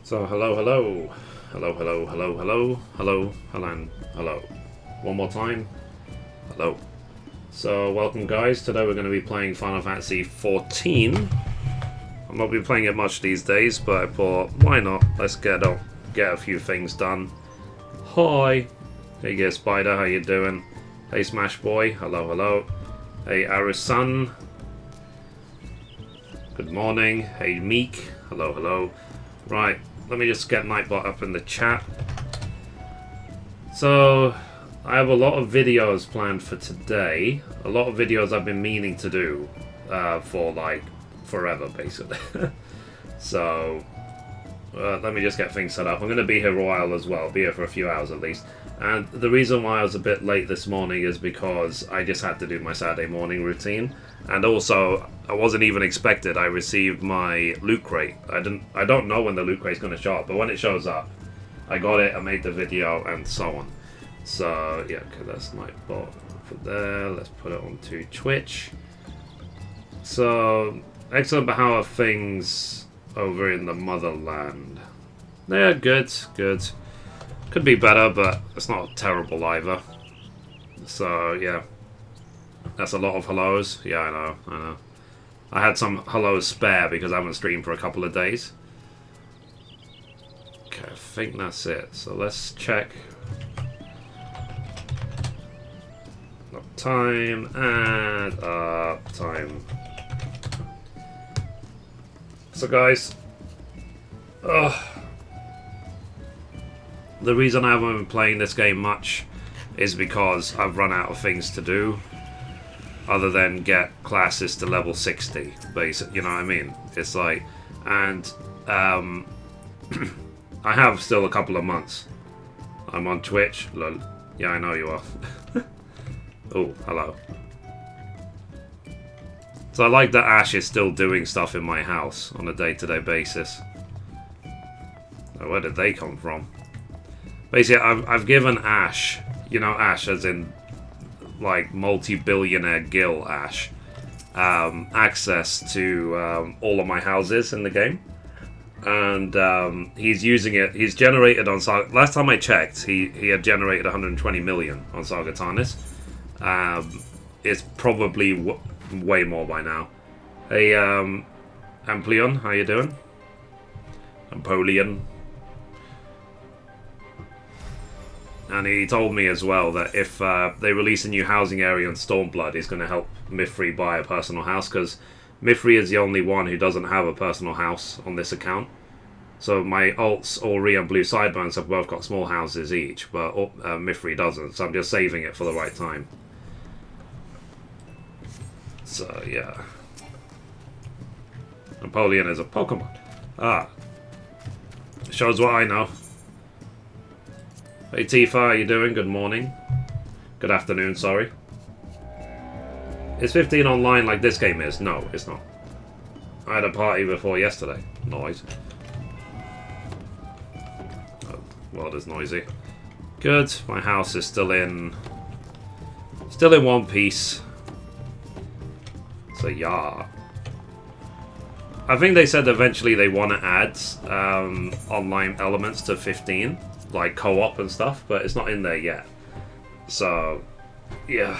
So hello, hello, hello, hello, hello, hello, hello, hello, hello. One more time. Hello. So welcome, guys. Today we're going to be playing Final Fantasy XIV. I'm not be playing it much these days, but I thought, why not? Let's get a few things done. Hi. Hey, yeah, Spider. How you doing? Hey, Smash Boy. Hello, hello. Hey, Arusan. Good morning. Hey, Meek. Hello, hello. Right. Let me just get Nightbot up in the chat. So, I have a lot of videos planned for today. A lot of videos I've been meaning to do for like forever, basically. So, let me just get things set up. I'm going to be here a while as well. Be here for a few hours at least. And the reason why I was a bit late this morning is because I just had to do my Saturday morning routine. And also, I wasn't even expected. I received my loot crate. I don't know when the loot crate's going to show up, but when it shows up, I got it, I made the video, and so on. So, yeah, okay, that's Nightbot for there. Let's put it onto Twitch. So, excellent, but how are things over in the motherland? Yeah, good, good. Could be better, but it's not terrible either. So, yeah. That's a lot of hellos. Yeah, I know. I had some hellos spare because I haven't streamed for a couple of days. Okay, I think that's it. So let's check. Time and time. So guys, the reason I haven't been playing this game much is because I've run out of things to do other than get classes to level 60, basic, you know what I mean? It's like, and I have still a couple of months. I'm on Twitch. Lol. Yeah, I know you are. Oh, hello. So I like that Ash is still doing stuff in my house on a day-to-day basis. Oh, where did they come from? Basically, I've given Ash, you know Ash as in like multi-billionaire Gil Ash, access to all of my houses in the game. And he's using it. He's generated on Saga. Last time I checked, he had generated 120 million on Saga Tarnis. It's probably way more by now. Hey, Amplion, how you doing? Ampolion. And he told me as well that if they release a new housing area in Stormblood, he's going to help Mithrie buy a personal house, because Mithrie is the only one who doesn't have a personal house on this account. So my alts, Ori and Blue Sideburns, have both got small houses each, but Mithrie doesn't, so I'm just saving it for the right time. So, yeah. Napoleon is a Pokemon. Ah. Shows what I know. Hey Tifa, how you doing? Good morning. Good afternoon, sorry. Is 15 online like this game is? No, it's not. I had a party before yesterday. Noise. Oh, world is noisy. Good. My house is still in one piece. So yeah. I think they said eventually they want to add online elements to 15. Like co-op and stuff, but it's not in there yet. So, yeah.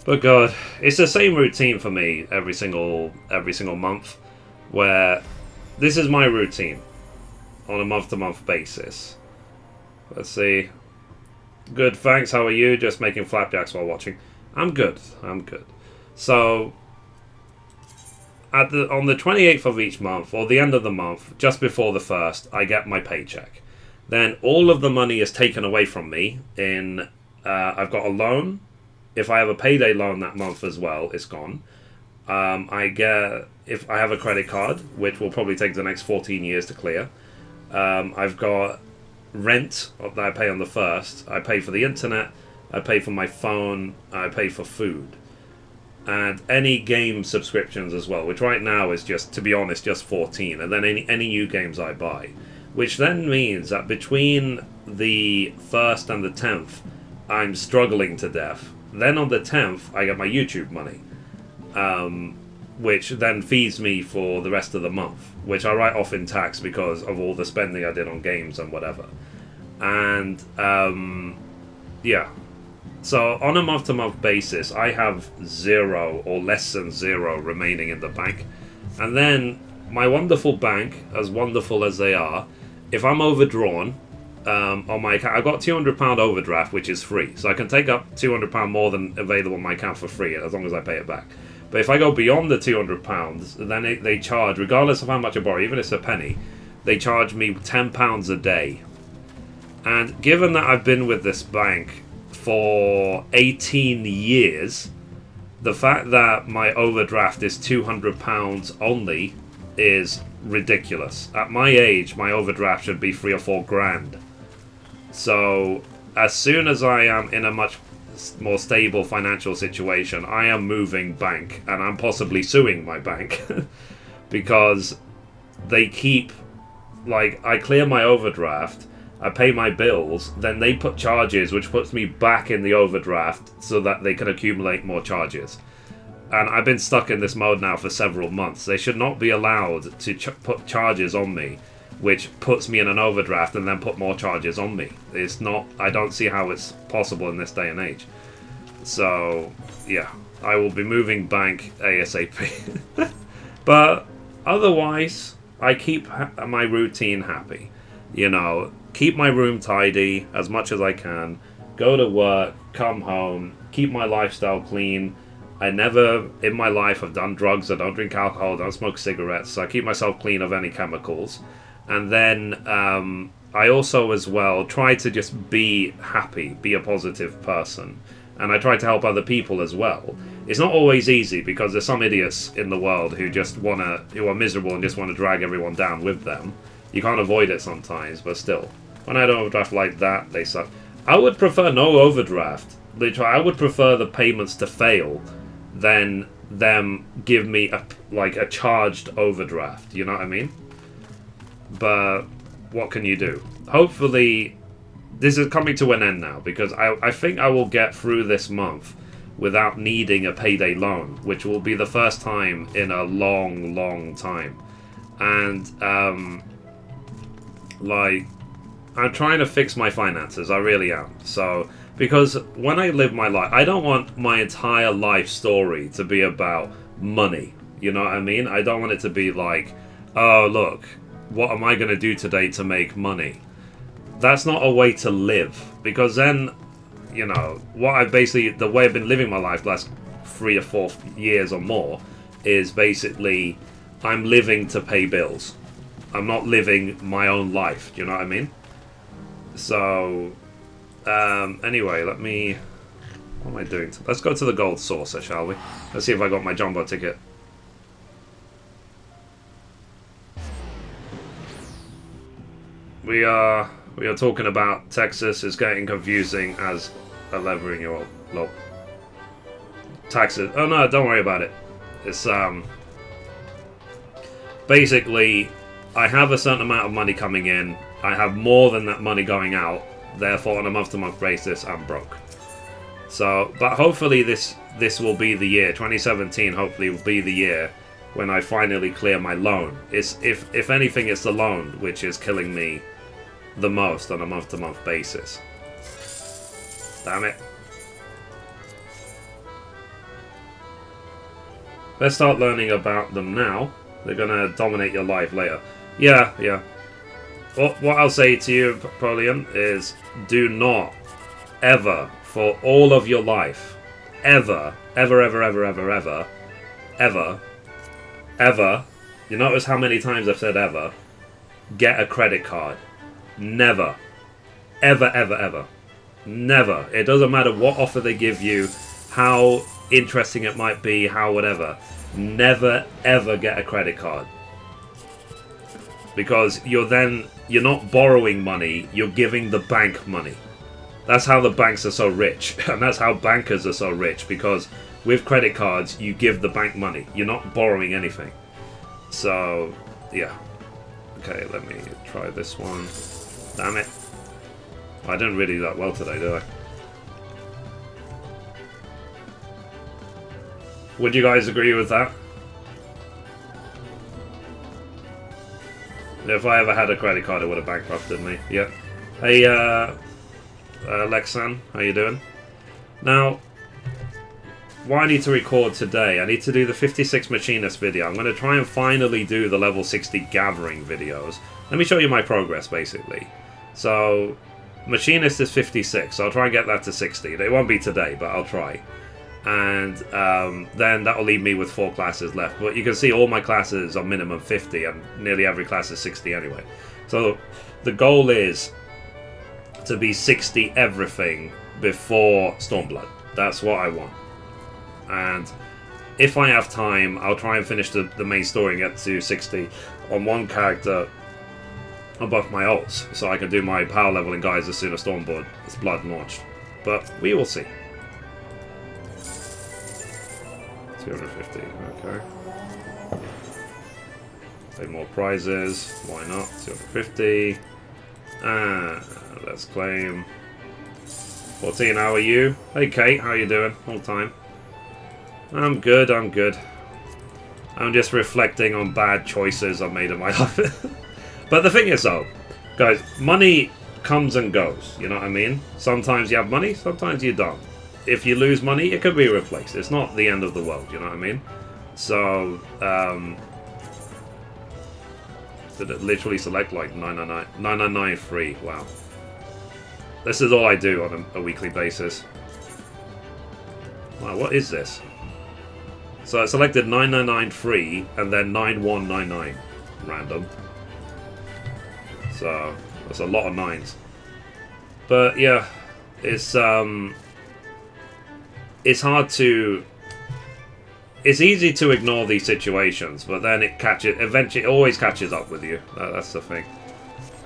But God, it's the same routine for me every single month, where this is my routine on a month-to-month basis. Let's see. Good, thanks. How are you? Just making flapjacks while watching. I'm good. I'm good. So, on the 28th of each month, or the end of the month, just before the 1st, I get my paycheck. Then all of the money is taken away from me in, I've got a loan. If I have a payday loan that month as well, it's gone. If I have a credit card, which will probably take the next 14 years to clear. I've got rent that I pay on the 1st. I pay for the internet. I pay for my phone. I pay for food. And any game subscriptions as well, which right now is just, to be honest, just 14. And then any new games I buy. Which then means that between the 1st and the 10th, I'm struggling to death. Then on the 10th, I get my YouTube money. which then feeds me for the rest of the month, which I write off in tax because of all the spending I did on games and whatever. And yeah, so on a month-to-month basis, I have 0 or less than 0 remaining in the bank. And then my wonderful bank, as wonderful as they are, if I'm overdrawn on my account, I've got £200 overdraft, which is free, so I can take up £200 more than available on my account for free as long as I pay it back. But if I go beyond the £200, then they charge, regardless of how much I borrow, even if it's a penny, they charge me £10 a day. And given that I've been with this bank for 18 years, the fact that my overdraft is £200 only is ridiculous. At my age, my overdraft should be 3 or 4 grand. So as soon as I am in a much more stable financial situation, I am moving bank, and I'm possibly suing my bank because they keep, like, I clear my overdraft, I pay my bills, then they put charges which puts me back in the overdraft so that they can accumulate more charges. And I've been stuck in this mode now for several months. They should not be allowed to put charges on me which puts me in an overdraft and then put more charges on me. It's not, I don't see how it's possible in this day and age. So yeah, I will be moving bank ASAP. But otherwise, I keep my routine happy. You know, keep my room tidy as much as I can, go to work, come home, keep my lifestyle clean. I never in my life have done drugs, I don't drink alcohol, I don't smoke cigarettes, so I keep myself clean of any chemicals. And then I also as well try to just be happy, be a positive person. And I try to help other people as well. It's not always easy because there's some idiots in the world who are miserable and just want to drag everyone down with them. You can't avoid it sometimes, but still. When I don't overdraft like that, they suck. I would prefer no overdraft. Literally, I would prefer the payments to fail than them give me a charged overdraft. You know what I mean? But what can you do? Hopefully, this is coming to an end now, because I think I will get through this month without needing a payday loan, which will be the first time in a long, long time. And I'm trying to fix my finances, I really am. So, because when I live my life, I don't want my entire life story to be about money. You know what I mean? I don't want it to be like, oh, look, what am I going to do today to make money? That's not a way to live. Because then, you know, the way I've been living my life the last 3 or 4 years or more is basically I'm living to pay bills. I'm not living my own life. Do you know what I mean? So, anyway, what am I doing? Let's go to the gold saucer, shall we? Let's see if I got my jumbo ticket. We are talking about Texas is getting confusing as a 11-year-old. Lol. Taxes. Oh no, don't worry about it. It's basically, I have a certain amount of money coming in. I have more than that money going out. Therefore, on a month-to-month basis, I'm broke. So, but hopefully this will be the year. 2017 hopefully will be the year when I finally clear my loan. If anything, it's the loan which is killing me the most on a month-to-month basis. Damn it. Let's start learning about them now. They're gonna dominate your life later. Yeah. What I'll say to you, Polion, is do not ever, for all of your life, ever, you notice how many times I've said ever, get a credit card. Never. Ever. Never. It doesn't matter what offer they give you, how interesting it might be, how whatever. Never, ever get a credit card. Because you're not borrowing money, you're giving the bank money. That's how the banks are so rich. And that's how bankers are so rich. Because with credit cards, you give the bank money. You're not borrowing anything. So, yeah. Okay, let me try this one. Damn it. I didn't really do that well today, did I? Would you guys agree with that? If I ever had a credit card, it would have bankrupted me. Yeah. Hey, Lexan, how you doing? Now, what I need to record today, I need to do the 56 Machinist video. I'm going to try and finally do the level 60 gathering videos. Let me show you my progress, basically. So, Machinist is 56, so I'll try and get that to 60. It won't be today, but I'll try. And then that'll leave me with 4 classes left. But you can see all my classes are minimum 50, and nearly every class is 60 anyway. So, the goal is to be 60 everything before Stormblood. That's what I want. And if I have time, I'll try and finish the main story and get to 60 on one character above my ults, so I can do my power leveling guys as soon as Stormblood launched. But we will see. 250, okay. Take more prizes, why not? 250. Let's claim. 14, how are you? Hey Kate, how are you doing? Long time. I'm good, I'm good. I'm just reflecting on bad choices I've made in my life. But the thing is though, guys, money comes and goes, you know what I mean? Sometimes you have money, sometimes you don't. If you lose money, it could be replaced. It's not the end of the world, you know what I mean? So, did it literally select like 999? 999 free, wow. This is all I do on a weekly basis. Wow, what is this? So I selected 999 free and then 9199 random. So that's a lot of 9s. But yeah, it's hard to. It's easy to ignore these situations, but then eventually it always catches up with you. That's the thing.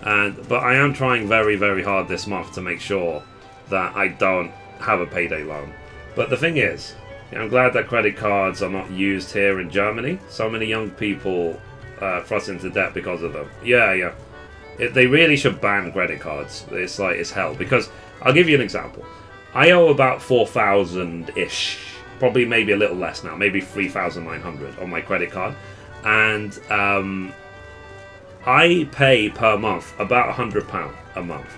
But I am trying very, very hard this month to make sure that I don't have a payday loan. But the thing is, I'm glad that credit cards are not used here in Germany. So many young people thrust into debt because of them. Yeah. They really should ban credit cards. It's like, it's hell. Because, I'll give you an example. I owe about 4,000-ish. Probably maybe a little less now. Maybe 3,900 on my credit card. And I pay per month about £100 a month.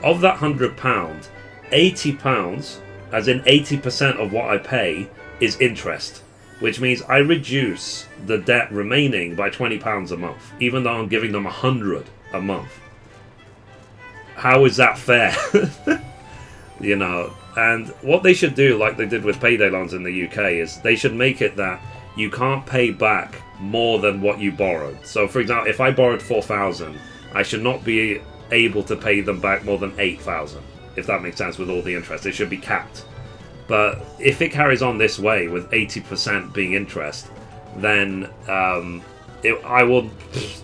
Of that £100, £80, as in 80% of what I pay, is interest. Which means I reduce the debt remaining by £20 a month, even though I'm giving them £100 a month. How is that fair? You know, and what they should do, like they did with payday loans in the UK, is they should make it that you can't pay back more than what you borrowed. So, for example, if I borrowed 4,000, I should not be able to pay them back more than 8,000. If that makes sense, with all the interest, it should be capped. But if it carries on this way, with 80% being interest, then I will.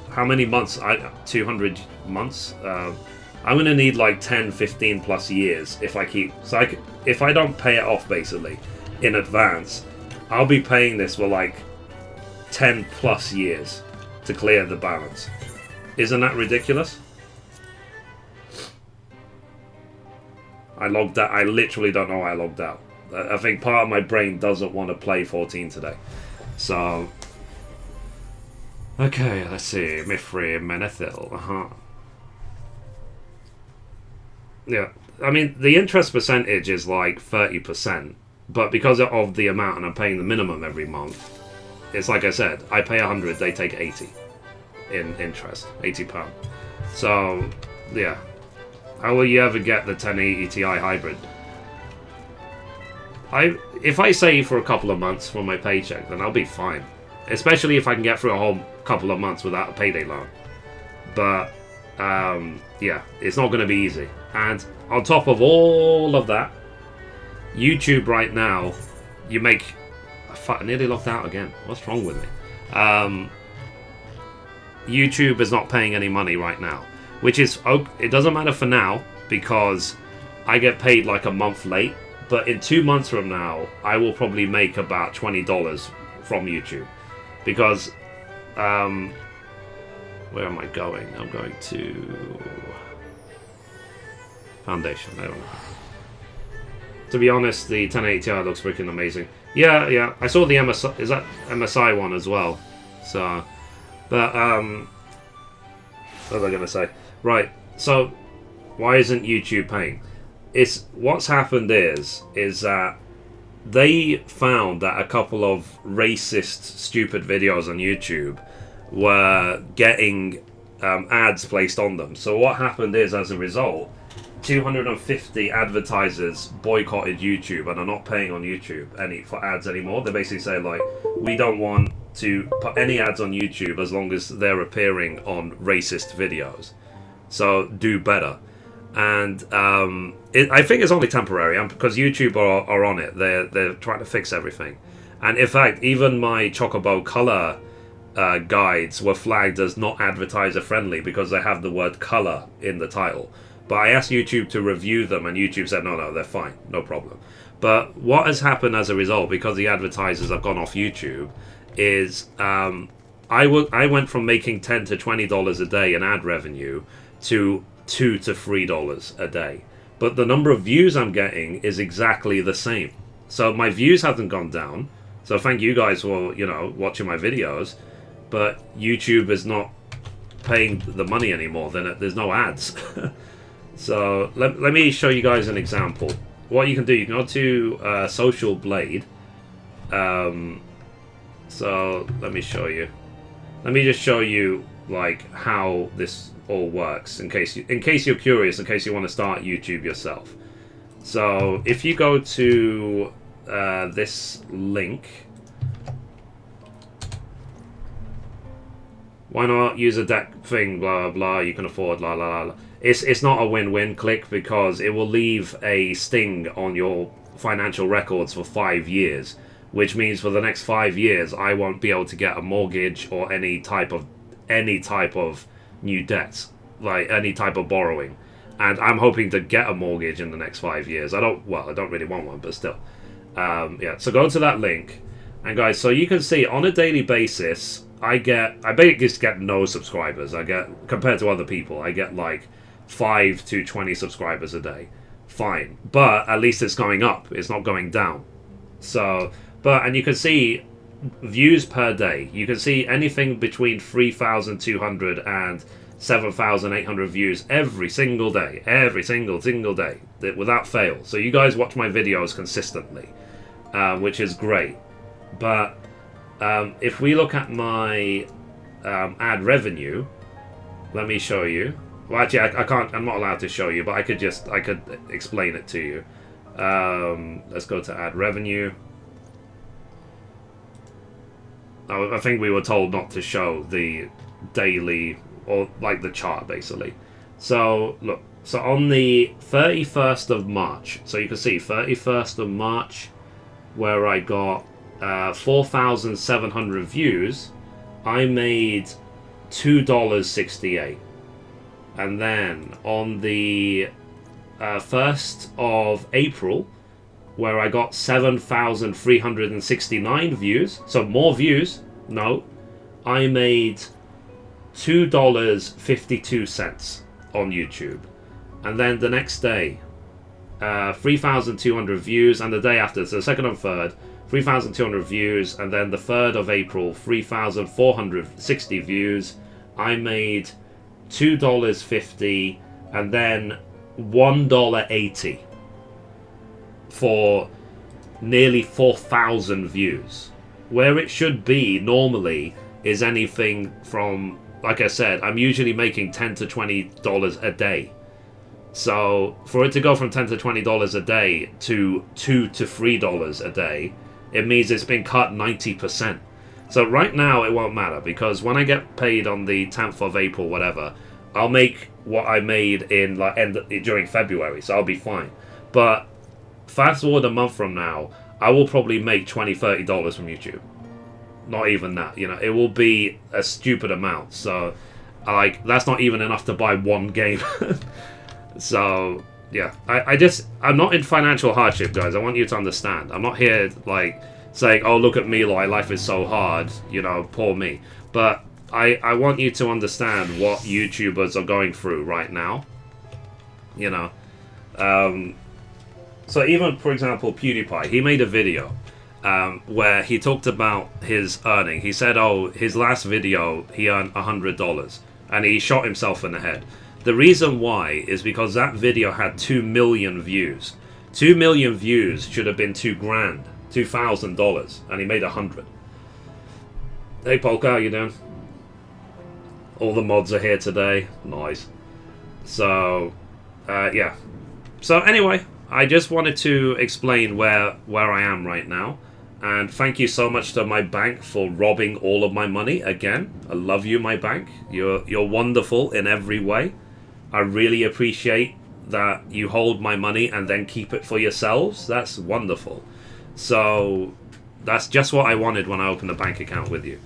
How many months? 200 months. I'm going to need like 10, 15 plus years if I keep. So if I don't pay it off basically in advance, I'll be paying this for like 10 plus years to clear the balance. Isn't that ridiculous? I logged out. I literally don't know why I logged out. I think part of my brain doesn't want to play 14 today. So, okay, let's see. Mithrie, Menethil. Yeah, I mean, the interest percentage is like 30%, but because of the amount and I'm paying the minimum every month, it's like I said, I pay 100, they take 80 in interest, £80. So, yeah. How will you ever get the 1080 Ti hybrid? If I save for a couple of months for my paycheck, then I'll be fine. Especially if I can get through a whole couple of months without a payday loan. But, yeah, it's not going to be easy. And on top of all of that, YouTube right now, you make... I nearly logged out again. What's wrong with me? YouTube is not paying any money right now. Which is... It doesn't matter for now, because I get paid like a month late. But in 2 months from now, I will probably make about $20 from YouTube. Because... where am I going? I'm going to... Foundation, I don't know. To be honest, the 1080 Ti looks freaking amazing. Yeah, I saw the MSI, is that MSI one as well? So, but, What was I going to say? Right, so why isn't YouTube paying? It's what's happened is that they found that a couple of racist, stupid videos on YouTube were getting ads placed on them. So what happened is, as a result, 250 advertisers boycotted YouTube and are not paying on YouTube for ads anymore. They basically say, like, we don't want to put any ads on YouTube as long as they're appearing on racist videos. So do better. And I think it's only temporary because YouTube are on it. They're trying to fix everything. And in fact, even my Chocobo color guides were flagged as not advertiser friendly because they have the word color in the title. But I asked YouTube to review them, and YouTube said, no, they're fine, no problem. But what has happened as a result, because the advertisers have gone off YouTube, is I went from making $10 to $20 a day in ad revenue to $2 to $3 a day. But the number of views I'm getting is exactly the same. So my views haven't gone down. So thank you guys for, watching my videos. But YouTube is not paying the money anymore. Then there's no ads. So let me show you guys an example. What you can do, you can go to Social Blade. So let me show you. Let me just show you like how this all works in case you're curious, in case you want to start YouTube yourself. So if you go to this link, why not use a deck thing, blah blah, you can afford la la la. It's not a win-win click because it will leave a sting on your financial records for 5 years, which means for the next 5 years I won't be able to get a mortgage or any type of new debts, like any type of borrowing. And I'm hoping to get a mortgage in the next 5 years. I don't really want one, but still. Yeah, so go to that link. And guys, so you can see on a daily basis, I basically just get no subscribers. Compared to other people, I get like 5 to 20 subscribers a day. Fine. But at least it's going up. It's not going down. So, and you can see views per day. You can see anything between 3,200 and 7,800 views every single day. Every single day. Without fail. So you guys watch my videos consistently. Which is great. But if we look at my ad revenue, let me show you. Well, actually, I can't. I'm not allowed to show you, but I could explain it to you. Let's go to ad revenue. I think we were told not to show the daily or like the chart basically. So look. So on the 31st of March, so you can see 31st of March, where I got 4,700 views, I made $2.68. And then on the 1st of April, where I got 7,369 views, so more views, no, I made $2.52 on YouTube. And then the next day, 3,200 views, and the day after, so the 2nd and 3rd, 3,200 views, and then the 3rd of April, 3,460 views. I made $2.50, and then $1.80 for nearly 4,000 views. Where it should be normally is anything from, like I said, I'm usually making $10 to $20 a day. So for it to go from $10 to $20 a day to $2 to $3 a day, it means it's been cut 90%. So right now it won't matter, because when I get paid on the 10th of April, whatever, I'll make what I made in during February, so I'll be fine. But fast forward a month from now, I will probably make $20, $30 from YouTube. Not even that, it will be a stupid amount. So like that's not even enough to buy one game. So yeah, I'm not in financial hardship, guys. I want you to understand. I'm not here like saying, oh, look at me, like life is so hard, poor me. But I want you to understand what YouTubers are going through right now. So even, for example, PewDiePie, he made a video where he talked about his earning. He said, oh, his last video, he earned $100. and he shot himself in the head. The reason why is because that video had 2 million views. 2 million views should have been $2,000, $2,000, and he made 100. Hey Polka, how you doing? All the mods are here today. Nice. So, yeah. So anyway, I just wanted to explain where I am right now. And thank you so much to my bank for robbing all of my money again. I love you, my bank. You're wonderful in every way. I really appreciate that you hold my money and then keep it for yourselves. That's wonderful. So that's just what I wanted when I opened a bank account with you.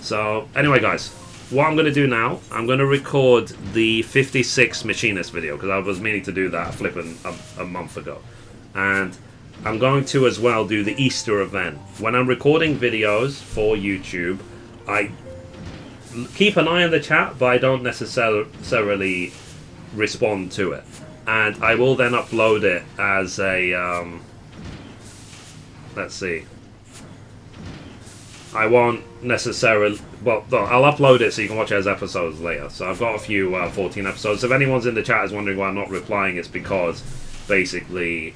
So anyway, guys, what I'm going to do now, I'm going to record the 56 Machinist video, because I was meaning to do that flipping a month ago. And I'm going to as well do the Easter event. When I'm recording videos for YouTube, I keep an eye on the chat, but I don't necessarily respond to it. And I will then upload it as a, let's see. I won't necessarily, well, no, I'll upload it so you can watch it as episodes later. So I've got a few 14 episodes. If anyone's in the chat is wondering why I'm not replying, it's because basically,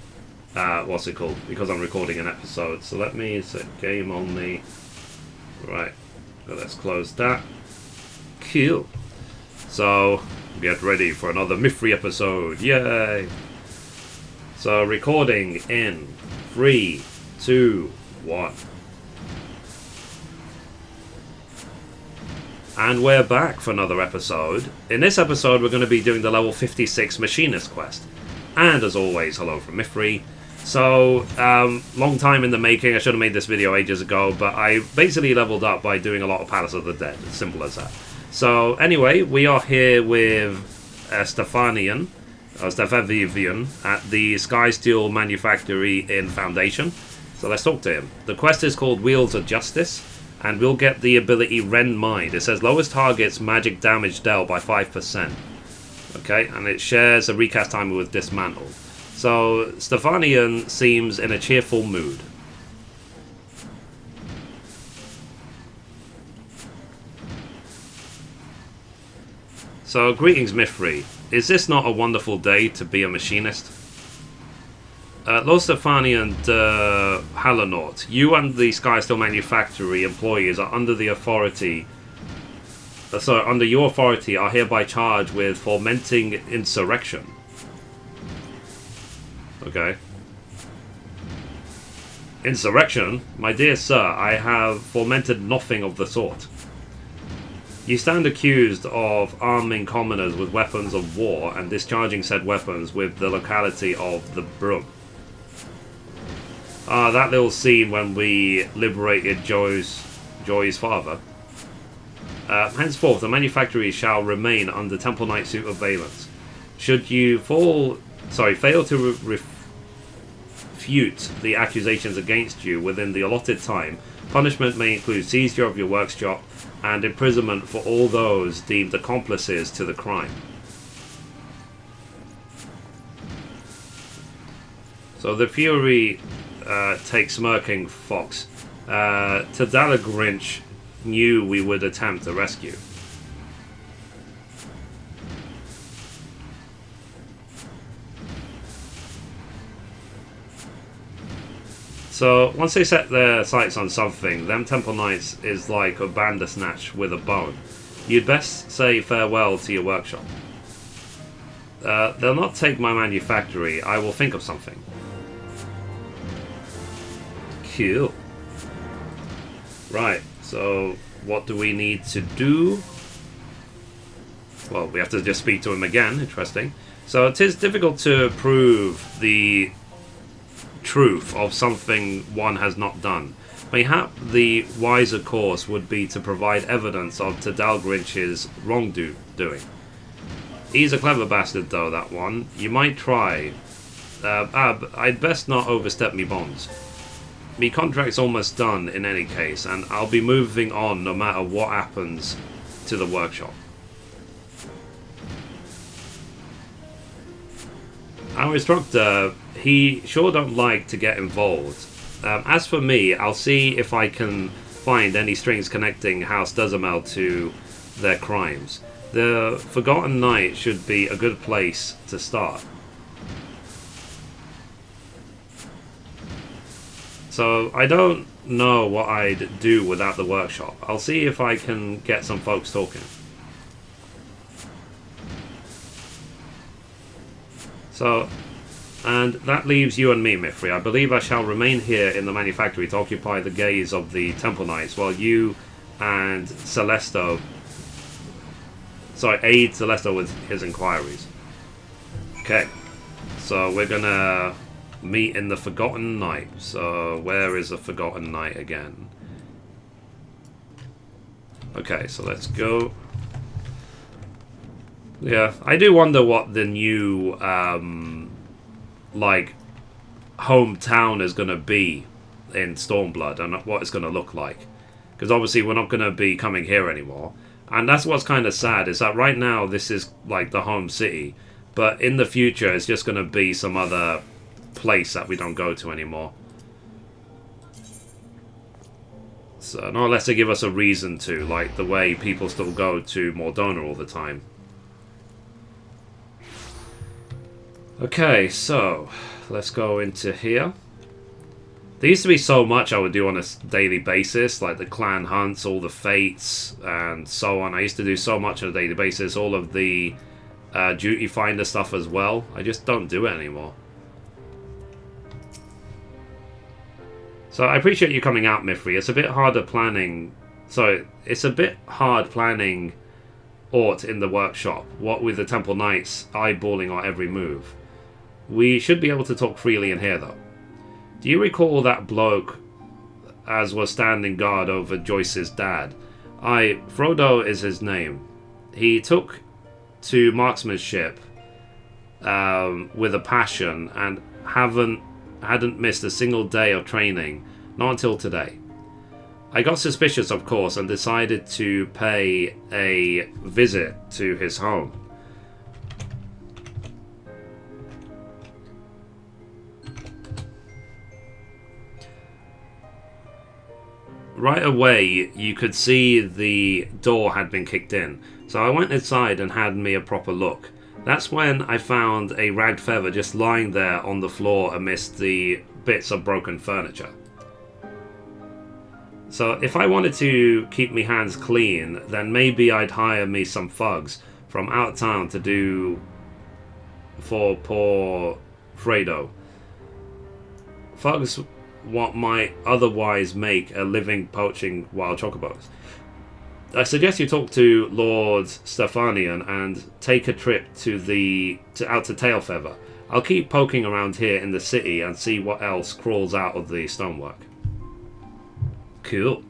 what's it called? Because I'm recording an episode. So let me set game only. Right, so let's close that. Cool. So get ready for another Mithrie episode. Yay! So recording in 3, 2, 1. And we're back for another episode. In this episode, we're going to be doing the level 56 Machinist quest. And as always, hello from Mithrie. So, long time in the making. I should have made this video ages ago, but I basically leveled up by doing a lot of Palace of the Dead. As simple as that. So, anyway, we are here with Stephanian at the Sky Steel Manufactory in Foundation. So let's talk to him. The quest is called Wheels of Justice, and we'll get the ability Rend Mind. It says lowest target's magic damage dealt by 5%. Okay, and it shares a recast timer with Dismantle. So, Stephanian seems in a cheerful mood. So, greetings, Mithrie. Is this not a wonderful day to be a machinist? Lord Stephanian Halanaut, you and the Sky Steel Manufactory employees are under the authority... under your authority are hereby charged with fomenting insurrection. Okay. Insurrection? My dear sir, I have fomented nothing of the sort. You stand accused of arming commoners with weapons of war and discharging said weapons with the locality of the Broom. Ah, that little scene when we liberated Joy's father. Henceforth, the manufactory shall remain under Temple Knight surveillance. Should you fail to refute the accusations against you within the allotted time, punishment may include seizure of your workshop and imprisonment for all those deemed accomplices to the crime. So the Fury takes smirking Fox. Tadala Grinch knew we would attempt a rescue. So, once they set their sights on something, them Temple Knights is like a bandersnatch with a bone. You'd best say farewell to your workshop. They'll not take my manufactory. I will think of something. Cool. Right, so what do we need to do? Well, we have to just speak to him again. Interesting. So, it is difficult to prove the truth of something one has not done. Mayhap the wiser course would be to provide evidence of Tadal Grinch's wrongdoing. He's a clever bastard though, that one. You might try. I'd best not overstep me bonds. Me contract's almost done in any case, and I'll be moving on no matter what happens to the workshop. Our instructor, he sure don't like to get involved. As for me, I'll see if I can find any strings connecting House Duzamel to their crimes. The Forgotten Night should be a good place to start. So I don't know what I'd do without the workshop. I'll see if I can get some folks talking. So, and that leaves you and me, Mithrie. I believe I shall remain here in the manufactory to occupy the gaze of the Temple Knights, while you and Celesto... Sorry, aid Celesto with his inquiries. Okay, so we're gonna meet in the Forgotten Night. So, where is the Forgotten Night again? Okay, so let's go. Yeah, I do wonder what the new, like, hometown is going to be in Stormblood and what it's going to look like. Because obviously we're not going to be coming here anymore. And that's what's kind of sad, is that right now this is, like, the home city. But in the future it's just going to be some other place that we don't go to anymore. So, not unless they give us a reason to, like the way people still go to Mordona all the time. Okay, so let's go into here. There used to be so much I would do on a daily basis, like the clan hunts, all the fates, and so on. I used to do so much on a daily basis, all of the duty finder stuff as well. I just don't do it anymore. So I appreciate you coming out, Mithrie. It's a bit harder planning. So it's a bit hard planning Ort in the workshop, what with the Temple Knights eyeballing our every move. We should be able to talk freely in here, though. Do you recall that bloke as was standing guard over Joyce's dad? Frodo is his name. He took to marksmanship with a passion and hadn't missed a single day of training, not until today. I got suspicious, of course, and decided to pay a visit to his home. Right away, you could see the door had been kicked in, so I went inside and had me a proper look. That's when I found a ragged feather just lying there on the floor amidst the bits of broken furniture. So if I wanted to keep me hands clean, then maybe I'd hire me some thugs from out of town to do for poor Fredo. Thugs what might otherwise make a living poaching wild chocobos. I suggest you talk to Lord Stephanian and take a trip out to Tailfeather. I'll keep poking around here in the city and see what else crawls out of the stonework. Cool.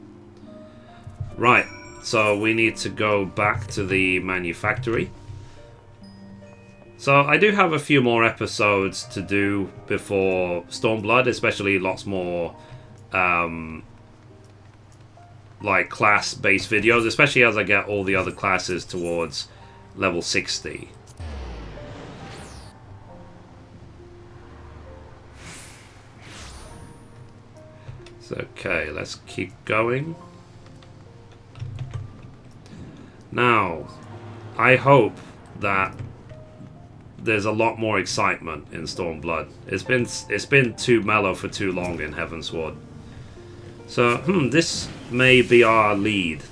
Right, so we need to go back to the manufactory. So I do have a few more episodes to do before Stormblood, especially lots more like class-based videos, especially as I get all the other classes towards level 60. So, okay, let's keep going. Now, I hope that there's a lot more excitement in Stormblood. It's been too mellow for too long in Heavensward. So, this may be our lead.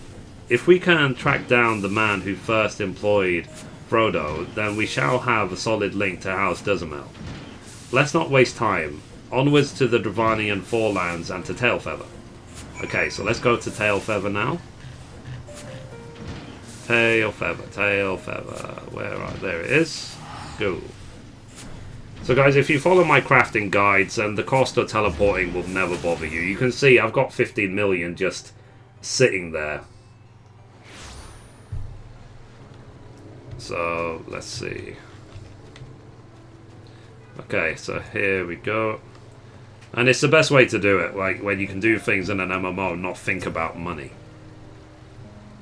If we can track down the man who first employed Frodo, then we shall have a solid link to House Duzamel. Let's not waste time. Onwards to the Dravanian Forelands and to Tailfeather. Okay, so let's go to Tailfeather now. Tailfeather. There it is. Go. So guys, if you follow my crafting guides, then the cost of teleporting will never bother you. You can see I've got 15 million just sitting there. So, let's see. Okay, so here we go. And it's the best way to do it, like when you can do things in an MMO and not think about money.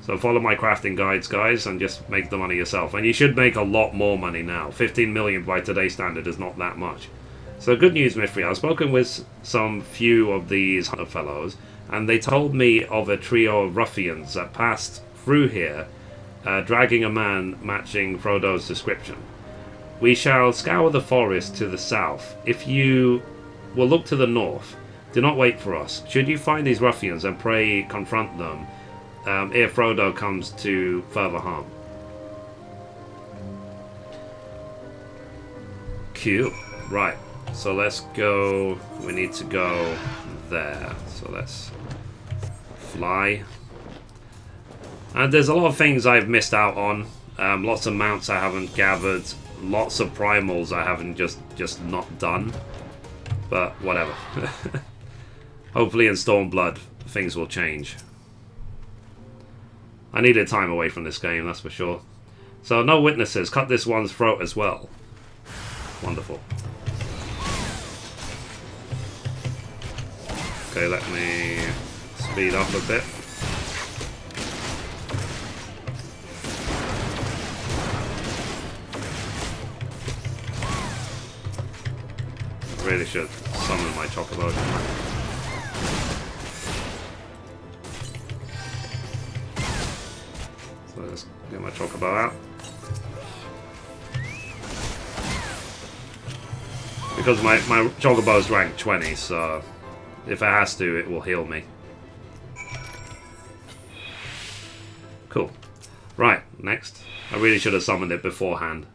So follow my crafting guides, guys, and just make the money yourself. And you should make a lot more money now. 15 million by today's standard is not that much. So good news, Mithrie. I've spoken with some few of these hunter fellows, and they told me of a trio of ruffians that passed through here dragging a man matching Frodo's description. We shall scour the forest to the south. If you will look to the north, do not wait for us. Should you find these ruffians, then pray confront them ere Frodo comes to further harm. Cool. Right. So let's go. We need to go there. So let's fly. And there's a lot of things I've missed out on. Lots of mounts I haven't gathered. Lots of primals I haven't just not done. But whatever. Hopefully in Stormblood things will change. I needed time away from this game, that's for sure. So no witnesses. Cut this one's throat as well. Wonderful. Okay, let me speed up a bit. Really should summon my Chocobo. So let's get my Chocobo out. Because my Chocobo is ranked 20, so if it has to, it will heal me. Cool. Right, next. I really should have summoned it beforehand.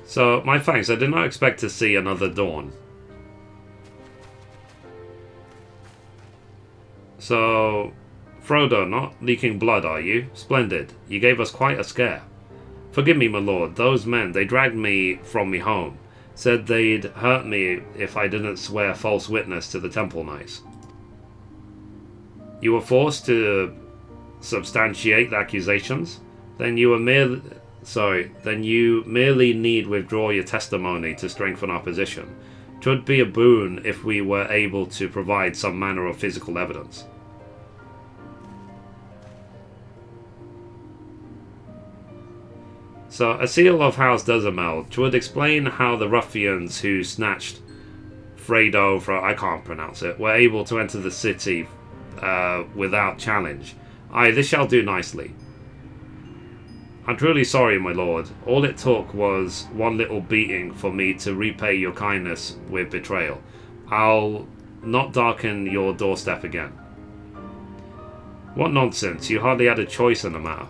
So, my thanks. I did not expect to see another dawn. So, Frodo, not leaking blood, are you? Splendid. You gave us quite a scare. Forgive me, my lord. Those men, they dragged me from me home. Said they'd hurt me if I didn't swear false witness to the Temple Knights. You were forced to substantiate the accusations? Then you merely need withdraw your testimony to strengthen our position. 'Twould be a boon if we were able to provide some manner of physical evidence. So, a seal of House Dezamel, 'twould explain how the ruffians who snatched Fredo from, I can't pronounce it, were able to enter the city without challenge. Aye, this shall do nicely. I'm truly sorry, my lord. All it took was one little beating for me to repay your kindness with betrayal. I'll not darken your doorstep again. What nonsense. You hardly had a choice in the matter.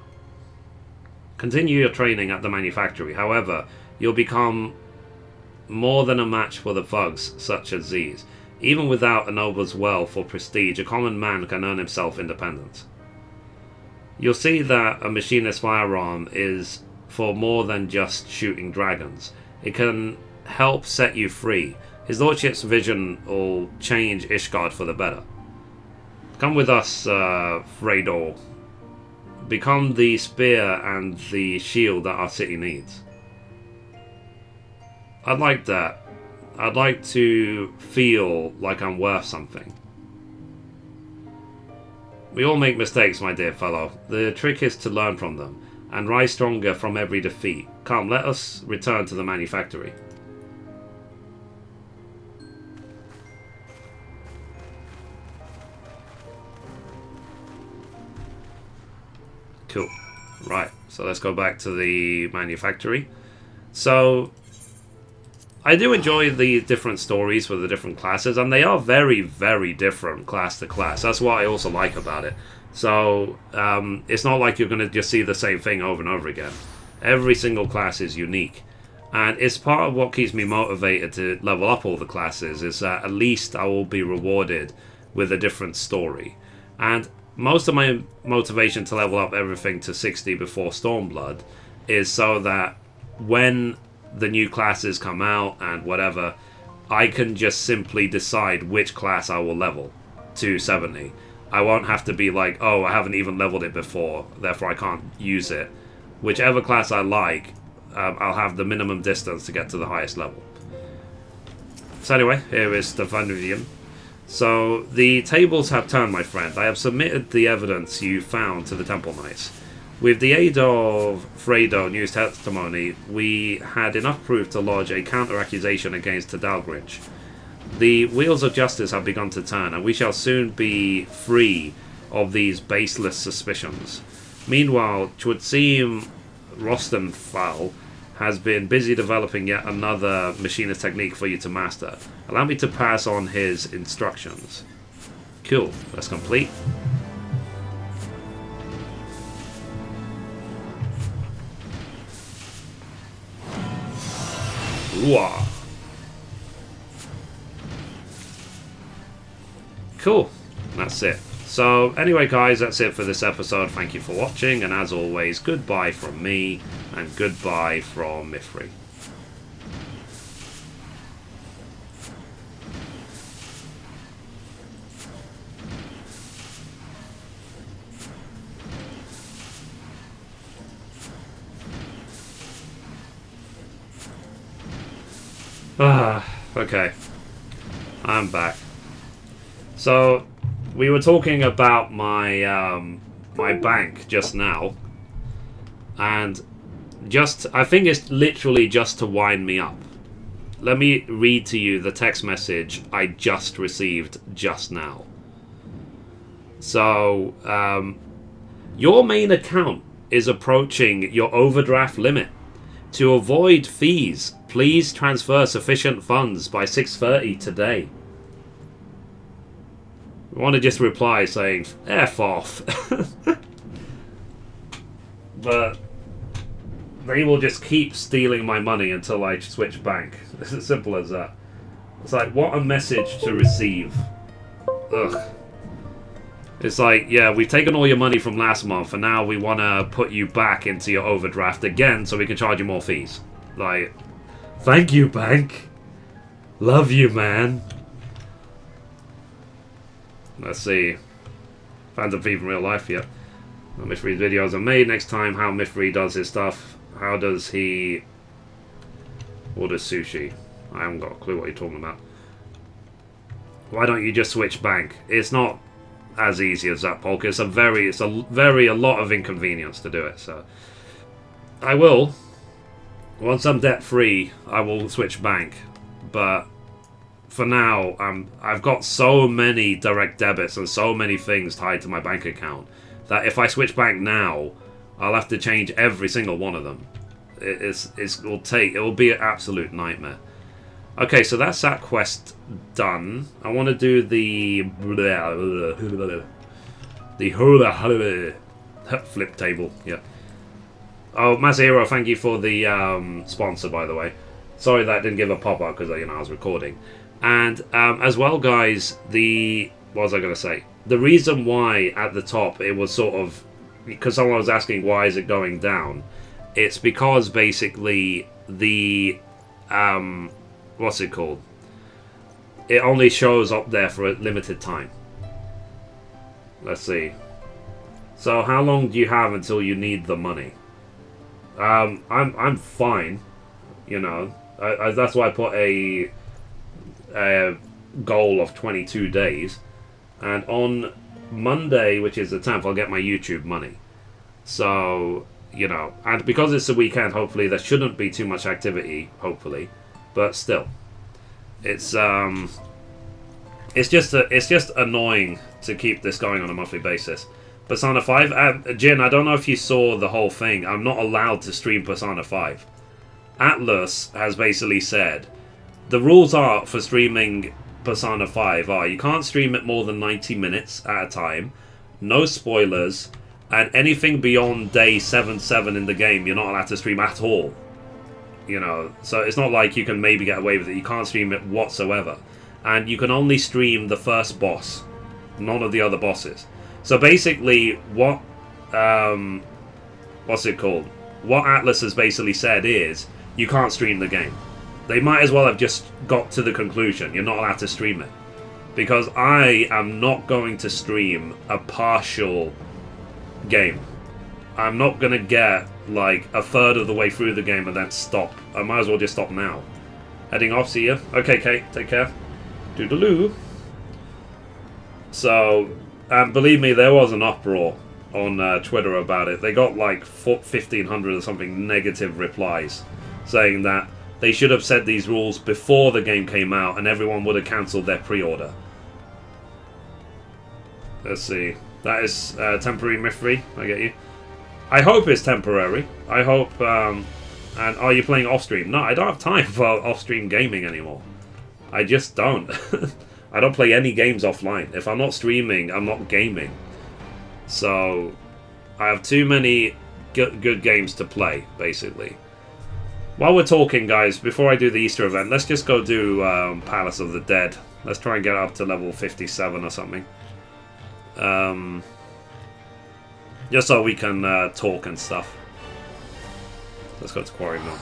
Continue your training at the manufactory. However, you'll become more than a match for the thugs such as these. Even without a noble's wealth or prestige, a common man can earn himself independence. You'll see that a machinist firearm is for more than just shooting dragons. It can help set you free. His lordship's vision will change Ishgard for the better. Come with us, Fredo. Become the spear and the shield that our city needs. I'd like that. I'd like to feel like I'm worth something. We all make mistakes, my dear fellow. The trick is to learn from them, and rise stronger from every defeat. Come, let us return to the manufactory. Cool. Right, so let's go back to the manufactory. So, I do enjoy the different stories for the different classes, and they are very, very different class to class. That's what I also like about it. So, it's not like you're going to just see the same thing over and over again. Every single class is unique. And it's part of what keeps me motivated to level up all the classes, is that at least I will be rewarded with a different story. And most of my motivation to level up everything to 60 before Stormblood is so that when the new classes come out and whatever, I can just simply decide which class I will level to 70. I won't have to be like, oh, I haven't even leveled it before, therefore I can't use it. Whichever class I like, I'll have the minimum distance to get to the highest level. So anyway, here is the Vanadian. So, the tables have turned, my friend. I have submitted the evidence you found to the Temple Knights. With the aid of Fredo News Testimony, we had enough proof to lodge a counter-accusation against Tadalgrinch. The wheels of justice have begun to turn, and we shall soon be free of these baseless suspicions. Meanwhile, twould seem Rostenfall has been busy developing yet another machinist technique for you to master. Allow me to pass on his instructions. Cool, that's complete. Ooh-ah. Cool, that's it. So anyway guys, that's it for this episode. Thank you for watching, and as always, goodbye from me and goodbye from Mithrie. Okay. I'm back. So, we were talking about my my bank just now, and I think it's literally just to wind me up. Let me read to you the text message I just received just now. So, your main account is approaching your overdraft limit. To avoid fees, please transfer sufficient funds by 6:30 today. I want to just reply saying, F off. But they will just keep stealing my money until I switch bank. It's as simple as that. It's like, what a message to receive. Ugh. It's like, yeah, we've taken all your money from last month, and now we want to put you back into your overdraft again so we can charge you more fees. Like, thank you, bank. Love you, man. Let's see. Phantom Thief in real life, yeah. Mithrie's videos are made. Next time, how Mithrie does his stuff. How does he order sushi? I haven't got a clue what you're talking about. Why don't you just switch bank? It's not as easy as that, Polk. It's a lot of inconvenience to do it. So I will. Once I'm debt free, I will switch bank. But for now, I've got so many direct debits and so many things tied to my bank account that if I switch bank now, I'll have to change every single one of them. It will be an absolute nightmare. Okay, so that's that quest done. I want to do the flip table. Yeah. Oh, Masahiro, thank you for the sponsor, by the way. Sorry that didn't give a pop up because I was recording. And as well, guys, what was I going to say? The reason why at the top it was sort of, because someone was asking why is it going down, it's because basically the what's it called? It only shows up there for a limited time. Let's see. So how long do you have until you need the money? I'm fine. You know, that's why I put a goal of 22 days, and on Monday, which is the 10th, I'll get my YouTube money. So, you know, and because it's the weekend, hopefully there shouldn't be too much activity, hopefully, but still, it's just annoying to keep this going on a monthly basis. Persona 5, Jin, I don't know if you saw the whole thing. I'm not allowed to stream Persona 5. Atlus has basically said the rules are for streaming Persona 5 are you can't stream it more than 90 minutes at a time, no spoilers, and anything beyond day 7 in the game you're not allowed to stream at all. You know, so it's not like you can maybe get away with it. You can't stream it whatsoever, and you can only stream the first boss, none of the other bosses. So basically, what's it called? What Atlus has basically said is you can't stream the game. They might as well have just got to the conclusion. You're not allowed to stream it. Because I am not going to stream a partial game. I'm not going to get like a third of the way through the game and then stop. I might as well just stop now. Heading off, see ya. Okay, Kate, take care. Doodaloo. So, believe me, there was an uproar on Twitter about it. They got like 1,500 or something negative replies saying that they should have said these rules before the game came out and everyone would have cancelled their pre-order. Let's see. That is temporary Mithrie, I get you. I hope it's temporary. I hope... and are you playing off-stream? No, I don't have time for off-stream gaming anymore. I just don't. I don't play any games offline. If I'm not streaming, I'm not gaming. So, I have too many good games to play, basically. While we're talking, guys, before I do the Easter event, let's just go do Palace of the Dead. Let's try and get up to level 57 or something. Just so we can talk and stuff. Let's go to Quarry Mill.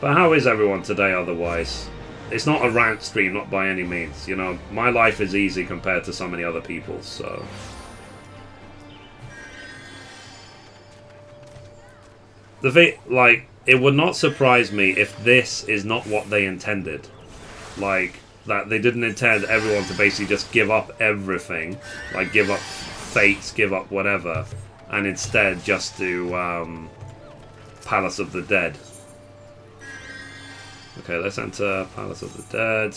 But how is everyone today otherwise? It's not a rant stream, not by any means. You know, my life is easy compared to so many other people's, so... The thing, like, it would not surprise me if this is not what they intended. Like, that they didn't intend everyone to basically just give up everything. Like, give up fates, give up whatever. And instead just do, Palace of the Dead. Okay, let's enter Palace of the Dead.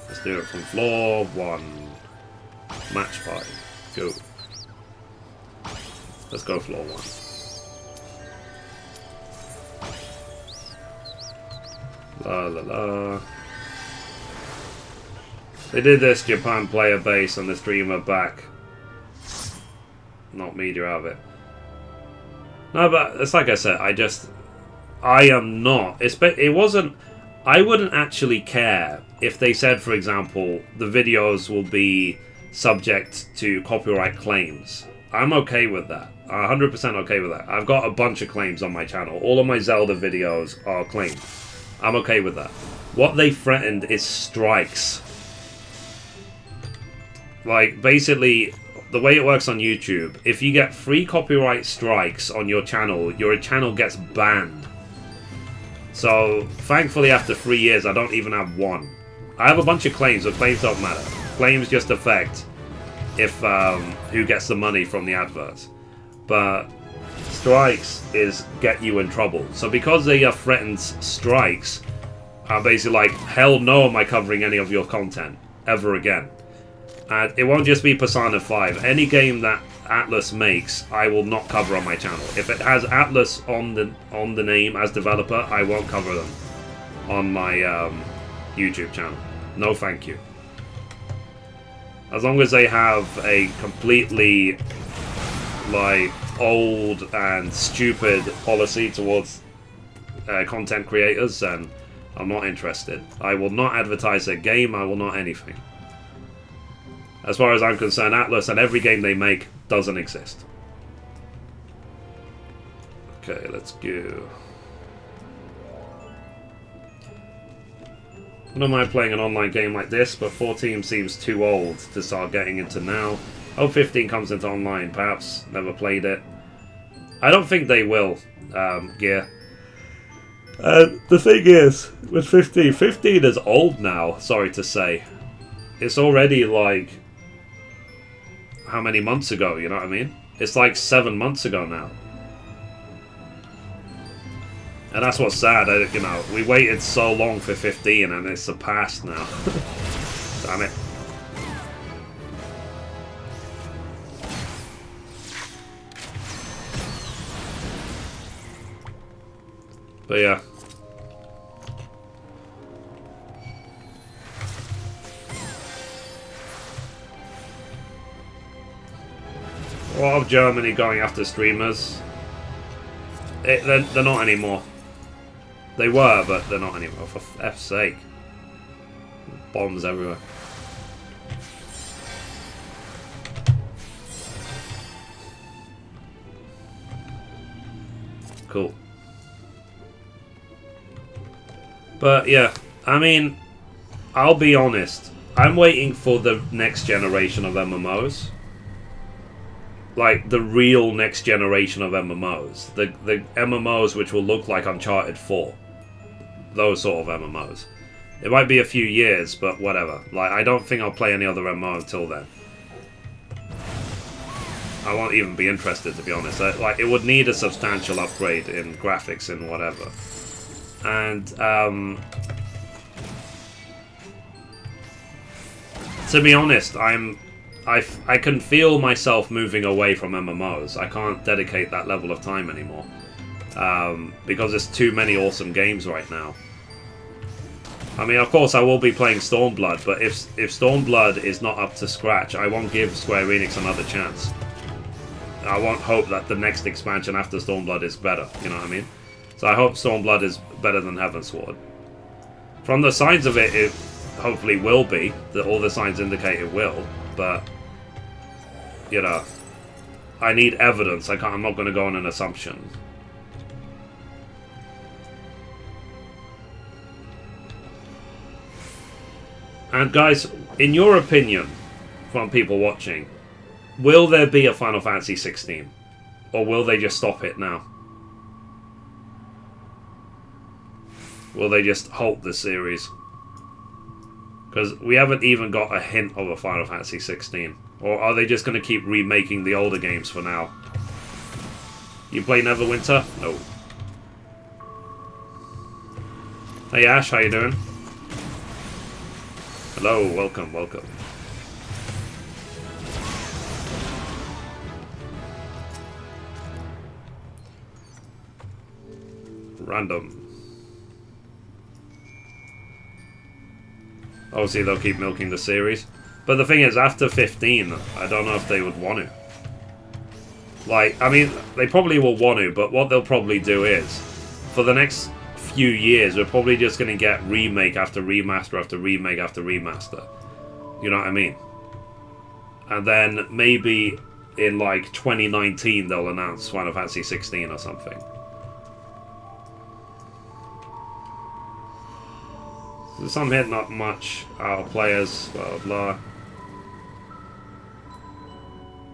Let's do it from floor 1. Match party. Go. Let's go floor 1. La la la. They did this Japan player base on the streamer back. Not media of it. No, but it's like I said, I am not. It wasn't... I wouldn't actually care if they said, for example, the videos will be subject to copyright claims. I'm okay with that. 100% okay with that. I've got a bunch of claims on my channel. All of my Zelda videos are claimed. I'm okay with that. What they threatened is strikes. Like, basically, the way it works on YouTube, if you get 3 copyright strikes on your channel gets banned. So, thankfully, after 3 years, I don't even have 1. I have a bunch of claims, but claims don't matter. Claims just affect if who gets the money from the adverts. But strikes is get you in trouble. So because they threatened strikes, I'm basically like, hell no am I covering any of your content ever again. And it won't just be Persona 5. Any game that Atlus makes, I will not cover on my channel. If it has Atlus on the name as developer, I won't cover them on my YouTube channel. No thank you. As long as they have a completely like old and stupid policy towards content creators, then I'm not interested. I will not advertise their game, I will not anything. As far as I'm concerned, Atlus and every game they make doesn't exist. Okay, let's go. I don't mind playing an online game like this, but 14 seems too old to start getting into now. Hope 15 comes into online, perhaps. Never played it. I don't think they will, Gear. The thing is, with 15 is old now, sorry to say. It's already like... how many months ago, you know what I mean? It's like 7 months ago now. And that's what's sad, you know, we waited so long for 15 and it's surpassed now. Damn it. But yeah. A lot of Germany going after streamers. They're not anymore. They were, but they're not anymore, for F's sake. Bombs everywhere. Cool. But yeah, I mean, I'll be honest. I'm waiting for the next generation of MMOs. Like, the real next generation of MMOs. The MMOs which will look like Uncharted 4. Those sort of MMOs. It might be a few years, but whatever. Like, I don't think I'll play any other MMO until then. I won't even be interested, to be honest. Like, it would need a substantial upgrade in graphics and whatever. And, to be honest, I can feel myself moving away from MMOs. I can't dedicate that level of time anymore. Because there's too many awesome games right now. I mean, of course, I will be playing Stormblood, but if Stormblood is not up to scratch, I won't give Square Enix another chance. I won't hope that the next expansion after Stormblood is better, you know what I mean? So I hope Stormblood is better than Heavensward. From the signs of it, it hopefully will be. All the signs indicate it will, but, you know, I need evidence. I'm not going to go on an assumption. And guys, in your opinion, from people watching, will there be a Final Fantasy XVI? Or will they just stop it now? Will they just halt the series? Because we haven't even got a hint of a Final Fantasy XVI. Or are they just going to keep remaking the older games for now? You play Neverwinter? No. Hey Ash, how you doing? Hello, welcome, welcome. Random. Obviously they'll keep milking the series. But the thing is, after 15, I don't know if they would want to. Like, I mean, they probably will want to, but what they'll probably do is, for the next few years, we're probably just going to get remake after remaster after remake after remaster. You know what I mean? And then maybe in like 2019 they'll announce Final Fantasy XVI or something. So some hit, not much. Our players, blah blah.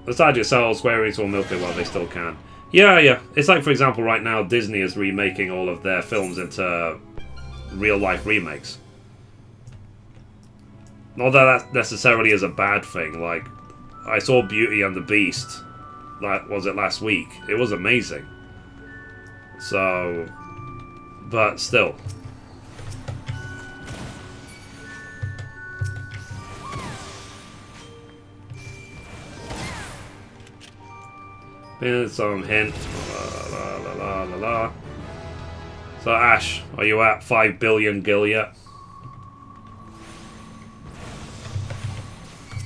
Besides yourselves, Square Enix will milk it while they still can. Yeah. It's like, for example, right now Disney is remaking all of their films into real-life remakes. Not that that necessarily is a bad thing. Like, I saw Beauty and the Beast, was it last week? It was amazing. So, but still. Some hint. La. So Ash, are you at 5 billion gil yet?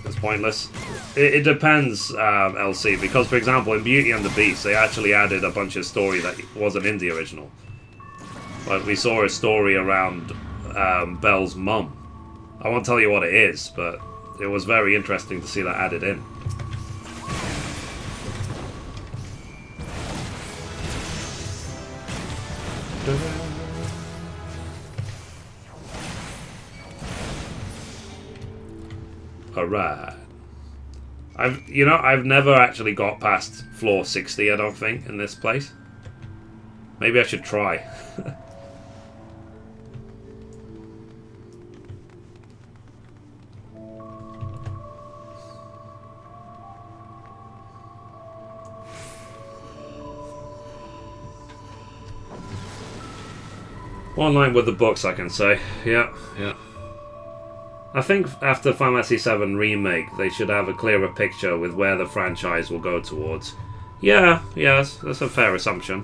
It's pointless. It depends, LC, because for example in Beauty and the Beast they actually added a bunch of story that wasn't in the original. Like we saw a story around Belle's mum. I won't tell you what it is, but it was very interesting to see that added in. Alright. I've never actually got past floor 60, I don't think, in this place. Maybe I should try. One line with the books, I can say. Yeah. I think after Final Fantasy VII Remake, they should have a clearer picture with where the franchise will go towards. Yeah, that's a fair assumption.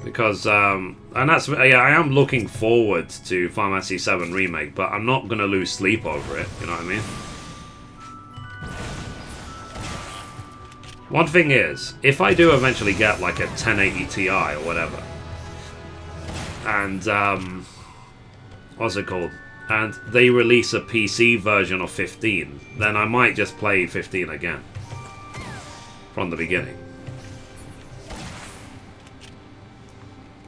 Because, and that's, yeah, I am looking forward to Final Fantasy VII Remake, but I'm not going to lose sleep over it, you know what I mean? One thing is, if I do eventually get like a 1080 Ti or whatever, and what's it called? And they release a PC version of 15, then I might just play 15 again from the beginning.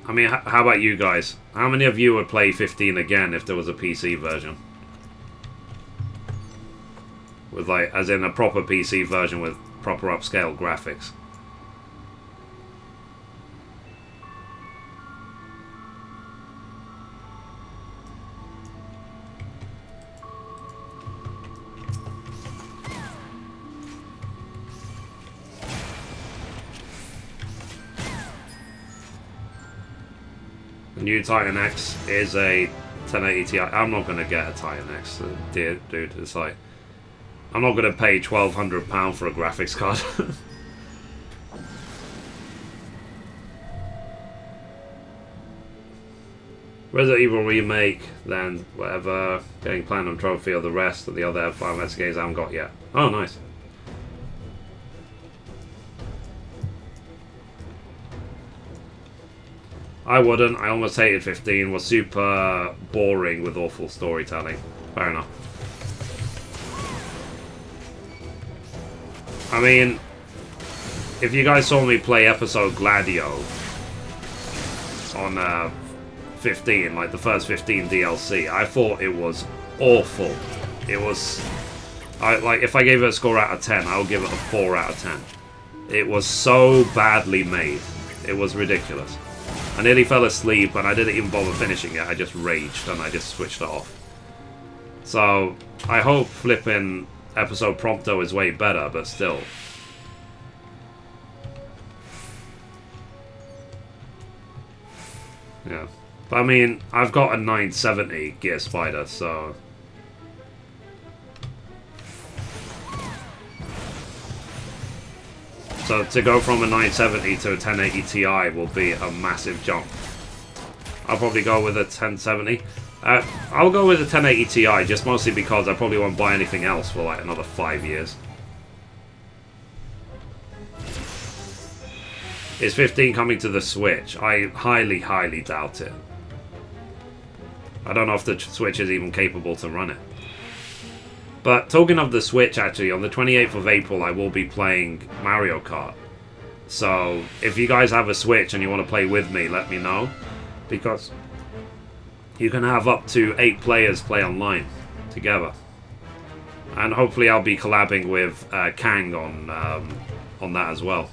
I mean, how about you guys? How many of you would play 15 again if there was a PC version? With like, as in a proper PC version with proper upscale graphics. The new Titan X is a 1080 Ti. I'm not going to get a Titan X, dude. It's like, I'm not going to pay £1,200 for a graphics card. Resident Evil Remake, then whatever, getting Platinum Trophy or the rest of the other Final Fantasy games I haven't got yet. Oh, nice. I wouldn't. I almost hated 15. Was super boring with awful storytelling. Fair enough. I mean, if you guys saw me play episode Gladio on 15, like the first 15 DLC, I thought it was awful. It was... like, if I gave it a score out of 10, I would give it a 4 out of 10. It was so badly made. It was ridiculous. I nearly fell asleep and I didn't even bother finishing it. I just raged and I just switched it off. So, I hope flipping episode Prompto is way better, but still. Yeah. But I mean, I've got a 970 Gear Spider, so... So to go from a 970 to a 1080 Ti will be a massive jump. I'll probably go with a 1070. I'll go with a 1080 Ti, just mostly because I probably won't buy anything else for like another 5 years. Is 15 coming to the Switch? I highly, highly doubt it. I don't know if the Switch is even capable to run it. But talking of the Switch, actually, on the 28th of April, I will be playing Mario Kart. So, if you guys have a Switch and you want to play with me, let me know. Because you can have up to 8 players play online together. And hopefully I'll be collabing with Kang on that as well.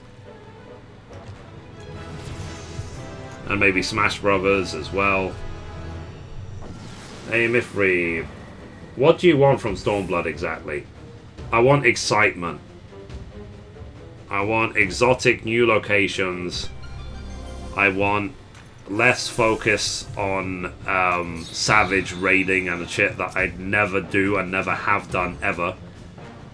And maybe Smash Brothers as well. Hey, Mithrie. What do you want from Stormblood exactly? I want excitement. I want exotic new locations. I want less focus on savage raiding and shit that I never do and never have done ever.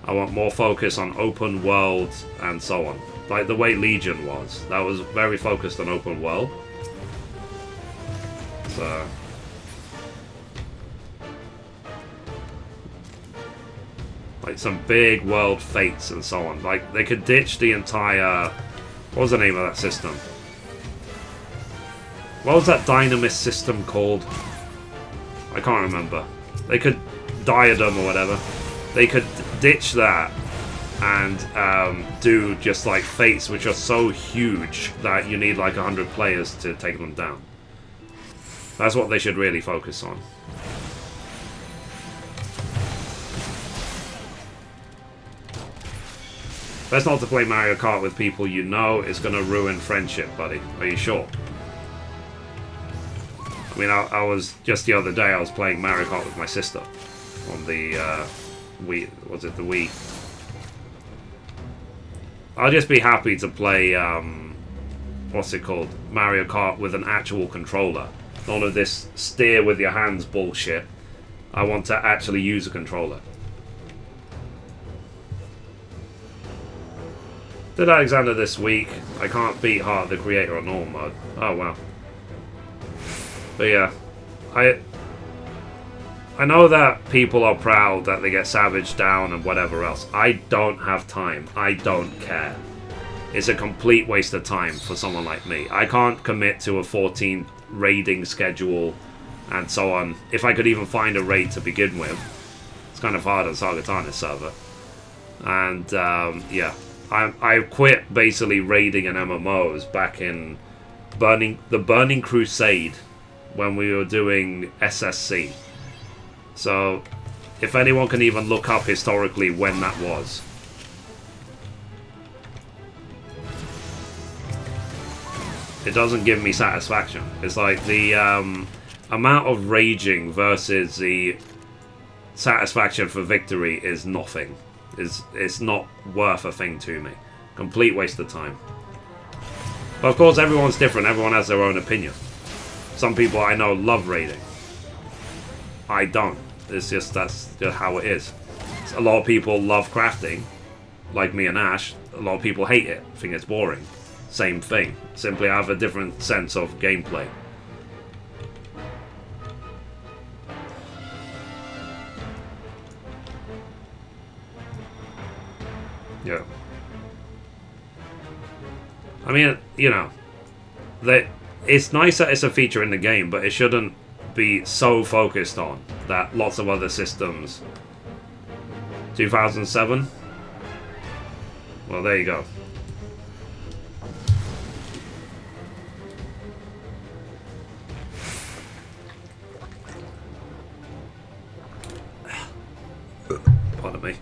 I want more focus on open world and so on. Like the way Legion was. That was very focused on open world. So... like some big world fates and so on. Like, they could ditch the entire... what was the name of that system? What was that Dynamis system called? I can't remember. They could... Diadem or whatever. They could ditch that and do just like fates which are so huge that you need like 100 players to take them down. That's what they should really focus on. Best not to play Mario Kart with people you know. It's going to ruin friendship, buddy. Are you sure? I mean, I was... just the other day, I was playing Mario Kart with my sister. On the, Wii... was it the Wii? I'll just be happy to play, what's it called? Mario Kart with an actual controller. None of this steer with your hands bullshit. I want to actually use a controller. Did Alexander this week. I can't beat Heart the Creator on normal mode. Oh wow. But yeah, I know that people are proud that they get Savage down and whatever else. I don't have time. I don't care. It's a complete waste of time for someone like me. I can't commit to a 14 raiding schedule and so on. If I could even find a raid to begin with. It's kind of hard on Sagatana's server. And yeah. I quit basically raiding and MMOs back in the Burning Crusade when we were doing SSC. So, if anyone can even look up historically when that was. It doesn't give me satisfaction. It's like the amount of raging versus the satisfaction for victory is nothing. It's not worth a thing to me. Complete waste of time. But of course, everyone's different. Everyone has their own opinion. Some people I know love raiding. I don't. It's just, that's just how it is. A lot of people love crafting, like me and Ash. A lot of people hate it, think it's boring. Same thing. Simply have a different sense of gameplay. Yeah. I mean, you know, it's nice that it's a feature in the game, but it shouldn't be so focused on that lots of other systems. 2007? Well, there you go. Pardon me.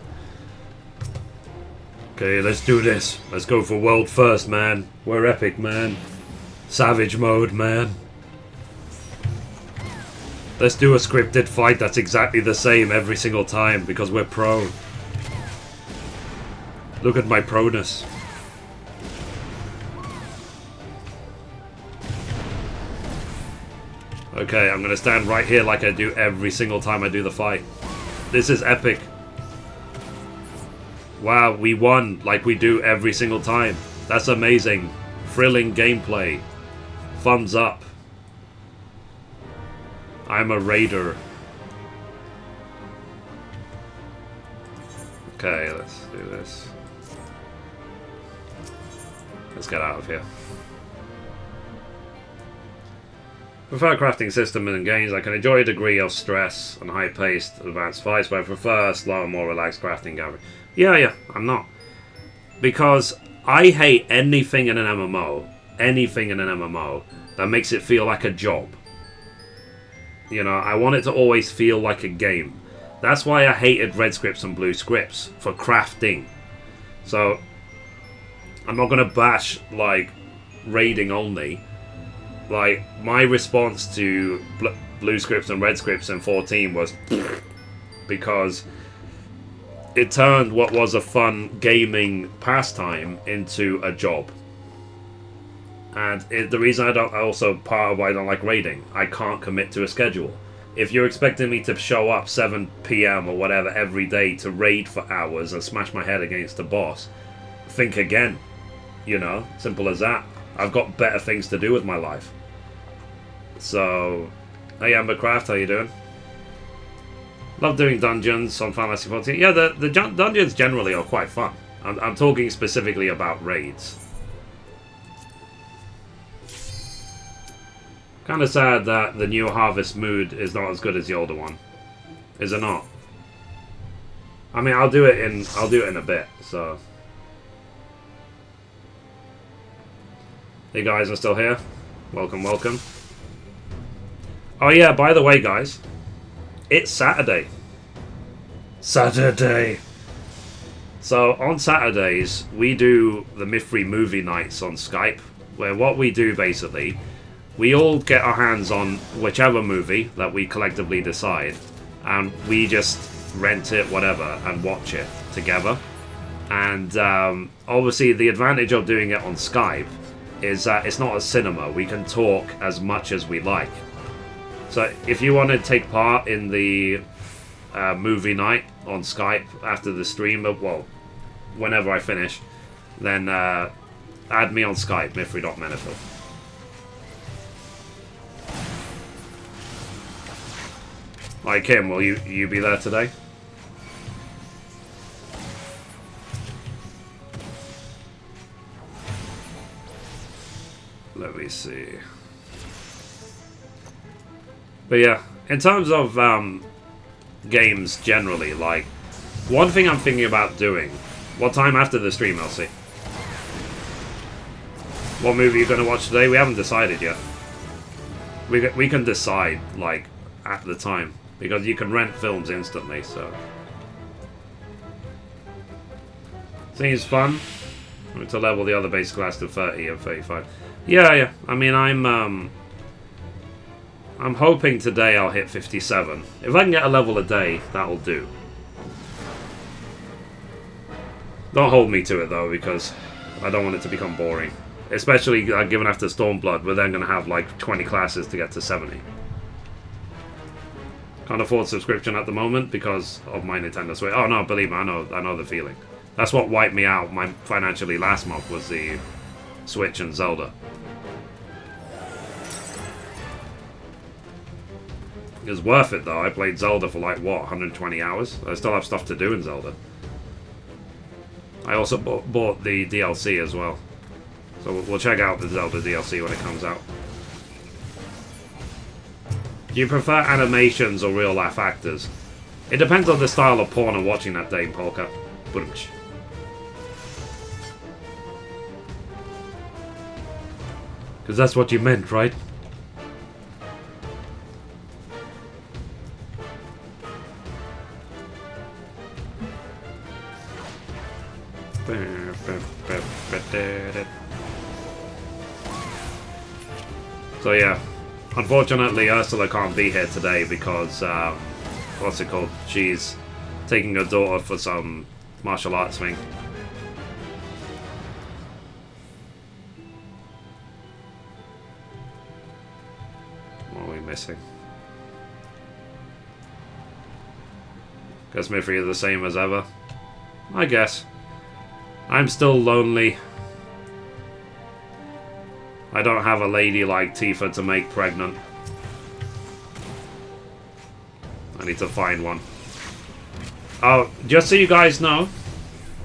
Okay, let's do this. Let's go for world first, man. We're epic, man. Savage mode, man. Let's do a scripted fight that's exactly the same every single time because we're pro. Look at my proness. Okay, I'm gonna stand right here like I do every single time I do the fight. This is epic. Wow, we won like we do every single time. That's amazing. Thrilling gameplay. Thumbs up. I'm a raider. Okay, let's do this. Let's get out of here. Prefer crafting system in games. I can enjoy a degree of stress and high-paced advanced fights, but I prefer slower, more relaxed crafting gathering. Yeah, I'm not. Because I hate anything in an MMO, that makes it feel like a job. You know, I want it to always feel like a game. That's why I hated red scripts and blue scripts, for crafting. So, I'm not going to bash, like, raiding only. Like, my response to blue scripts and red scripts in 14 was because it turned what was a fun gaming pastime into a job. And the reason part of why I don't like raiding, I can't commit to a schedule. If you're expecting me to show up 7 PM or whatever every day to raid for hours and smash my head against the boss, think again. You know, simple as that. I've got better things to do with my life. So, hey Ambercraft, how you doing? Love doing dungeons on Final Fantasy XIV. Yeah, the dungeons generally are quite fun. I'm talking specifically about raids. Kind of sad that the new Harvest Mood is not as good as the older one. Is it not? I mean, I'll do it in a bit, so. Hey guys, I'm still here. Welcome, welcome. Oh yeah, by the way guys, it's Saturday. Saturday! So on Saturdays, we do the Mithrie movie nights on Skype, where what we do basically, we all get our hands on whichever movie that we collectively decide, and we just rent it, whatever, and watch it together. And obviously the advantage of doing it on Skype is that it's not a cinema. We can talk as much as we like. So if you want to take part in the movie night on Skype after the stream, well, whenever I finish, then add me on Skype, Mithrie.Menifil. Hi Kim, will you be there today? Let me see. But yeah, in terms of games generally, like, one thing I'm thinking about doing. What time after the stream, Elsie? What movie are you going to watch today? We haven't decided yet. We can decide, like, at the time. Because you can rent films instantly, so. Seems fun. To level the other base class to 30 and 35. Yeah. I mean, I'm hoping today I'll hit 57. If I can get a level a day, that'll do. Don't hold me to it, though, because I don't want it to become boring. Especially given after Stormblood, we're then going to have like 20 classes to get to 70. Can't afford subscription at the moment because of my Nintendo Switch. Oh no, believe me, I know the feeling. That's what wiped me out financially last month, was the Switch and Zelda. It was worth it though. I played Zelda for like, what, 120 hours? I still have stuff to do in Zelda. I also bought the DLC as well. So we'll check out the Zelda DLC when it comes out. Do you prefer animations or real-life actors? It depends on the style of porn I'm watching that day, Polka. Because that's what you meant, right? So yeah, unfortunately Ursula can't be here today because, what's it called? She's taking her daughter for some martial arts thing. What are we missing? Guess Mithrie is the same as ever. I guess. I'm still lonely. I don't have a lady like Tifa to make pregnant. I need to find one. Oh, just so you guys know,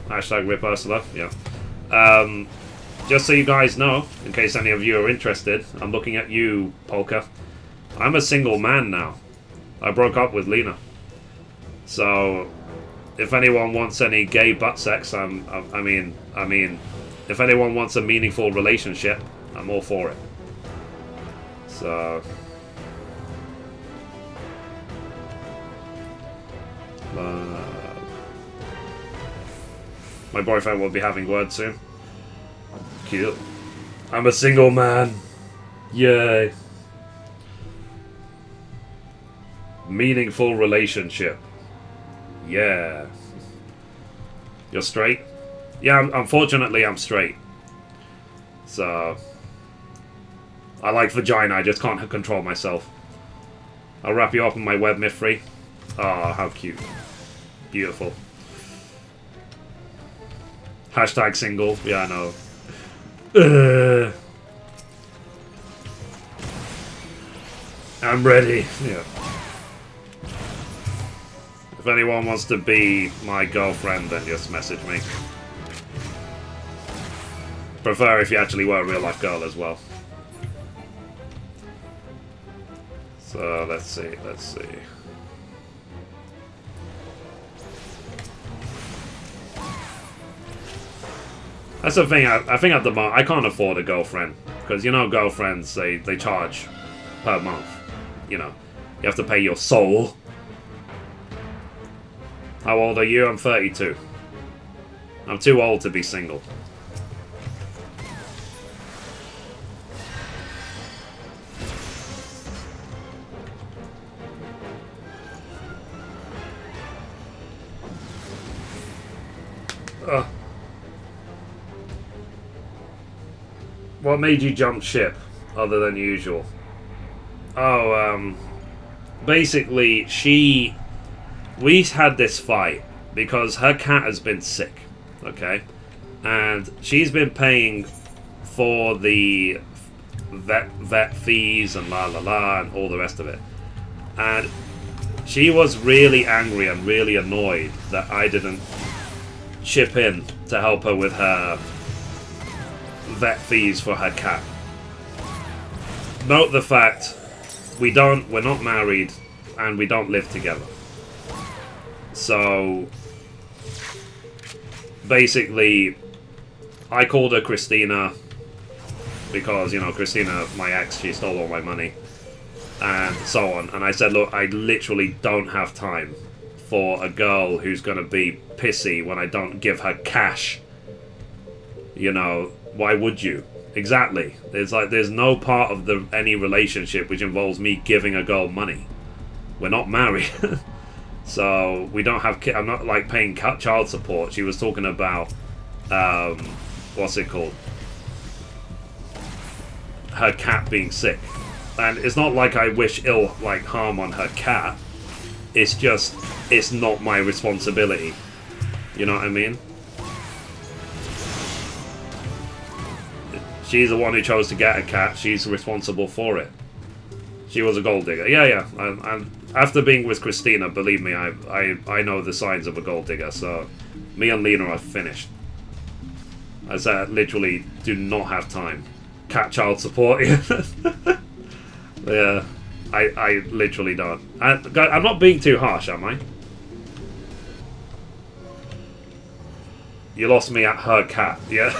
hashtag Rip Ursula, yeah. Just so you guys know, in case any of you are interested, I'm looking at you, Polka. I'm a single man now. I broke up with Lena. So, if anyone wants any gay butt sex, I mean, if anyone wants a meaningful relationship, I'm all for it. So, my boyfriend will be having words soon. Cute. I'm a single man. Yay. Meaningful relationship. Yeah. You're straight? Yeah, unfortunately I'm straight. So, I like vagina, I just can't control myself. I'll wrap you up in my web, Mithrie. Ah, how cute. Beautiful. Hashtag single. Yeah, I know. I'm ready. Yeah. If anyone wants to be my girlfriend, then just message me. Prefer if you actually were a real-life girl as well. So, let's see. That's the thing, I think at the moment, I can't afford a girlfriend. Because, you know, girlfriends, they charge per month. You know, you have to pay your soul. How old are you? I'm 32. I'm too old to be single. What made you jump ship, other than usual? Oh, basically, we had this fight because her cat has been sick, okay? And she's been paying for the vet fees and la la la and all the rest of it. And she was really angry and really annoyed that I didn't chip in to help her with her vet fees for her cat. Note the fact, we're not married and we don't live together. So, basically, I called her Christina because, you know, Christina, my ex, she stole all my money and so on. And I said, look, I literally don't have time for a girl who's going to be pissy when I don't give her cash. You know, why would you? Exactly. There's no part of any relationship which involves me giving a girl money. We're not married. So, we don't have I'm not, like, paying child support. She was talking about, what's it called? her cat being sick. And it's not like I wish ill, like, harm on her cat. It's just, it's not my responsibility. You know what I mean? She's the one who chose to get a cat. She's responsible for it. She was a gold digger. Yeah, yeah. And after being with Christina, believe me, I know the signs of a gold digger. So, me and Lena are finished. I said, literally, do not have time. Cat child support. Yeah, I literally don't. I'm not being too harsh, am I? You lost me at her cat, yeah?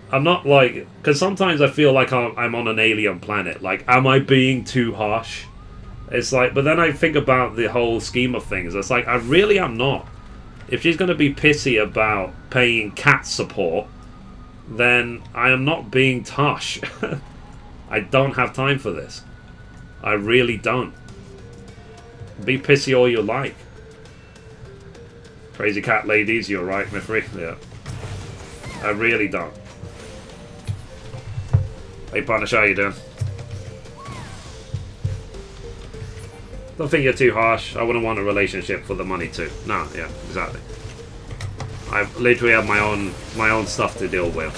I'm not like... Because sometimes I feel like I'm on an alien planet. Like, am I being too harsh? It's like... But then I think about the whole scheme of things. It's like, I really am not. If she's going to be pissy about paying cat support, then I am not being harsh. I don't have time for this. I really don't. Be pissy all you like. Crazy cat ladies, you're right, Mithrie. Yeah. I really don't. Hey, Punisher, how you doing? Don't think you're too harsh. I wouldn't want a relationship for the money too. No, yeah, exactly. I literally have my own stuff to deal with.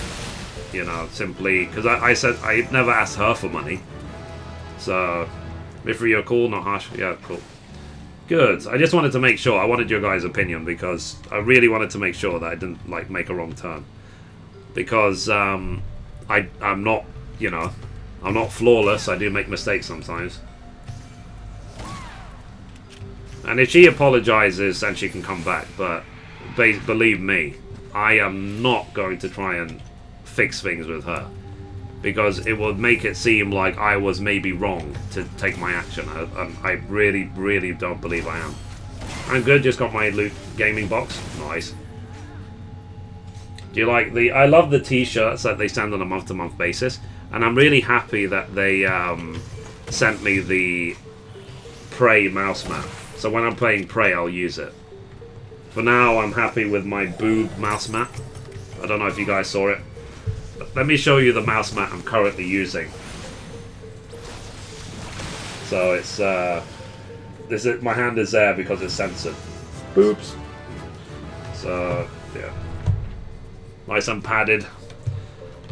You know, simply because I said I never asked her for money. So, Mithrie, you're cool, not harsh. Yeah, cool. Good. I just wanted to make sure. I wanted your guys' opinion because I really wanted to make sure that I didn't like make a wrong turn. Because I'm not, you know, I'm not flawless. I do make mistakes sometimes. And if she apologizes, then she can come back. But believe me, I am not going to try and fix things with her. Because it would make it seem like I was maybe wrong to take my action. I really, really don't believe I am. I'm good, just got my loot gaming box. Nice. Do you like the... I love the t-shirts that they send on a month-to-month basis. And I'm really happy that they sent me the Prey mouse mat. So when I'm playing Prey, I'll use it. For now, I'm happy with my Boob mouse mat. I don't know if you guys saw it. Let me show you the mouse mat I'm currently using. So it's this is my hand is there because it's censored. Oops. So yeah, nice and padded.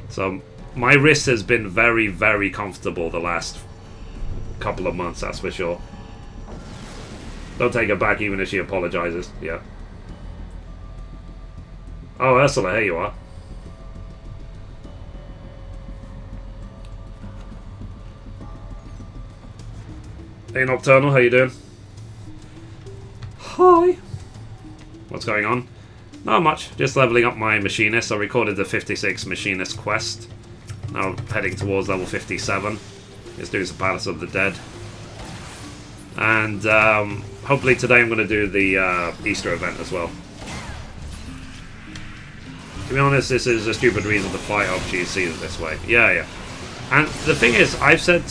So my wrist has been very, very comfortable the last couple of months. That's for sure. Don't take it back, even if she apologizes. Yeah. Oh, Ursula, here you are. Hey Nocturnal, how you doing? Hi. What's going on? Not much, just leveling up my Machinist. I recorded the 56 Machinist quest. Now heading towards level 57. Just doing some Palace of the Dead. And hopefully today I'm going to do the Easter event as well. To be honest, this is a stupid reason to fight OPGC this way. Yeah, yeah. And the thing is, I've said it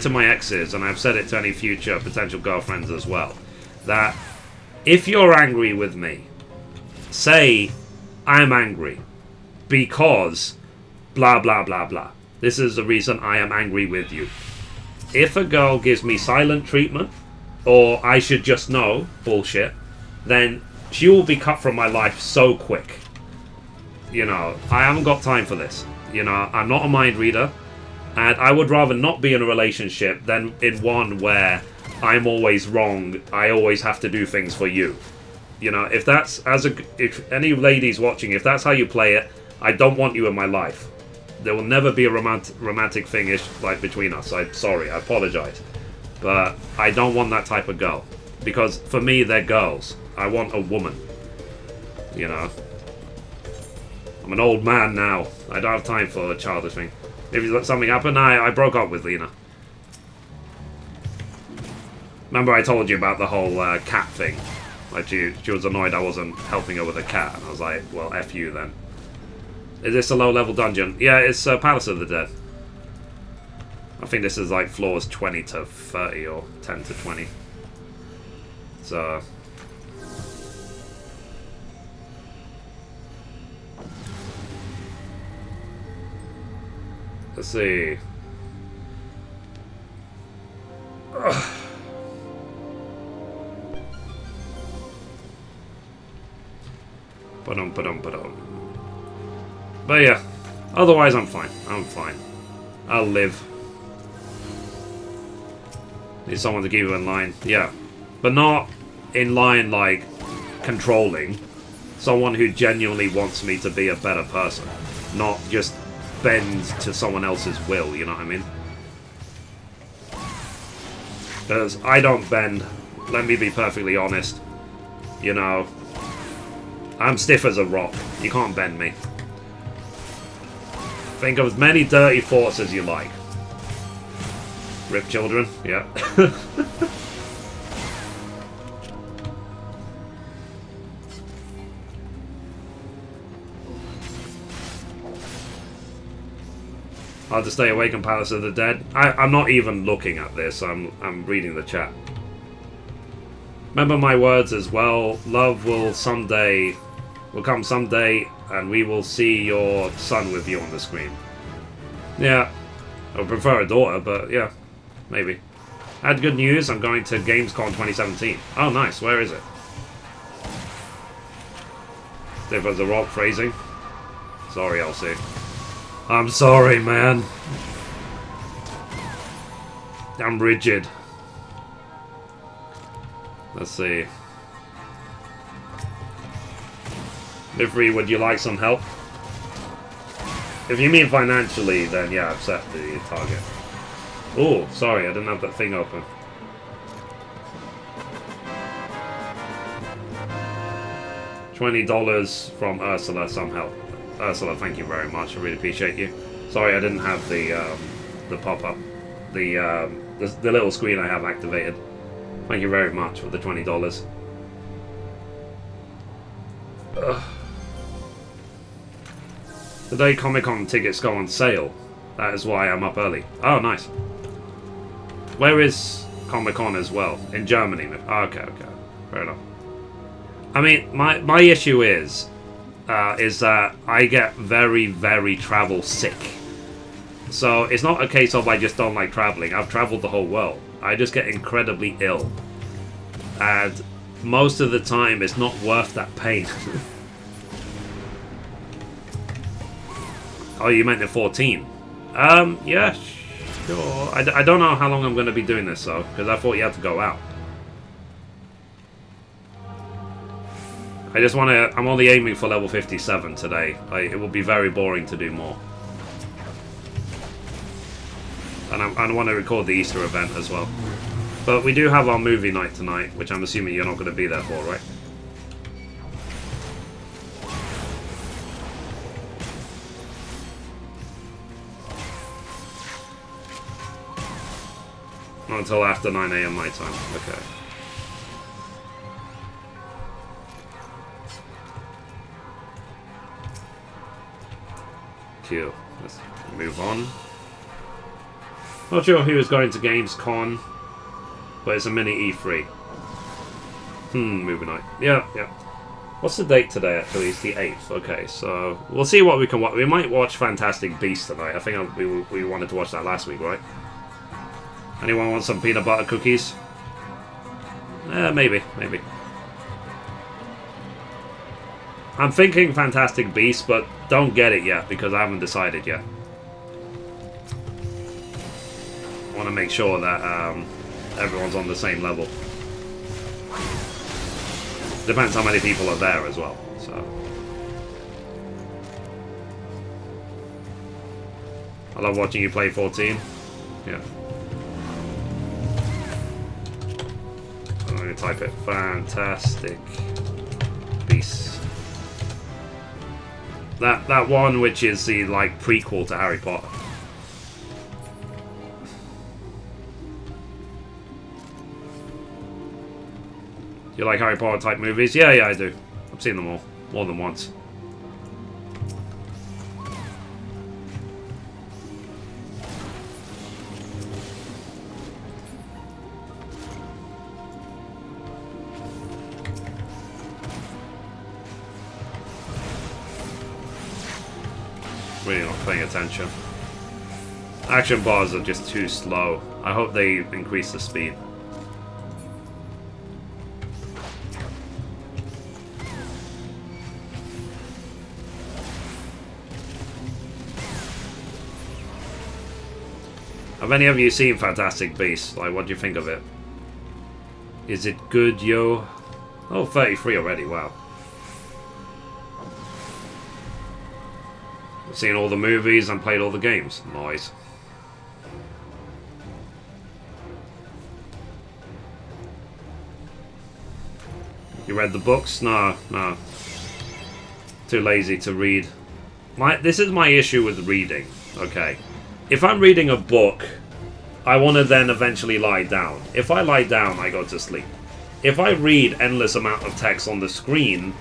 to my exes, and I've said it to any future potential girlfriends as well, that if you're angry with me, say, I'm angry because blah blah blah blah. This is the reason I am angry with you. If a girl gives me silent treatment, or I should just know bullshit, then she will be cut from my life so quick. You know, I haven't got time for this. You know, I'm not a mind reader. And I would rather not be in a relationship than in one where I'm always wrong. I always have to do things for you. You know, if any ladies watching, if that's how you play it, I don't want you in my life. There will never be a romantic thing like between us. I'm sorry, I apologize. But I don't want that type of girl. Because for me, they're girls. I want a woman. You know. I'm an old man now. I don't have time for a childish thing. If something happened, I broke up with Lena. Remember I told you about the whole cat thing? Like she was annoyed I wasn't helping her with a cat, and I was like, well, F you then. Is this a low-level dungeon? Yeah, it's Palace of the Dead. I think this is like floors 20 to 30 or 10 to 20. So... Let's see. But yeah, otherwise I'm fine. I'm fine. I'll live. Need someone to keep you in line. Yeah. But not in line like controlling. Someone who genuinely wants me to be a better person. Not just bend to someone else's will, you know what I mean? Because I don't bend. Let me be perfectly honest. You know, I'm stiff as a rock. You can't bend me. Think of as many dirty thoughts as you like. Rip children, yeah. Hard to stay awake in Palace of the Dead. I'm not even looking at this. I'm reading the chat. Remember my words as well. Love will come someday, and we will see your son with you on the screen. Yeah, I would prefer a daughter, but yeah, maybe. I had good news. I'm going to Gamescom 2017. Oh, nice. Where is it? Stiff as a rock phrasing. Sorry, Elsie. I'm sorry, man. I'm rigid. Let's see. Mithrie, would you like some help? If you mean financially, then yeah, I've set the target. Oh, sorry, I didn't have that thing open. $20 from Ursula, some help. Ursula, thank you very much. I really appreciate you. Sorry, I didn't have the pop-up, the little screen I have activated. Thank you very much for the $20. Ugh. Today Comic-Con tickets go on sale. That is why I'm up early. Oh, nice. Where is Comic-Con as well? In Germany. Oh, okay, fair enough. I mean, my issue is that I get very, very travel sick. So it's not a case of I just don't like traveling. I've traveled the whole world. I just get incredibly ill. And most of the time, it's not worth that pain. Oh, you meant the 14? Yeah, sure. I don't know how long I'm going to be doing this, though, because I thought you had to go out. I just want to... I'm only aiming for level 57 today. It will be very boring to do more. And I want to record the Easter event as well. But we do have our movie night tonight, which I'm assuming you're not going to be there for, right? Not until after 9 AM my time. Okay. Cool. Let's move on. Not sure who is going to Gamescom, but it's a mini E3. Movie night. Yeah. What's the date today, actually? It's the 8th. Okay, so we'll see what we can watch. We might watch Fantastic Beasts tonight. I think we wanted to watch that last week, right? Anyone want some peanut butter cookies? Maybe. I'm thinking Fantastic Beasts, but don't get it yet because I haven't decided yet. I want to make sure that everyone's on the same level. Depends how many people are there as well. So I love watching you play 14. Yeah. I'm going to type it. Fantastic Beasts. That one which is the like prequel to Harry Potter. You like Harry Potter type movies? Yeah, I do. I've seen them all. More than once. Really not paying attention. Action bars are just too slow. I hope they increase the speed. Have any of you seen Fantastic Beasts? Like, what do you think of it? Is it good, yo? Oh, 33 already, wow. I've seen all the movies and played all the games. Nice. You read the books? No, no. Too lazy to read. This is my issue with reading, okay? If I'm reading a book, I want to then eventually lie down. If I lie down, I go to sleep. If I read endless amount of text on the screen,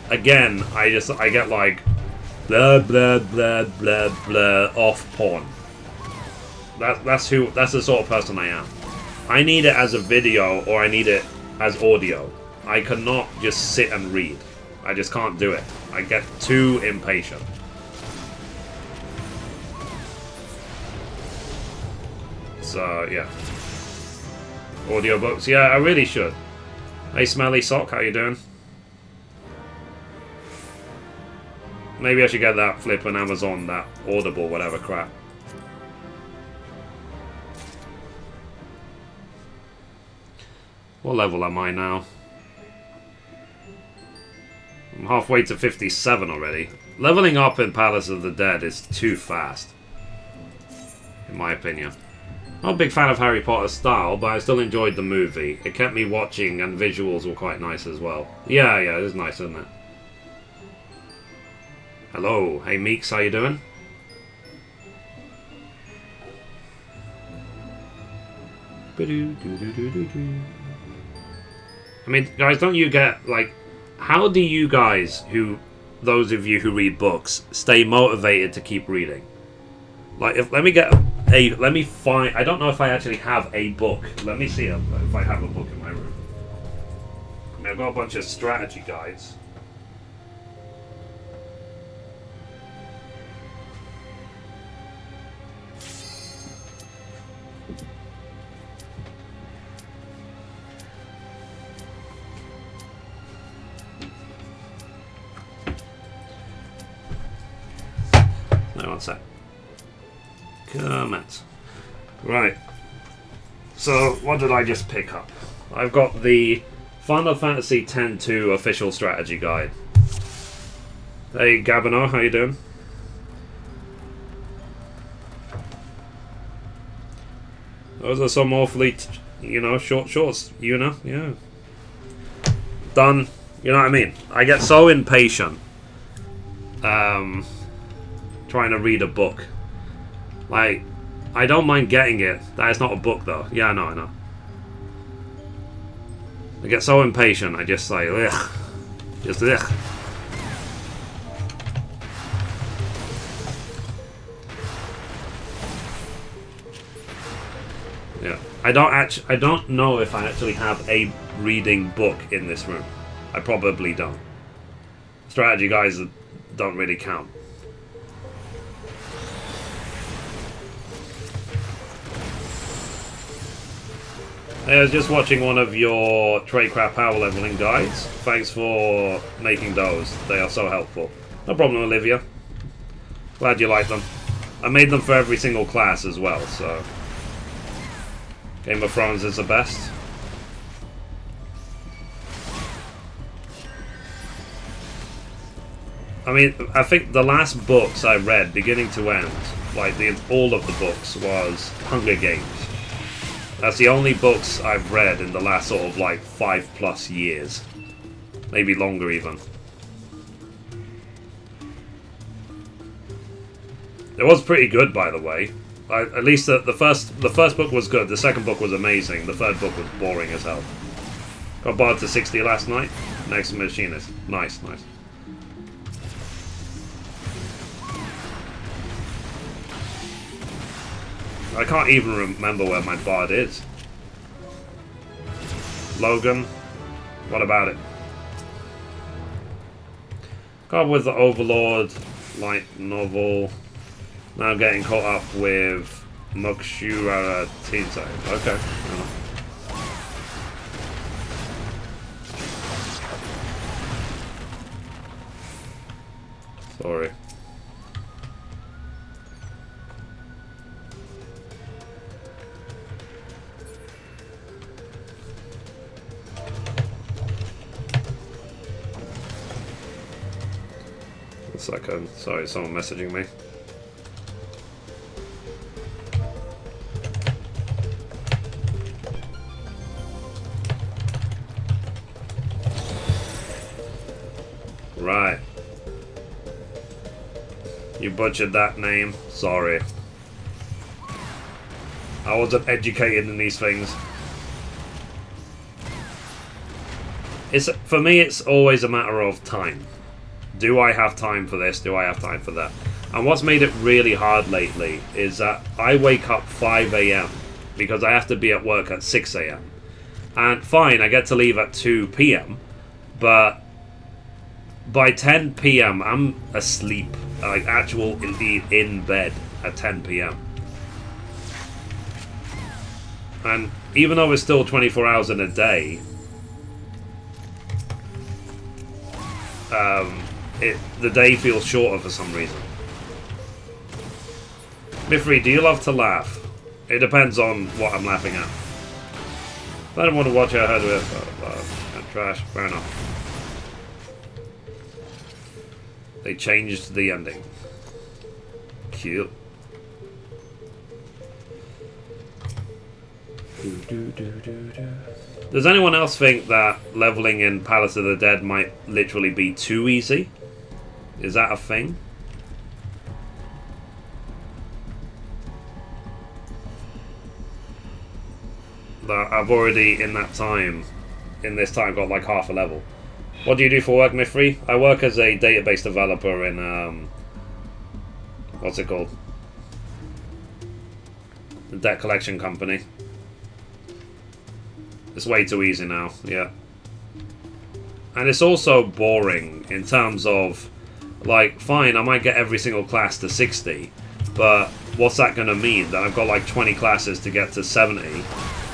again, I get like blah blah blah blah blah off porn. That's the sort of person I am. I need it as a video or I need it as audio. I cannot just sit and read. I just can't do it. I get too impatient. So, yeah. Audiobooks. Yeah, I really should. Hey, Smelly Sock, how you doing? Maybe I should get that flipping Amazon, that Audible, whatever crap. What level am I now? I'm halfway to 57 already. Leveling up in Palace of the Dead is too fast, in my opinion. Not a big fan of Harry Potter's style, but I still enjoyed the movie. It kept me watching, and visuals were quite nice as well. Yeah, it is nice, isn't it? Hello. Hey, Meeks, how you doing? I mean, guys, don't you get, like... How do you guys, those of you who read books, stay motivated to keep reading? Like, let me find... I don't know if I actually have a book. Let me see if I have a book in my room. I mean, I've got a bunch of strategy guides. No, one sec. Comments. Right. So, what did I just pick up? I've got the Final Fantasy X-2 official strategy guide. Hey, Gabino, how you doing? Those are some awfully, short shorts, yeah. Done. You know what I mean? I get so impatient trying to read a book. Like, I don't mind getting it. That is not a book, though. Yeah, I know. I get so impatient, I just say, ugh. Just ugh. Yeah. I don't know if I actually have a reading book in this room. I probably don't. Strategy guys don't really count. I was just watching one of your Tradecraft power leveling guides. Thanks for making those. They are so helpful. No problem, Olivia. Glad you like them. I made them for every single class as well, so... Game of Thrones is the best. I mean, I think the last books I read, beginning to end, like all of the books, was Hunger Games. That's the only books I've read in the last sort of like 5+ years. Maybe longer even. It was pretty good, by the way. At least the first book was good, the second book was amazing, the third book was boring as hell. Got barred to 60 last night. Next Machinist. Nice. I can't even remember where my bard is. Logan, what about it? Got with the Overlord light novel. Now getting caught up with Mokshura team type. Okay. Sorry. A second. Sorry, someone messaging me. Right. You butchered that name. Sorry. I wasn't educated in these things. For me, it's always a matter of time. Do I have time for this? Do I have time for that? And what's made it really hard lately is that I wake up 5 AM because I have to be at work at 6 AM. And fine, I get to leave at 2 PM, but by 10 PM, I'm asleep. Like, indeed, in bed at 10 PM. And even though it's still 24 hours in a day, the day feels shorter for some reason. Mithrie, do you love to laugh? It depends on what I'm laughing at. I don't want to watch it, I heard of it. Trash, fair enough. They changed the ending. Cute. Does anyone else think that leveling in Palace of the Dead might literally be too easy? Is that a thing? That I've already, in this time, got like half a level. What do you do for work, Mithrie? I work as a database developer in, what's it called? The debt collection company. It's way too easy now, yeah. And it's also boring in terms of, like, fine, I might get every single class to 60, but what's that going to mean? That I've got like 20 classes to get to 70,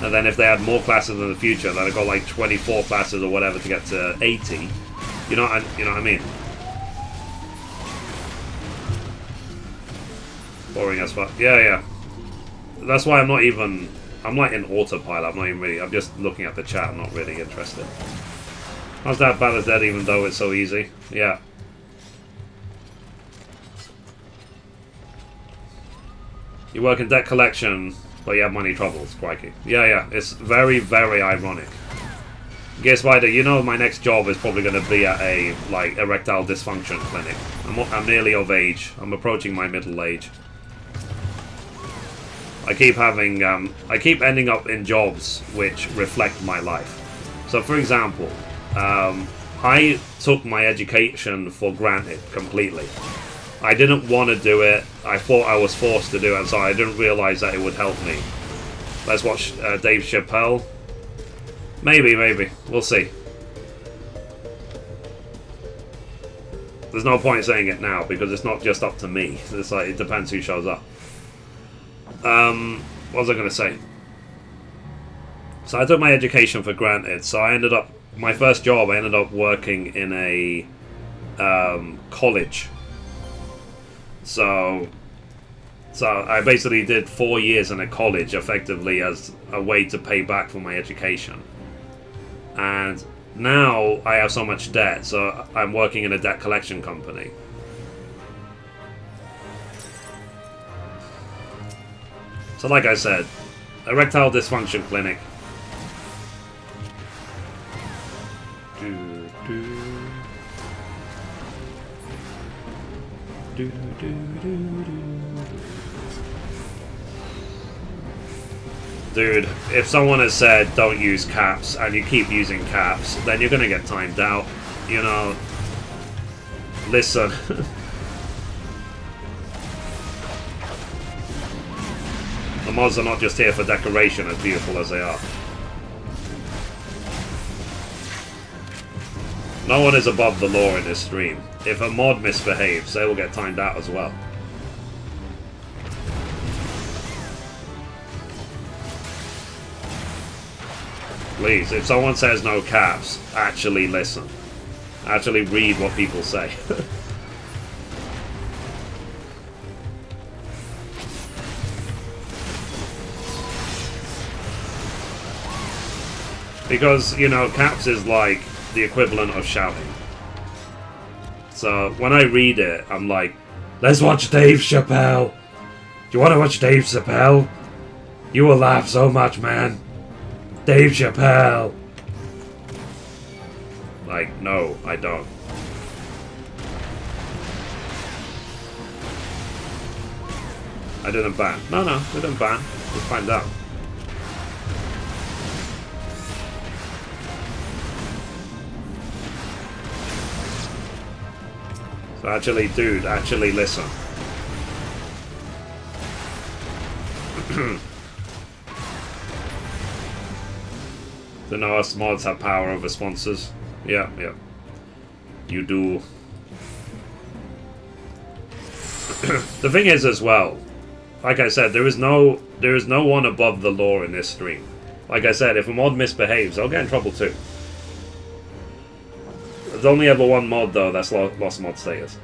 and then if they add more classes in the future, then I've got like 24 classes or whatever to get to 80. You know what I mean? Boring as fuck. Yeah. That's why I'm like in autopilot. I'm just looking at the chat. I'm not really interested. How's that bad as dead even though it's so easy? Yeah. You work in debt collection, but you have money troubles. Crikey. Yeah. It's very, very ironic. Gear Spider, you know my next job is probably going to be at a, like, erectile dysfunction clinic. I'm nearly of age. I'm approaching my middle age. I keep ending up in jobs which reflect my life. So, for example, I took my education for granted completely. I didn't want to do it. I thought I was forced to do it, so I didn't realize that it would help me. Let's watch Dave Chappelle. Maybe. We'll see. There's no point saying it now, because it's not just up to me. It's like, it depends who shows up. What was I going to say? So I took my education for granted. So my first job, I ended up working in a college. So I basically did 4 years in a college, effectively, as a way to pay back for my education. And now I have so much debt, so I'm working in a debt collection company. So like I said, erectile dysfunction clinic. Dude, if someone has said don't use caps and you keep using caps, then you're gonna get timed out. You know, listen. The mods are not just here for decoration, as beautiful as they are. No one is above the law in this stream. If a mod misbehaves, they will get timed out as well. Please, if someone says no caps, actually listen. Actually read what people say. Because, you know, caps is like the equivalent of shouting. So when I read it, I'm like, let's watch Dave Chappelle. Do you want to watch Dave Chappelle? You will laugh so much, man. Dave Chappelle. Like, no, I don't. I didn't ban. No, I didn't ban. Let's find out. So actually, dude, actually listen. Do know us mods have power over sponsors? Yeah. You do. The thing is as well, like I said, there is no one above the law in this stream. Like I said, if a mod misbehaves, I'll get in trouble too. There's only ever one mod though that's lost mod status.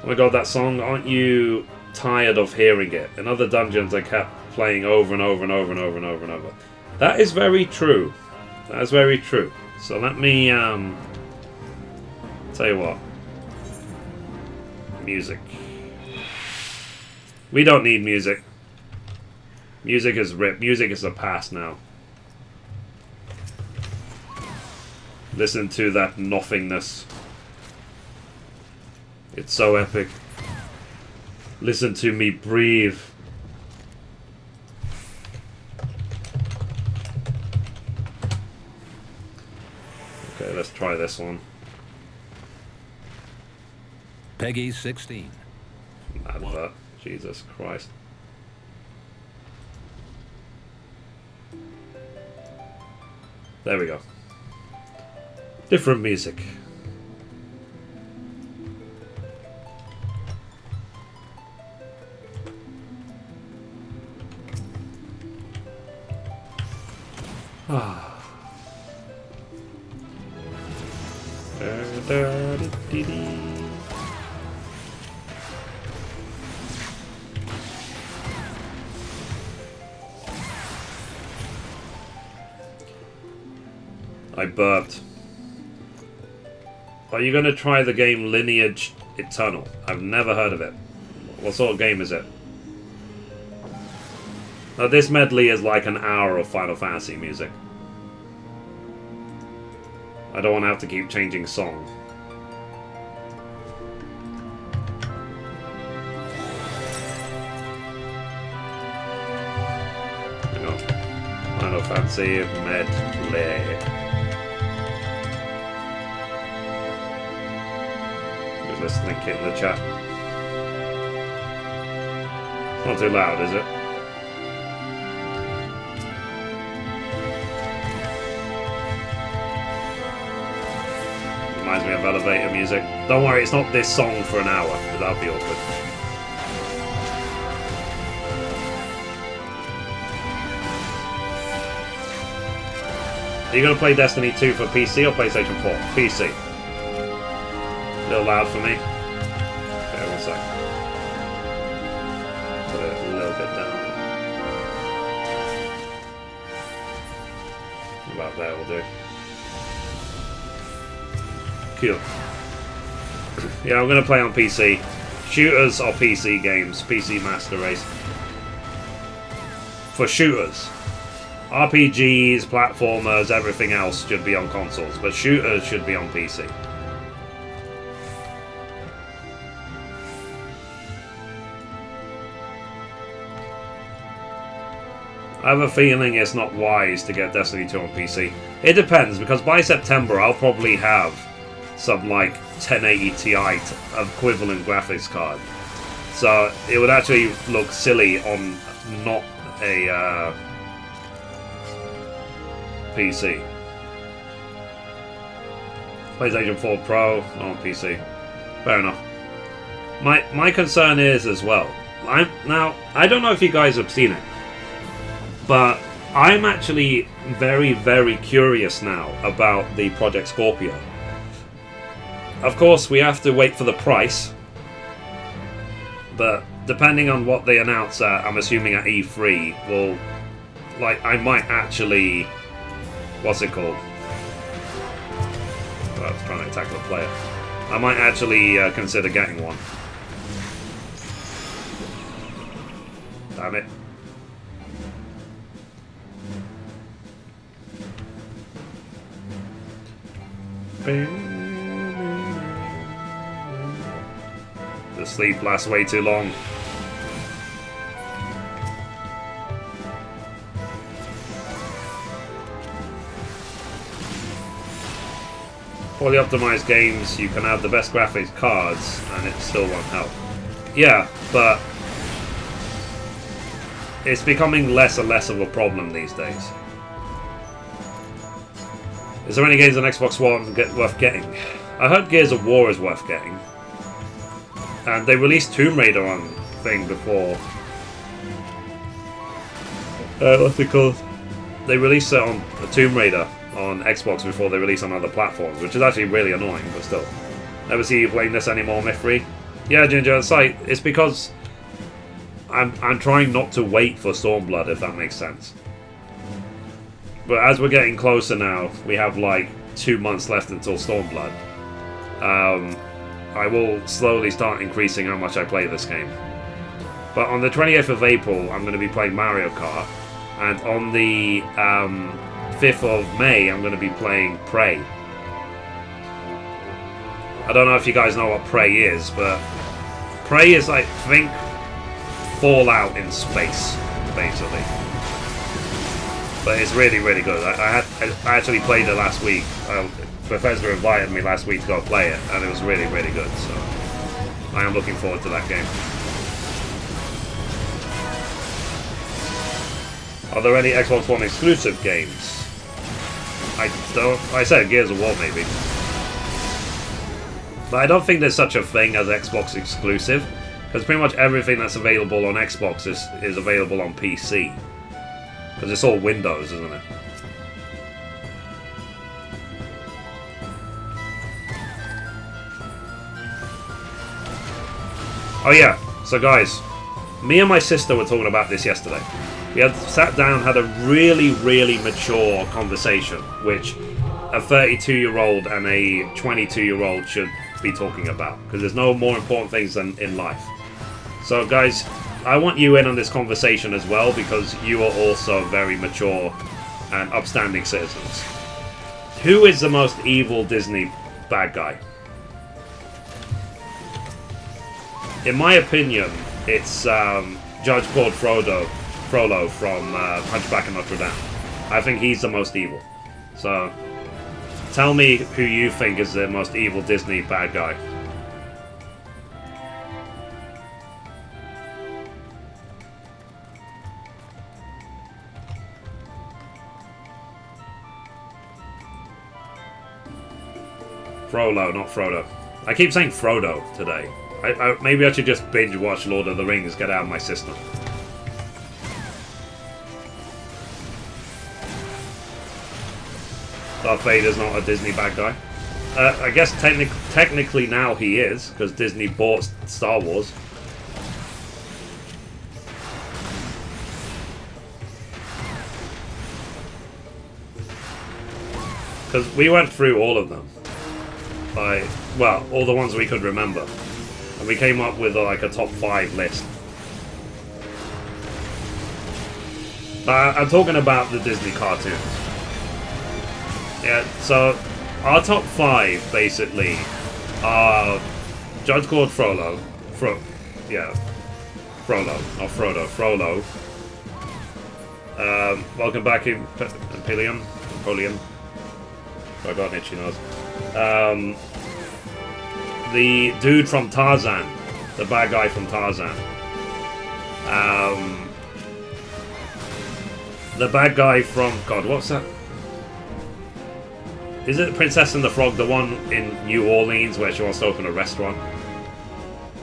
Oh my god, that song, aren't you tired of hearing it? In other dungeons I kept playing over and over and over and over and over and over. That is very true. That is very true. So let me tell you what. Music. We don't need music. Music is ripped. Music is the past now. Listen to that nothingness. It's so epic. Listen to me breathe. Okay, let's try this one. Peggy 16. Advert. Jesus Christ. There we go. Different music. Ah. I burped. Are you going to try the game Lineage Eternal? I've never heard of it. What sort of game is it? Now, this medley is like an hour of Final Fantasy music. I don't want to have to keep changing song. Hang on. Final Fantasy medley. Let's link it in the chat. It's not too loud, is it? Reminds me of elevator music. Don't worry, it's not this song for an hour, because that'll be awkward. Are you going to play Destiny 2 for PC or PlayStation 4? PC. A little loud for me. Okay, one sec. Put it a little bit down. About there will do. Cool. Yeah, I'm gonna play on PC. Shooters are PC games. PC Master Race. For shooters. RPGs, platformers, everything else should be on consoles, but shooters should be on PC. I have a feeling it's not wise to get Destiny 2 on PC. It depends, because by September I'll probably have some like 1080 Ti equivalent graphics card. So it would actually look silly on not a PC. PlayStation 4 Pro, not on PC. Fair enough. My concern is as well. I don't know if you guys have seen it, but I'm actually very, very curious now about the Project Scorpio. Of course, we have to wait for the price, but depending on what they announce at, I'm assuming at E3, well, like, I might actually... What's it called? Oh, I was trying to attack the player. I might actually consider getting one. Damn it. The sleep lasts way too long. Fully optimized games, you can have the best graphics cards and it still won't help. Yeah, but it's becoming less and less of a problem these days. Is there any games on Xbox One worth getting? I heard Gears of War is worth getting. And they released Tomb Raider on thing before. What's it called? They released it on Tomb Raider on Xbox before they release on other platforms, which is actually really annoying, but still. Never see you playing this anymore, Mithrie. Yeah, Ginger, it's because I'm trying not to wait for Stormblood, if that makes sense. But as we're getting closer now, we have like 2 months left until Stormblood. I will slowly start increasing how much I play this game. But on the 28th of April, I'm going to be playing Mario Kart, and on the 5th of May, I'm going to be playing Prey. I don't know if you guys know what Prey is, but Prey is, I think, Fallout in space, basically. But it's really, really good. I actually played it last week. Bethesda invited me last week to go play it, and it was really, really good. So I am looking forward to that game. Are there any Xbox One exclusive games? I said Gears of War maybe. But I don't think there's such a thing as Xbox exclusive, because pretty much everything that's available on Xbox is available on PC. Because it's all Windows, isn't it? Oh yeah, so guys, me and my sister were talking about this yesterday. We had sat down, had a really, really mature conversation, which a 32-year-old and a 22-year-old should be talking about, because there's no more important things than in life. So guys, I want you in on this conversation as well, because you are also very mature and upstanding citizens. Who is the most evil Disney bad guy? In my opinion, it's Judge Claude Frollo from Hunchback of Notre Dame. I think he's the most evil. So, tell me who you think is the most evil Disney bad guy. Frollo, not Frodo. I keep saying Frodo today. Maybe I should just binge watch Lord of the Rings, get out of my system. Darth Vader's not a Disney bad guy. I guess technically now he is, because Disney bought Star Wars. Because we went through all of them. Well, all the ones we could remember. And we came up with like a top 5 list. I'm talking about the Disney cartoons. Yeah, so our top 5 basically are Judge Claude Frollo. Frollo, not Frodo. Frollo. Welcome back in Napoleon. I got an itchy nose. The dude from Tarzan, the bad guy from Tarzan. The bad guy from... God, what's that? Is it Princess and the Frog, the one in New Orleans where she wants to open a restaurant?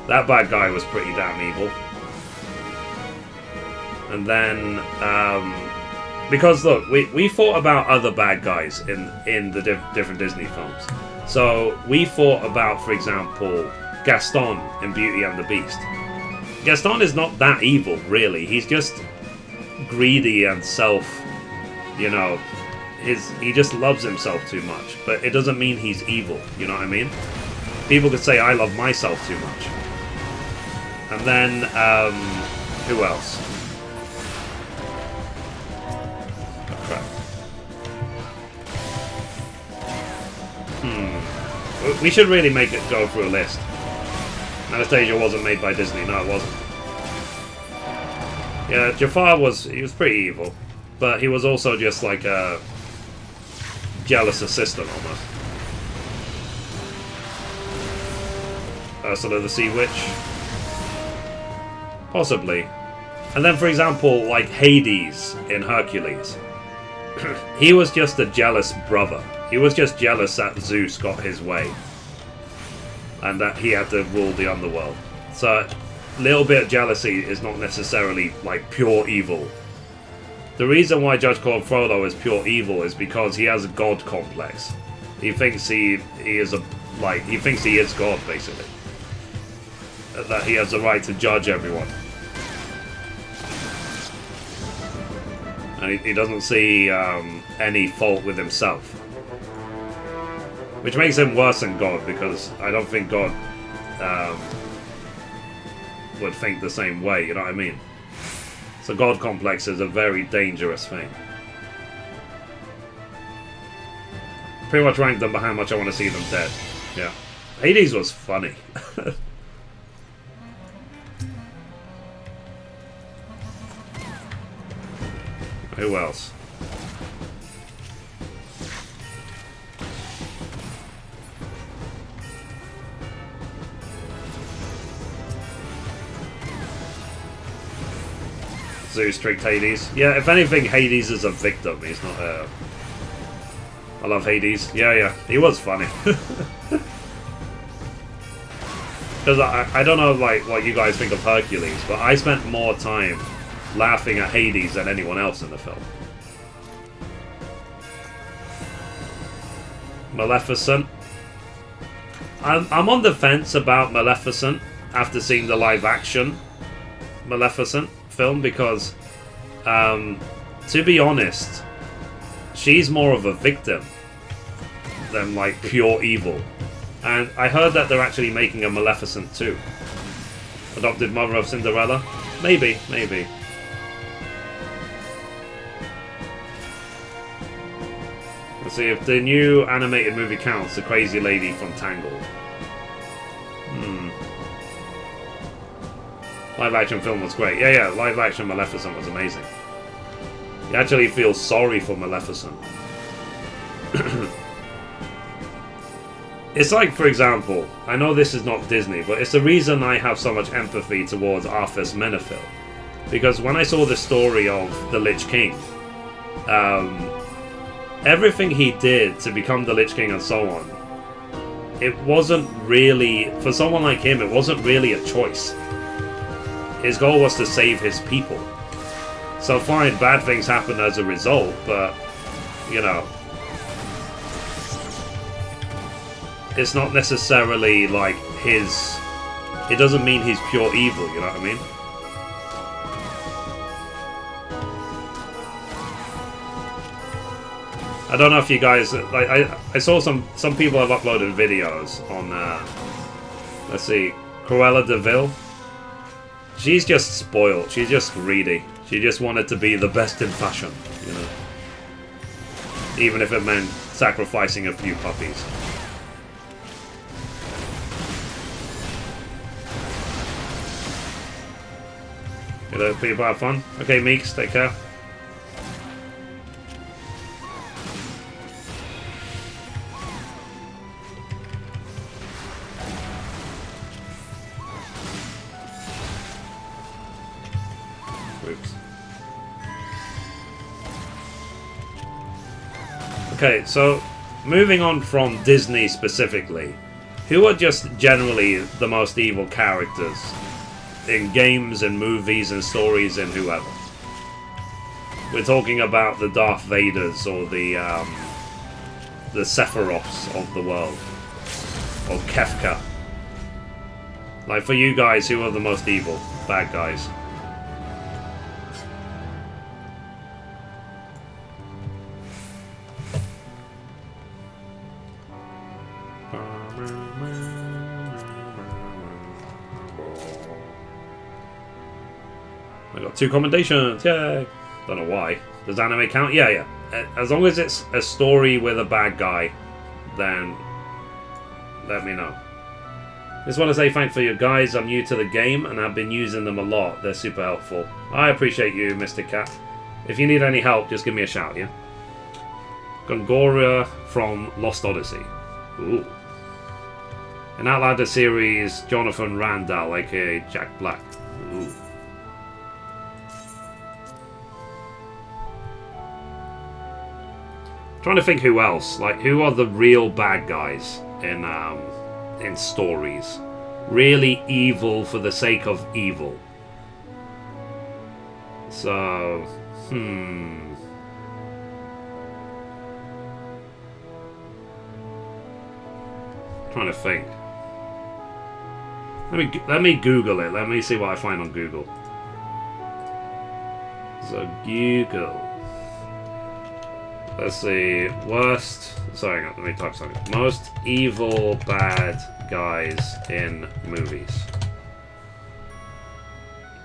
That bad guy was pretty damn evil. And then, Because look, we thought about other bad guys in the different Disney films. So we thought about, for example, Gaston in Beauty and the Beast. Gaston is not that evil, really. He's just greedy and you know, he just loves himself too much. But it doesn't mean he's evil, you know what I mean? People could say, I love myself too much. And then, who else? Oh, crap. We should really make it go through a list. Anastasia wasn't made by Disney. No, it wasn't. Yeah, Jafar he was pretty evil. But he was also just like a jealous assistant, almost. Ursula the Sea Witch? Possibly. And then, for example, like Hades in Hercules. He was just a jealous brother. He was just jealous that Zeus got his way. And that he had to rule the underworld. So, a little bit of jealousy is not necessarily, like, pure evil. The reason why Judge called Frodo is pure evil is because he has a god complex. He thinks he is God, basically. That he has the right to judge everyone. And he doesn't see any fault with himself. Which makes him worse than God, because I don't think God would think the same way, you know what I mean? So God complex is a very dangerous thing. Pretty much ranked them by how much I want to see them dead. Yeah. Hades was funny. Who else? Zeus tricked Hades. Yeah, if anything, Hades is a victim. He's not a... I love Hades. Yeah, he was funny. Because I don't know like what you guys think of Hercules, but I spent more time laughing at Hades than anyone else in the film. Maleficent. I'm on the fence about Maleficent after seeing the live-action Maleficent film because, to be honest, she's more of a victim than like pure evil. And I heard that they're actually making a Maleficent too. Adopted mother of Cinderella? Maybe. Let's see if the new animated movie counts, the crazy lady from Tangled. Live action film was great. Yeah, live action Maleficent was amazing. You actually feel sorry for Maleficent. It's like, for example, I know this is not Disney, but it's the reason I have so much empathy towards Arthas Menethil. Because when I saw the story of the Lich King, everything he did to become the Lich King and so on, it wasn't really, for someone like him, it wasn't really a choice. His goal was to save his people. So fine, bad things happen as a result, but, you know, it's not necessarily like his... It doesn't mean he's pure evil, you know what I mean? I don't know if you guys... Like, I saw some people have uploaded videos on... let's see... Cruella de Vil. She's just spoiled. She's just greedy. She just wanted to be the best in fashion, you know? Even if it meant sacrificing a few puppies. You know, people have fun. Okay, Meeks, take care. Oops. Okay, so moving on from Disney specifically, who are just generally the most evil characters in games and movies and stories and whoever? We're talking about the Darth Vaders or the Sephiroths of the world. Or Kefka. Like, for you guys, who are the most evil? Bad guys. I got 2 commendations, yay! Don't know why. Does anime count? Yeah. As long as it's a story with a bad guy, then let me know. Just want to say thanks for you guys. I'm new to the game and I've been using them a lot. They're super helpful. I appreciate you, Mr. Cat. If you need any help, just give me a shout, yeah? Gongoria from Lost Odyssey. Ooh. In Outlander series, Jonathan Randall, aka Jack Black. Ooh. Trying to think who else. Like, who are the real bad guys in stories? Really evil for the sake of evil. So, trying to think. Let me Google it. Let me see what I find on Google. So Google. Let's see. Worst. Sorry, let me type something. Most evil bad guys in movies.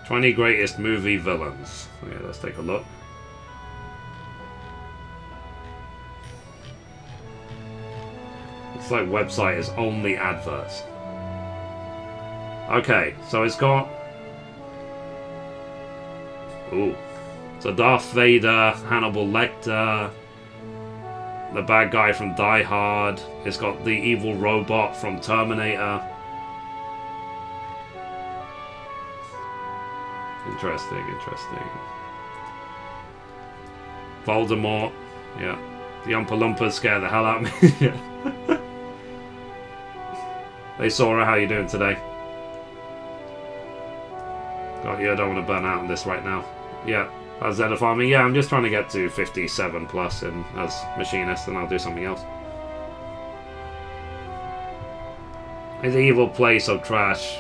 20 greatest movie villains. Okay, let's take a look. It's like website is only adverts. Okay, so it's got... Ooh. So Darth Vader, Hannibal Lecter, the bad guy from Die Hard. It's got the evil robot from Terminator. Interesting. Voldemort. Yeah. The Oompa Loompas scare the hell out of me. Yeah. Hey Sora, how you doing today? God, yeah, I don't want to burn out on this right now. Yeah. As Zeta farming, yeah, I'm just trying to get to 57 plus in as Machinist, and I'll do something else. It's an evil place of trash.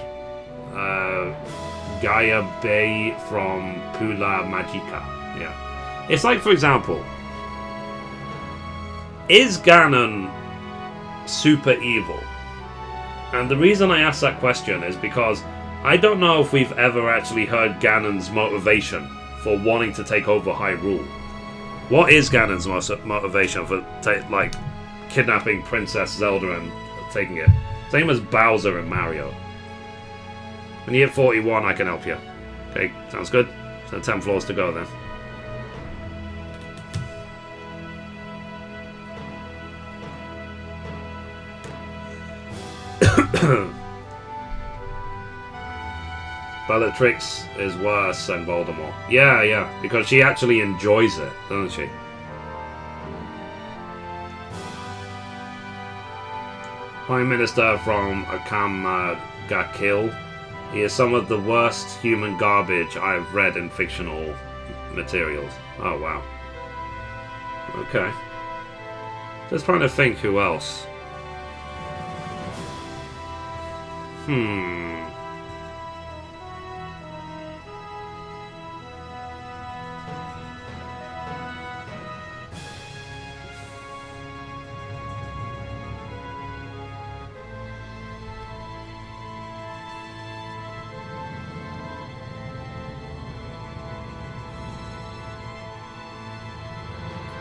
Gaia Bay from Pula Magica. Yeah. It's like, for example, is Ganon super evil? And the reason I ask that question is because I don't know if we've ever actually heard Ganon's motivation for wanting to take over Hyrule. What is Ganon's motivation for like kidnapping Princess Zelda and taking it? Same as Bowser and Mario. When you hit 41, I can help you. Okay, sounds good. So 10 floors to go then. Bellatrix is worse than Voldemort. Yeah, because she actually enjoys it, doesn't she? Prime Minister from Akam Gakil. He is some of the worst human garbage I've read in fictional materials. Oh, wow. Okay. Just trying to think who else.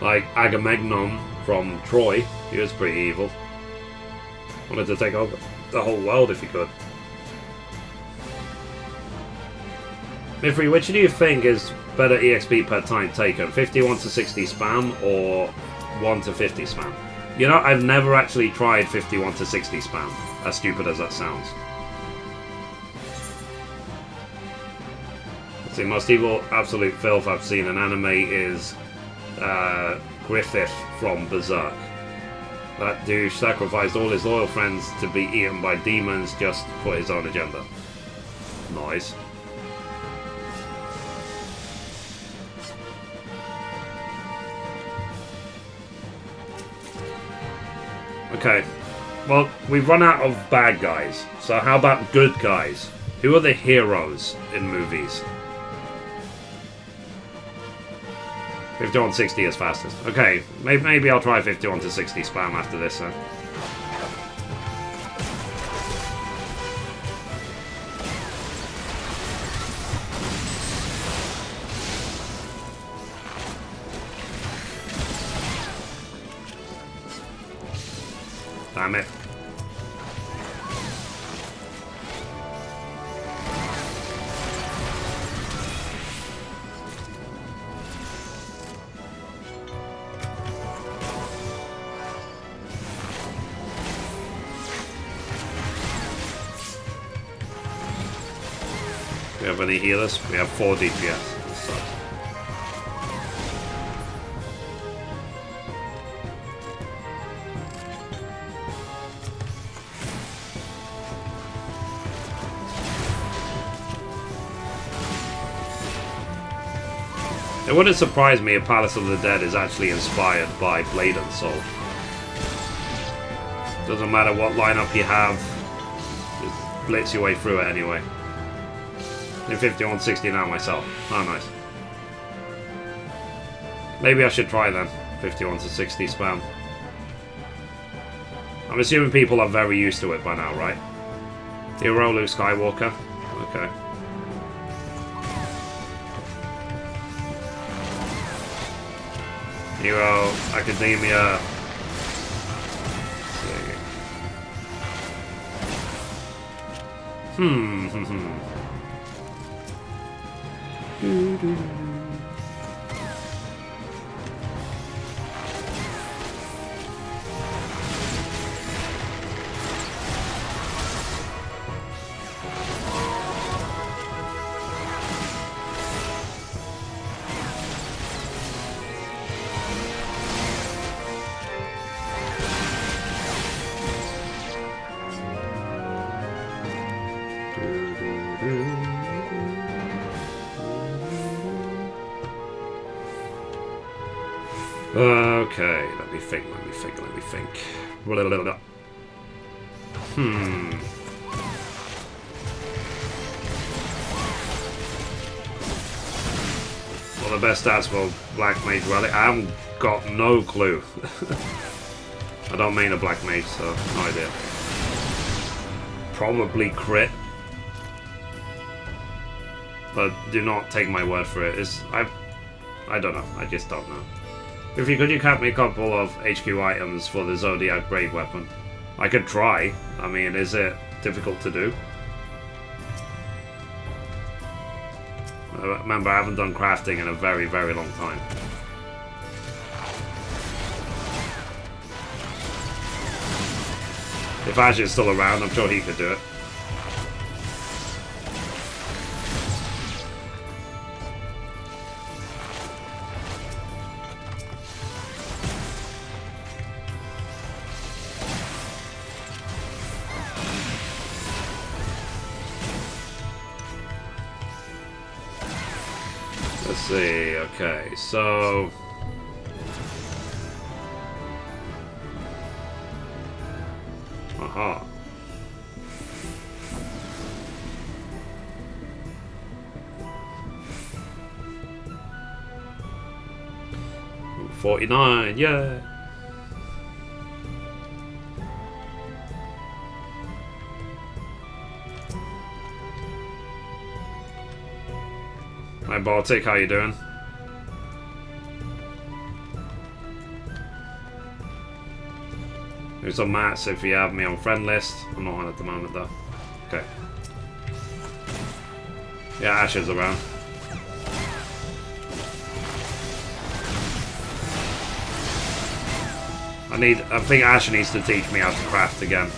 Like Agamemnon from Troy, he was pretty evil. Wanted to take over the whole world if he could. Mithrie, which do you think is better EXP per time taken? 51 to 60 spam or 1 to 50 spam? You know, I've never actually tried 51 to 60 spam, as stupid as that sounds. Let's see, most evil absolute filth I've seen in anime is Griffith from Berserk. That douche sacrificed all his loyal friends to be eaten by demons just for his own agenda. Nice. Okay. Well, we've run out of bad guys. So how about good guys? Who are the heroes in movies? 51 to 60 is fastest. Okay, maybe I'll try 51 to 60 spam after this then. Damn it. Do we have any healers? We have 4 DPS. It wouldn't surprise me if Palace of the Dead is actually inspired by Blade and Soul. Doesn't matter what lineup you have, just blitz your way through it anyway. In 5160 now myself. Oh, nice. Maybe I should try then. 51 to 60 spam. I'm assuming people are very used to it by now, right? Hero Luke Skywalker. Okay. Hero, Academia. Okay, let me think. Well, the best stats for Black Mage Relic? I haven't got no clue. I don't main a Black Mage, so no idea. Probably crit. But do not take my word for it. I don't know. I just don't know. If you could, you cap me a couple of HQ items for the Zodiac Brave weapon. I could try. I mean, is it difficult to do? Remember, I haven't done crafting in a very, very long time. If Ash is still around, I'm sure he could do it. Let's see, okay, so... Aha. Ooh, 49, yeah! Hi Baltic, how you doing? There's some mats if you have me on friend list. I'm not on at the moment though. Okay. Yeah, Ash is around. I think Ash needs to teach me how to craft again.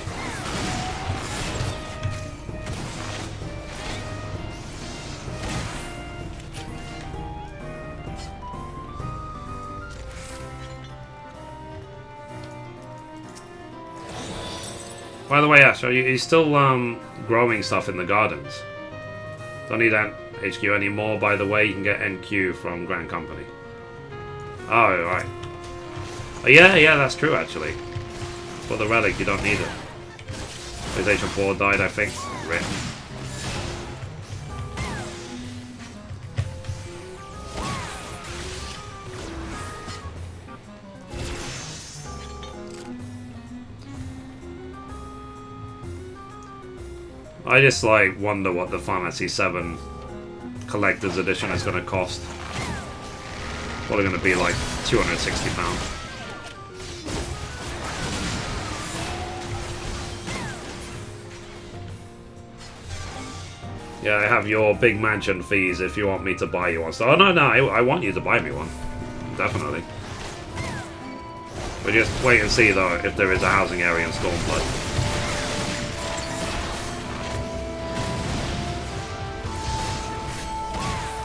By the way, Ash, are you still growing stuff in the gardens? Don't need that HQ anymore. By the way, you can get NQ from Grand Company. Oh, right. Oh, yeah, that's true, actually. For the relic, you don't need it. PlayStation 4 died, I think. Rip. I just like wonder what the Final Fantasy VII Collector's Edition is going to cost. Probably going to be like £260. Yeah, I have your big mansion fees if you want me to buy you one. So, oh no, I want you to buy me one. Definitely. But just wait and see though if there is a housing area in Stormblood.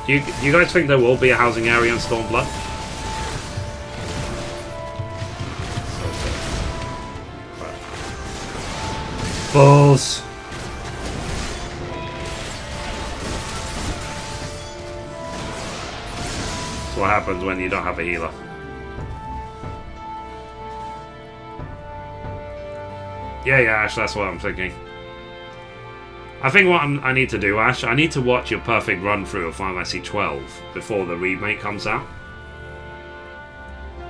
Do you guys think there will be a housing area in Stormblood? Balls! That's what happens when you don't have a healer. Yeah, Ash, that's what I'm thinking. I think what I need to do, Ash, I need to watch your perfect run-through of Final Fantasy XII before the remake comes out.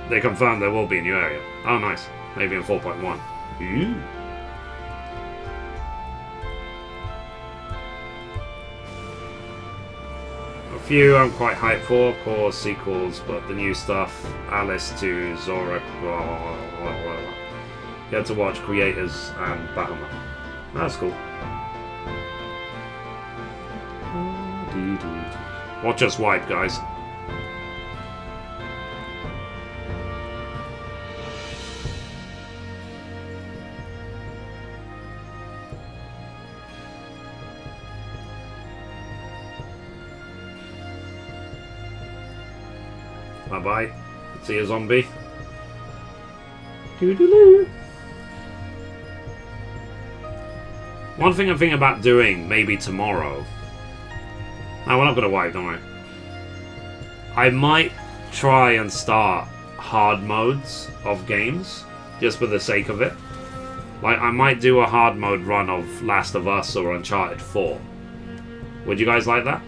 They confirmed there will be a new area. Oh, nice. Maybe in 4.1. Ooh. A few I'm quite hyped for, of course, sequels, but the new stuff, Alice to Zora, you had to watch Creators and Bahamut. That's cool. Watch us wipe, guys. Bye-bye. See you, zombie. Doo-doo-doo. One thing I'm thinking about doing, maybe tomorrow. No, we're not going to wipe, don't worry. I might try and start hard modes of games, just for the sake of it. Like, I might do a hard mode run of Last of Us or Uncharted 4. Would you guys like that?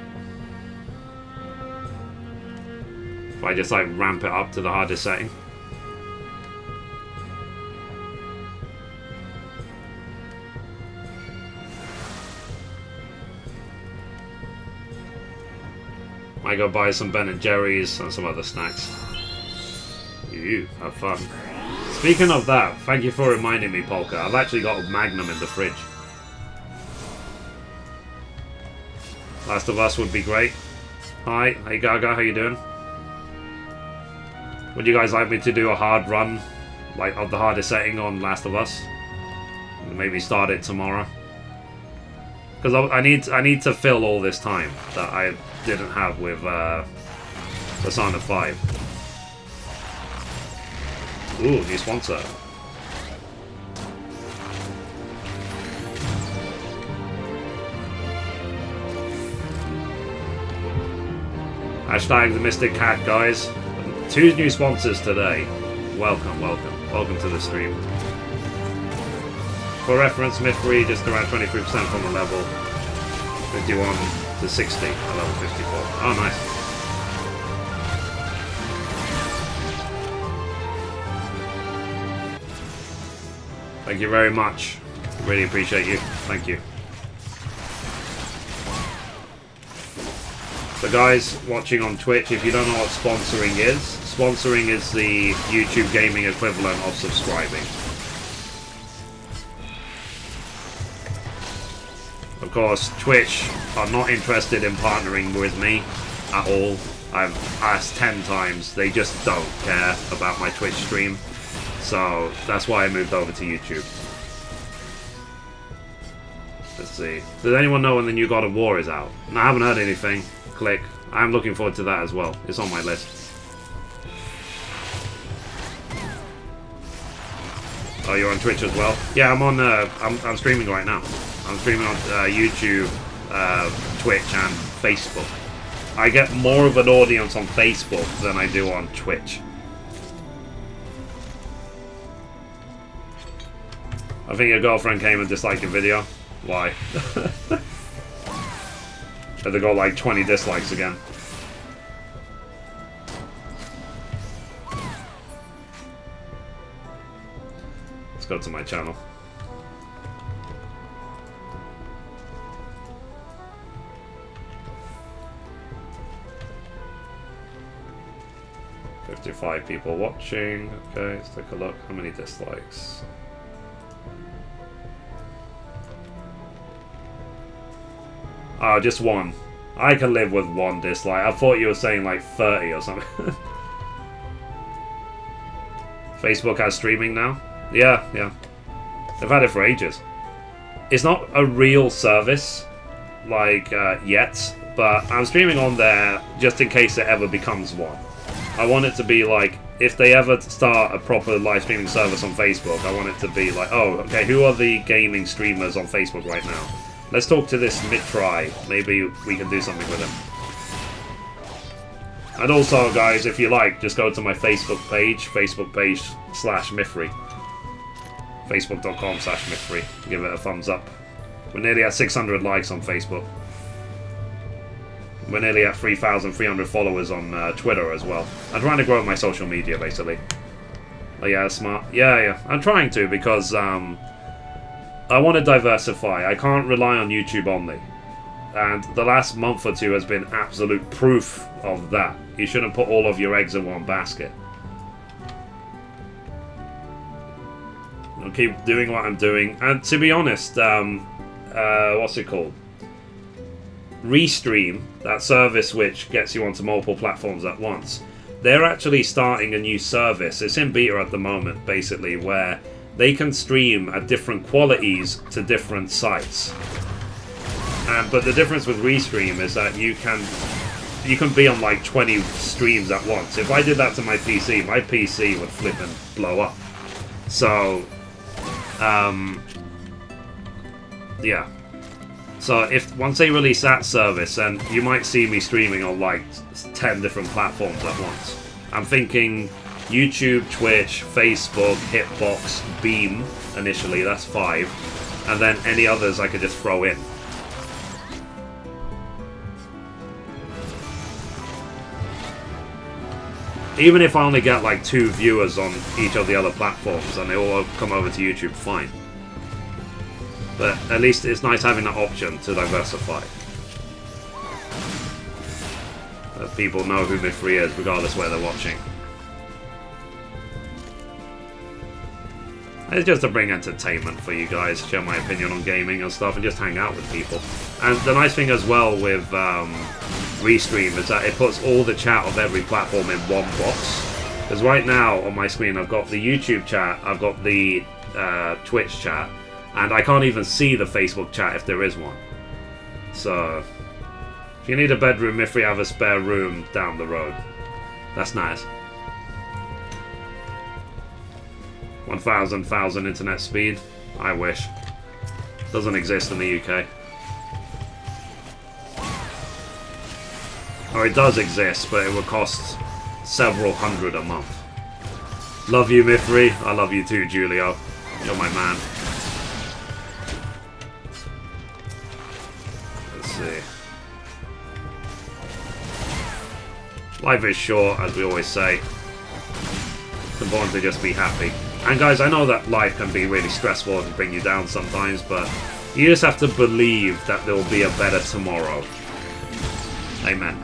If I just, like, ramp it up to the hardest setting. I go buy some Ben & Jerry's and some other snacks. You have fun. Speaking of that, thank you for reminding me, Polka. I've actually got a Magnum in the fridge. Last of Us would be great. Hi, hey Gaga, how you doing? Would you guys like me to do a hard run, like of the hardest setting on Last of Us? Maybe start it tomorrow. Because I need to fill all this time that I didn't have with Persona 5. Ooh, new sponsor. Hashtag the Mystic Cat, guys. 2 new sponsors today. Welcome, welcome. Welcome to the stream. For reference, Mithrie just around 23% from the level 51 to 60 at level 54. Oh, nice. Thank you very much. Really appreciate you. Thank you. So guys watching on Twitch, if you don't know what sponsoring is the YouTube gaming equivalent of subscribing. Of course, Twitch are not interested in partnering with me at all. I've asked 10 times. They just don't care about my Twitch stream. So that's why I moved over to YouTube. Let's see. Does anyone know when the new God of War is out? No, I haven't heard anything. Click. I'm looking forward to that as well. It's on my list. Oh, you're on Twitch as well? Yeah, I'm on. I'm streaming right now. I'm streaming on YouTube, Twitch, and Facebook. I get more of an audience on Facebook than I do on Twitch. I think your girlfriend came and disliked your video. Why? Have they got like 20 dislikes again? Let's go to my channel. "55 people watching." Okay, let's take a look. How many dislikes? Oh, just one. I can live with one dislike. I thought you were saying like 30 or something. Facebook has streaming now? Yeah, yeah. They've had it for ages. It's not a real service, like, yet, but I'm streaming on there just in case it ever becomes one. I want it to be like, if they ever start a proper live streaming service on Facebook, I want it to be like, oh, okay, who are the gaming streamers on Facebook right now? Let's talk to this Mithrie. Maybe we can do something with him. And also, guys, if you like, just go to my Facebook page /Mithrie. Facebook.com/Mithrie. Give it a thumbs up. We're nearly at 600 likes on Facebook. We're nearly at 3,300 followers on Twitter as well. I'm trying to grow my social media, basically. Oh yeah, smart. Yeah. I'm trying to, because I want to diversify. I can't rely on YouTube only. And the last month or two has been absolute proof of that. You shouldn't put all of your eggs in one basket. I'll keep doing what I'm doing. And to be honest, what's it called? Restream, that service which gets you onto multiple platforms at once. They're actually starting a new service. It's in beta at the moment, basically, where they can stream at different qualities to different sites. But the difference with Restream is that you can be on like 20 streams at once. If I did that to my PC would flip and blow up. So, yeah. So if once they release that service, then you might see me streaming on like 10 different platforms at once. I'm thinking YouTube, Twitch, Facebook, Hitbox, Beam initially, that's 5. And then any others I could just throw in. Even if I only get like 2 viewers on each of the other platforms and they all come over to YouTube, fine. But at least it's nice having that option to diversify. That people know who Mithrie is, regardless where they're watching. It's just to bring entertainment for you guys, share my opinion on gaming and stuff, and just hang out with people. And the nice thing as well with Restream is that it puts all the chat of every platform in one box. Because right now on my screen I've got the YouTube chat, I've got the Twitch chat, and I can't even see the Facebook chat if there is one. So, if you need a bedroom, Mithrie have a spare room down the road. That's nice. 1,000 internet speed? I wish. Doesn't exist in the UK. Or it does exist, but it would cost several hundred a month. Love you, Mithrie. I love you too, Julio. You're my man. Let's see. Life is short, as we always say. It's important to just be happy. And guys, I know that life can be really stressful and bring you down sometimes, but you just have to believe that there will be a better tomorrow. Amen.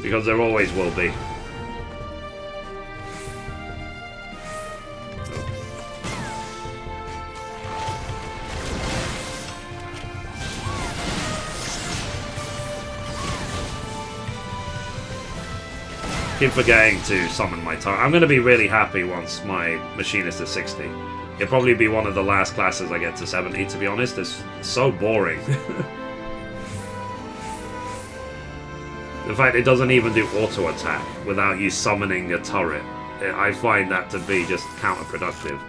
Because there always will be. Keep forgetting to summon my target. I'm going to be really happy once my Machinist is 60. It'll probably be one of the last classes I get to 70, to be honest. It's so boring. In fact, it doesn't even do auto attack without you summoning a turret. I find that to be just counterproductive.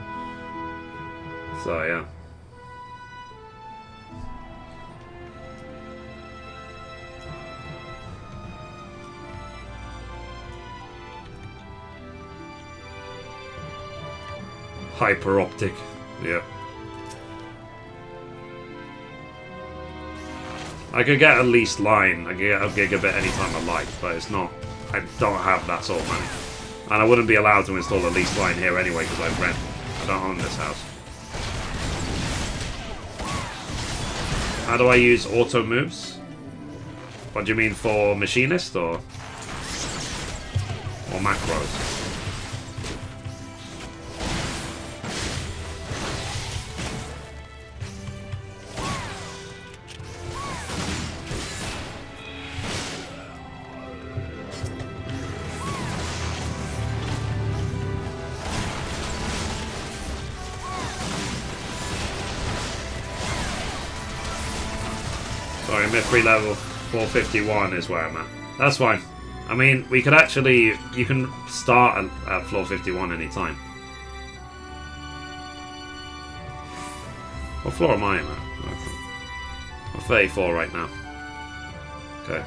So, yeah. Hyper optic. Yeah. I could get a leased line. I could get a gigabit anytime I like, but it's not. I don't have that sort of money. And I wouldn't be allowed to install a leased line here anyway because I rent. I don't own this house. How do I use auto moves? What do you mean, for Machinist or macros? Sorry, Mithrie level 451 is where I'm at. That's fine. I mean, we could actually... You can start at floor 51 anytime. What floor am I in at? I'm 34 right now. Okay.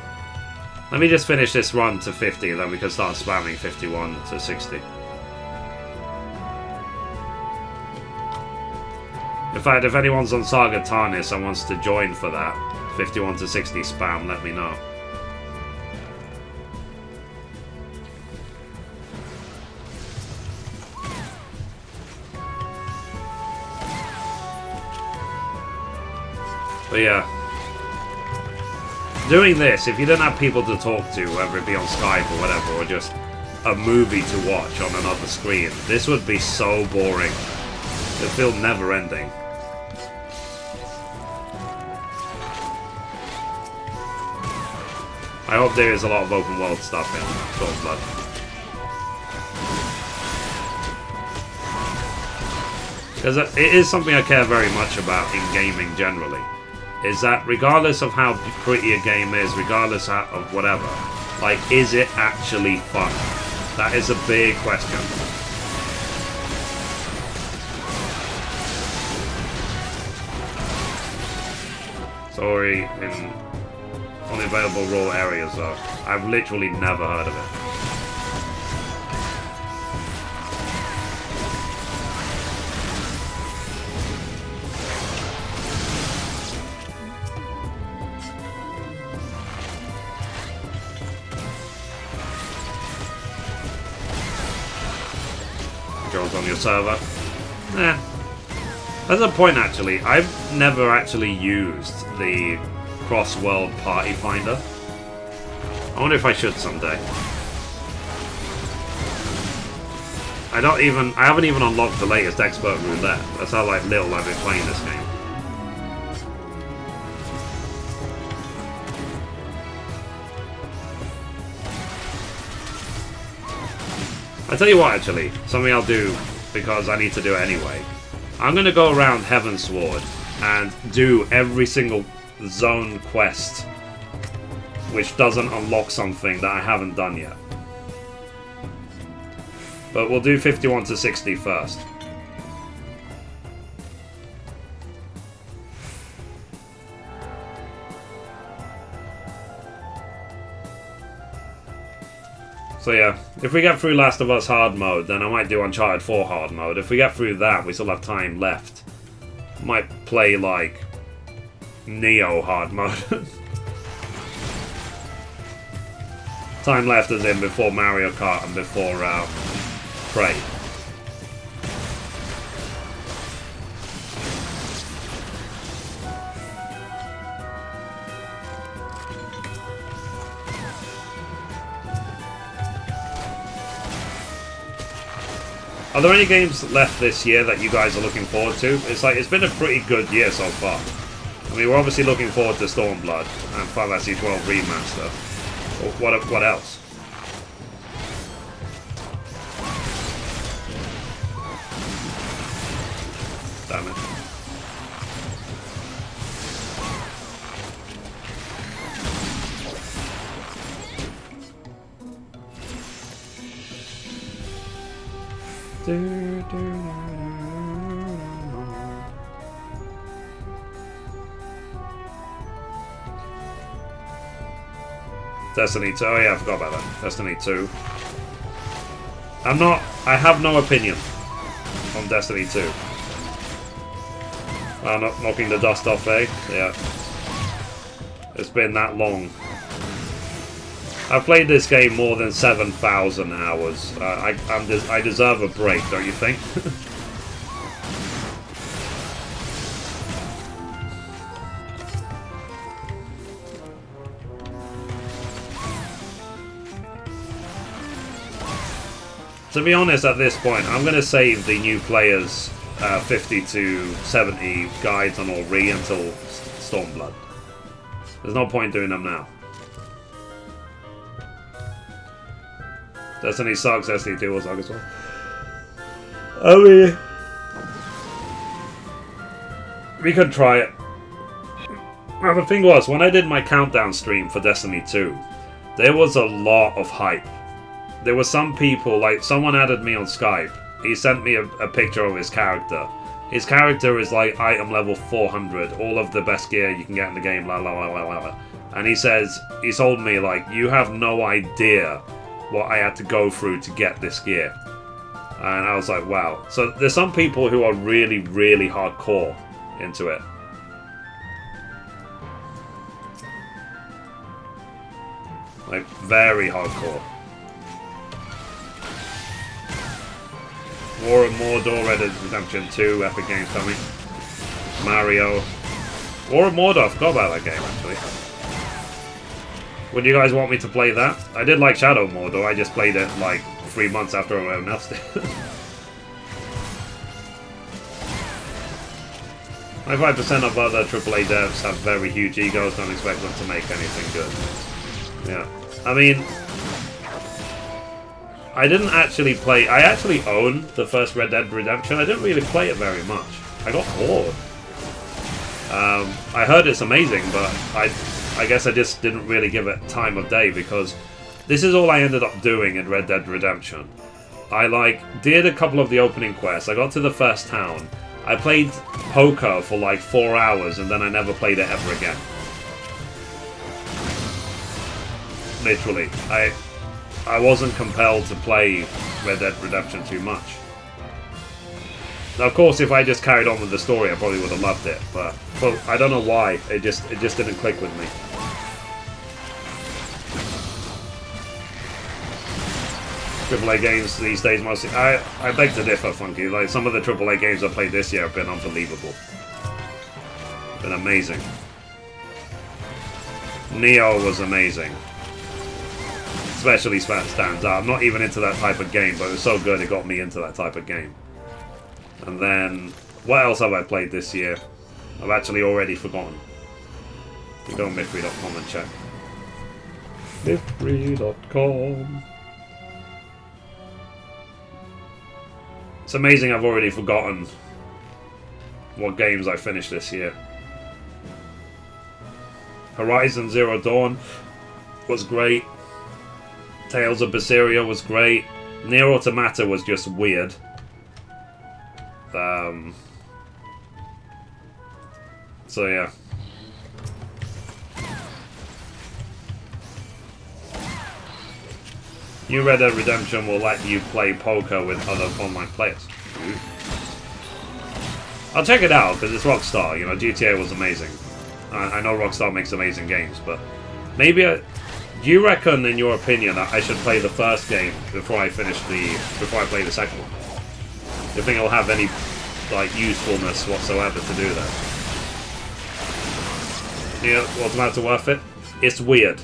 Let me just finish this run to 50, then we can start spamming 51 to 60. In fact, if anyone's on Saga Tarnis and wants to join for that, 51 to 60 spam, let me know. But yeah. Doing this, if you didn't have people to talk to, whether it be on Skype or whatever, or just a movie to watch on another screen, this would be so boring. It would feel never ending. I hope there is a lot of open world stuff in Stormblood. Because it is something I care very much about in gaming generally. Is that regardless of how pretty a game is, regardless of whatever, like, is it actually fun? That is a big question. Sorry, in only available raw areas though. I've literally never heard of it. Controls on your server. Eh. There's a point actually. I've never actually used the cross-world party finder. I wonder if I should someday. I haven't even unlocked the latest expert roulette. That's how like little I've been playing this game. I tell you what, actually, something I'll do because I need to do it anyway. I'm gonna go around Heavensward and do every single zone quest which doesn't unlock something that I haven't done yet. But we'll do 51 to 60 first. So yeah, if we get through Last of Us hard mode, then I might do Uncharted 4 hard mode. If we get through that, we still have time left. Might play like Neo hard mode. Time left as in before Mario Kart and before Prey. Are there any games left this year that you guys are looking forward to? It's been a pretty good year so far. I mean, we're obviously looking forward to Stormblood and Final Fantasy XII Remaster. What else? Damn it. Destiny 2. Oh yeah, I forgot about that. Destiny 2. I have no opinion. on Destiny 2. Knocking the dust off, eh? Yeah. It's been that long. I've played this game more than 7,000 hours. I deserve a break, don't you think? To be honest, at this point, I'm going to save the new players 50 to 70 guides on all until Stormblood. There's no point doing them now. Destiny sucks, Destiny 2 will suck as well. I mean, we could try it. Now the thing was, when I did my countdown stream for Destiny 2, there was a lot of hype. There were some people, like, someone added me on Skype. He sent me a picture of his character. His character is like item level 400, all of the best gear you can get in the game, la la la la la. And he says, he told me, like, you have no idea what I had to go through to get this gear. And I was like, wow. So there's some people who are really, really hardcore into it. Like, very hardcore. War of Mordor, Red Dead Redemption 2, Epic Games coming. Mario. War of Mordor, I forgot about that game actually. Would you guys want me to play that? I did like Shadow Mordor, I just played it like 3 months after everyone else did. 95% of other AAA devs have very huge egos, don't expect them to make anything good. Yeah. I mean, I didn't actually play... I actually own the first Red Dead Redemption. I didn't really play it very much. I got bored. I heard it's amazing, but I guess I just didn't really give it time of day because this is all I ended up doing in Red Dead Redemption. I did a couple of the opening quests. I got to the first town. I played poker for like 4 hours and then I never played it ever again. Literally. I wasn't compelled to play Red Dead Redemption too much. Now, of course, if I just carried on with the story, I probably would have loved it, but I don't know why. It just didn't click with me. AAA games these days mostly. I beg to differ, Funky. Like some of the AAA games I played this year have been unbelievable. Been amazing. Neo was amazing. Especially stands out. I'm not even into that type of game, but it was so good it got me into that type of game. And then, what else have I played this year? I've actually already forgotten. You go on Mithrie.com and check. Mithrie.com. It's amazing I've already forgotten what games I finished this year. Horizon Zero Dawn was great. Tales of Berseria was great. Nier Automata was just weird. So yeah. New Red Dead Redemption will let you play poker with other online players. Ooh. I'll check it out because it's Rockstar. You know, GTA was amazing. I know Rockstar makes amazing games, but maybe do you reckon, in your opinion, that I should play the first game before I play the second one? Do you think it'll have any like usefulness whatsoever to do that? Yeah, what's the matter, worth it? It's weird.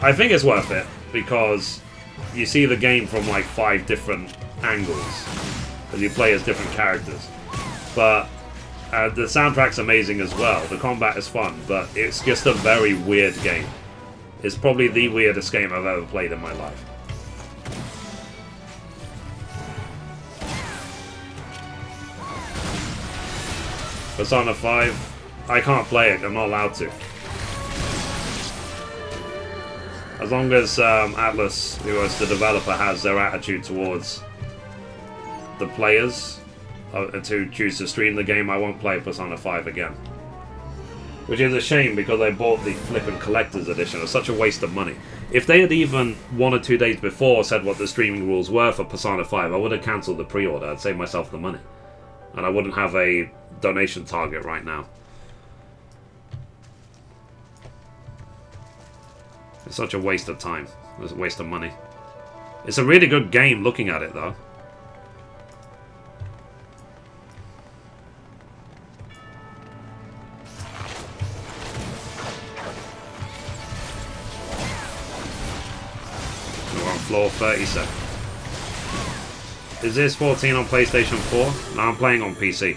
I think it's worth it because you see the game from like 5 different angles because you play as different characters. But the soundtrack's amazing as well. The combat is fun, but it's just a very weird game. It's probably the weirdest game I've ever played in my life. Persona 5, I can't play it, I'm not allowed to. As long as Atlas, who is the developer, has their attitude towards the players to choose to stream the game, I won't play Persona 5 again. Which is a shame because I bought the flippin' collector's edition. It's such a waste of money. If they had even 1 or 2 days before said what the streaming rules were for Persona 5, I would have cancelled the pre-order. I'd save myself the money. And I wouldn't have a donation target right now. It's such a waste of time. It's a waste of money. It's a really good game looking at it, though. We're on floor 37. Is this 14 on PlayStation 4? No, I'm playing on PC.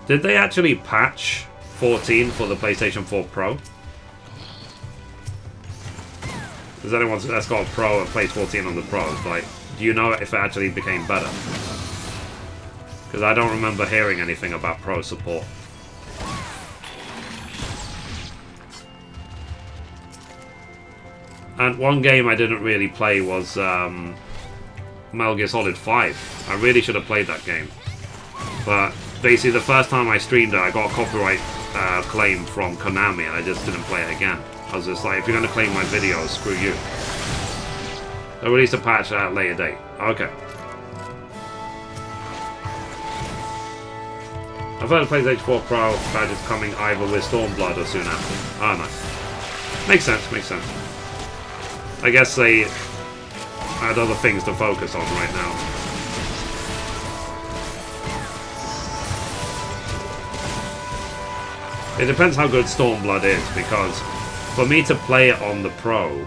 Did they actually patch 14 for the PlayStation 4 Pro? Does anyone that's got a Pro and plays 14 on the Pro, like, do you know if it actually became better? Because I don't remember hearing anything about Pro support. And one game I didn't really play was Metal Gear Solid 5. I really should have played that game. But basically the first time I streamed it, I got a copyright claim from Konami and I just didn't play it again. I was just like, if you're going to claim my videos, screw you. They'll release a patch at a later date. Okay. I've heard the PlayStation 4 Pro badge is coming either with Stormblood or soon after. Oh, nice. Makes sense, makes sense. I guess they had other things to focus on right now. It depends how good Stormblood is, because for me to play it on the Pro,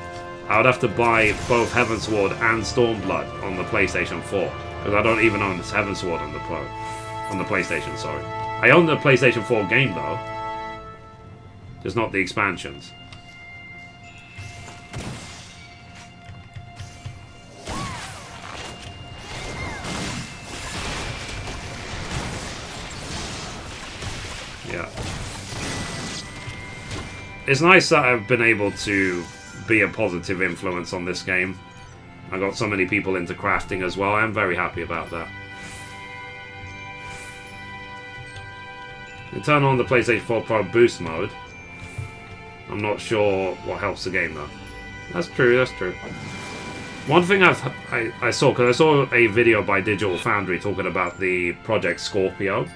I would have to buy both Heavensward and Stormblood on the PlayStation 4, because I don't even own this Heavensward on the Pro. On the PlayStation, sorry. I own the PlayStation 4 game though, just not the expansions. Yeah. It's nice that I've been able to be a positive influence on this game. I got so many people into crafting as well. I'm very happy about that. You turn on the PlayStation 4 Pro boost mode. I'm not sure what helps the game though. That's true, that's true. One thing I saw, because I saw a video by Digital Foundry talking about the Project Scorpio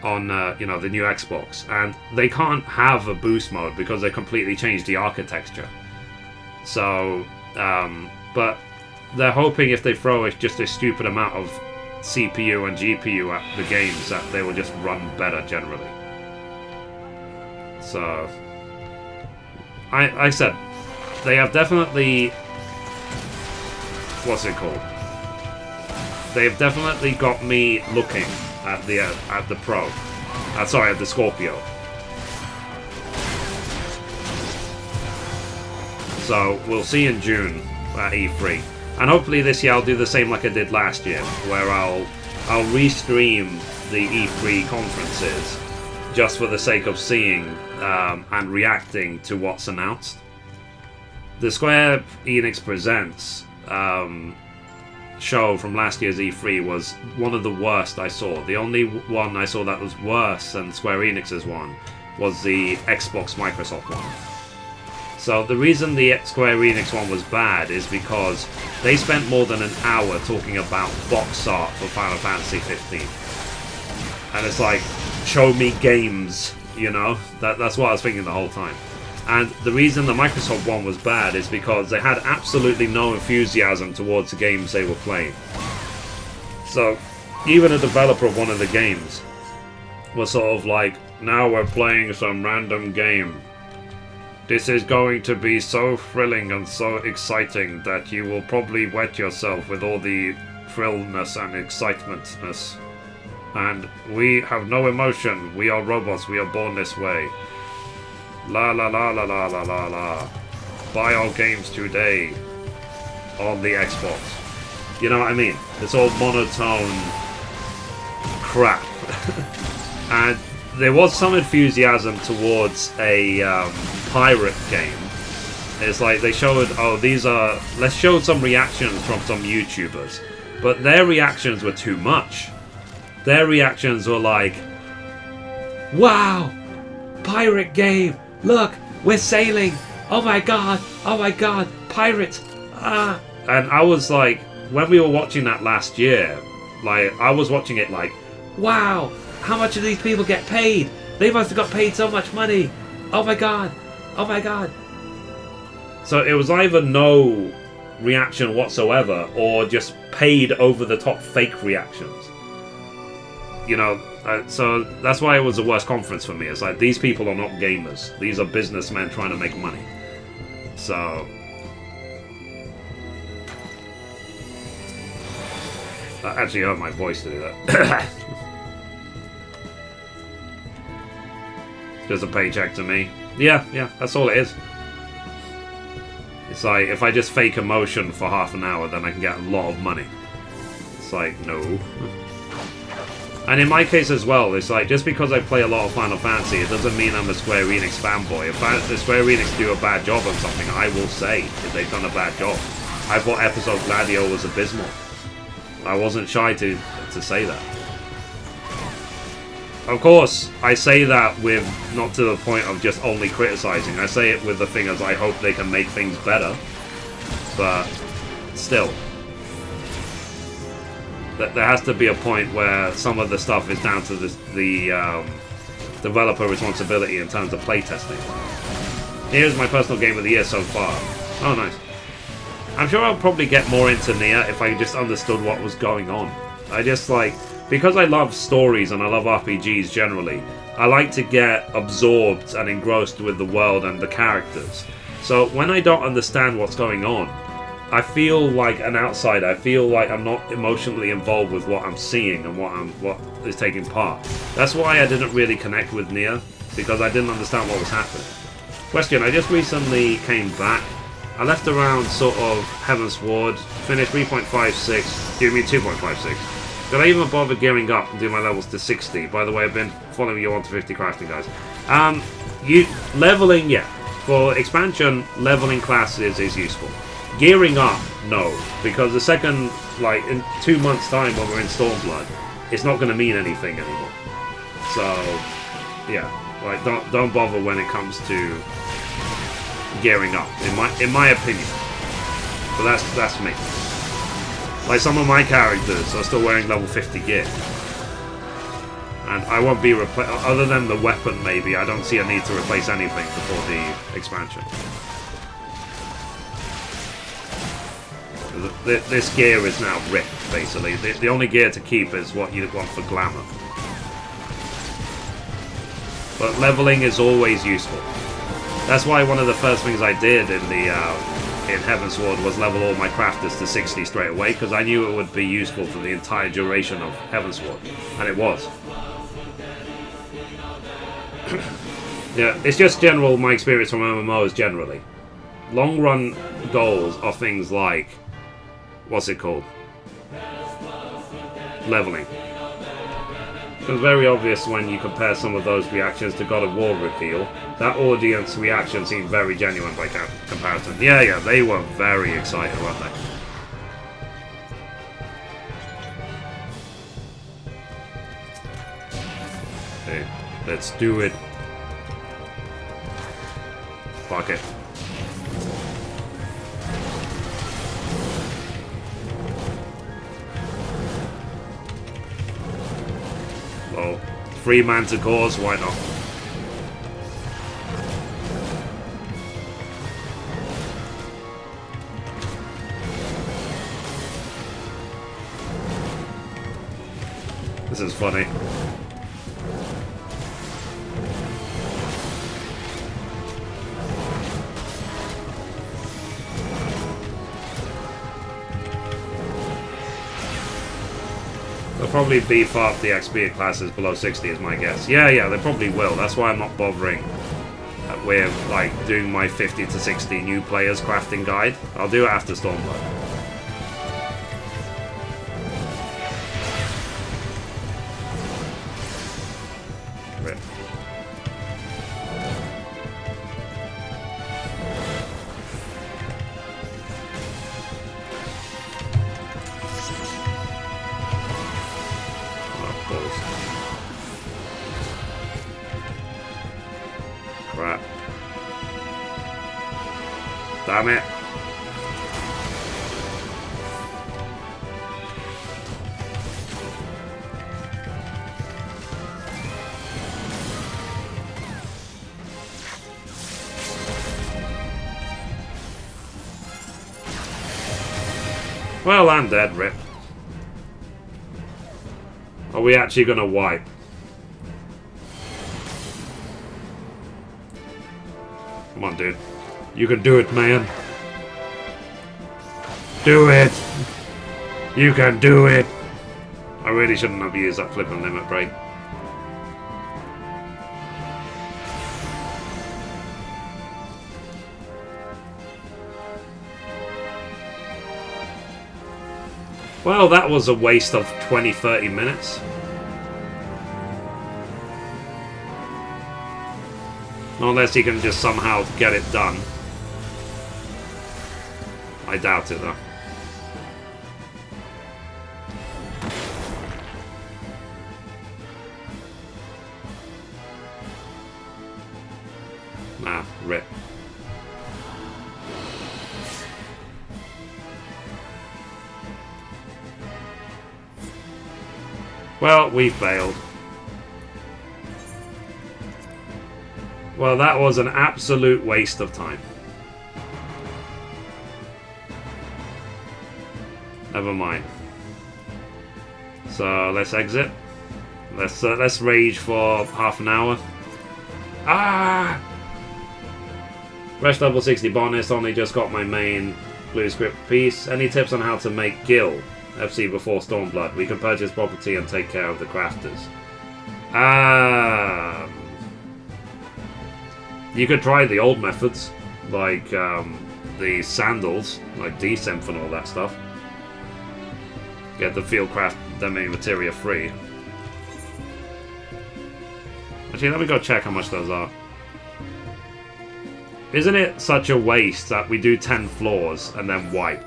on you know, the new Xbox, and they can't have a boost mode because they completely changed the architecture. So but they're hoping if they throw just a stupid amount of CPU and GPU at the games that they will just run better generally. So I said they have definitely, what's it called, they've definitely got me looking at the Pro. Sorry, at the Scorpio. So we'll see in June at E3, and hopefully this year I'll do the same like I did last year, where I'll restream the E3 conferences just for the sake of seeing and reacting to what's announced. The Square Enix Presents show from last year's E3 was one of the worst I saw. The only one I saw that was worse than Square Enix's one was the Xbox Microsoft one. So the reason the Square Enix one was bad is because they spent more than an hour talking about box art for Final Fantasy XIV. And it's like, show me games, you know? That's what I was thinking the whole time. And the reason the Microsoft one was bad is because they had absolutely no enthusiasm towards the games they were playing. So, even a developer of one of the games was sort of like, now we're playing some random game. This is going to be so thrilling and so exciting that you will probably wet yourself with all the thrillness and excitementness. And we have no emotion. We are robots. We are born this way. La la la la la la la la. Buy our games today on the Xbox. You know what I mean? It's all monotone crap. And there was some enthusiasm towards a pirate game. It's like they showed, oh, these are, let's show some reactions from some YouTubers. But their reactions were too much. Their reactions were like, wow, pirate game. Look, we're sailing. Oh my god, pirates. Ah. And I was like, when we were watching that last year, like, I was watching it like, wow, how much do these people get paid? They must have got paid so much money. Oh my god. So it was either no reaction whatsoever or just paid over the top fake reactions. You know, so that's why it was the worst conference for me. It's like, these people are not gamers. These are businessmen trying to make money. So I actually hurt my voice to do that. Just a paycheck to me. Yeah, that's all it is. It's like, if I just fake emotion for half an hour, then I can get a lot of money. It's like, no. And in my case as well, it's like, just because I play a lot of Final Fantasy, it doesn't mean I'm a Square Enix fanboy. If Square Enix do a bad job on something, I will say if they've done a bad job. I thought Episode Gladio was abysmal. I wasn't shy to say that. Of course, I say that with, not to the point of just only criticizing. I say it with the thing as I hope they can make things better. But still, there has to be a point where some of the stuff is down to the developer responsibility in terms of playtesting. Here's my personal game of the year so far. Oh, nice. I'm sure I'll probably get more into Nier if I just understood what was going on. I just like, because I love stories and I love RPGs generally, I like to get absorbed and engrossed with the world and the characters. So when I don't understand what's going on, I feel like an outsider. I feel like I'm not emotionally involved with what I'm seeing and what is taking part. That's why I didn't really connect with Nier, because I didn't understand what was happening. Question, I just recently came back. I left around sort of Heavensward, finished 3.56, give me 2.56. Did I even bother gearing up and do my levels to 60? By the way, I've been following you on to 50 crafting, guys. Leveling, yeah. For expansion, leveling classes is useful. Gearing up, no. Because the second, like, in 2 months' time when we're in Stormblood, it's not going to mean anything anymore. So, yeah. Like, don't bother when it comes to gearing up, in my opinion. But that's me. Like, some of my characters are still wearing level 50 gear. And I won't be other than the weapon maybe, I don't see a need to replace anything before the expansion. This gear is now ripped, basically. The only gear to keep is what you want for glamour. But leveling is always useful. That's why one of the first things I did in Heavensward was level all my crafters to 60 straight away, because I knew it would be useful for the entire duration of Heavensward, and it was. Yeah, it's just my experience from MMOs generally. Long run goals are things like, what's it called? Leveling. It's very obvious when you compare some of those reactions to God of War reveal. That audience reaction seemed very genuine by comparison. Yeah, they were very excited, weren't they? Hey, let's do it. Fuck it. Well, 3 manticores, why not? This is funny. They'll probably beef up the XP classes below 60 is my guess. Yeah, they probably will. That's why I'm not bothering with like doing my 50 to 60 new players crafting guide. I'll do it after Stormblood. Damn it. Well, I'm dead, rip. Are we actually gonna wipe? Come on, dude. You can do it, man. Do it! You can do it! I really shouldn't have used that flipping limit break. Well, that was a waste of 20-30 minutes. Unless you can just somehow get it done. I doubt it, though. Nah, rip. Well, we failed. Well, that was an absolute waste of time. Never mind. So let's exit. Let's rage for half an hour. Ah! Fresh level 60 bonus. Only just got my main blue script piece. Any tips on how to make Gil FC before Stormblood? We can purchase property and take care of the crafters. You could try the old methods, like the sandals, like desynth and all that stuff. Get the fieldcraft demi-materia free. Actually, let me go check how much those are. Isn't it such a waste that we do 10 floors and then wipe?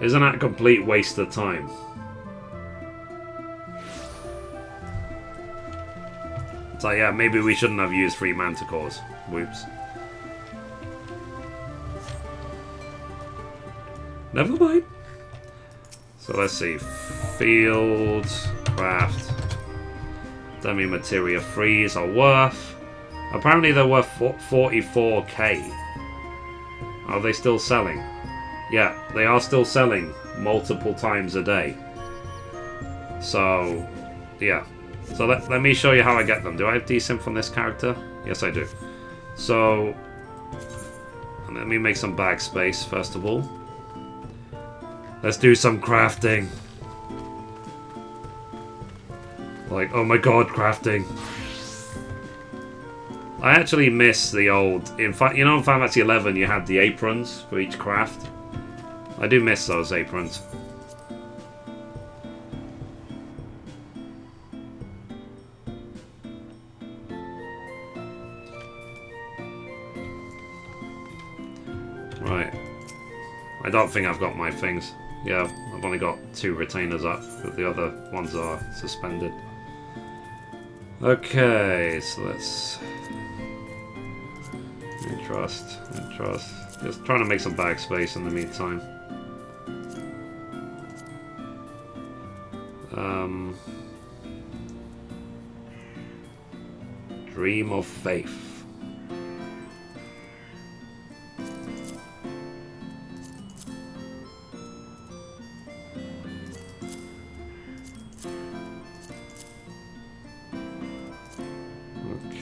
Isn't that a complete waste of time? So yeah, maybe we shouldn't have used 3 manticores. Whoops. Never mind. So let's see. Field, craft, demi-materia freeze are worth. Apparently they're worth 44k. Are they still selling? Yeah, they are still selling multiple times a day. So, yeah. So let me show you how I get them. Do I have desynth on this character? Yes, I do. So, let me make some bag space, first of all. Let's do some crafting. Like, oh my god, crafting. I actually miss the old... In fact, you know in Final Fantasy XI you had the aprons for each craft? I do miss those aprons. Right. I don't think I've got my things. Yeah, I've only got 2 retainers up, but the other ones are suspended. Okay, so let's... Trust. Just trying to make some bag space in the meantime. Dream of Faith.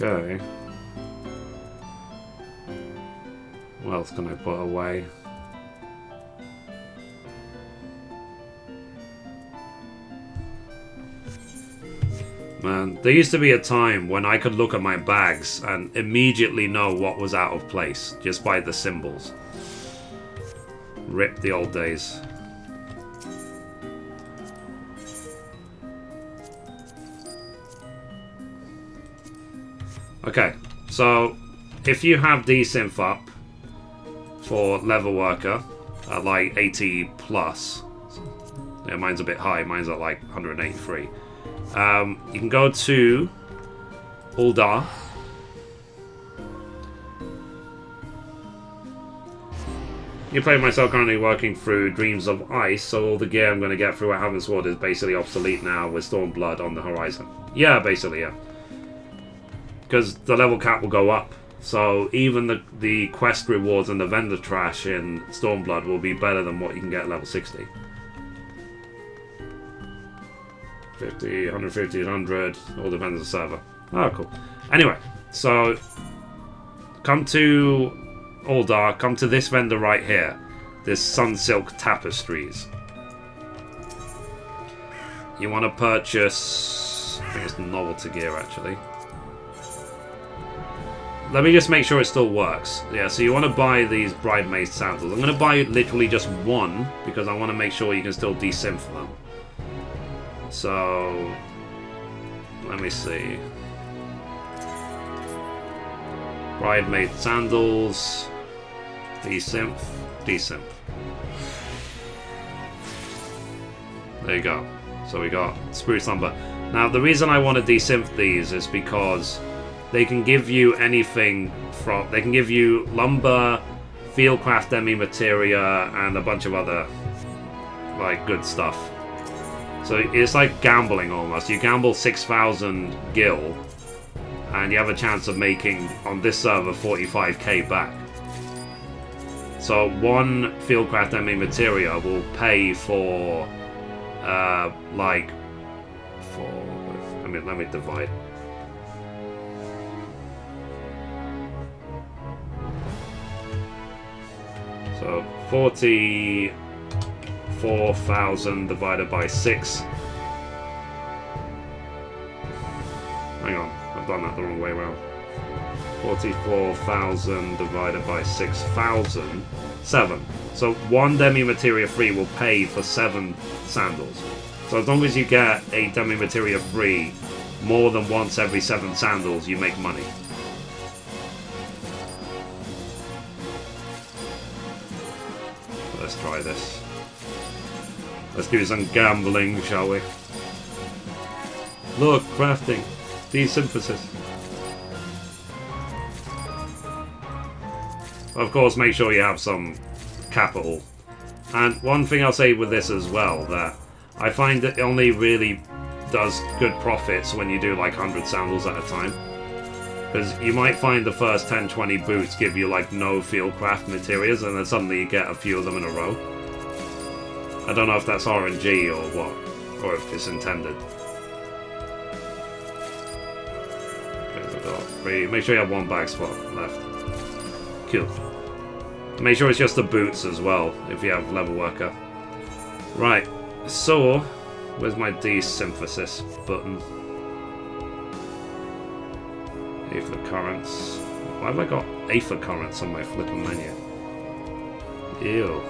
Okay. What else can I put away? Man, there used to be a time when I could look at my bags and immediately know what was out of place just by the symbols. Rip the old days. Okay, so if you have desynth up for level worker at like 80 plus, yeah, mine's a bit high, mine's at like 183. You can go to Uldar, You play myself currently working through Dreams of Ice, so all the gear I'm going to get through a Heavensward is basically obsolete now with Stormblood on the horizon. Yeah, basically, yeah. Because the level cap will go up. So even the quest rewards and the vendor trash in Stormblood will be better than what you can get at level 60. 50, 150, 100, all depends on the server. Oh, cool. Anyway, so come to All Dark, come to this vendor right here. This Sunsilk Tapestries. You want to purchase... I think it's novelty gear, actually. Let me just make sure it still works. Yeah, so you want to buy these bridesmaid sandals. I'm going to buy literally just one, because I want to make sure you can still desynth them. So... let me see. Bridesmaid sandals... desynth, desynth. There you go. So we got Spruce Lumber. Now the reason I want to desynth these is because they can give you anything from... they can give you lumber, fieldcraft demi-materia, and a bunch of other like good stuff. So it's like gambling almost. You gamble 6,000 gil and you have a chance of making on this server 45k back. So one fieldcraft demi-materia will pay for like for... let me divide. So 44,000 divided by 6. Hang on, I've done that the wrong way around. 44,000 divided by 6,000. 7. So one demi-materia free will pay for 7 sandals. So as long as you get a demi-materia free more than once every 7 sandals, you make money. Let's try this. Let's do some gambling, shall we? Look, crafting. Desynthesis. Of course, make sure you have some capital. And one thing I'll say with this as well, that I find that it only really does good profits when you do like 100 sandals at a time. Because you might find the first 10-20 boots give you like no fieldcraft materials, and then suddenly you get a few of them in a row. I don't know if that's RNG or what, or if it's intended. Okay, so I've got 3. Make sure you have 1 bag spot left. Cool. Make sure it's just the boots as well, if you have level worker. Right, so where's my desynthesis button? Aether currents. Why have I got Aether currents on my flipping menu? Ew.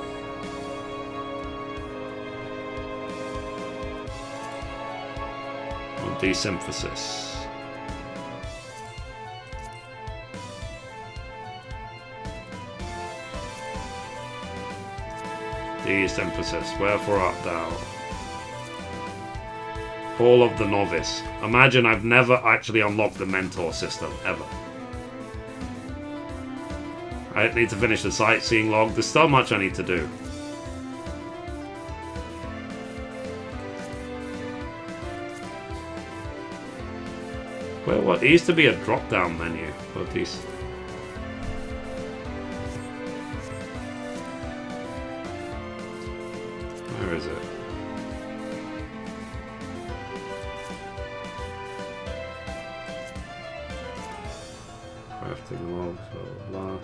On desynthesis. Desynthesis. Wherefore art thou? Call of the Novice. Imagine I've never actually unlocked the mentor system, ever. I need to finish the sightseeing log. There's so much I need to do. Well, what? It used to be a drop-down menu for these. Where is it? Crafting logs, blah blah blah.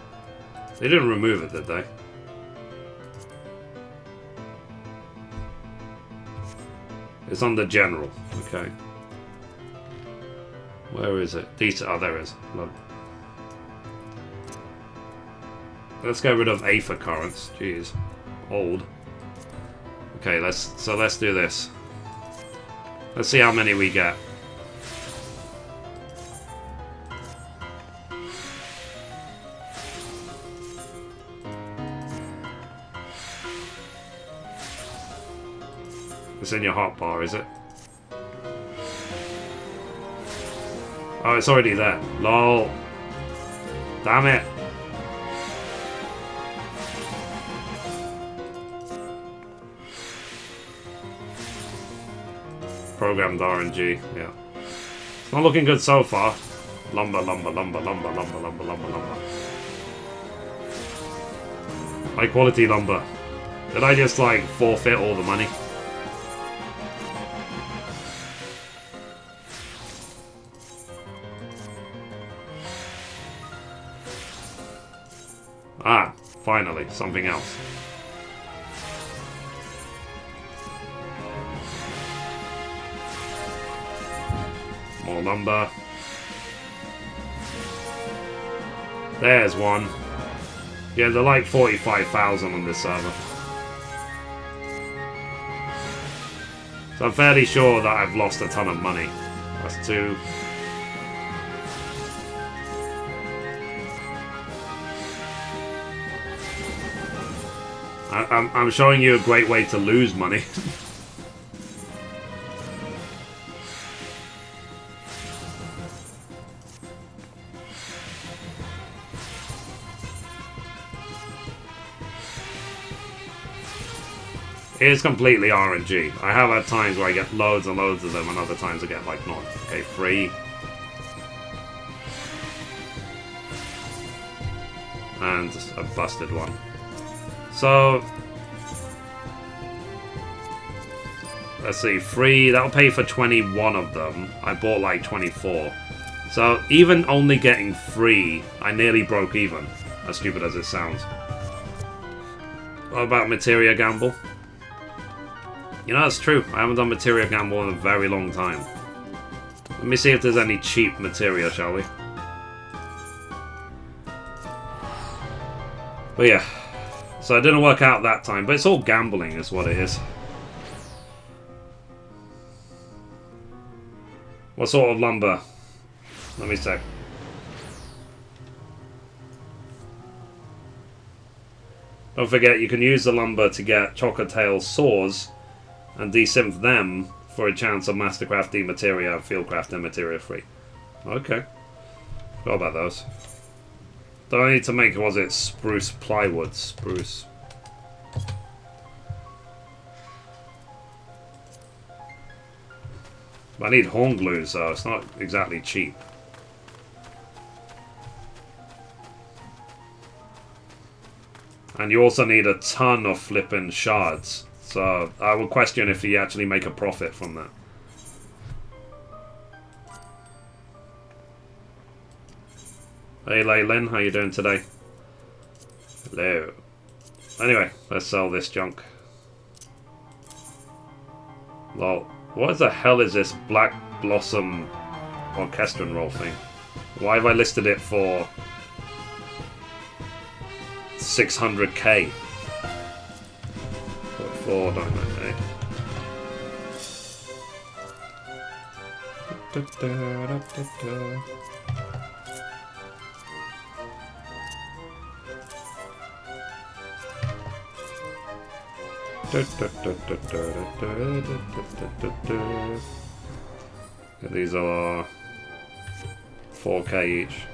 They didn't remove it, did they? It's under general. Okay. Where is it? Oh, there it is. Look. Let's get rid of Aether currents. Jeez, old. Okay, let's do this. Let's see how many we get. It's in your hotbar, is it? Oh, it's already there. LOL. Damn it. Programmed RNG, yeah. It's not looking good so far. Lumber, lumber, lumber, lumber, lumber, lumber, lumber, lumber. High quality lumber. Did I just, like, forfeit all the money? Ah, finally, something else. More lumber. There's one. Yeah, they're like 45,000 on this server. So I'm fairly sure that I've lost a ton of money. That's two. I'm showing you a great way to lose money. It is completely RNG. I have had times where I get loads and loads of them, and other times I get like none. Okay, free. And a busted one. So, let's see, free, that'll pay for 21 of them. I bought like 24. So, even only getting free, I nearly broke even. As stupid as it sounds. What about Materia Gamble? You know, that's true. I haven't done Materia Gamble in a very long time. Let me see if there's any cheap materia, shall we? But yeah. So it didn't work out that time, but it's all gambling is what it is. What sort of lumber? Let me check. Don't forget, you can use the lumber to get Chocotail saws and desynth them for a chance of Mastercraft D-Materia and Fieldcraft D-Materia free. Okay. Forgot about those. Do I need to make, was it spruce plywood? Spruce. I need horn glue, so it's not exactly cheap. And you also need a ton of flippin' shards. So I will question if you actually make a profit from that. Hey Laylin, how you doing today? Hello. Anyway, let's sell this junk. Lol. What the hell is this Black Blossom Orchestron roll thing? Why have I listed it for 600k? 44.98. These are 4k each.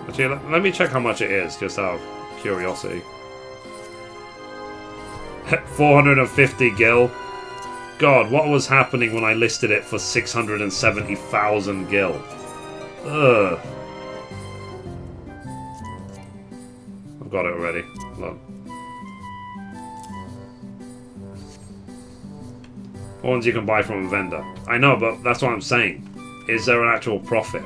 Actually, let me check how much it is, just out of curiosity. 450 gil. God, what was happening when I listed it for 670,000 gil? Ugh. I've got it already. Look. Ones you can buy from a vendor. I know, but that's what I'm saying. Is there an actual profit?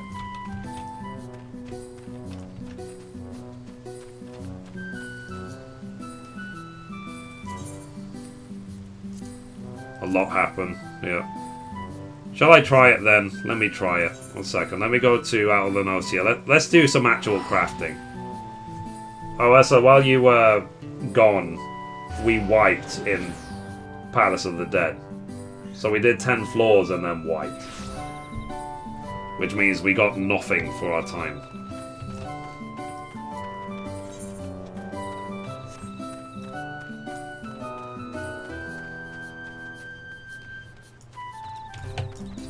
A lot happened, yeah. Shall I try it then? Let me try it. 1 second. Let me go to Aulanosia. Let's do some actual crafting. Oh, so while you were gone, we wiped in Palace of the Dead. So we did 10 floors and then wiped. Which means we got nothing for our time.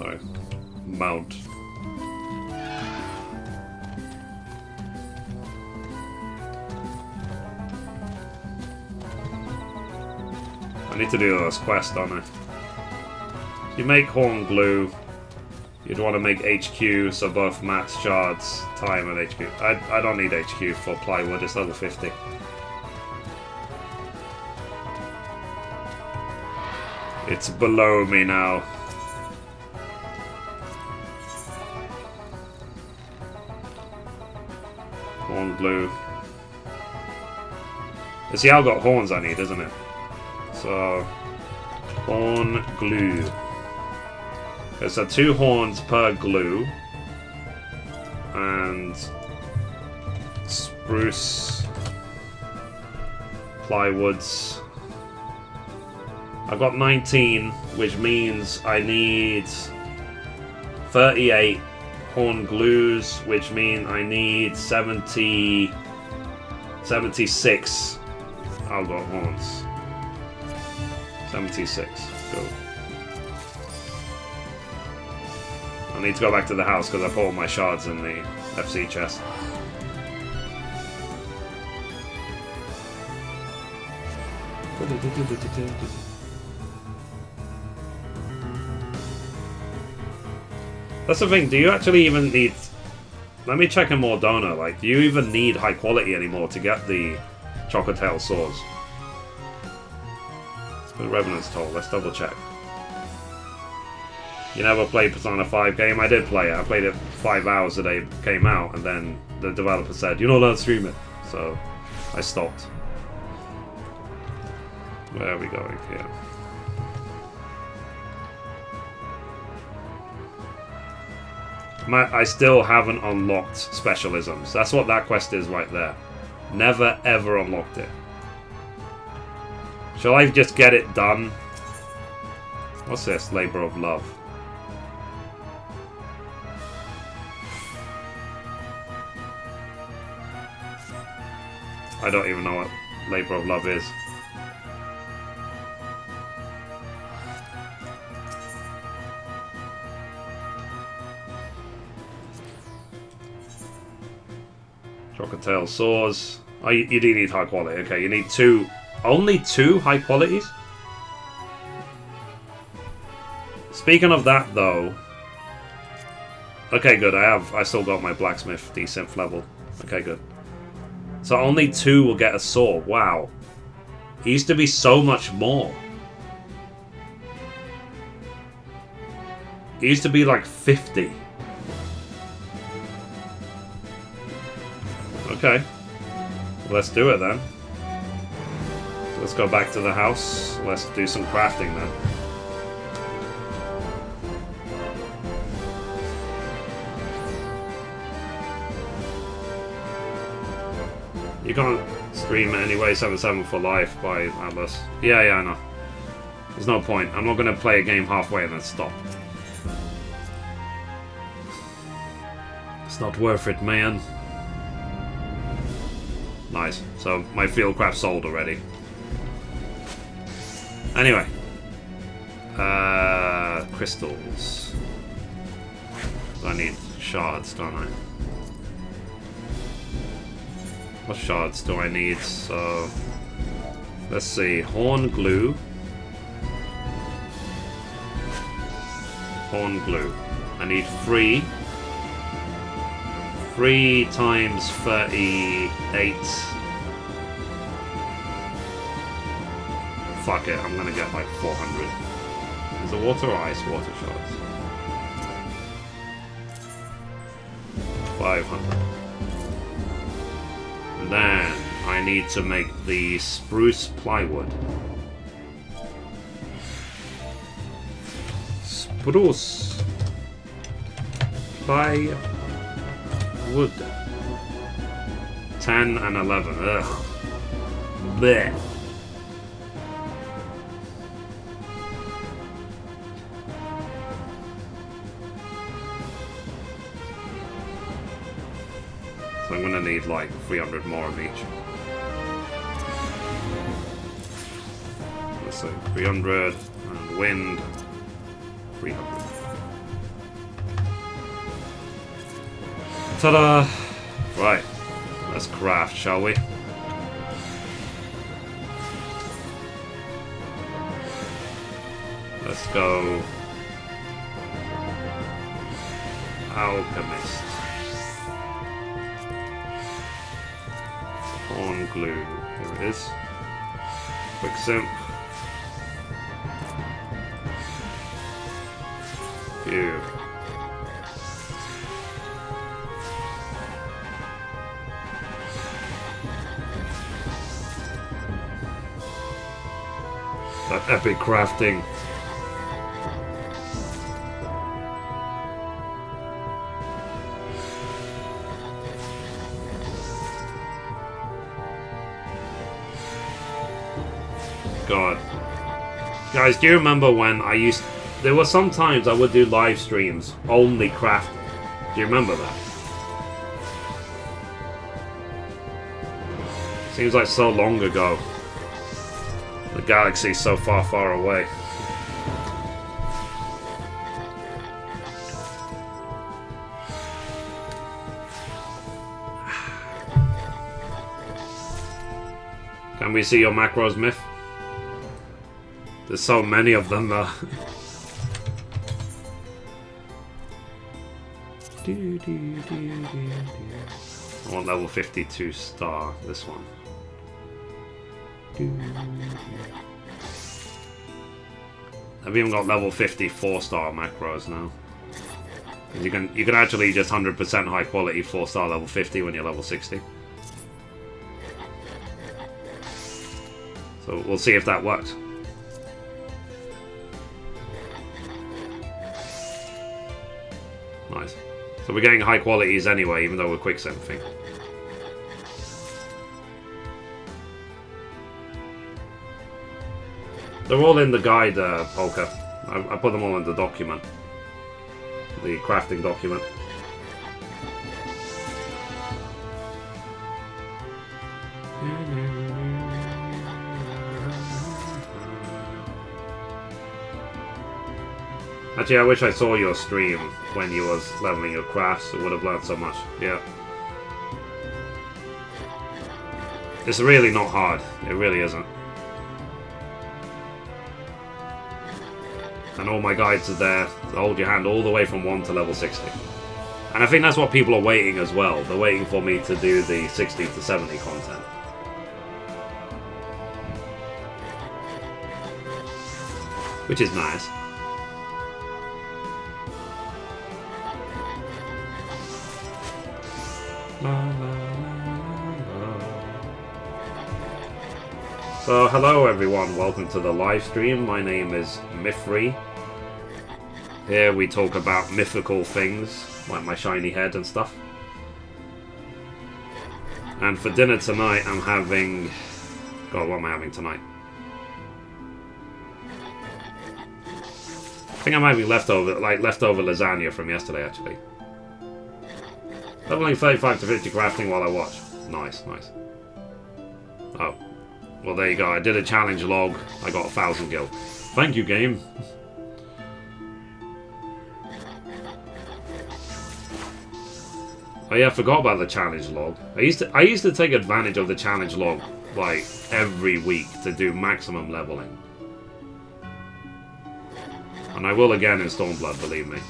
Sorry. Mount. I need to do this quest, don't I? You make horn glue. You'd want to make HQ, so both mats, shards, time, and HQ. I don't need HQ for plywood, it's level 50. It's below me now. Horn glue. It's the got horns I need, isn't it? So, horn glue. Okay, so 2 horns per glue. And spruce, plywoods. I've got 19, which means I need 38 horn glues, which means I need 76 Algot horns. 76. Go. I need to go back to the house because I put all my shards in the FC chest. That's the thing, do you actually even need... Let me check in Mordona, like, do you even need high quality anymore to get the Chocotail swords? The Revenant's Toll, let's double check. You never played Persona 5 game? I did play it. I played it 5 hours the day it came out, and then the developer said, you're not allowed to stream it. So, I stopped. Where are we going here? I still haven't unlocked specialisms. That's what that quest is right there. Never ever unlocked it. Shall I just get it done? What's this? Labor of Love. I don't even know what Labor of Love is. Chocotail swords. Oh, you do need high quality. Okay, you need 2. Only 2 high qualities? Speaking of that, though. Okay, good. I still got my blacksmith desynth level. Okay, good. So only 2 will get a sword. Wow. It used to be so much more. It used to be like 50. Okay. Let's do it then. Let's go back to the house. Let's do some crafting then. You can't stream it anyway, 77 for life by Atlas. Yeah, I know. There's no point. I'm not going to play a game halfway and then stop. It's not worth it, man. Nice. So my fieldcraft sold already. Anyway. Crystals. I need shards, don't I? What shards do I need? So let's see. Horn glue. Horn glue. I need 3. 3 times 38. Fuck it, I'm gonna get like 400. Is it water or ice? Water shards. 500. And then I need to make the spruce plywood. Spruce plywood. 10 and 11. Ugh. Blech. So I'm gonna need like 300 more of each. Let's say 300 and wind 300. Ta-da! Right, let's craft, shall we? Let's go... Alchemist. Horn glue. Here it is. Quick simp. Phew. That epic crafting. God. Guys, do you remember when I used... There were some times I would do live streams, only crafting. Do you remember that? Seems like so long ago. The galaxy's so far, far away. Can we see your macros, Myth? There's so many of them, though. I want level 52 star, this one. I've even got level 54 star macros now. You can actually just 100% high quality 4 star level 50 when you're level 60. So we'll see if that works. Nice. So we're getting high qualities anyway, even though we're quick simping. They're all in the guide, Polka. I put them all in the document. The crafting document. Actually, I wish I saw your stream when you was leveling your crafts. I would have learned so much. Yeah. It's really not hard. It really isn't. And all my guides are there to hold your hand all the way from 1 to level 60. And I think that's what people are waiting as well. They're waiting for me to do the 60 to 70 content. Which is nice. So hello everyone, welcome to the live stream. My name is Mithrie. Here we talk about mythical things, like my shiny head and stuff. And for dinner tonight I'm having... God, what am I having tonight? I think I'm having leftover lasagna from yesterday actually. Leveling 35 to 50 crafting while I watch. Nice, nice. Oh. Well, there you go. I did a challenge log. I got 1,000 gil. Thank you, game. Oh yeah, I forgot about the challenge log. I used to take advantage of the challenge log like every week to do maximum leveling. And I will again in Stormblood, believe me.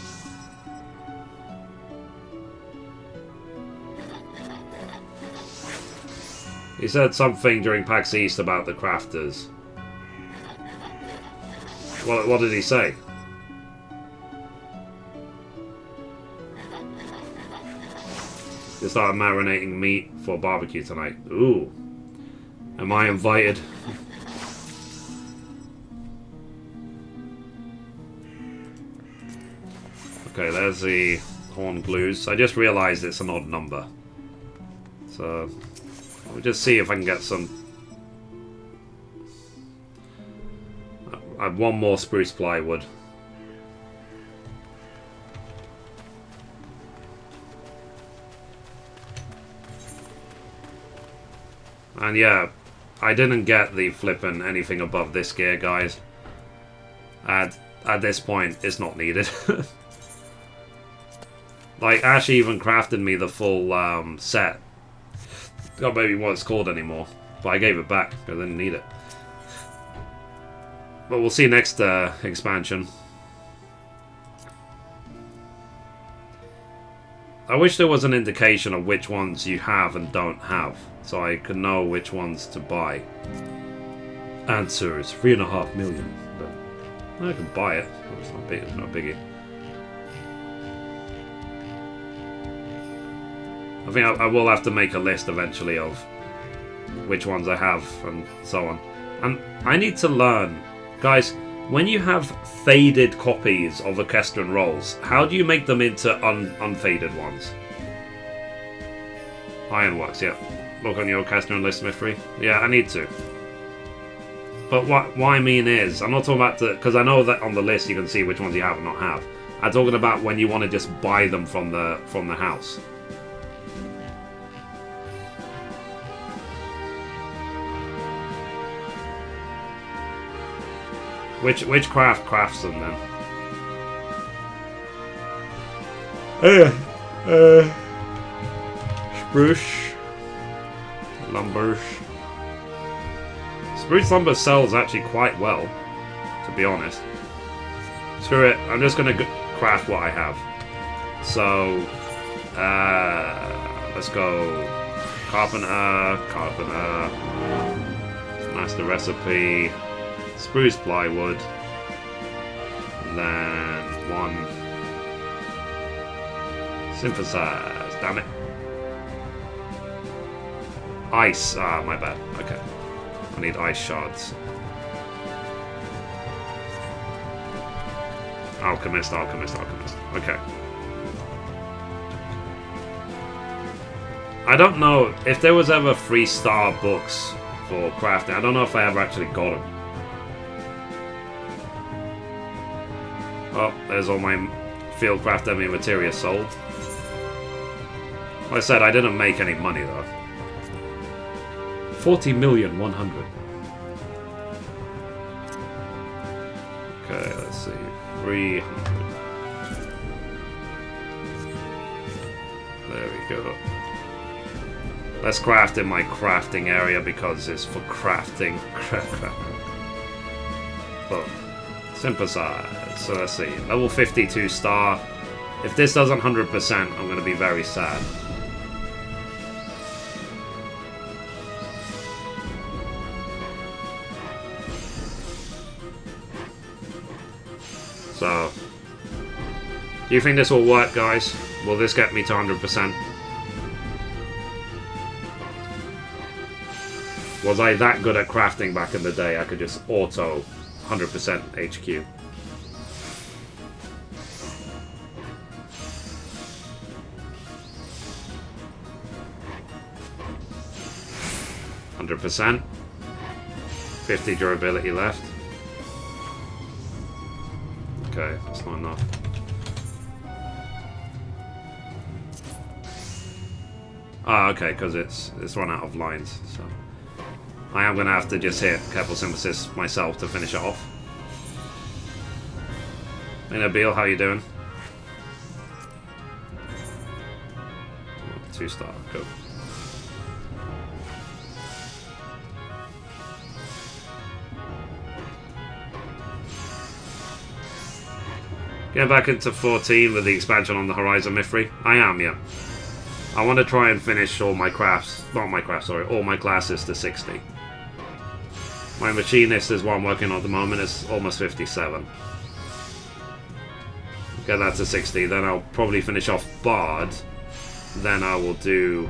He said something during PAX East about the crafters. What did he say? He started marinating meat for barbecue tonight. Ooh. Am I invited? Okay, there's the horn glues. I just realized it's an odd number. So... we'll just see if I can get some... I have one more spruce plywood. And yeah, I didn't get the flippin' anything above this gear, guys. At this point, it's not needed. Like, Ash even crafted me the full set. Not maybe what it's called anymore. But I gave it back, because I didn't need it. But we'll see next expansion. I wish there was an indication of which ones you have and don't have, so I could know which ones to buy. Answer is 3.5 million, but I can buy it. It's not big. It's not a biggie. I think I will have to make a list eventually of which ones I have and so on. And I need to learn, guys. When you have faded copies of Equestrian Rolls, how do you make them into unfaded ones? Ironworks, yeah. Look on your Equestrian list, Mithrie. Yeah, I need to. But what I mean is, I'm not talking about because I know that on the list you can see which ones you have and not have. I'm talking about when you want to just buy them from the house. Which craft crafts them then? Spruce lumbers. Spruce lumber sells actually quite well, to be honest. Screw it, I'm just gonna craft what I have. So, let's go carpenter. Master recipe. Spruce plywood, and then 1 synthesize. Damn it! Ice. Ah, my bad. Okay, I need ice shards. Alchemist. Okay. I don't know if there was ever 3-star books for crafting. I don't know if I ever actually got them. Oh, there's all my Fieldcraft Enemy materia sold. Like I said, I didn't make any money though. 40,100,000. Okay, let's see. 300. There we go. Let's craft in my crafting area because it's for crafting. Oh, synthesize. So let's see. Level 52 star. If this doesn't 100%, I'm going to be very sad. So, do you think this will work, guys? Will this get me to 100%? Was I that good at crafting back in the day? I could just auto 100% HQ. %. 50 durability left. Okay, that's not enough. Ah, okay, because it's run out of lines, so I am gonna have to just hit Careful Synthesis myself to finish it off. Hey Nabil, how you doing? 2-star, go. Getting back into 14 with the expansion on the horizon, Mithrie. I am, yeah. I want to try and finish all my crafts, not my crafts, sorry, all my classes to 60. My Machinist is what I'm working on at the moment, it's almost 57. Get that to 60, then I'll probably finish off Bard. Then I will do...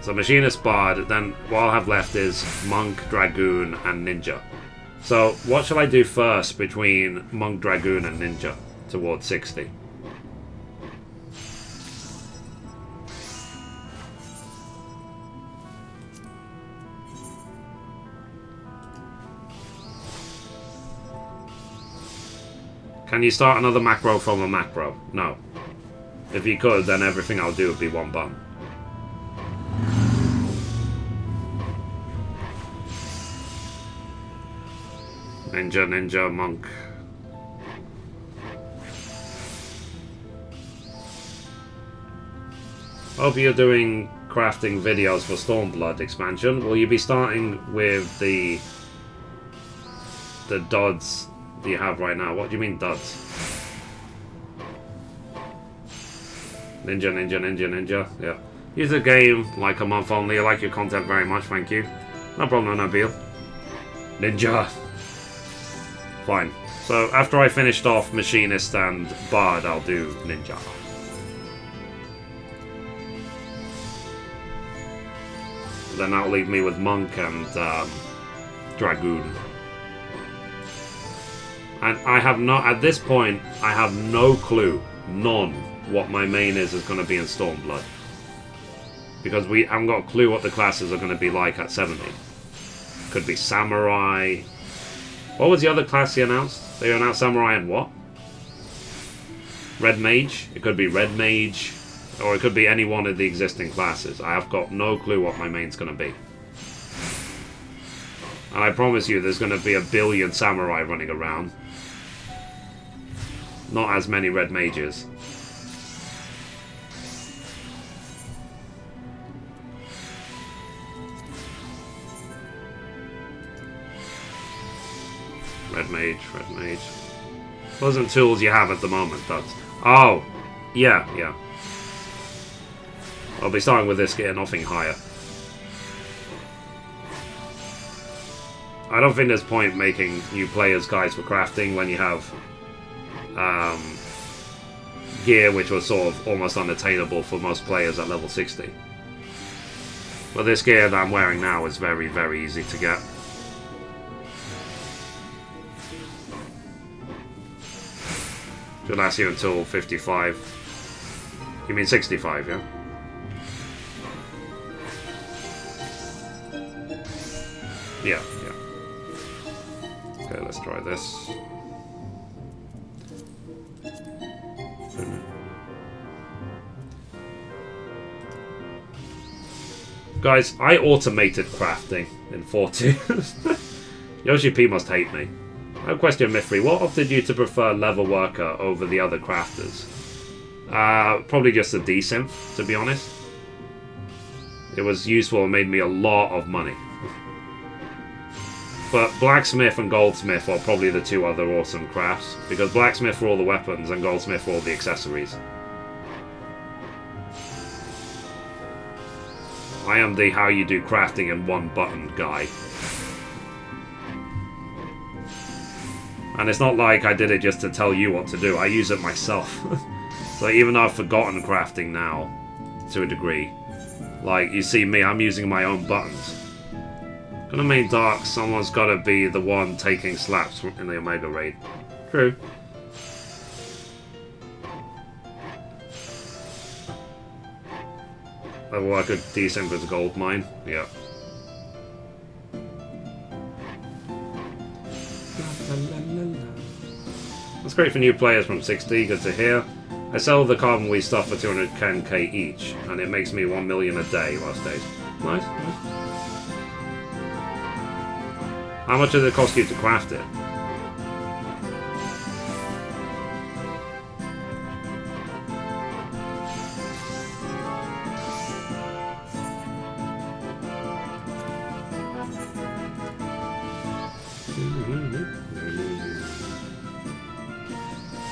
So Machinist, Bard, then what I'll have left is Monk, Dragoon, and Ninja. So, what shall I do first between Monk, Dragoon, and Ninja towards 60? Can you start another macro from a macro? No. If you could, then everything I'll do would be one button. Ninja, Monk. Hope you're doing crafting videos for Stormblood expansion. Will you be starting with the duds that you have right now? What do you mean duds? Ninja. Yeah. Use the game like a month only. I like your content very much, thank you. No problem, Nabil. Ninja. Fine. So after I finished off Machinist and Bard, I'll do Ninja. Then that'll leave me with Monk and Dragoon. And I have not, at this point, I have no clue, none, what my main is going to be in Stormblood. Because we haven't got a clue what the classes are going to be like at 70. Could be Samurai. What was the other class he announced? They announced Samurai and what? Red Mage? It could be Red Mage. Or it could be any one of the existing classes. I have got no clue what my main's going to be. And I promise you there's going to be a billion Samurai running around. Not as many Red Mages. Red Mage. Wasn't tools you have at the moment, that's... Oh! Yeah. I'll be starting with this gear, nothing higher. I don't think there's point making new players guides for crafting when you have gear which was sort of almost unattainable for most players at level 60. But this gear that I'm wearing now is very, very easy to get. Should last you until 55. You mean 65, yeah? Yeah. Okay, let's try this. Guys, I automated crafting in 40. Yoshi P must hate me. I have a question, Mithrie. What opted you to prefer Leather Worker over the other crafters? Probably just a D-Synth, to be honest. It was useful and made me a lot of money. But Blacksmith and Goldsmith are probably the two other awesome crafts, because Blacksmith for all the weapons and Goldsmith for all the accessories. I am the how you do crafting in one button guy. And it's not like I did it just to tell you what to do, I use it myself. So even though I've forgotten crafting now, to a degree, like you see me, I'm using my own buttons. Gonna main dark, someone's gotta be the one taking slaps in the Omega raid. True. Level like a decent with gold mine. Yeah. That's great for new players from 60, good to hear. I sell the carbon weed stuff for 210k each, and it makes me 1 million a day last days. Nice. How much does it cost you to craft it?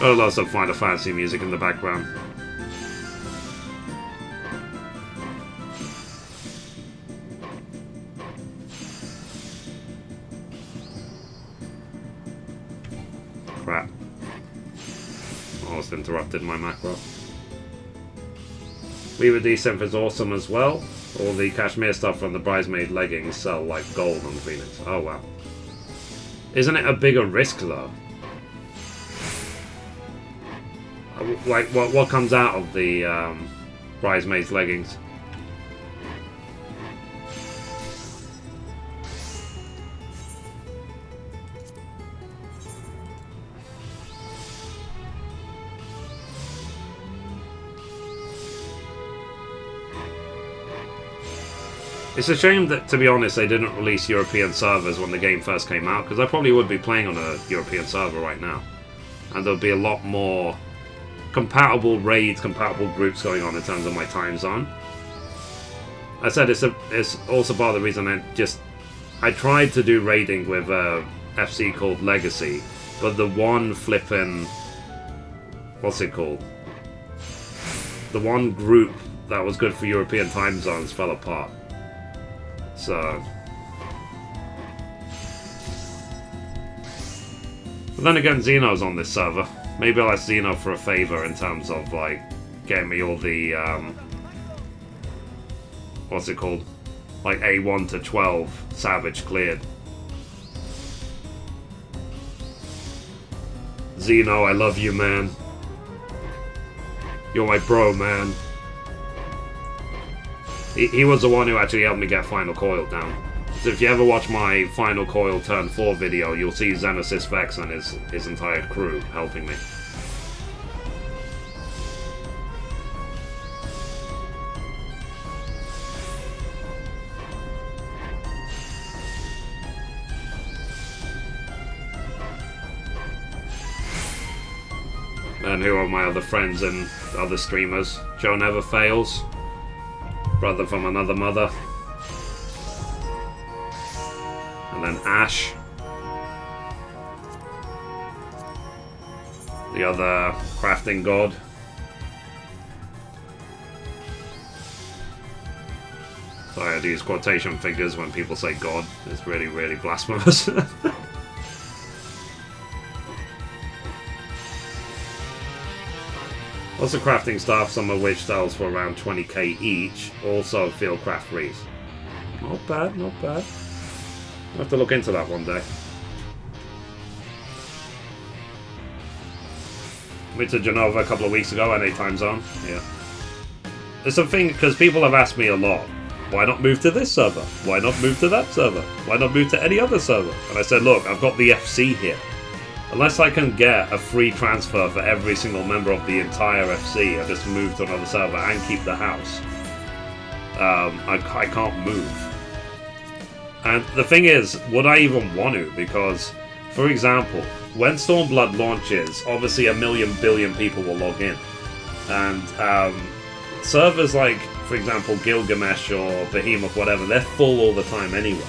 Oh, lots of Final Fantasy music in the background. Crap. Almost interrupted my macro. Weaver D-Synth is awesome as well. All the cashmere stuff from the bridesmaid leggings sell like gold on Phoenix. Oh wow. Isn't it a bigger risk though? Like, what comes out of the bridesmaid's leggings? It's a shame that, to be honest, they didn't release European servers when the game first came out, because I probably would be playing on a European server right now. And there'll be a lot more compatible raids, compatible groups going on in terms of my time zone. I said it's also part of the reason I tried to do raiding with FC called Legacy, but the one flipping, what's it called? The one group that was good for European time zones fell apart. So, but then again, Xeno's on this server. Maybe I'll ask Xeno for a favor in terms of like getting me all the what's it called? Like A1 to 12 Savage cleared. Xeno, I love you, man. You're my bro, man. He was the one who actually helped me get Final Coil down. So if you ever watch my Final Coil Turn 4 video, you'll see Xenesis Vex and his entire crew helping me. And who are my other friends and other streamers? Joe Never Fails, brother from another mother, and then Ash, the other crafting god. Sorry, I do use quotation figures when people say god. It's really, really blasphemous. Lots of crafting stuff, some of which sells for around 20k each. Also Fieldcraft Rees. Not bad, not bad. I'll have to look into that one day. Went to Genova a couple of weeks ago, NA time zone. Yeah. It's a thing, because people have asked me a lot, why not move to this server? Why not move to that server? Why not move to any other server? And I said, look, I've got the FC here. Unless I can get a free transfer for every single member of the entire FC, I just move to another server and keep the house. I can't move. And the thing is, would I even want to? Because, for example, when Stormblood launches, obviously a million billion people will log in. And servers like, for example, Gilgamesh or Behemoth, whatever, they're full all the time anyway.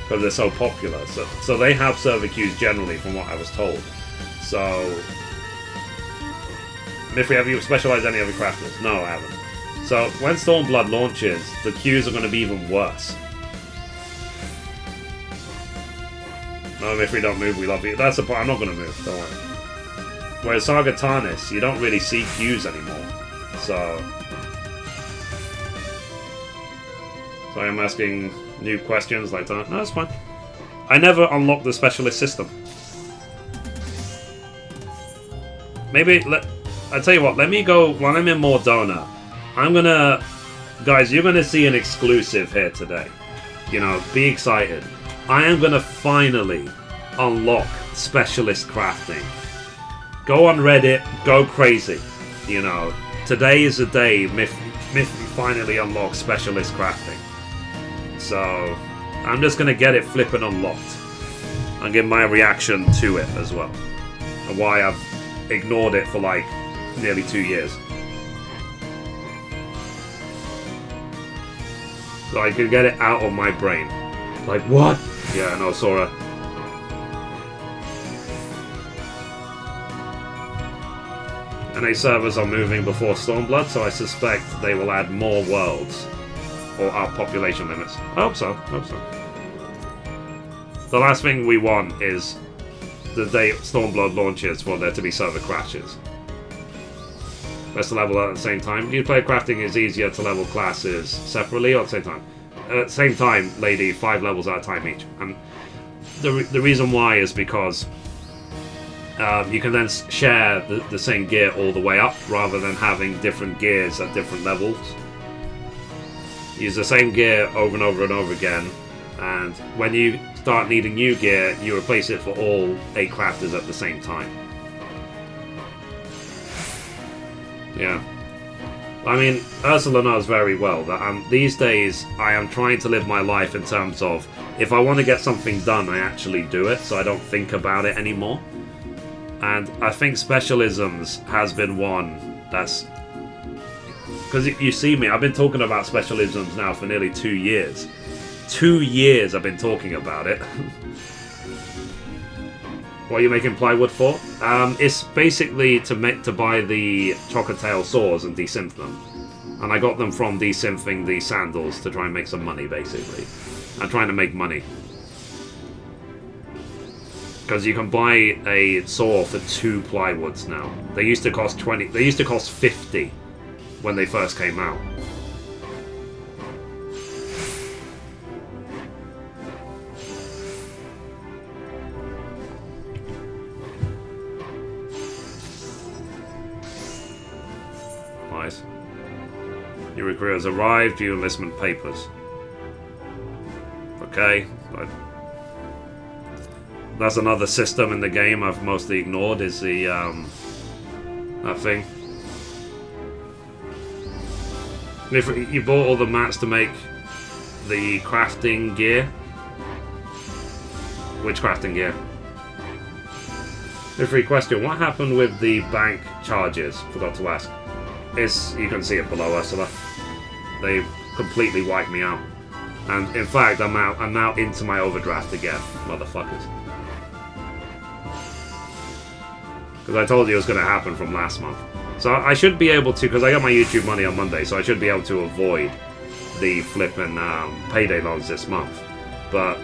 Because they're so popular. So they have server queues generally, from what I was told. So, Mithrie, have you specialized any other crafters? No, I haven't. So when Stormblood launches, the queues are going to be even worse. No, Mithrie, don't move. We love you. That's the point. I'm not going to move. Don't worry. Whereas Saga Tarnis, you don't really see queues anymore. So I'm asking new questions like that. No, that's fine. I never unlocked the specialist system. Maybe, I tell you what, let me go, when I'm in Mordona, I'm gonna, guys, you're gonna see an exclusive here today. You know, be excited. I am gonna finally unlock specialist crafting. Go on Reddit, go crazy. You know, today is the day Mithrie finally unlocks specialist crafting. So, I'm just going to get it flipping unlocked and give my reaction to it as well. And why I've ignored it for like nearly 2 years. So I could get it out of my brain. Like, what? Yeah, no, Sora. NA servers are moving before Stormblood, so I suspect they will add more worlds. Or our population limits. I hope so. The last thing we want is the day Stormblood launches for there to be server crashes. Best to level at the same time. New player crafting is easier to level classes separately or at the same time. At the same time, lady, 5 levels at a time each. And the reason why is because you can then share the same gear all the way up rather than having different gears at different levels. Use the same gear over and over and over again, and when you start needing new gear, you replace it for all 8 crafters at the same time. Yeah. I mean, Ursula knows very well that these days I am trying to live my life in terms of, if I want to get something done, I actually do it, so I don't think about it anymore. And I think Specialisms has been one that's Because you see me, I've been talking about specialisms now for nearly 2 years. 2 years I've been talking about it. What are you making plywood for? It's basically to buy the chocolate tail saws and desynth them. And I got them from desynthing the sandals to try and make some money, basically. I'm trying to make money. Because you can buy a saw for 2 plywoods now. They used to cost 20. They used to cost 50 when they first came out. Nice. Your recruit has arrived. Your enlistment papers. Okay. That's another system in the game I've mostly ignored, is the, that thing. If you bought all the mats to make the crafting gear. Which crafting gear? Mithrie question, what happened with the bank charges? Forgot to ask. You can see it below Ursula. They completely wiped me out. And in fact, I'm now into my overdraft again, motherfuckers. Because I told you it was going to happen from last month. So I should be able to, because I got my YouTube money on Monday, so I should be able to avoid the flipping payday loans this month. But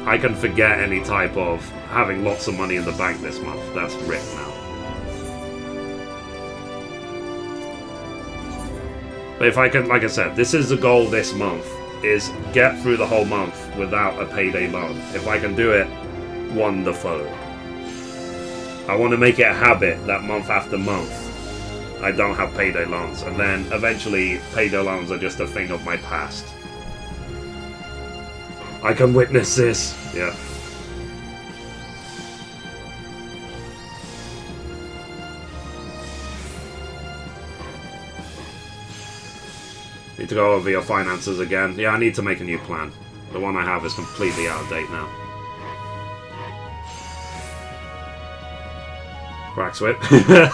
I can forget any type of having lots of money in the bank this month. That's ripped now. But if I can, like I said, this is the goal this month, is get through the whole month without a payday loan. If I can do it, wonderful. I want to make it a habit that month after month I don't have payday loans, and then eventually payday loans are just a thing of my past. I can witness this. Yeah. Need to go over your finances again. Yeah, I need to make a new plan. The one I have is completely out of date now. Crack whip. Yeah.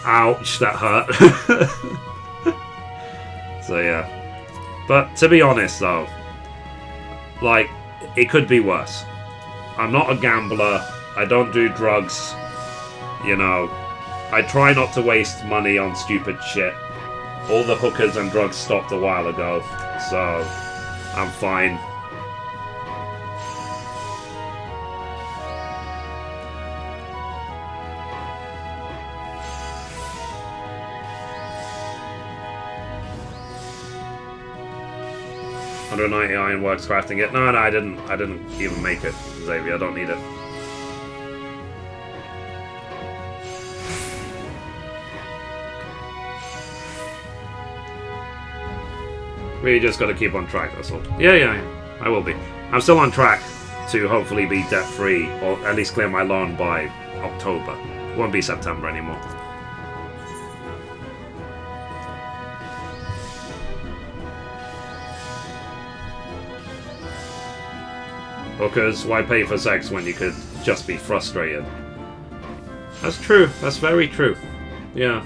Ouch, that hurt. So yeah. But to be honest though, like, it could be worse. I'm not a gambler. I don't do drugs. You know, I try not to waste money on stupid shit. All the hookers and drugs stopped a while ago, so I'm fine. $190 ironworks crafting it. No, I didn't even make it, Xavier. I don't need it. We just got to keep on track, that's all. Yeah, I will be. I'm still on track to hopefully be debt-free, or at least clear my loan by October. It won't be September anymore. Hookers, why pay for sex when you could just be frustrated? That's true. That's very true. Yeah.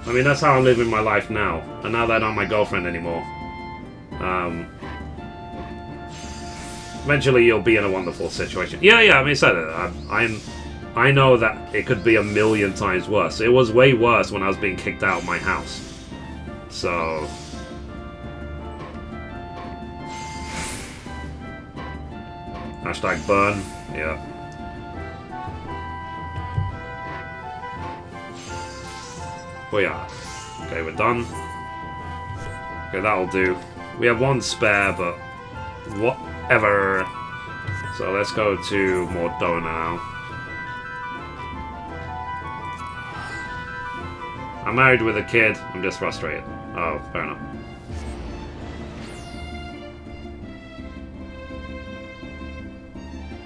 I mean, that's how I'm living my life now. And now that I'm not my girlfriend anymore, eventually you'll be in a wonderful situation. Yeah, I mean, I know that it could be a million times worse. It was way worse when I was being kicked out of my house. So... Hashtag burn. Yeah. Oh yeah. Okay, we're done. Okay, that'll do. We have one spare, but whatever. So let's go to Mordona now. I'm married with a kid. I'm just frustrated. Oh, fair enough.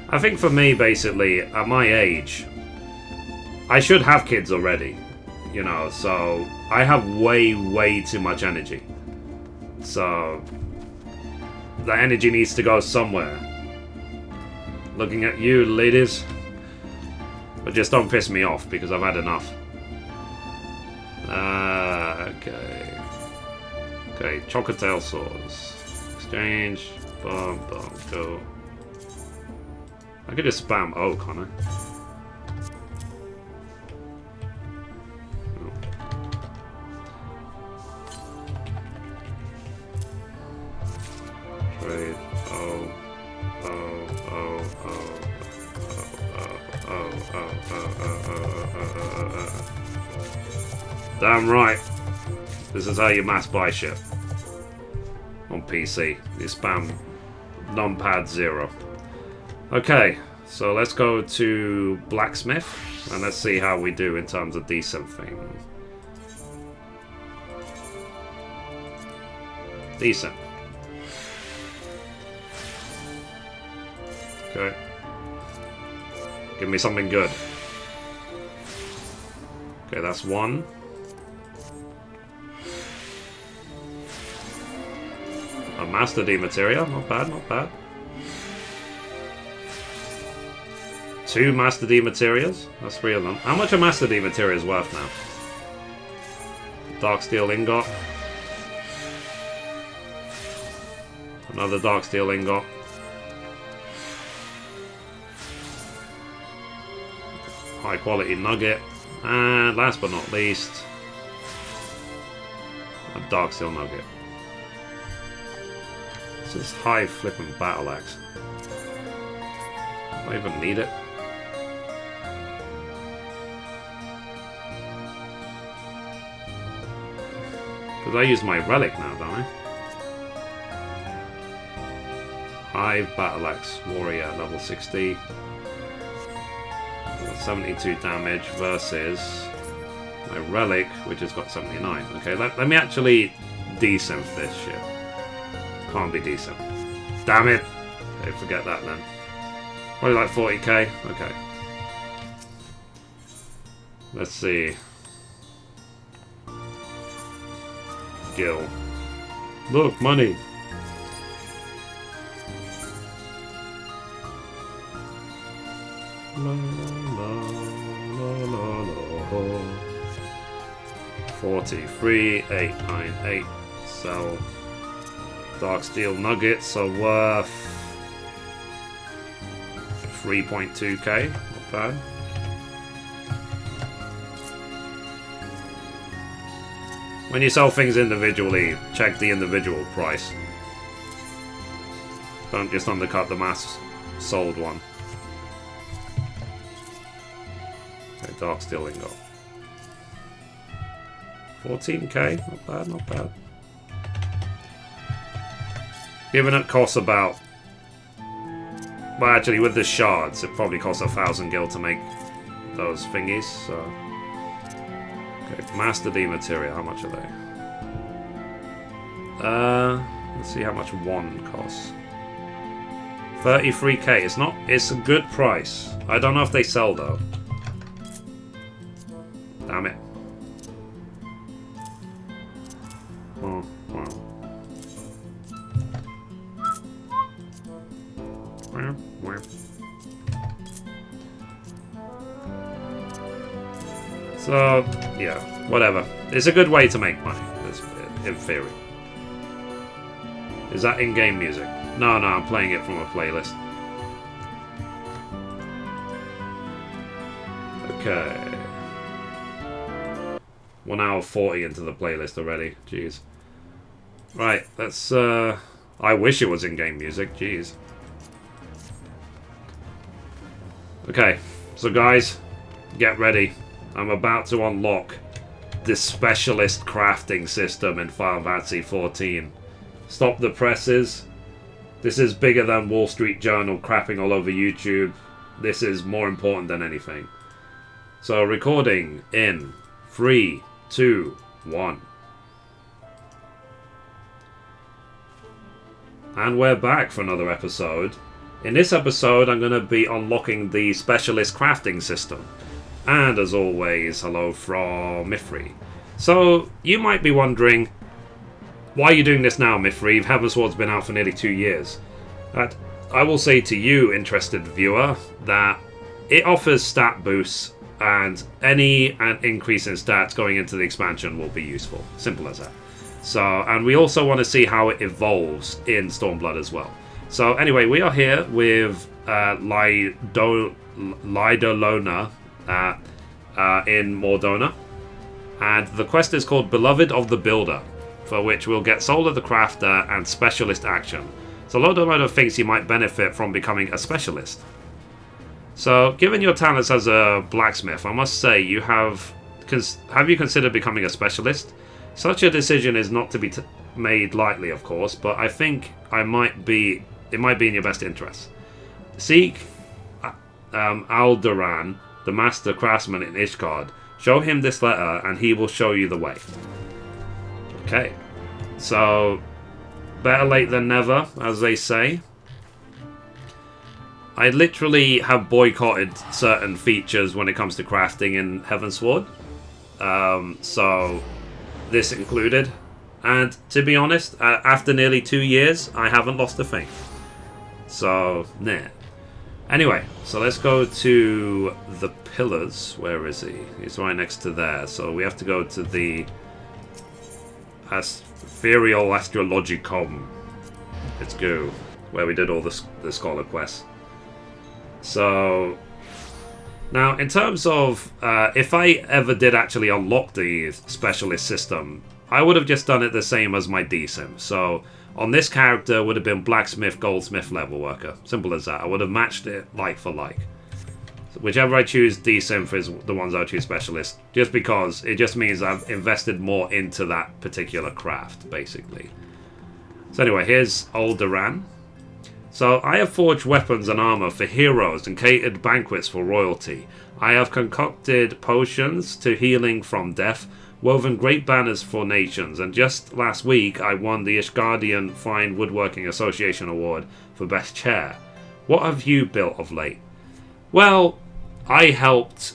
I think for me, basically, at my age, I should have kids already, you know, so I have way too much energy. So, that energy needs to go somewhere. Looking at you, ladies. But just don't piss me off, because I've had enough. Okay. Okay, Chocotail Swords. Exchange. Boom, boom, go. I could just spam O, can't I? Trade. O. Damn right. This is how you mass buy shit. On PC. You spam numpad 0. Okay, so let's go to Blacksmith and let's see how we do in terms of decent thing. Decent. Okay. Give me something good. Okay, that's 1. A Master D Materia, not bad, not bad. 2 Master D Materias, that's 3 of them. How much are Master D Materias worth now? Dark Steel Ingot. Another Dark Steel Ingot. High quality nugget. And last but not least, a Dark Steel Nugget. This is high flipping battle axe. Do I even need it? Because I use my relic now, don't I? Hive battle axe warrior level 60. 72 damage versus my relic, which has got 79. Okay, let me actually desynth this shit. Can't be decent. Damn it! Okay, forget that then. Probably like 40k. Okay. Let's see. Gil. Look, money! La, la, la, la, la. 43, 898. Sell. Dark Steel Nuggets are worth 3.2k. Not bad. When you sell things individually, check the individual price. Don't just undercut the mass sold one. Okay, Dark Steel Ingot. 14k, not bad, not bad. Given it costs about... Well, actually, with the shards, it probably costs 1,000 gil to make those thingies, so... Okay, Master D Materia, how much are they? Let's see how much 1 costs. 33k, it's not... It's a good price. I don't know if they sell, though. Damn it. Oh, wow. So, yeah, whatever. It's a good way to make money, in theory. Is that in-game music? No, I'm playing it from a playlist. Okay. 1 hour 40 into the playlist already. Jeez. Right, let's, I wish it was in-game music, jeez. Okay, so guys, get ready. I'm about to unlock this specialist crafting system in Final Fantasy XIV. Stop the presses. This is bigger than Wall Street Journal crapping all over YouTube. This is more important than anything. So recording in 3, 2, 1. And we're back for another episode. In this episode, I'm going to be unlocking the specialist crafting system. And as always, hello from Mithrie. So, you might be wondering, why are you doing this now, Mithrie? Heavensward's been out for nearly 2 years. I will say to you, interested viewer, that it offers stat boosts, and any increase in stats going into the expansion will be useful. Simple as that. So, and we also want to see how it evolves in Stormblood as well. So anyway, we are here with Lidolona in Mordona, and the quest is called Beloved of the Builder, for which we'll get Soul of the Crafter and Specialist action. So Lidolona thinks you might benefit from becoming a Specialist. So, given your talents as a blacksmith, I must say you have you considered becoming a Specialist? Such a decision is not to be made lightly, of course, but I think it might be in your best interest. Seek Alderan, the master craftsman in Ishgard. Show him this letter, and he will show you the way. Okay, so better late than never, as they say. I literally have boycotted certain features when it comes to crafting in Heavensward. So this included. And to be honest, after nearly 2 years, I haven't lost a thing. So, nah. Anyway, so let's go to the pillars. Where is he? He's right next to there. So we have to go to the Ethereal Astrologicom. Let's go. Where we did all the Scholar quests. So, now in terms of if I ever did actually unlock the Specialist system, I would have just done it the same as my DSim. So on this character would have been Blacksmith, Goldsmith, Level Worker. Simple as that. I would have matched it like for like. So whichever I choose DSim for is the ones I choose Specialist. Just because it just means I've invested more into that particular craft, basically. So anyway, here's Alderan. So I have forged weapons and armor for heroes and catered banquets for royalty. I have concocted potions to healing from death, woven great banners for nations, and just last week I won the Ishgardian Fine Woodworking Association Award for Best Chair. What have you built of late? Well, I helped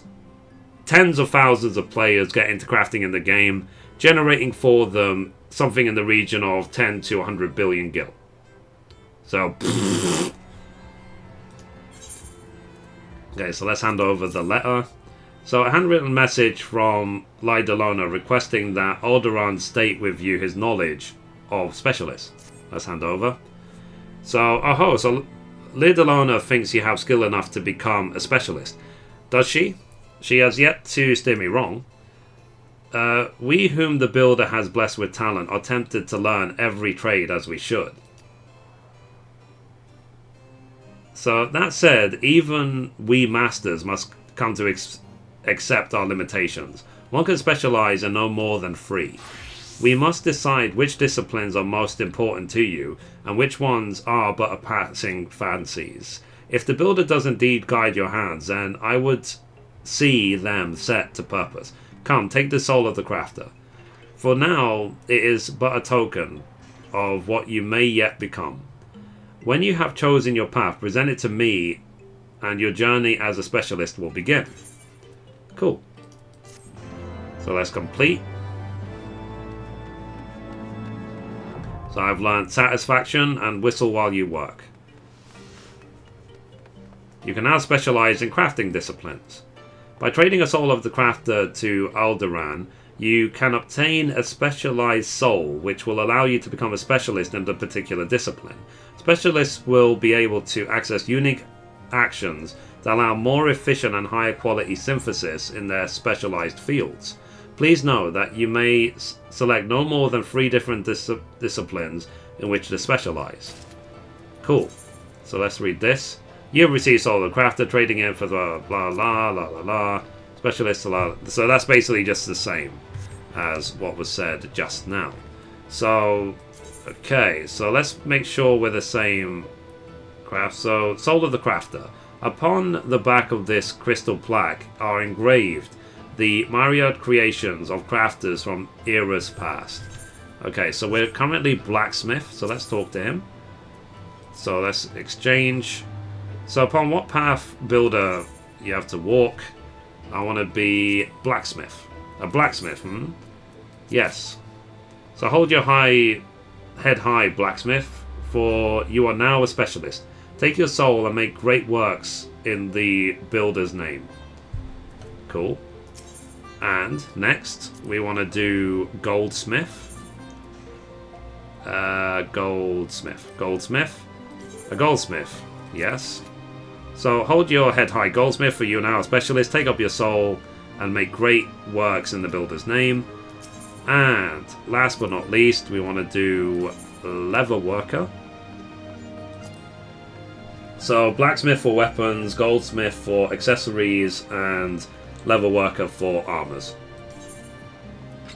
tens of thousands of players get into crafting in the game, generating for them something in the region of 10 to 100 billion gil. So, okay, so let's hand over the letter. So, a handwritten message from Lidolona requesting that Alderan state with you his knowledge of Specialists. Let's hand over. So, so Lidolona thinks you have skill enough to become a Specialist. Does she? She has yet to steer me wrong. We whom the Builder has blessed with talent are tempted to learn every trade as we should. So, that said, even we masters must come to accept our limitations. One can specialize in no more than 3. We must decide which disciplines are most important to you, and which ones are but a passing fancies. If the Builder does indeed guide your hands, then I would see them set to purpose. Come, take the soul of the crafter. For now, it is but a token of what you may yet become. When you have chosen your path, present it to me, and your journey as a Specialist will begin. Cool. So let's complete. So I've learned Satisfaction and Whistle While You Work. You can now specialize in crafting disciplines. By trading a soul of the crafter to Alderan, you can obtain a specialized soul, which will allow you to become a specialist in a particular discipline. Specialists will be able to access unique actions that allow more efficient and higher quality synthesis in their specialized fields. Please know that you may select no more than 3 different disciplines in which to specialize. Cool. So let's read this. You have received Soul of the Crafter, trading in for the blah blah blah blah blah. Specialist, blah. So that's basically just the same as what was said just now. So, okay, so let's make sure we're the same craft. So, Soul of the Crafter. Upon the back of this crystal plaque are engraved the myriad creations of crafters from eras past. Okay, so we're currently blacksmith, so let's talk to him. So let's exchange. So upon what path, Builder, you have to walk? I want to be blacksmith. A blacksmith, Yes. So hold your head high, blacksmith, for you are now a specialist. Take your soul and make great works in the builder's name. Cool. And next, we want to do goldsmith. Goldsmith. A goldsmith. Yes. So hold your head high. Goldsmith, for you now a specialist. Take up your soul and make great works in the builder's name. And last but not least, we want to do leather worker. So blacksmith for weapons, goldsmith for accessories, and leather worker for armors.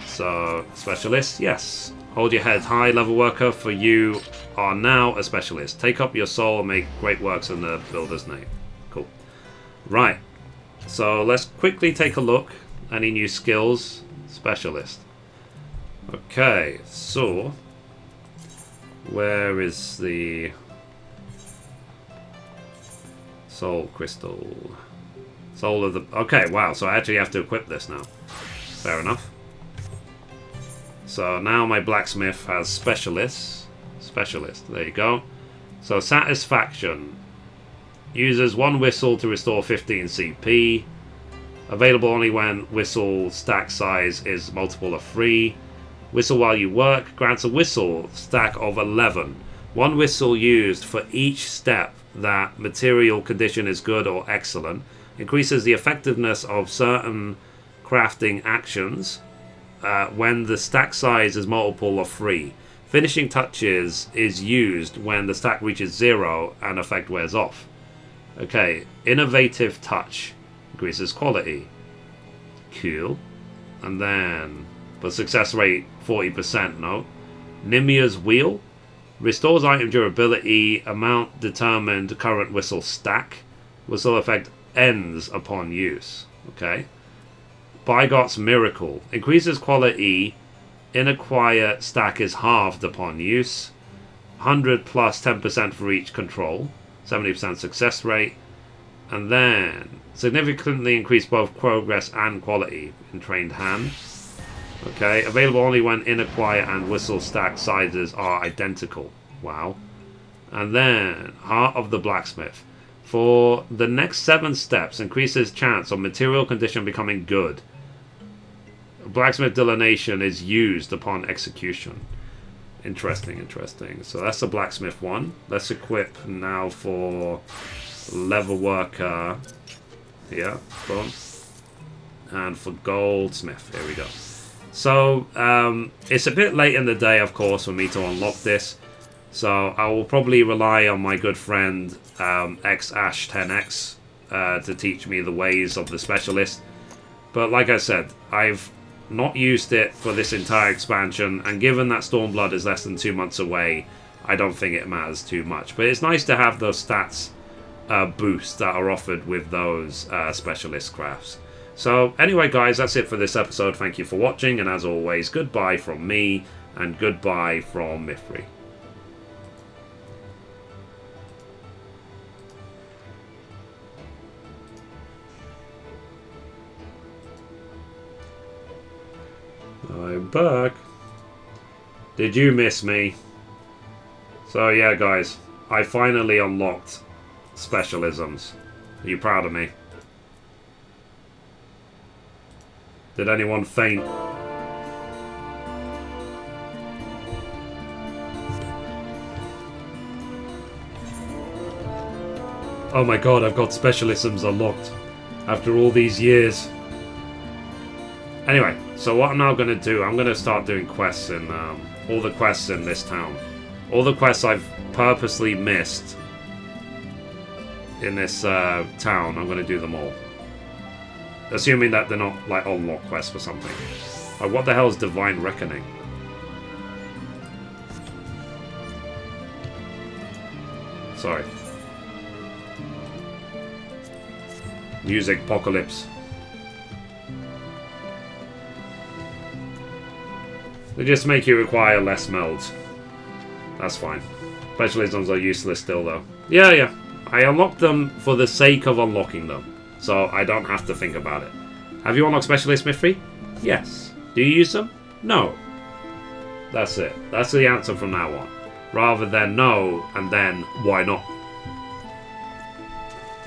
So specialist, yes. Hold your head high, leather worker, for you are now a specialist. Take up your soul and make great works in the builder's name. Cool. Right. So let's quickly take a look. Any new skills? Specialist. Okay, so where is the soul crystal? Soul of the... Okay, wow, so I actually have to equip this now. Fair enough. So now my blacksmith has specialist, there you go. So satisfaction. Uses one whistle to restore 15 CP. Available only when whistle stack size is multiple of 3. Whistle while you work. Grants a whistle stack of 11. One whistle used for each step that material condition is good or excellent. Increases the effectiveness of certain crafting actions when the stack size is multiple of 3. Finishing touches is used when the stack reaches 0 and effect wears off. Okay, innovative touch increases quality. Cool. And then, but success rate 40%, no. Nimia's wheel restores item durability, amount determined current whistle stack. Whistle effect ends upon use. Okay. Bygot's miracle increases quality. Inner quiet stack is halved upon use. 100 plus 10% for each control. 70% success rate. And then significantly increase both progress and quality in trained hand. Okay, available only when inner quiet and whistle stack sizes are identical. Wow. And then Heart of the Blacksmith. For the next 7 steps, increases chance of material condition becoming good. Blacksmith delineation is used upon execution. Interesting. So that's the blacksmith one. Let's equip now for leather worker. Yeah, boom. And for goldsmith, here we go. So it's a bit late in the day, of course, for me to unlock this. So I will probably rely on my good friend XAsh10X to teach me the ways of the specialist. But like I said, I've not used it for this entire expansion, and given that Stormblood is less than 2 months away, I don't think it matters too much. But it's nice to have those stats boosts that are offered with those specialist crafts. So anyway guys, that's it for this episode. Thank you for watching, and as always, goodbye from me, and goodbye from Mithrie. I'm back. Did you miss me? So yeah guys, I finally unlocked specialisms. Are you proud of me? Did anyone faint? Oh my god, I've got specialisms unlocked after all these years. Anyway, so what I'm now going to do, I'm going to start doing quests in all the quests in this town. All the quests I've purposely missed in this town, I'm going to do them all. Assuming that they're not like unlock quests for something. Like, what the hell is Divine Reckoning? Sorry. Music Apocalypse. They just make you require less melds. That's fine. Specialisms are useless still though. Yeah. I unlocked them for the sake of unlocking them. So I don't have to think about it. Have you unlocked Specialist Mithrie? Yes. Do you use them? No. That's it. That's the answer from now on. Rather than no, and then why not?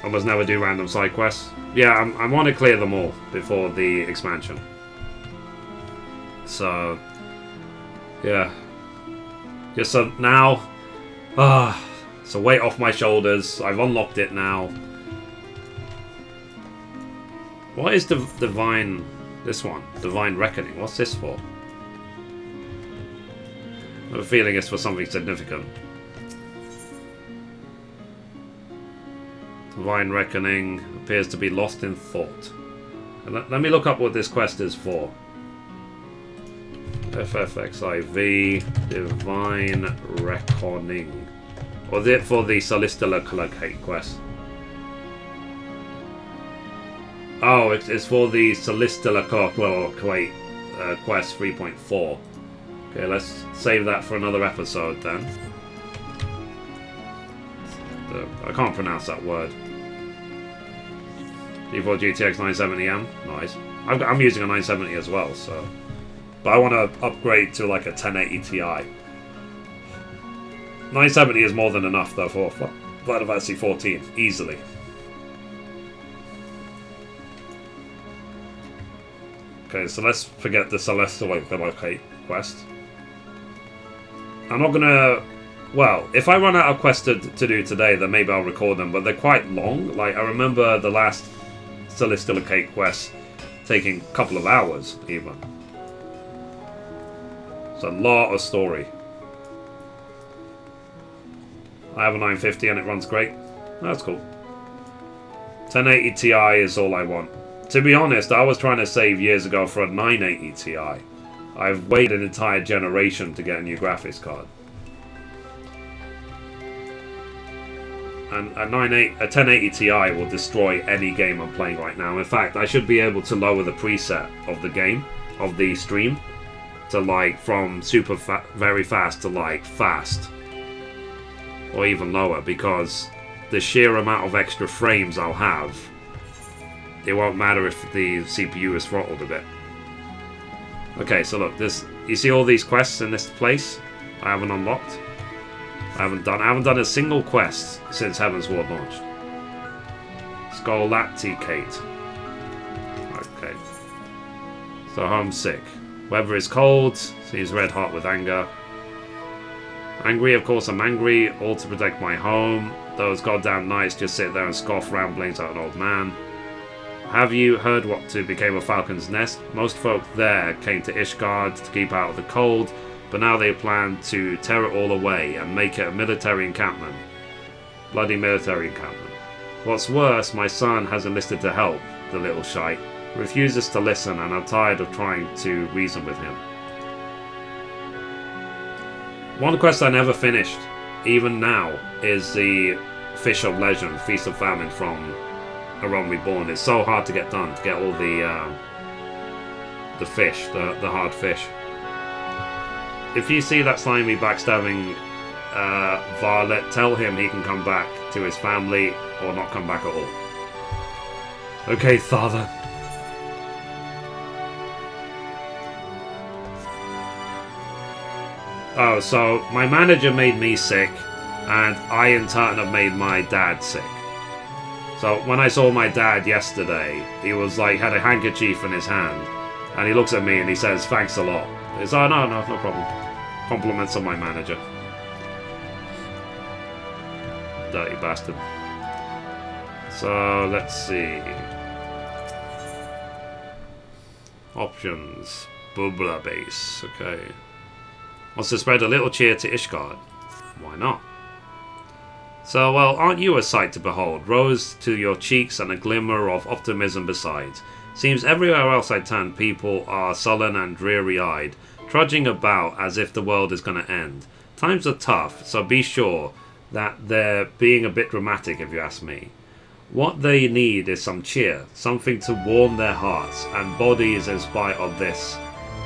Almost never do random side quests. Yeah, I want to clear them all before the expansion. So, yeah. Just so now, it's a weight off my shoulders. I've unlocked it now. What is the Divine... This one? Divine Reckoning. What's this for? I have a feeling it's for something significant. Divine Reckoning appears to be lost in thought. Let me look up what this quest is for. FFXIV Divine Reckoning. Or is it for the Solistilla Collocate quest? Oh, it's for the Solistilla Collocate quest 3.4. Okay, let's save that for another episode then. I can't pronounce that word. G4 GTX 970M, nice. I'm using a 970 as well, so. But I want to upgrade to like a 1080 Ti. 970 is more than enough though for Final Fantasy XIV, easily. Okay, so let's forget the Celestial Collocate quest. I'm not gonna... Well, if I run out of quests to do today, then maybe I'll record them, but they're quite long. Like, I remember the last Celestial Cake quest taking a couple of hours, even. It's a lot of story. I have a 950 and it runs great. That's cool. 1080 Ti is all I want. To be honest, I was trying to save years ago for a 980 Ti. I've waited an entire generation to get a new graphics card. And a 1080 Ti will destroy any game I'm playing right now. In fact, I should be able to lower the preset of the game, of the stream, to like from super very fast to like fast. Or even lower, because the sheer amount of extra frames I'll have, it won't matter if the CPU is throttled a bit. Okay, so look, you see all these quests in this place I haven't unlocked? I haven't done a single quest since Heavensward launched. Skolaticate. Okay. So homesick. Weather is cold, sees red hot with anger. Angry, of course I'm angry, all to protect my home. Those goddamn knights just sit there and scoff ramblings like an old man. Have you heard what became of Falcon's Nest? Most folk there came to Ishgard to keep out of the cold, but now they plan to tear it all away and make it a military encampment. Bloody military encampment. What's worse, my son has enlisted to help, the little shite. Refuses to listen, and I'm tired of trying to reason with him. One quest I never finished, even now, is the Fish of Legend, Feast of Famine from A Realm Reborn. It's so hard to get done, to get all the fish, the hard fish. If you see that slimy backstabbing varlet, tell him he can come back to his family or not come back at all. Okay, father. Oh, so my manager made me sick, and I in turn have made my dad sick. So when I saw my dad yesterday, he was like, had a handkerchief in his hand, and he looks at me and he says, "Thanks a lot." He's like, "Oh, no problem." Compliments on my manager. Dirty bastard. So let's see. Options. Bubla base. Okay. Wants to spread a little cheer to Ishgard. Why not? So, well, aren't you a sight to behold? Rose to your cheeks and a glimmer of optimism besides. Seems everywhere else I turn, people are sullen and dreary-eyed, trudging about as if the world is going to end. Times are tough, so be sure that they're being a bit dramatic if you ask me. What they need is some cheer, something to warm their hearts and bodies in spite of this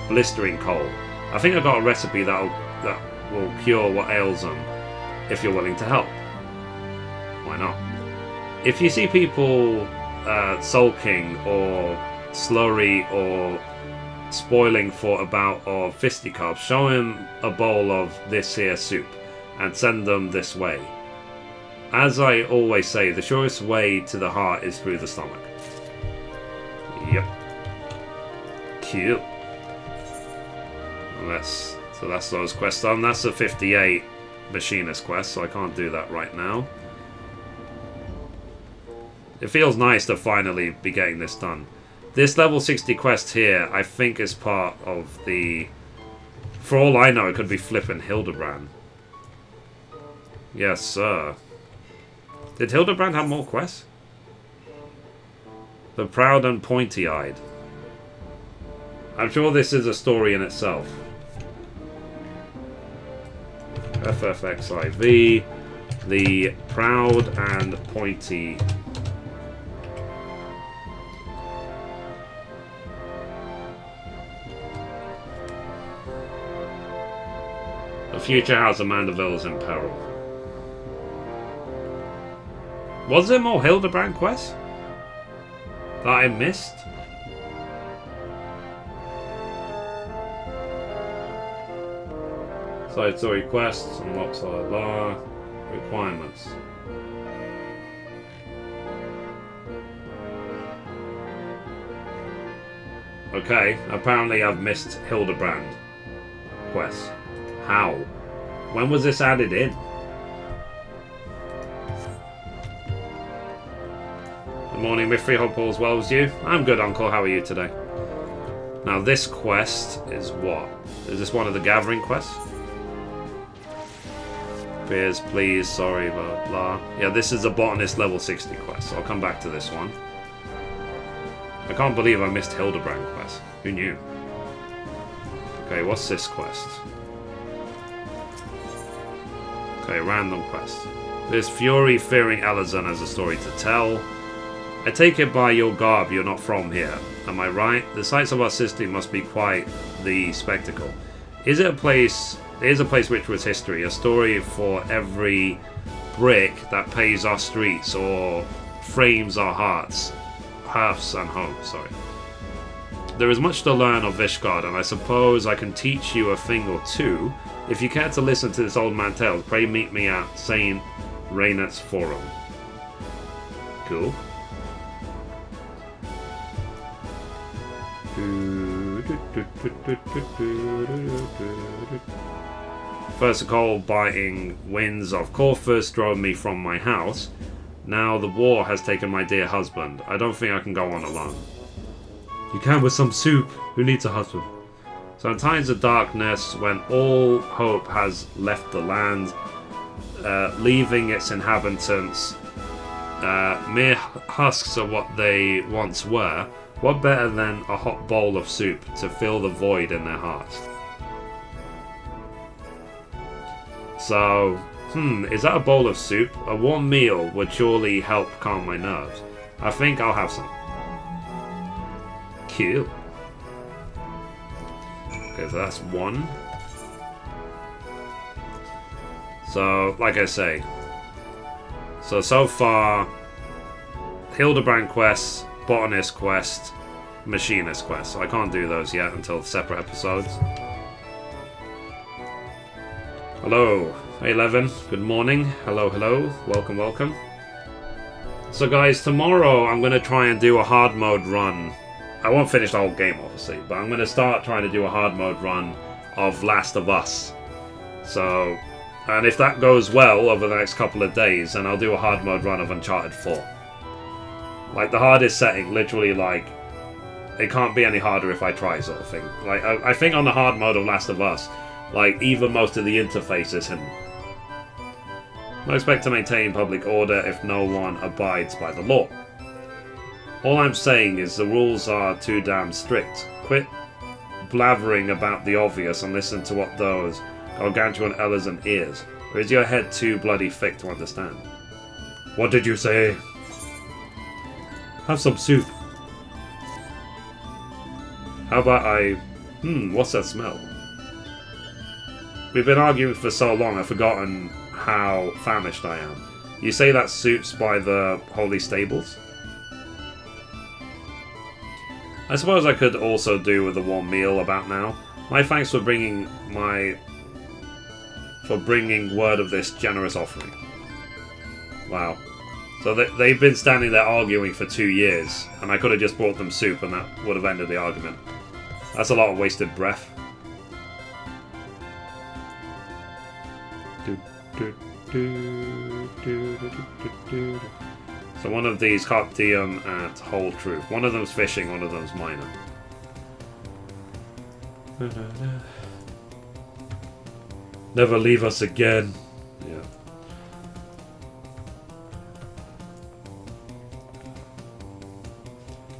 blistering cold. I think I've got a recipe that will cure what ails them, if you're willing to help. Why not? If you see people sulking or slurry or spoiling for a bout of fisticuffs, show him a bowl of this here soup and send them this way. as I always say, the surest way to the heart is through the stomach. Yep. Cute. So that's those quests done. That's a 58 Machinist quest, so I can't do that right now. It feels nice to finally be getting this done. This level 60 quest here, I think is part of the... For all I know, it could be flipping Hildebrand. Yes, sir. Did Hildebrand have more quests? The Proud and Pointy-Eyed. I'm sure this is a story in itself. FFXIV. The Proud and Pointy... The future house of Mandeville is in peril. Was there more Hildebrand quests that I missed? Side story quests, unlock side law, requirements. Okay, apparently I've missed Hildebrand quests. How? When was this added in? Good morning, Mithrie. Hope all as well as you. I'm good, Uncle. How are you today? Now, this quest is what? Is this one of the gathering quests? Beers, please. Sorry, blah, blah. Yeah, this is a botanist level 60 quest, so I'll come back to this one. I can't believe I missed Hildebrand quest. Who knew? Okay, what's this quest? Okay, random quest. This Fury fearing Elazon has a story to tell. I take it by your garb you're not from here. Am I right? The sights of our city must be quite the spectacle. Is it a place... It is a place which was history. A story for every brick that paves our streets or frames our hearts. Hearths and homes, sorry. There is much to learn of Ishgard, and I suppose I can teach you a thing or two. If you care to listen to this old man tales, pray meet me at St. Rainet's Forum. Cool. First, the cold-biting winds of Corfus drove me from my house. Now the war has taken my dear husband. I don't think I can go on alone. You can with some soup. Who needs a husband? So in times of darkness, when all hope has left the land, leaving its inhabitants mere husks of what they once were, what better than a hot bowl of soup to fill the void in their hearts? So, is that a bowl of soup? A warm meal would surely help calm my nerves. I think I'll have some. Cute. Okay, so that's one. So, like I say. So far, Hildebrand quest, Botanist quest, Machinist quest. So I can't do those yet until separate episodes. Hello, 11. Good morning. Hello, hello. Welcome, welcome. So guys, tomorrow I'm going to try and do a hard mode run. I won't finish the whole game, obviously, but I'm going to start trying to do a hard mode run of Last of Us. So, and if that goes well over the next couple of days, then I'll do a hard mode run of Uncharted 4. Like, the hardest setting, literally, like, it can't be any harder if I try, sort of thing. Like, I think on the hard mode of Last of Us, like, even most of the interface is hidden. I expect to maintain public order if no one abides by the law. All I'm saying is the rules are too damn strict. Quit blathering about the obvious and listen to what those gargantuan Elazon ears. Or is your head too bloody thick to understand? What did you say? Have some soup. How about I... what's that smell? We've been arguing for so long I've forgotten how famished I am. You say that soup's by the Holy Stables? I suppose I could also do with a warm meal about now. My thanks for bringing word of this generous offering. Wow. So they've been standing there arguing for 2 years, and I could have just brought them soup and that would have ended the argument. That's a lot of wasted breath. So one of these caught Diem at Whole Truth. One of them's fishing, one of them's minor. Never leave us again. Yeah.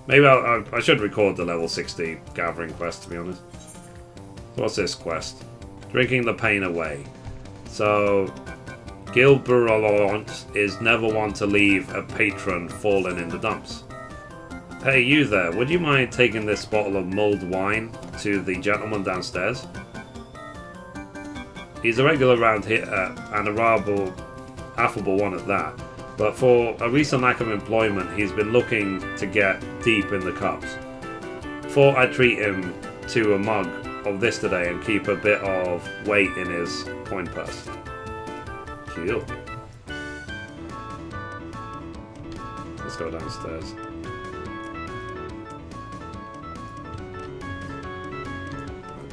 Maybe I should record the level 60 gathering quest, to be honest. So what's this quest? Drinking the pain away. So, Gilberolont is never one to leave a patron fallen in the dumps. Hey, you there, would you mind taking this bottle of mulled wine to the gentleman downstairs? He's a regular around here, and a affable one at that. But for a recent lack of employment, he's been looking to get deep in the cups. Thought I'd treat him to a mug of this today and keep a bit of weight in his coin purse. Cool. Let's go downstairs.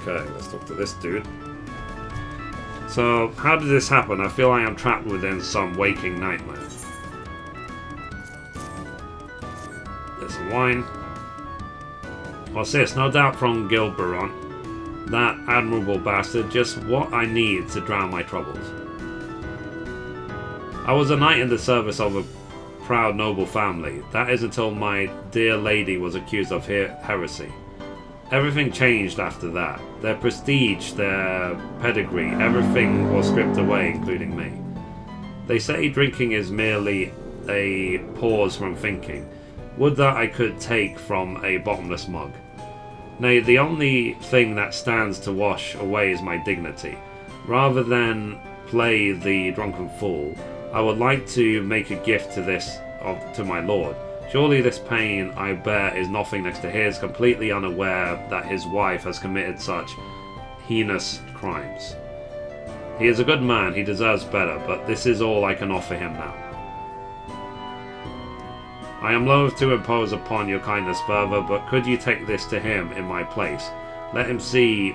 Okay, let's talk to this dude. So, how did this happen? I feel I am trapped within some waking nightmare. There's some wine. What's this? No doubt from Gilberon. That admirable bastard, just what I need to drown my troubles. I was a knight in the service of a proud noble family. That is until my dear lady was accused of heresy. Everything changed after that. Their prestige, their pedigree, everything was stripped away, including me. They say drinking is merely a pause from thinking. Would that I could take from a bottomless mug. Nay, the only thing that stands to wash away is my dignity. Rather than play the drunken fool, I would like to make a gift to my lord. Surely this pain I bear is nothing next to his, completely unaware that his wife has committed such heinous crimes. He is a good man, he deserves better, but this is all I can offer him now. I am loath to impose upon your kindness further, but could you take this to him in my place? Let him see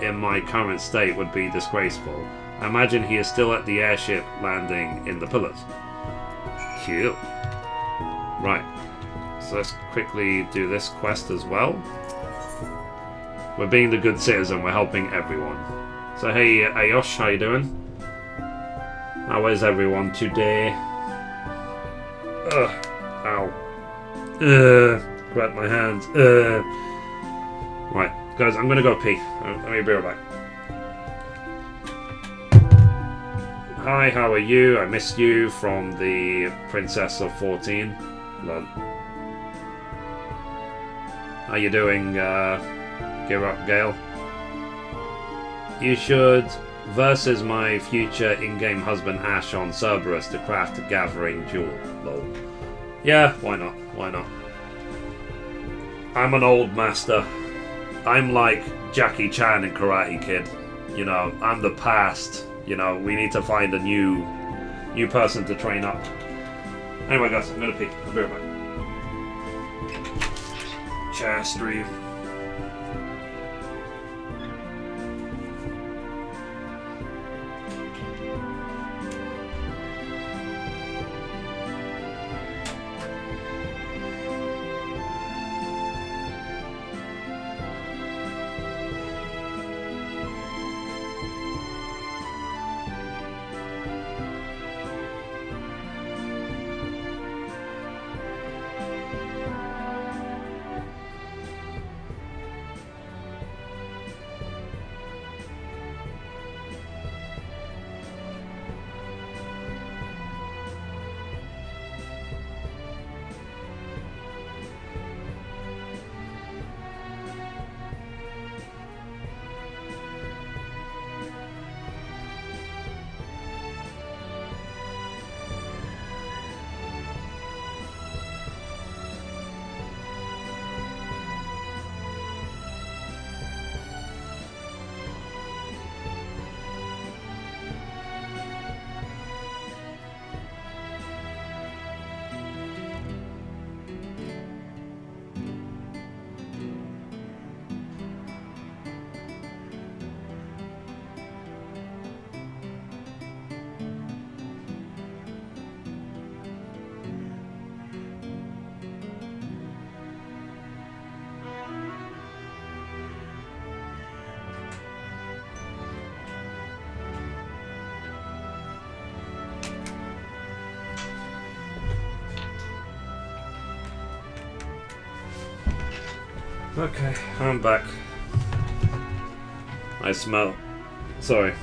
in my current state would be disgraceful. I imagine he is still at the airship landing in the pillars. Cute. Right. So let's quickly do this quest as well. We're being the good citizen, we're helping everyone. So hey Ayosh, how you doing? How is everyone today? Ugh. Ow. Grab my hands. Right, guys, I'm gonna go pee. Let me be right back. Hi, how are you? I missed you from the Princess of 14. Lol. How you doing, Gale? You should versus my future in-game husband Ash on Cerberus to craft a gathering jewel. Lol. Yeah, why not? Why not? I'm an old master. I'm like Jackie Chan in Karate Kid. You know, I'm the past. You know, we need to find a new person to train up. Anyway, guys, I'm gonna pee. I'll be right back. Chat stream. Okay, I'm back. I smell. Sorry.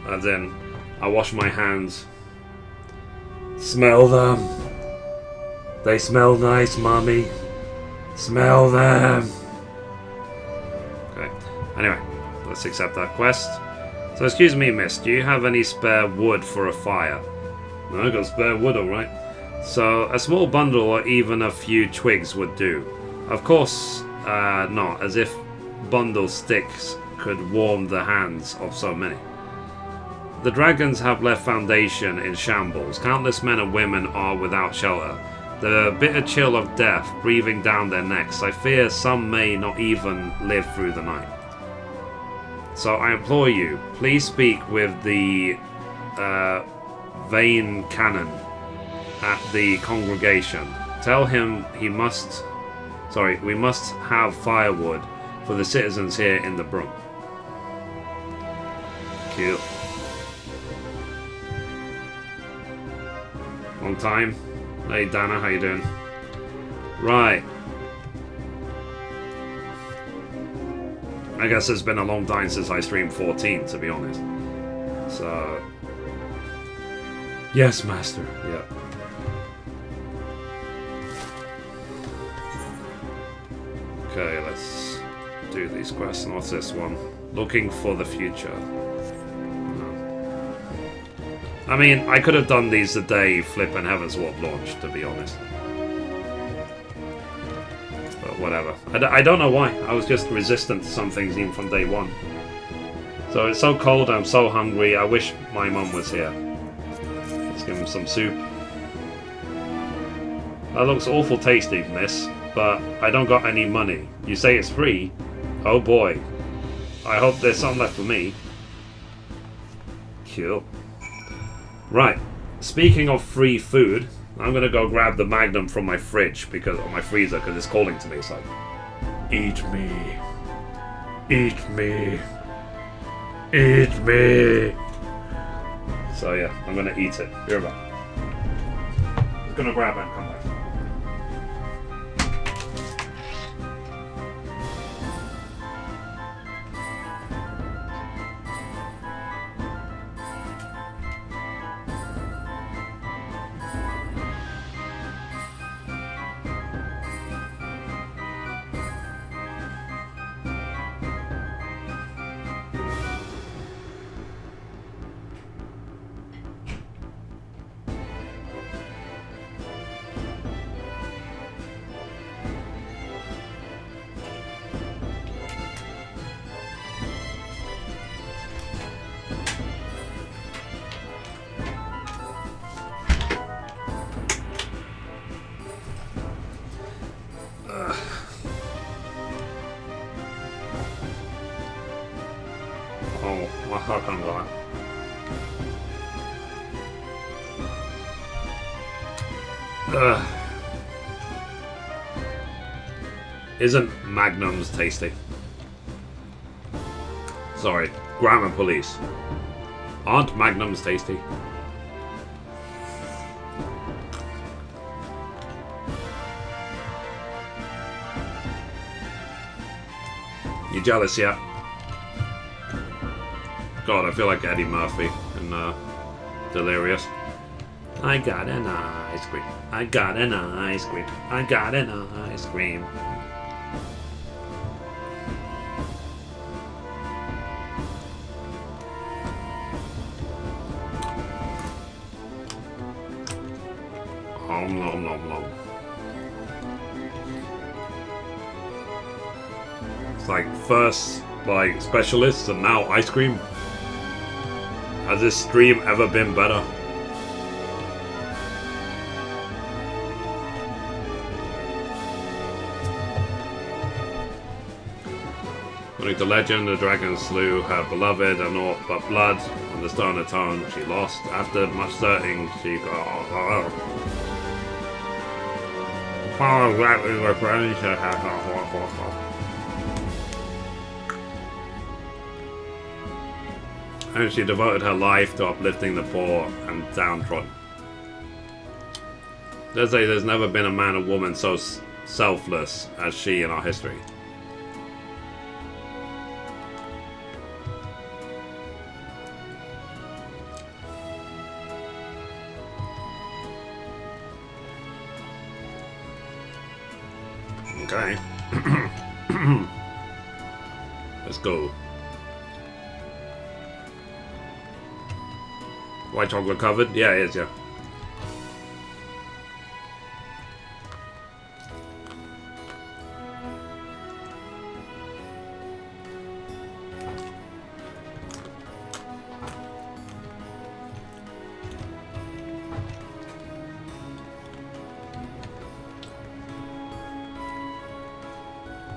As in, I wash my hands. Smell them. They smell nice, mommy. Smell them. Okay. Anyway, let's accept that quest. So, excuse me, miss. Do you have any spare wood for a fire? No, I got spare wood, alright. So, a small bundle or even a few twigs would do. Of course, not, as if bundle sticks could warm the hands of so many. The dragons have left Foundation in shambles. Countless men and women are without shelter. The bitter chill of death breathing down their necks. I fear some may not even live through the night. So I implore you, please speak with the Vane Canon at the congregation. Tell him we must have firewood for the citizens here in the Broom. Cute. Long time. Hey Dana, how you doing? Right. I guess it's been a long time since I streamed 14, to be honest. So... Yes, Master. Yeah. Okay, let's do these quests. And what's this one? Looking for the future. I mean, I could have done these the day Flippin' Heavensward launched, to be honest. But whatever. I don't know why. I was just resistant to some things even from day one. So it's so cold, I'm so hungry. I wish my mum was here. Let's give him some soup. That looks awful tasty, miss. But I don't got any money. You say it's free? Oh boy. I hope there's some left for me. Cool. Right, speaking of free food, I'm gonna go grab the Magnum from my fridge, because or my freezer, because it's calling to me. It's like, eat me, eat me, eat me. So yeah, I'm gonna eat it. Be right back. I'm gonna grab it and come back. Isn't Magnums tasty? Sorry, grammar police. Aren't Magnums tasty? You jealous yet? God, I feel like Eddie Murphy in Delirious. I got an ice cream. I got an ice cream. I got an ice cream. Nom nom nom. It's like first like specialists and now ice cream. Has this stream ever been better? According to legend, the dragon slew her beloved and naught but blood on the stone of tone she lost. After much searching, she got. And she devoted her life to uplifting the poor and downtrodden. They say there's never been a man or woman so selfless as she in our history. Okay. Let's go. White chocolate covered? Yeah, it is, yeah.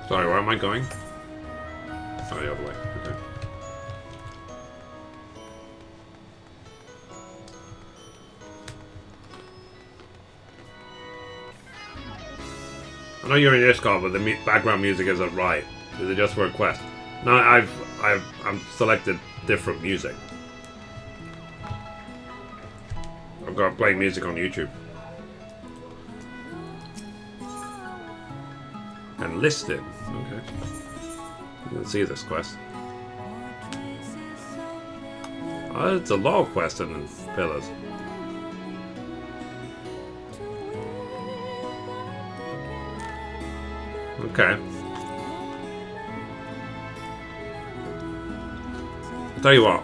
Sorry, where am I going? Oh, the other way. Okay. I know you're in Ishgard, but the background music isn't right. Is it just for a quest? No, I'm selected different music. I've got playing music on YouTube. And listed. Okay. Let's see this quest. Oh, it's a lot of quests and pillars. Okay. I'll tell you what.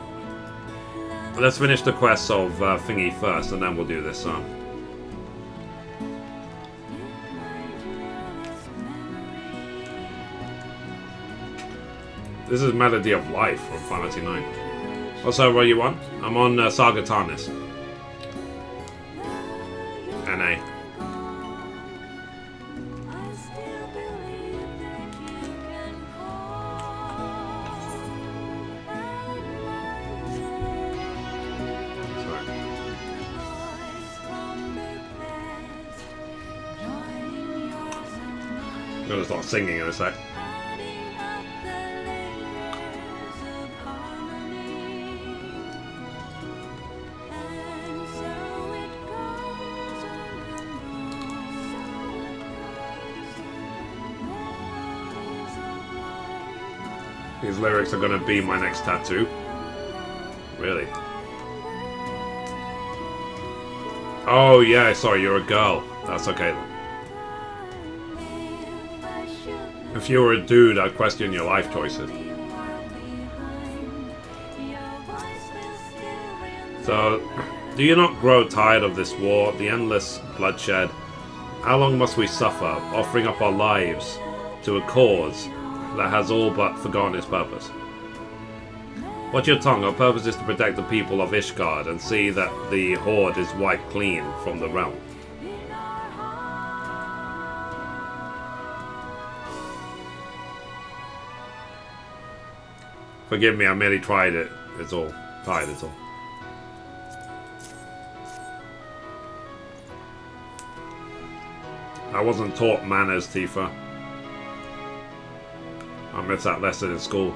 Let's finish the quest of Thingy first, and then we'll do this song. This is Melody of Life from Final Fantasy IX. What server are you on? I'm on Saga Tarnis. NA. I'm gonna start singing in a sec. These lyrics are gonna be my next tattoo. Really? Oh yeah, sorry, you're a girl. That's okay then. If you were a dude, I'd question your life choices. So, do you not grow tired of this war, the endless bloodshed? How long must we suffer, offering up our lives to a cause that has all but forgotten its purpose? Watch your tongue. Our purpose is to protect the people of Ishgard and see that the Horde is wiped clean from the realm. Forgive me, I merely tried it. It's all. Tried, it's all. I wasn't taught manners, Tifa. I missed that lesson in school.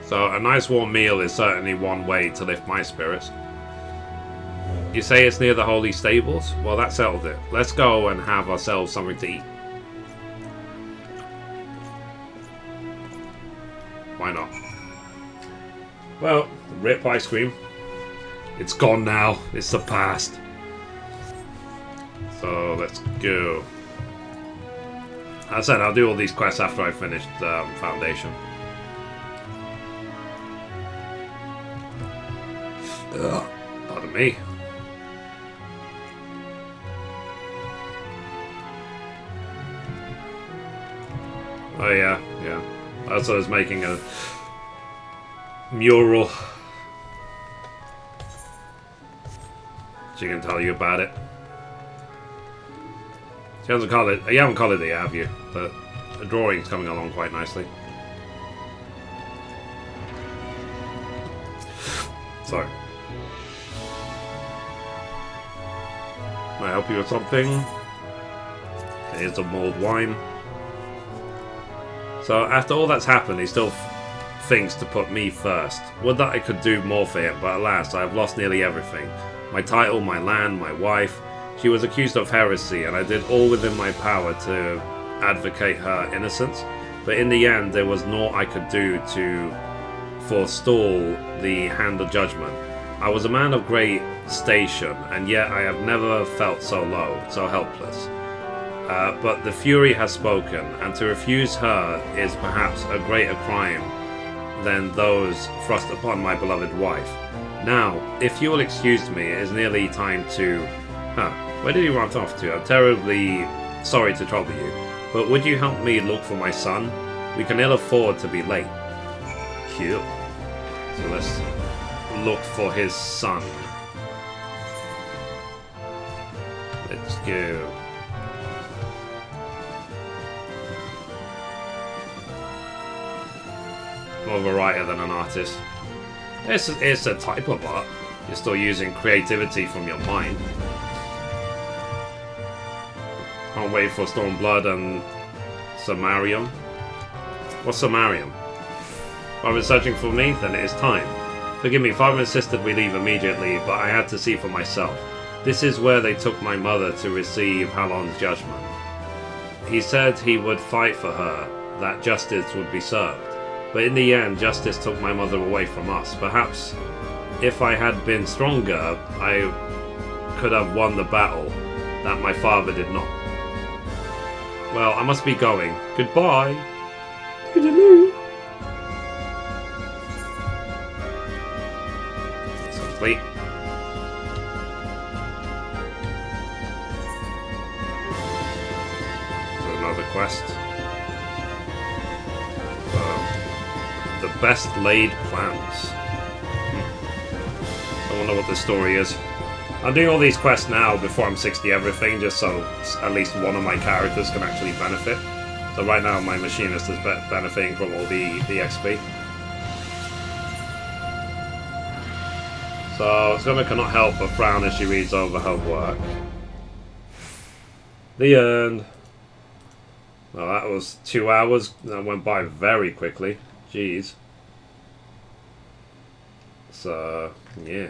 So, a nice warm meal is certainly one way to lift my spirits. You say it's near the holy stables? Well, that settled it. Let's go and have ourselves something to eat. Why not? Well, rip ice cream. It's gone now. It's the past. So, let's go. As I said, I'll do all these quests after I finish Foundation. Ugh, pardon me. Oh yeah, yeah. That's what I was making a mural. She can tell you about it. She hasn't colored. You haven't colored it, have you? But the drawing's coming along quite nicely. Sorry. Can I help you with something? Here's some mulled wine. So after all that's happened, he still thinks to put me first. Would that I could do more for him, but alas, I have lost nearly everything. My title, my land, my wife. She was accused of heresy, and I did all within my power to advocate her innocence. But in the end, there was naught I could do to forestall the hand of judgment. I was a man of great station, and yet I have never felt so low, so helpless. But the Fury has spoken, and to refuse her is perhaps a greater crime than those thrust upon my beloved wife. Now, if you will excuse me, it is nearly time to... where did he run off to? I'm terribly sorry to trouble you, but would you help me look for my son? We can ill afford to be late. Cute. So let's look for his son. Let's go. More of a writer than an artist. It's a type of art. You're still using creativity from your mind. Can't wait for Stormblood and Samarium. What's Samarium? I've been searching for me, then it is time. Forgive me, Father insisted we leave immediately, but I had to see for myself. This is where they took my mother to receive Halon's judgment. He said he would fight for her, that justice would be served. But in the end, justice took my mother away from us. Perhaps, if I had been stronger, I could have won the battle that my father did not. Well, I must be going. Goodbye. Toodaloo. That's complete. So another quest. The best laid plans. I wonder what the story is. I'm doing all these quests now before I'm 60 everything, just so at least one of my characters can actually benefit. So right now my Machinist is benefiting from all the XP. So Summer cannot help but frown as she reads over her work. The end. Well, that was 2 hours. That went by very quickly. Jeez. So, yeah.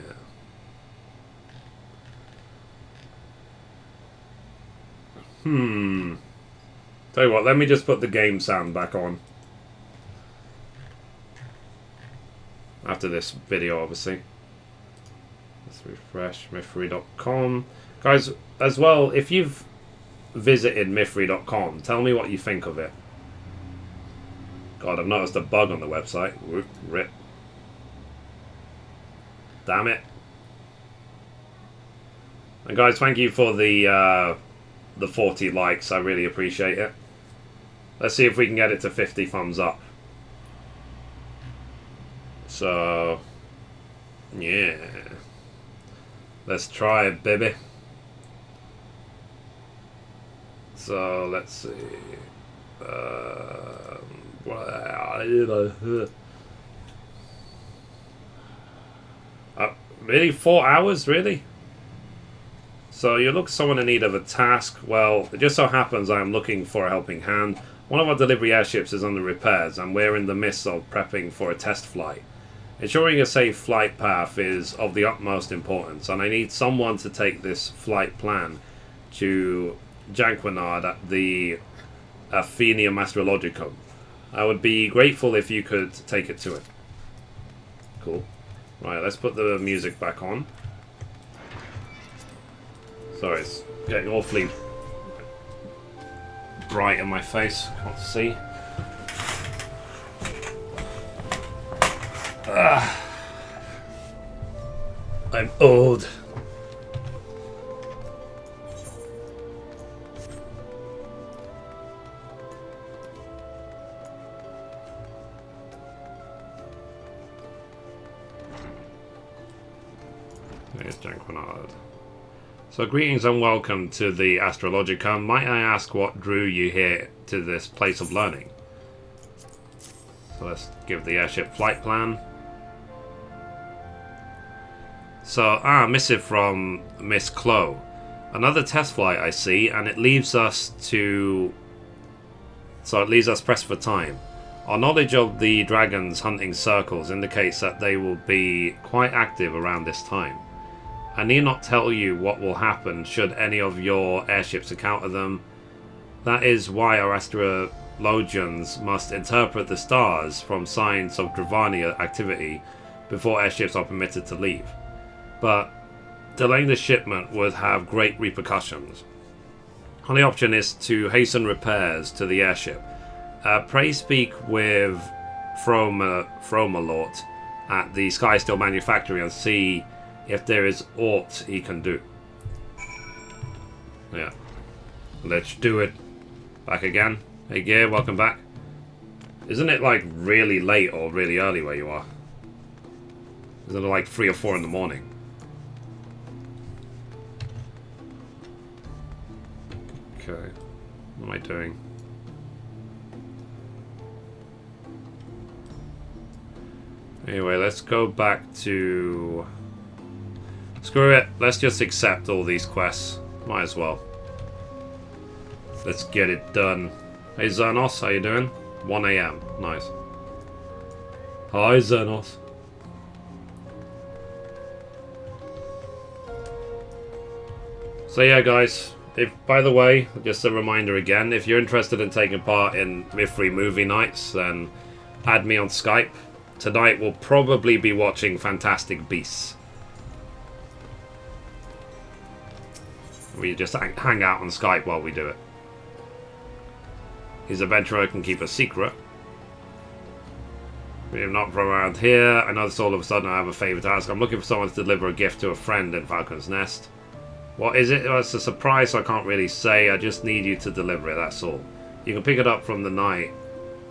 Tell you what, let me just put the game sound back on. After this video, obviously. Let's refresh Mithrie.com. Guys, as well, if you've visited Mithrie.com, tell me what you think of it. God, I've noticed a bug on the website. Whoop, rip. Damn it. And guys, thank you for the 40 likes. I really appreciate it. Let's see if we can get it to 50 thumbs up. So, yeah. Let's try it, baby. So, let's see. Really? 4 hours? Really? So you look someone in need of a task. Well, it just so happens I am looking for a helping hand. One of our delivery airships is under repairs, and we're in the midst of prepping for a test flight. Ensuring a safe flight path is of the utmost importance, and I need someone to take this flight plan to Janquinard at the Athenium Astrologicum. I would be grateful if you could take it to it. Cool. Right, let's put the music back on. Sorry, it's getting awfully bright in my face. Can't see. I'm old. There's Janquinard. So greetings and welcome to the Astrologian. Might I ask what drew you here to this place of learning? So let's give the airship flight plan. So, missive from Miss Chloe. Another test flight I see, and it leaves us to... So it leaves us pressed for time. Our knowledge of the dragons hunting circles indicates that they will be quite active around this time. I need not tell you what will happen should any of your airships encounter them. That is why our astrologians must interpret the stars from signs of Dravania activity before airships are permitted to leave. but delaying the shipment would have great repercussions. Only option is to hasten repairs to the airship. Pray speak with Fromalort at the Sky Steel Manufactory and see if there is aught he can do. Yeah. Let's do it. Back again. Hey Gear, welcome back. Isn't it like really late or really early where you are? Isn't it like 3 or 4 in the morning? Okay. What am I doing? Anyway, let's go back to... Screw it. Let's just accept all these quests. Might as well. Let's get it done. Hey Xernos, how you doing? 1 AM. Nice. Hi Xernos. So yeah guys, if by the way, just a reminder again, if you're interested in taking part in Mithrie movie nights, then add me on Skype. Tonight we'll probably be watching Fantastic Beasts. We just hang out on Skype while we do it. His adventurer can keep a secret. We're not from around here. I noticed all of a sudden I have a favour to ask. I'm looking for someone to deliver a gift to a friend in Falcon's Nest. What is it? Well, it's a surprise, so I can't really say. I just need you to deliver it, that's all. You can pick it up from the Knight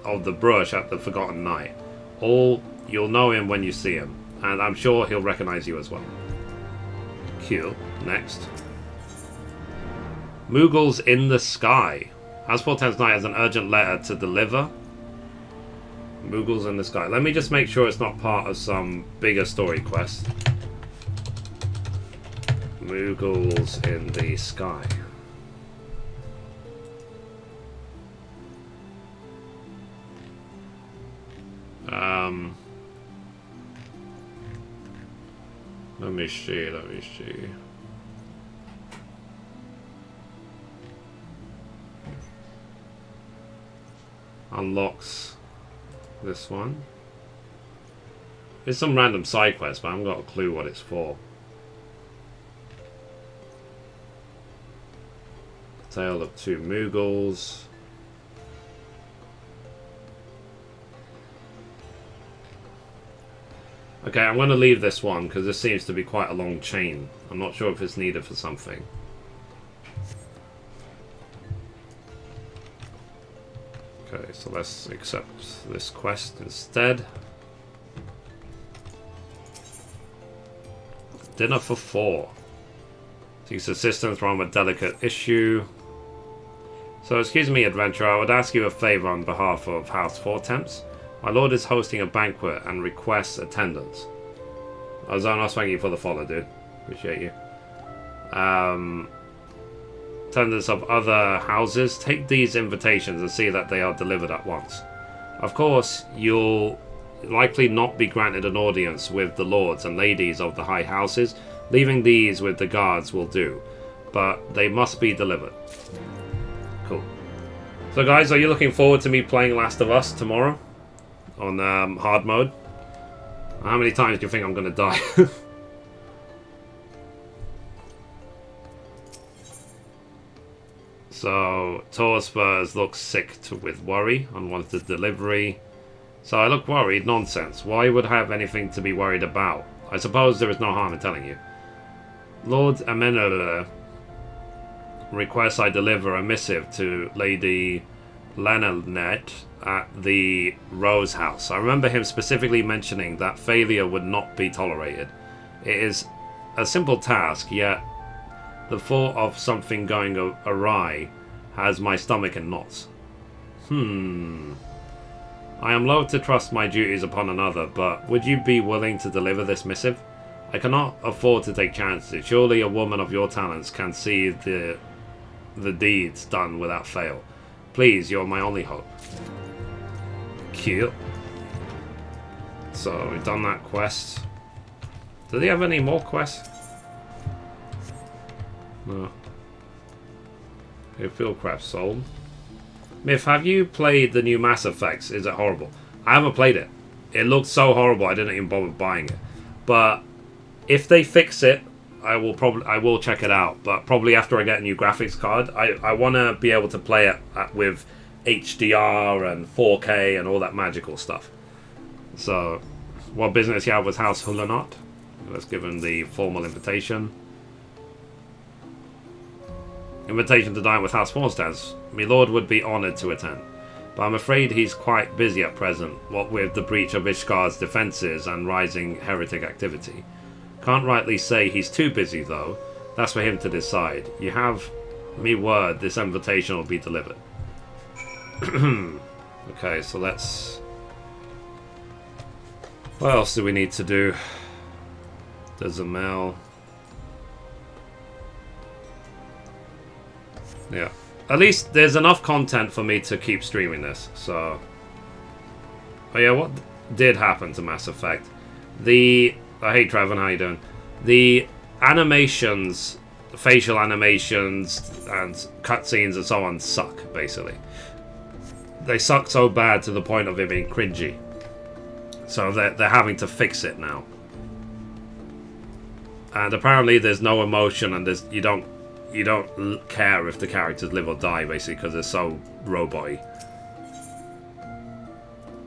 of the Brush at the Forgotten Knight. You'll know him when you see him, and I'm sure he'll recognise you as well. Cool. Next. Moogles in the Sky. Asport Knight has an urgent letter to deliver. Moogles in the Sky. Let me just make sure it's not part of some bigger story quest. Moogles in the Sky. Let me see. Unlocks this one. It's some random side quest, but I haven't got a clue what it's for. Tale of 2 Moogles. Okay, I'm going to leave this one because this seems to be quite a long chain. I'm not sure if it's needed for something. Okay, so let's accept this quest instead. Dinner for 4. Seeks assistance from a delicate issue. So, excuse me, adventurer, I would ask you a favour on behalf of House Fortemps. My lord is hosting a banquet and requests attendance. Ozonos, thank you for the follow, dude. Appreciate you. Attendants of other houses, take these invitations and see that they are delivered at once. Of course, you'll likely not be granted an audience with the lords and ladies of the high houses. Leaving these with the guards will do, but they must be delivered. Cool. So guys, are you looking forward to me playing Last of Us tomorrow on hard mode? How many times do you think I'm going to die? So, Tor Spurs looks sick with worry, unwanted delivery. So I look worried? Nonsense. Why would I have anything to be worried about? I suppose there is no harm in telling you. Lord Amener requests I deliver a missive to Lady Lenanet at the Rose House. I remember him specifically mentioning that failure would not be tolerated. It is a simple task, yet the thought of something going awry has my stomach in knots. I am loath to trust my duties upon another, but would you be willing to deliver this missive? I cannot afford to take chances. Surely a woman of your talents can see the deeds done without fail. Please, you're my only hope. Cute. So, we've done that quest. Do they have any more quests? No. Fieldcraft sold. Myth, have you played the new Mass Effects? Is it horrible? I haven't played it. It looked so horrible I didn't even bother buying it. But If they fix it, I will check it out, but probably after I get a new graphics card. I want to be able to play it with HDR and 4K and all that magical stuff. So, what business you have with House Hulanot? Let's give him the formal invitation. Invitation to dine with House Forstaz. My lord would be honoured to attend, but I'm afraid he's quite busy at present, what with the breach of Ishgard's defences and rising heretic activity. Can't rightly say he's too busy though. That's for him to decide. You have me word this invitation will be delivered. Okay, so let's... What else do we need to do? There's a mail. Yeah. At least there's enough content for me to keep streaming this, so... Oh yeah, what did happen to Mass Effect? Hey Trevor, how you doing? The animations, facial animations and cutscenes and so on suck, basically. They suck so bad to the point of it being cringy. So they're having to fix it now. And apparently there's no emotion and you don't care if the characters live or die, basically, because they're so robot-y.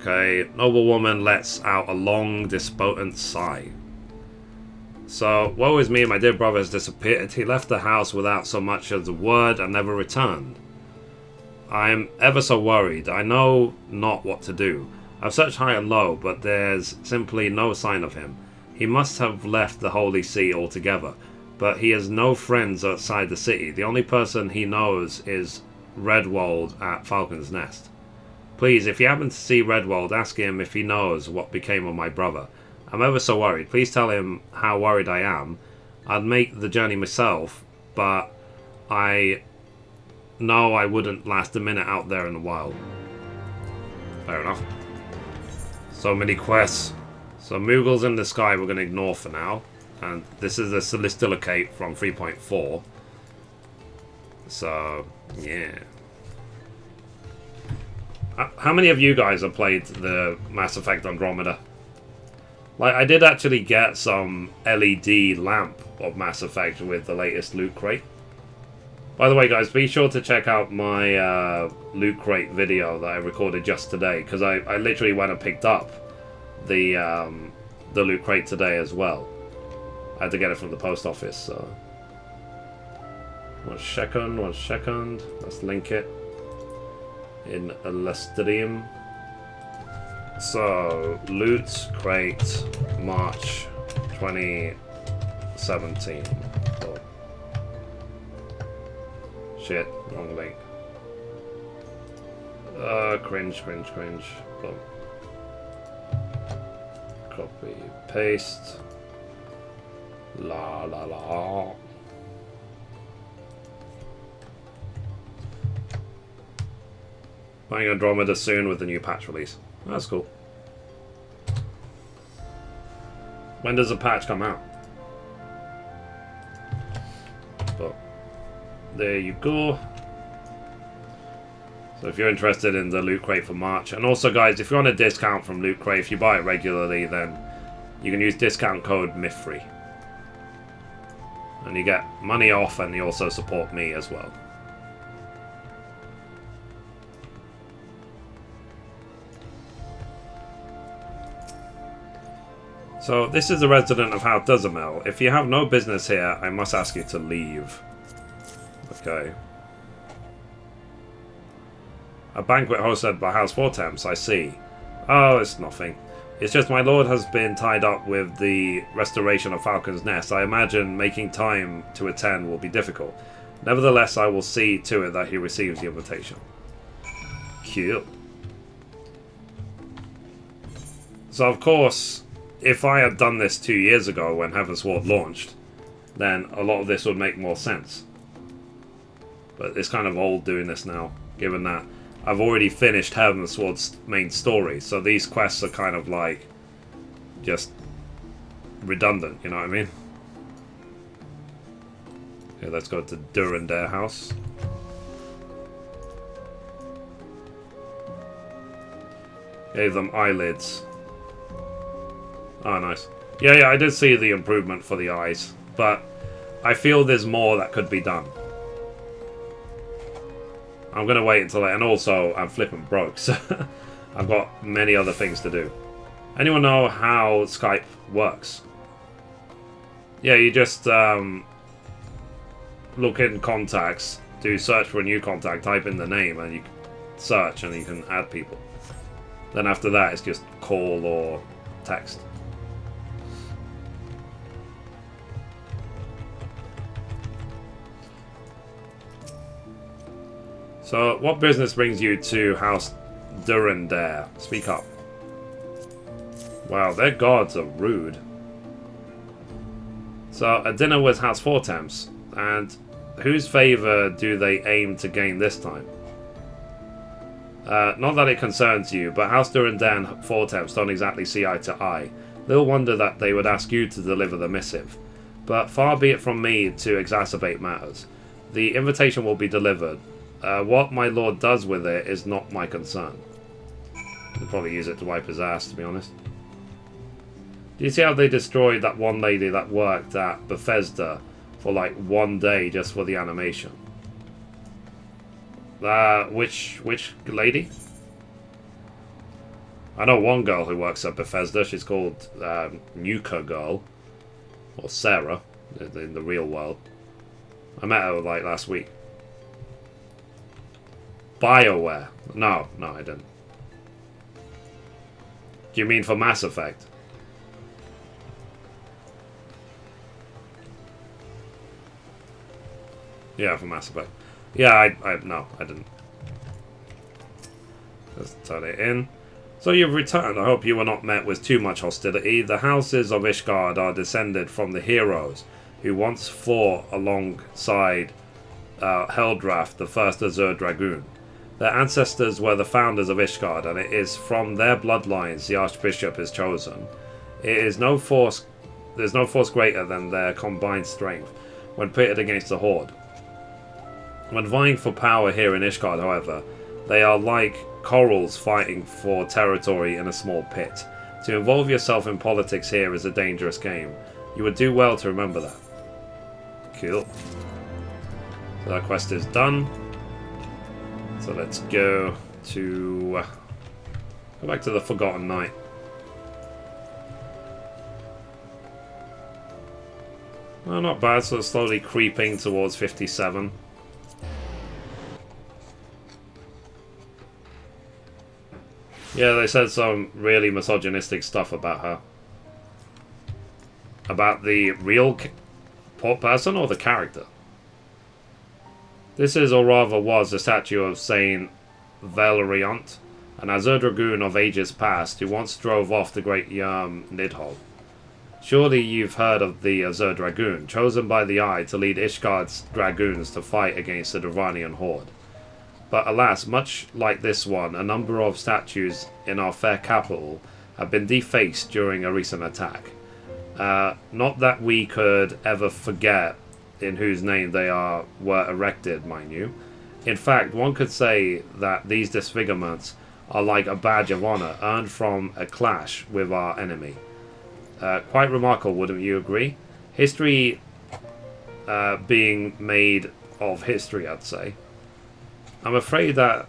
Okay, noble woman lets out a long, dispotent sigh. So, woe is me, my dear brother has disappeared. He left the house without so much as a word and never returned. I am ever so worried. I know not what to do. I've searched high and low, but there's simply no sign of him. He must have left the Holy See altogether, but he has no friends outside the city. The only person he knows is Redwald at Falcon's Nest. Please, if you happen to see Redwald, ask him if he knows what became of my brother. I'm ever so worried. Please tell him how worried I am. I'd make the journey myself, but I know I wouldn't last a minute out there in the wild. Fair enough. So many quests. So Moogles in the Sky we're going to ignore for now. And this is a Celestilicate from 3.4. So, yeah. How many of you guys have played the Mass Effect Andromeda? Like, I did actually get some LED lamp of Mass Effect with the latest loot crate. By the way, guys, be sure to check out my loot crate video that I recorded just today, because I literally went and picked up the loot crate today as well. I had to get it from the post office, so... 1 second. Let's link it in a stream. So, Loot Crate, March 2017. Oh. Shit, wrong link. Cringe. Boom. Copy, paste. La. Playing Andromeda soon with the new patch release. That's cool. When does the patch come out? But there you go. So if you're interested in the Loot Crate for March, and also guys, if you're on a discount from Loot Crate, if you buy it regularly, then you can use discount code Mithrie. And you get money off, and you also support me as well. So, this is the resident of House Duzamel. If you have no business here, I must ask you to leave. Okay. A banquet hosted by House Fortemps, I see. Oh, it's nothing. It's just my lord has been tied up with the restoration of Falcon's Nest. I imagine making time to attend will be difficult. Nevertheless, I will see to it that he receives the invitation. Cute. So, of course... If I had done this 2 years ago when Heavensward launched, then a lot of this would make more sense. But it's kind of old doing this now, given that I've already finished Heavensward's main story, so these quests are kind of like just redundant, you know what I mean? Okay, let's go to Durandare House. Gave them eyelids. Oh, nice. Yeah, I did see the improvement for the eyes, but I feel there's more that could be done. I'm gonna wait until and also I'm flipping broke, so I've got many other things to do. Anyone know how Skype works? Yeah, you just look in contacts, do search for a new contact, type in the name, and you search and you can add people. Then after that, it's just call or text. So, what business brings you to House Durandare? Speak up. Wow, their gods are rude. So, a dinner with House Fortemps, and whose favour do they aim to gain this time? Not that it concerns you, but House Durandare and Fortemps don't exactly see eye to eye. Little wonder that they would ask you to deliver the missive. But far be it from me to exacerbate matters. The invitation will be delivered. What my lord does with it is not my concern. He'll probably use it to wipe his ass, to be honest. Do you see how they destroyed that one lady that worked at Bethesda for like 1 day just for the animation? Which lady? I know one girl who works at Bethesda. She's called Nuka Girl. Or Sarah, in the real world. I met her like last week. BioWare. No, I didn't. Do you mean for Mass Effect? Yeah, for Mass Effect. Yeah, no, I didn't. Let's turn it in. So you've returned. I hope you were not met with too much hostility. The houses of Ishgard are descended from the heroes who once fought alongside Heldrath, the first Azure Dragoon. Their ancestors were the founders of Ishgard, and it is from their bloodlines the Archbishop is chosen. There's no force greater than their combined strength when pitted against the Horde. When vying for power here in Ishgard, however, they are like corals fighting for territory in a small pit. To involve yourself in politics here is a dangerous game. You would do well to remember that. Cool. So that quest is done. So let's go back to the Forgotten Knight. Oh, not bad, so slowly creeping towards 57. Yeah, they said some really misogynistic stuff about her. About the real person or the character? This is, or rather was, a statue of Saint Valeriant, an Azure Dragoon of ages past who once drove off the great Yerm Nidhogg. Surely you've heard of the Azure Dragoon, chosen by the Eye to lead Ishgard's dragoons to fight against the Dravanian Horde. But alas, much like this one, a number of statues in our fair capital have been defaced during a recent attack. Not that we could ever forget in whose name they were erected, mind you. In fact, one could say that these disfigurements are like a badge of honor earned from a clash with our enemy. Quite remarkable, wouldn't you agree? History being made of history, I'd say. I'm afraid that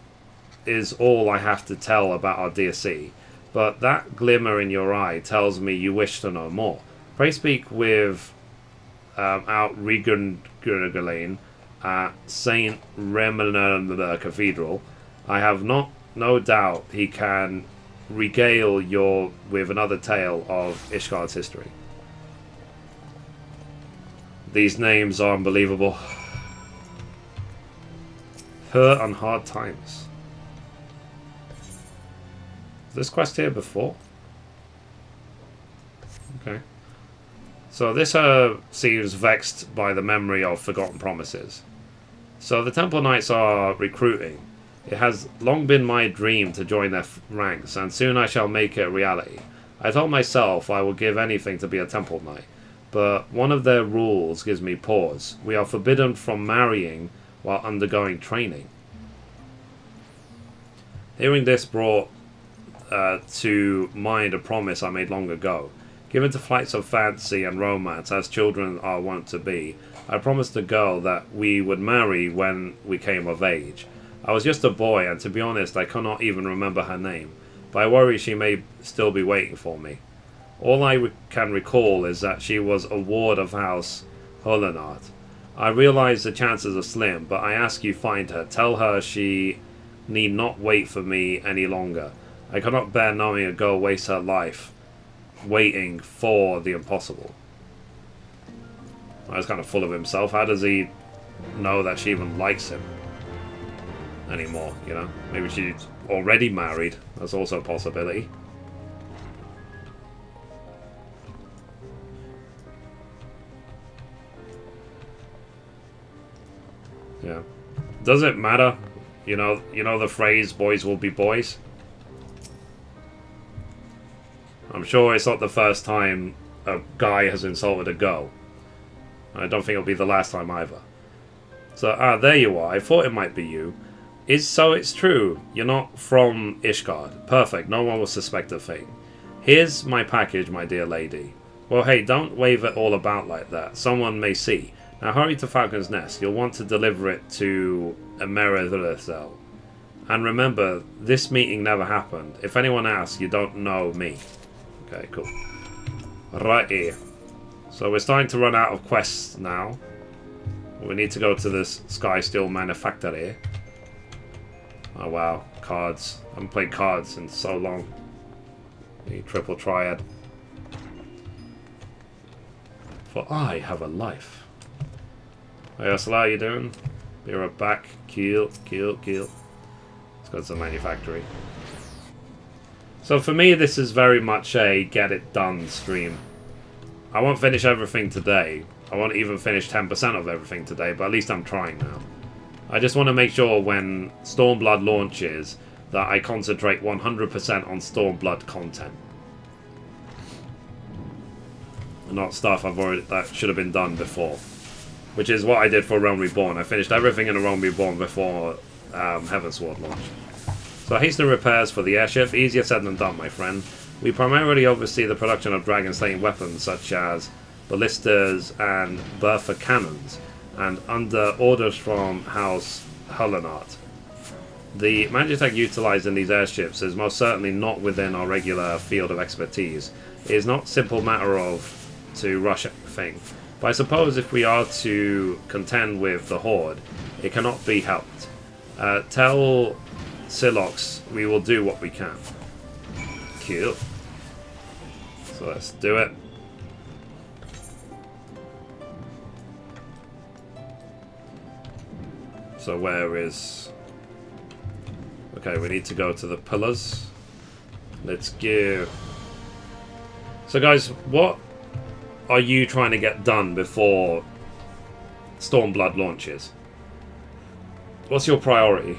is all I have to tell about our DSC, but that glimmer in your eye tells me you wish to know more. Pray speak with out Regungurgulain at St. Remelin Cathedral. I have no doubt he can regale you with another tale of Ishgard's history. These names are unbelievable. Her on hard times. Is this quest here before? Okay. So this seems vexed by the memory of forgotten promises. So the Temple Knights are recruiting. It has long been my dream to join their ranks, and soon I shall make it a reality. I told myself I would give anything to be a Temple Knight, but one of their rules gives me pause. We are forbidden from marrying while undergoing training. Hearing this brought to mind a promise I made long ago. Given to flights of fancy and romance, as children are wont to be, I promised the girl that we would marry when we came of age. I was just a boy, and to be honest, I cannot even remember her name, but I worry she may still be waiting for me. All I can recall is that she was a ward of House Holenart. I realize the chances are slim, but I ask you find her. Tell her she need not wait for me any longer. I cannot bear knowing a girl wastes her life waiting for the impossible. He's kind of full of himself. How does he know that she even likes him anymore, you know? Maybe she's already married. That's also a possibility. Yeah. Does it matter? You know the phrase, boys will be boys? I'm sure it's not the first time a guy has insulted a girl. I don't think it'll be the last time either. So, there you are. I thought it might be you. So it's true. You're not from Ishgard. Perfect. No one will suspect a thing. Here's my package, my dear lady. Well, hey, don't wave it all about like that. Someone may see. Now hurry to Falcon's Nest. You'll want to deliver it to Emerithrithel. And remember, this meeting never happened. If anyone asks, you don't know me. Okay, cool. Right here. So we're starting to run out of quests now. We need to go to this Sky Steel Manufactory. Oh wow, cards. I haven't played cards in so long. The triple triad. For I have a life. Hey Ursula, how you doing? Be right back. Kill. Let's go to the manufactory. So for me, this is very much a get it done stream. I won't finish everything today. I won't even finish 10% of everything today, but at least I'm trying now. I just want to make sure when Stormblood launches that I concentrate 100% on Stormblood content. And not stuff that should have been done before. Which is what I did for A Realm Reborn. I finished everything in A Realm Reborn before Heavensward launched. So hasten repairs for the airship. Easier said than done, my friend. We primarily oversee the production of dragon-slaying weapons such as ballistas and Bertha cannons, and under orders from House Holenart. The magitech utilized in these airships is most certainly not within our regular field of expertise. It is not a simple matter of to rush everything, but I suppose if we are to contend with the Horde, it cannot be helped. Tell Silox we will do what we can. Cool. So let's do it. So where is... Okay, we need to go to the pillars. Let's go. So guys, what are you trying to get done before Stormblood launches? What's your priority?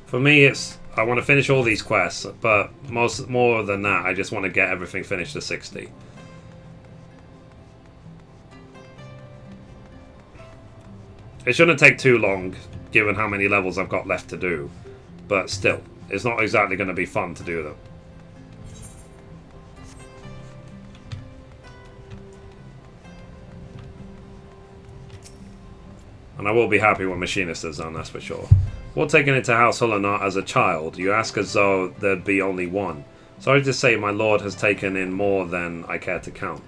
For me, it's I want to finish all these quests, but more than that, I just want to get everything finished to 60. It shouldn't take too long, given how many levels I've got left to do, but still, it's not exactly going to be fun to do them. And I will be happy when Machinist is done, that's for sure. While taking it to House Holenart as a child, you ask as though there'd be only one. Sorry to say, my lord has taken in more than I care to count.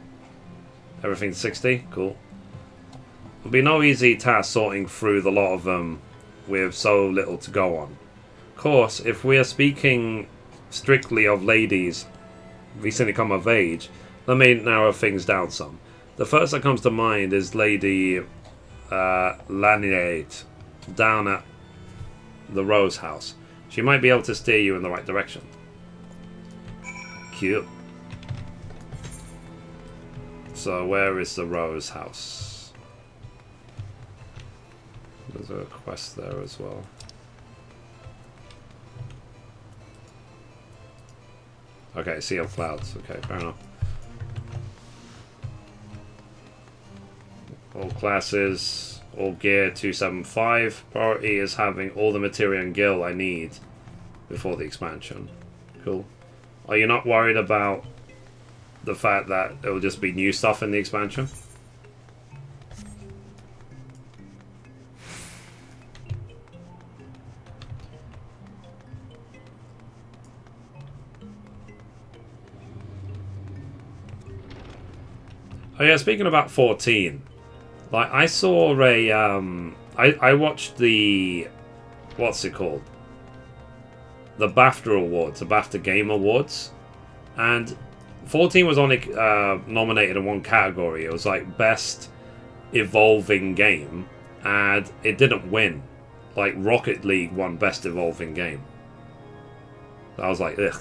Everything's 60? Cool. It'll be no easy task sorting through the lot of them with so little to go on. Of course, if we are speaking strictly of ladies recently come of age, let me narrow things down some. The first that comes to mind is Lady Laniate down at the Rose House. She might be able to steer you in the right direction. Cute. So where is the Rose House? There's a quest there as well. Okay, Sea of Clouds. Okay, fair enough. All classes. all gear 275. Priority is having all the materia and gil I need before the expansion. Cool. Are you not worried about the fact that it will just be new stuff in the expansion? Oh yeah, speaking about 14, like I saw a I watched the, what's it called? The BAFTA Awards, the BAFTA Game Awards, and 14 was only nominated in one category. It was like Best Evolving Game, and it didn't win. Like Rocket League won Best Evolving Game. I was like, ugh.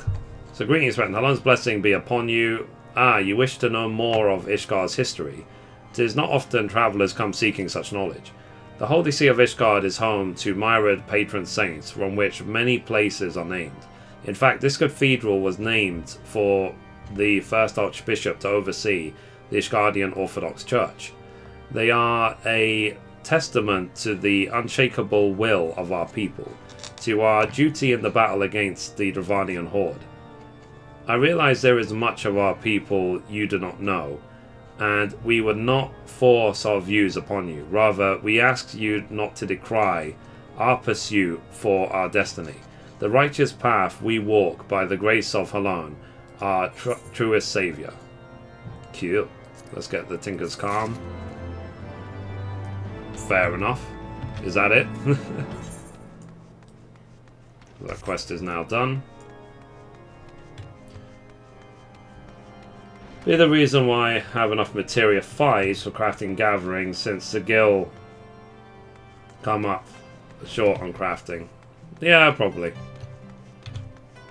So greetings, friend. Halon's blessing be upon you. Ah, you wish to know more of Ishgard's history. It is not often travellers come seeking such knowledge. The Holy See of Ishgard is home to myriad patron saints, from which many places are named. In fact, this cathedral was named for the first archbishop to oversee the Ishgardian Orthodox Church. They are a testament to the unshakable will of our people, to our duty in the battle against the Dravanian horde. I realize there is much of our people you do not know, and we would not force our views upon you. Rather, we ask you not to decry our pursuit for our destiny. The righteous path we walk by the grace of Halon, our truest savior. Cute. Let's get the Tinker's Calm. Fair enough. Is that it? That quest is now done. Be the reason why I have enough materia 5s for crafting gathering, since the gil come up short on crafting. Yeah, probably.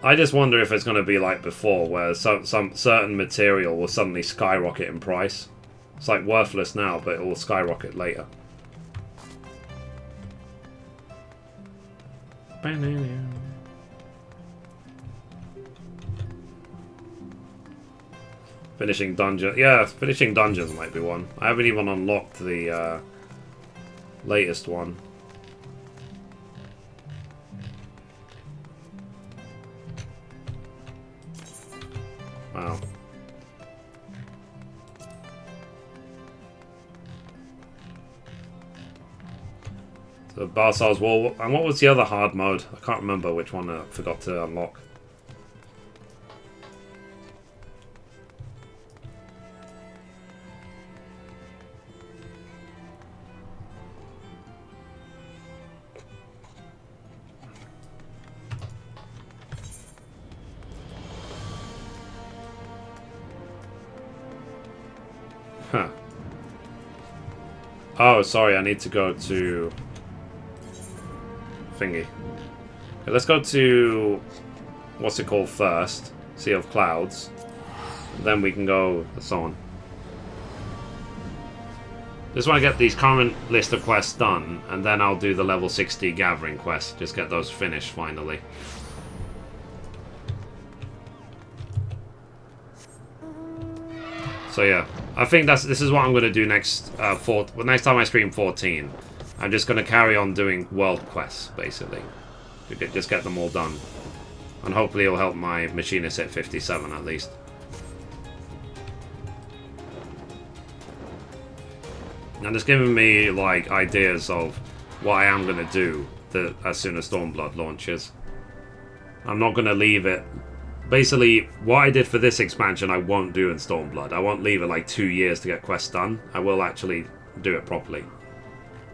I just wonder if it's going to be like before, where some certain material will suddenly skyrocket in price. It's like worthless now, but it will skyrocket later. Finishing dungeon. Yeah, finishing dungeons might be one. I haven't even unlocked the latest one. Wow. So Barsal's Wall. And what was the other hard mode? I can't remember which one I forgot to unlock. Huh. Oh, sorry, I need to go to thingy. Okay, let's go to what's it called first? Sea of Clouds. Then we can go so on. Just want to get these current list of quests done, and then I'll do the level 60 gathering quest. Just get those finished finally. So yeah, I think this is what I'm going to do next. Next time I stream 14, I'm just going to carry on doing world quests basically, just get them all done, and hopefully it'll help my Machinist hit 57 at least. And it's giving me like ideas of what I am going to do as soon as Stormblood launches. I'm not going to leave it. Basically, what I did for this expansion, I won't do in Stormblood. I won't leave it like 2 years to get quests done. I will actually do it properly.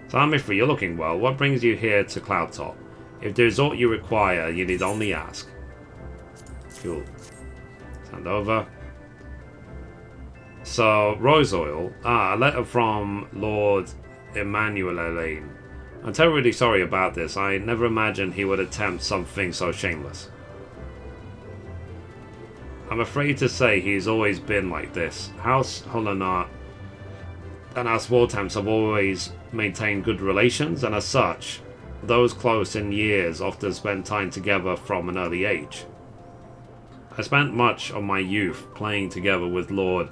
So, Mithrie, you're looking well. What brings you here to Cloudtop? If there's aught you require, you need only ask. Cool. Stand over. So, Rose Oil. Ah, a letter from Lord Emmanuel Elaine. I'm terribly sorry about this. I never imagined he would attempt something so shameless. I'm afraid to say he's always been like this. House Holonar and House Wartamps have always maintained good relations, and as such, those close in years often spend time together from an early age. I spent much of my youth playing together with Lord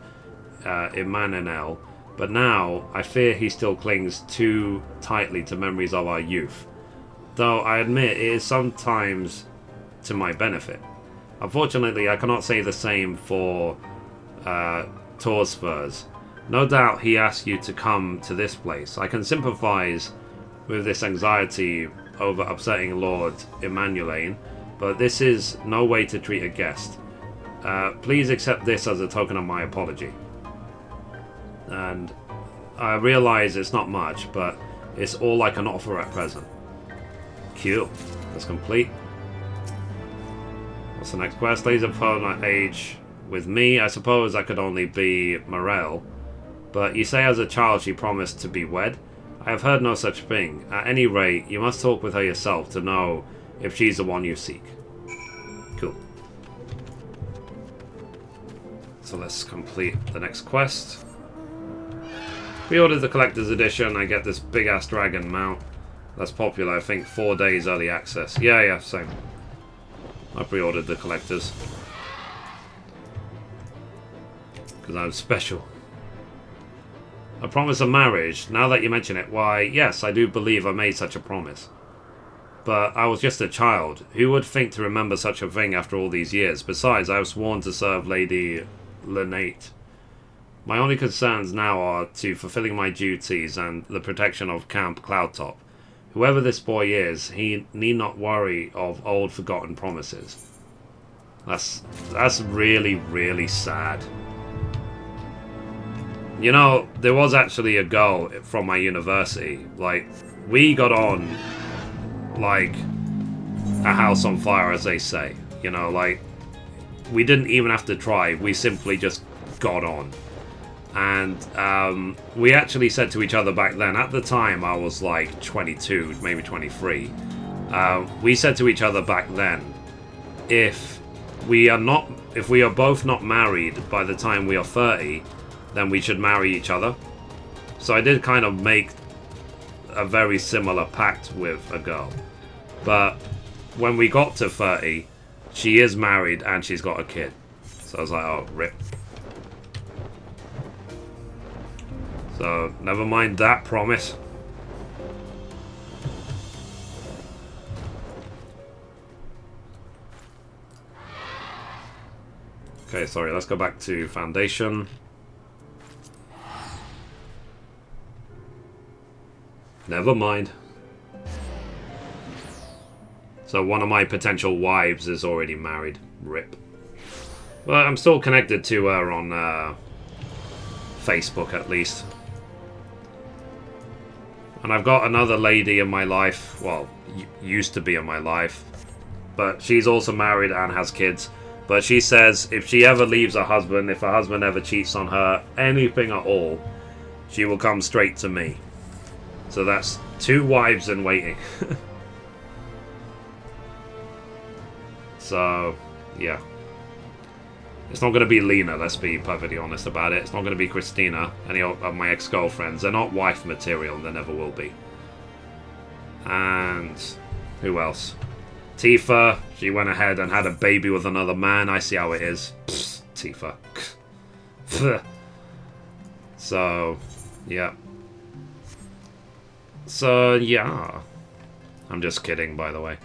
Emmanuel, but now I fear he still clings too tightly to memories of our youth. Though I admit it is sometimes to my benefit. Unfortunately, I cannot say the same for Torsfurs. No doubt he asked you to come to this place. I can sympathize with this anxiety over upsetting Lord Emmanuelane, but this is no way to treat a guest. Please accept this as a token of my apology. And I realize it's not much, but it's all I can offer at present. Cool. That's complete. What's the next quest? Laser opponent age with me. I suppose I could only be Morel. But you say as a child she promised to be wed? I have heard no such thing. At any rate, you must talk with her yourself to know if she's the one you seek. Cool. So let's complete the next quest. Pre-ordered the collector's edition. I get this big ass dragon mount. That's popular, I think 4 days early access. Yeah, same. I pre-ordered the collector's. Because I'm special. A promise of marriage. Now that you mention it, why, yes, I do believe I made such a promise. But I was just a child. Who would think to remember such a thing after all these years? Besides, I have sworn to serve Lady Lynate. My only concerns now are to fulfilling my duties and the protection of Camp Cloudtop. Whoever this boy is, he need not worry of old forgotten promises. That's really, really sad. You know, there was actually a girl from my university. Like, we got on like a house on fire, as they say. You know, like, we didn't even have to try. We simply just got on. And we actually said to each other back then, at the time I was like 22, maybe 23. We said to each other back then, if we are both not married by the time we are 30, then we should marry each other. So I did kind of make a very similar pact with a girl. But when we got to 30, she is married and she's got a kid. So I was like, oh, rip. So, never mind that promise. Okay, sorry, let's go back to Foundation. Never mind. So one of my potential wives is already married. Rip. Well, I'm still connected to her on Facebook at least. And I've got another lady in my life, well, used to be in my life, but she's also married and has kids. But she says if she ever leaves her husband, if her husband ever cheats on her, anything at all, she will come straight to me. So that's 2 wives in waiting. So, yeah. It's not going to be Lena, let's be perfectly honest about it. It's not going to be Christina, any of my ex-girlfriends. They're not wife material, and they never will be. And who else? Tifa, she went ahead and had a baby with another man. I see how it is. Psst, Tifa. So, yeah. So, yeah. I'm just kidding, by the way.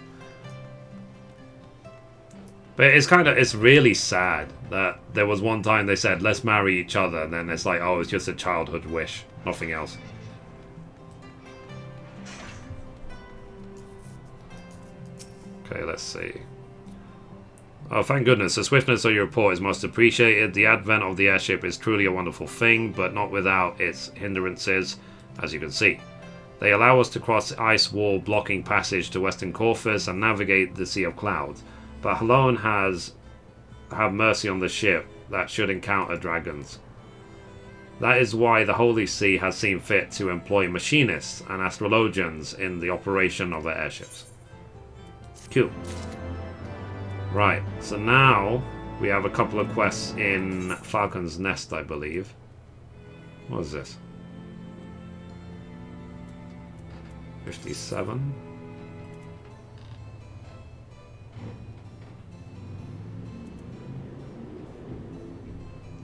But it's really sad that there was one time they said, let's marry each other, and then it's like, oh, it's just a childhood wish, nothing else. Okay, let's see. Oh, thank goodness, the swiftness of your report is most appreciated. The advent of the airship is truly a wonderful thing, but not without its hindrances, as you can see. They allow us to cross the ice wall blocking passage to Western Corfus and navigate the Sea of Clouds. But Halone has have mercy on the ship that should encounter dragons. That is why the Holy See has seen fit to employ machinists and astrologians in the operation of their airships. Cool. Right, so now we have a couple of quests in Falcon's Nest, I believe. What is this? 57?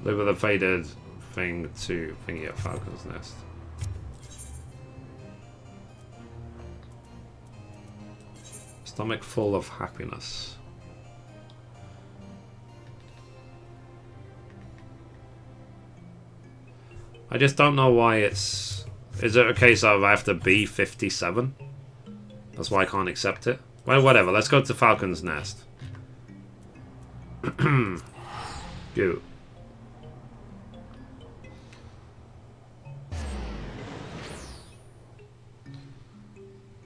Live with a thing to thingy at Falcon's Nest. Stomach full of happiness. I just don't know why it's... Is it a case of I have to be 57? That's why I can't accept it? Well, whatever. Let's go to Falcon's Nest. Go.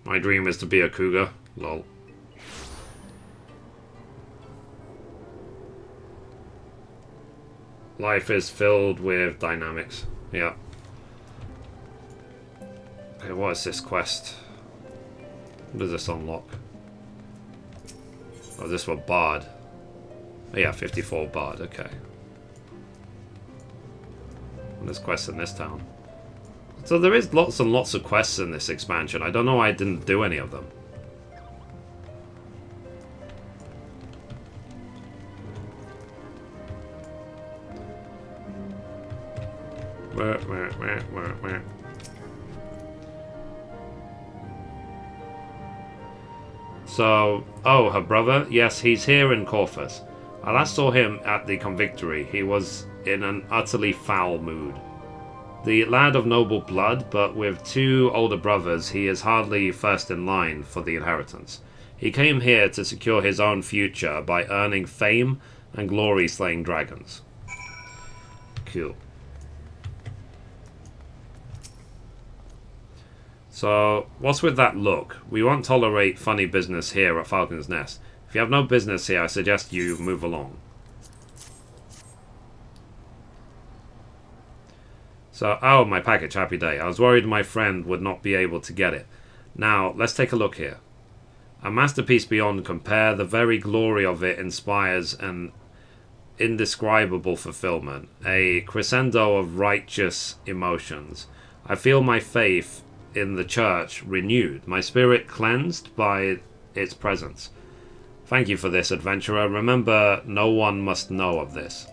My dream is to be a cougar. Lol. Life is filled with dynamics. Yeah. Okay, what is this quest? What does this unlock? Oh, this one Bard. Oh, yeah, 54 Bard, okay. And there's quests in this town. So there is lots and lots of quests in this expansion. I don't know why I didn't do any of them. So, oh, her brother? Yes, he's here in Corfus. I last saw him at the Convictory. He was in an utterly foul mood. The lad of noble blood, but with 2 older brothers, he is hardly first in line for the inheritance. He came here to secure his own future by earning fame and glory slaying dragons. Cool. So, what's with that look? We won't tolerate funny business here at Falcon's Nest. If you have no business here, I suggest you move along. So, oh, my package, happy day. I was worried my friend would not be able to get it. Now, let's take a look here. A masterpiece beyond compare, the very glory of it inspires an indescribable fulfillment, a crescendo of righteous emotions. I feel my faith in the church renewed, my spirit cleansed by its presence. Thank you for this, adventurer. Remember, no one must know of this.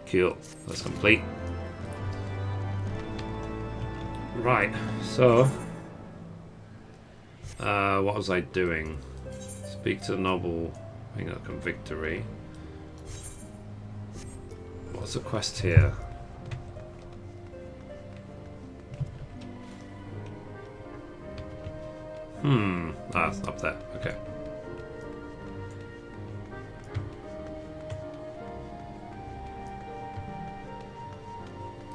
Cool. That's complete. Right, so... what was I doing? Speak to the noble... I think that's Convictory. What's the quest here? Ah, it's up there. Okay.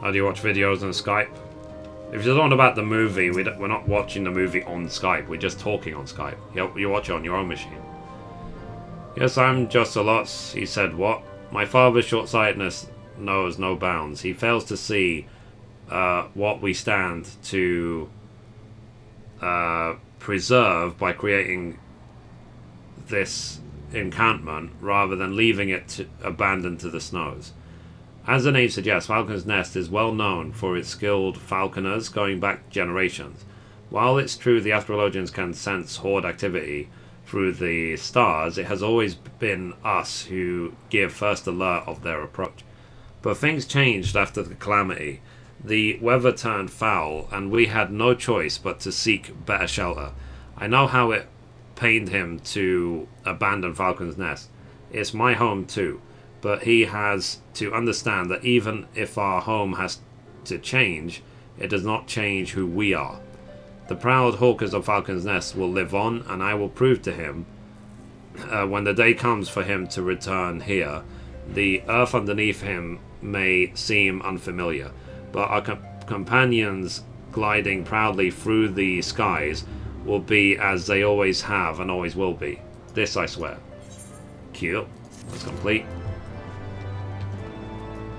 How do you watch videos on Skype? If you're talking about the movie, we're not watching the movie on Skype. We're just talking on Skype. You watch it on your own machine. Yes, I'm just a lot. He said, what? My father's short-sightedness knows no bounds. He fails to see what we stand to preserve by creating this encampment rather than leaving it abandoned to the snows. As the name suggests, Falcon's Nest is well known for its skilled falconers going back generations. While it's true the Astrologians can sense horde activity through the stars, it has always been us who give first alert of their approach. But things changed after the calamity. The weather turned foul, and we had no choice but to seek better shelter. I know how it pained him to abandon Falcon's Nest. It's my home too. But he has to understand that even if our home has to change, it does not change who we are. The proud hawkers of Falcon's Nest will live on, and I will prove to him, when the day comes for him to return here, the earth underneath him may seem unfamiliar, but our companions gliding proudly through the skies will be as they always have and always will be. This I swear. Cute. That's complete.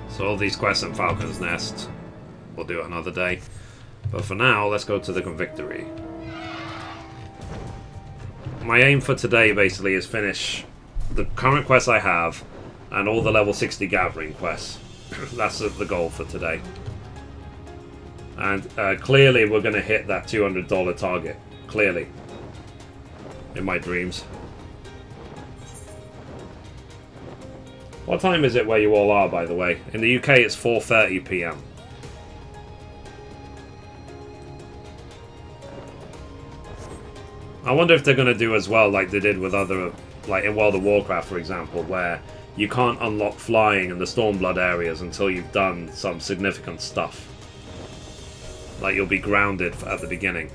So all these quests in Falcon's Nest, we'll do it another day. But for now, let's go to the Convictory. My aim for today basically is finish the current quests I have and all the level 60 gathering quests. That's the goal for today. And clearly we're going to hit that $200 target. Clearly. In my dreams. What time is it where you all are, by the way? In the UK, it's 4:30 PM. I wonder if they're going to do as well like they did with other... Like in World of Warcraft, for example, where you can't unlock flying in the Stormblood areas until you've done some significant stuff. Like you'll be grounded at the beginning.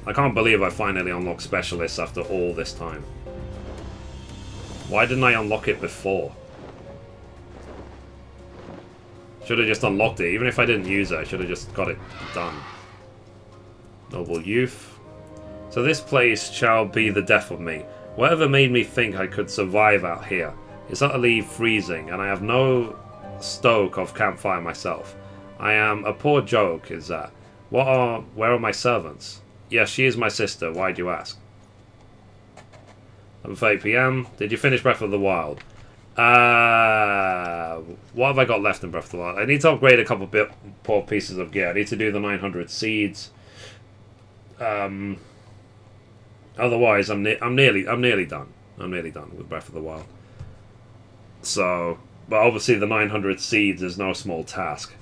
I can't believe I finally unlocked Specialists after all this time. Why didn't I unlock it before? Should have just unlocked it. Even if I didn't use it, I should have just got it done. Noble Youth. So this place shall be the death of me. Whatever made me think I could survive out here is utterly freezing, and I have no stoke of campfire myself. I am a poor joke, is that. Where are my servants? Yes, she is my sister. Why do you ask? 11:30 PM. Did you finish Breath of the Wild? What have I got left in Breath of the Wild? I need to upgrade a couple poor pieces of gear. I need to do the 900 seeds. Otherwise, I'm nearly done. I'm nearly done with Breath of the Wild. So, but obviously the 900 seeds is no small task.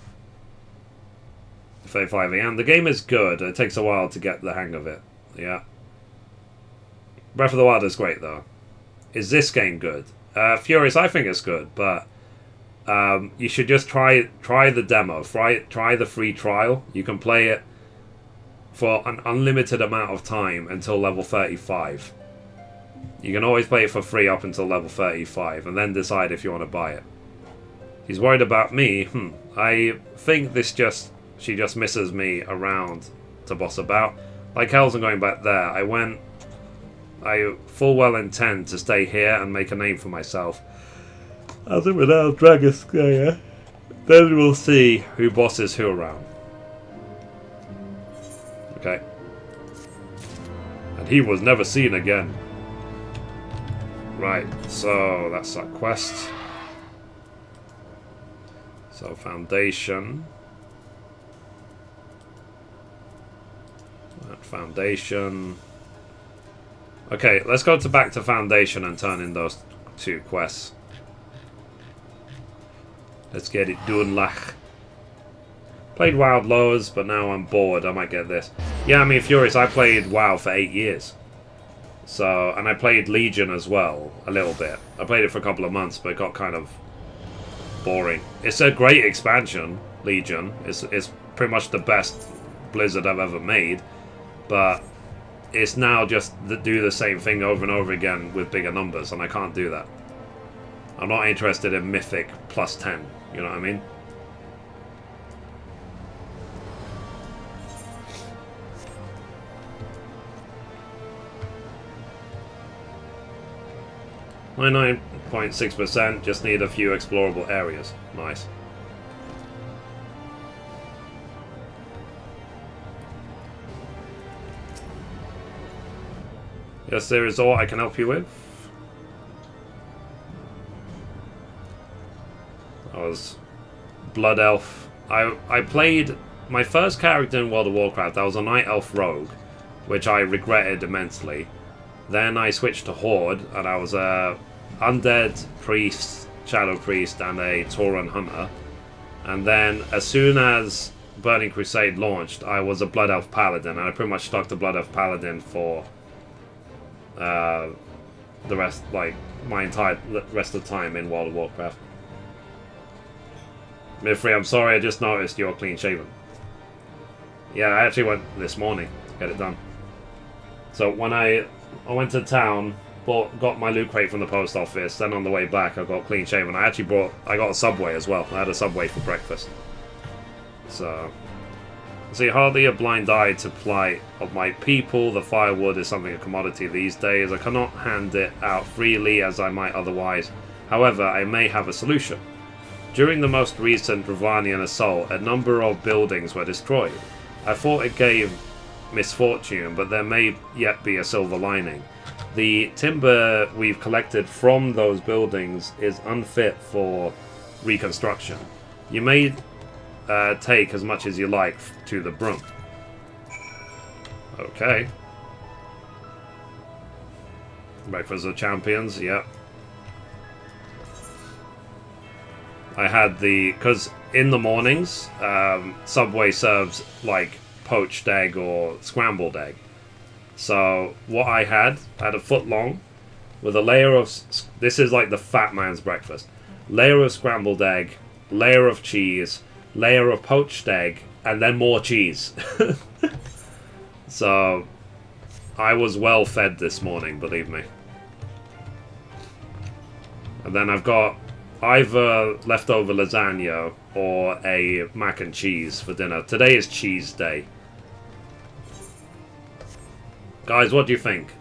35 AM. The game is good. It takes a while to get the hang of it. Yeah. Breath of the Wild is great though. Is this game good? Furious, I think it's good, but you should just try the demo. Try the free trial. You can play it for an unlimited amount of time until level 35. You can always play it for free up until level 35, and then decide if you want to buy it. He's worried about me. I think she just misses me around to boss about. Like hell's I'm going back there. I full well intend to stay here and make a name for myself as a renowned dragon slayer. Then we'll see who bosses who around. Okay. And he was never seen again. Right, so that's that quest. So Foundation. That Foundation. Okay, let's go back to Foundation and turn in those two quests. Let's get it done, lach. Played WoW loads, but now I'm bored. I might get this. Yeah, I mean, Furious, I played WoW for 8 years. So, and I played Legion as well, a little bit. I played it for a couple of months, but it got kind of boring. It's a great expansion, Legion. It's pretty much the best Blizzard I've ever made. But it's now just do the same thing over and over again with bigger numbers, and I can't do that. I'm not interested in Mythic plus 10, you know what I mean? My 99.6%, just need a few explorable areas. Nice. Yes, there is all I can help you with. I was Blood Elf. I played my first character in World of Warcraft. I was a Night Elf Rogue, which I regretted immensely. Then I switched to Horde, and I was a Undead Priest, Shadow Priest, and a Tauren Hunter. And then, as soon as Burning Crusade launched, I was a Blood Elf Paladin, and I pretty much stuck to Blood Elf Paladin for the rest, like my entire rest of the time in World of Warcraft. Mithrie, I'm sorry, I just noticed you're clean shaven. Yeah, I actually went this morning to get it done. So when I went to town, got my loot crate from the post office, then on the way back I got clean shaven. I got a Subway as well. I had a Subway for breakfast. So see, hardly a blind eye to plight of my people. The firewood is something a commodity these days. I cannot hand it out freely as I might otherwise. However, I may have a solution. During the most recent Ravanian assault, a number of buildings were destroyed. I thought it gave misfortune, but there may yet be a silver lining. The timber we've collected from those buildings is unfit for reconstruction. You may take as much as you like to the broom. Okay. Breakfast of Champions, yep. I had because in the mornings, Subway serves like poached egg or scrambled egg. So what I had a foot long with a layer of, this is like the fat man's breakfast. Layer of scrambled egg, layer of cheese, layer of poached egg, and then more cheese. So I was well fed this morning, believe me. And then I've got either leftover lasagna or a mac and cheese for dinner. Today is cheese day. Guys, what do you think?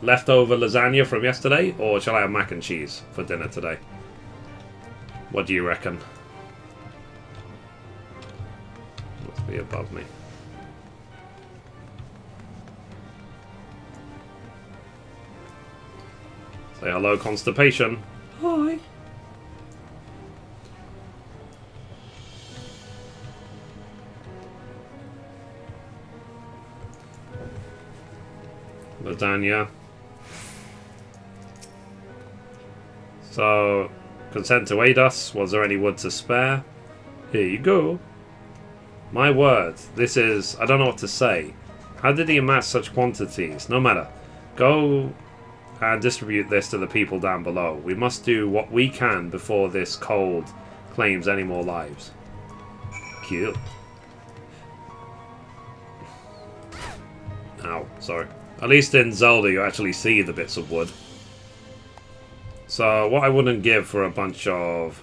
Leftover lasagna from yesterday, or shall I have mac and cheese for dinner today? What do you reckon? Must be above me. Say hello, Constipation. Hi. Lasagna. So, consent to aid us. Was there any wood to spare? Here you go. My word, this is... I don't know what to say. How did he amass such quantities? No matter. Go and distribute this to the people down below. We must do what we can before this cold claims any more lives. Cute. Ow, sorry. At least in Zelda you actually see the bits of wood. So what I wouldn't give for a bunch of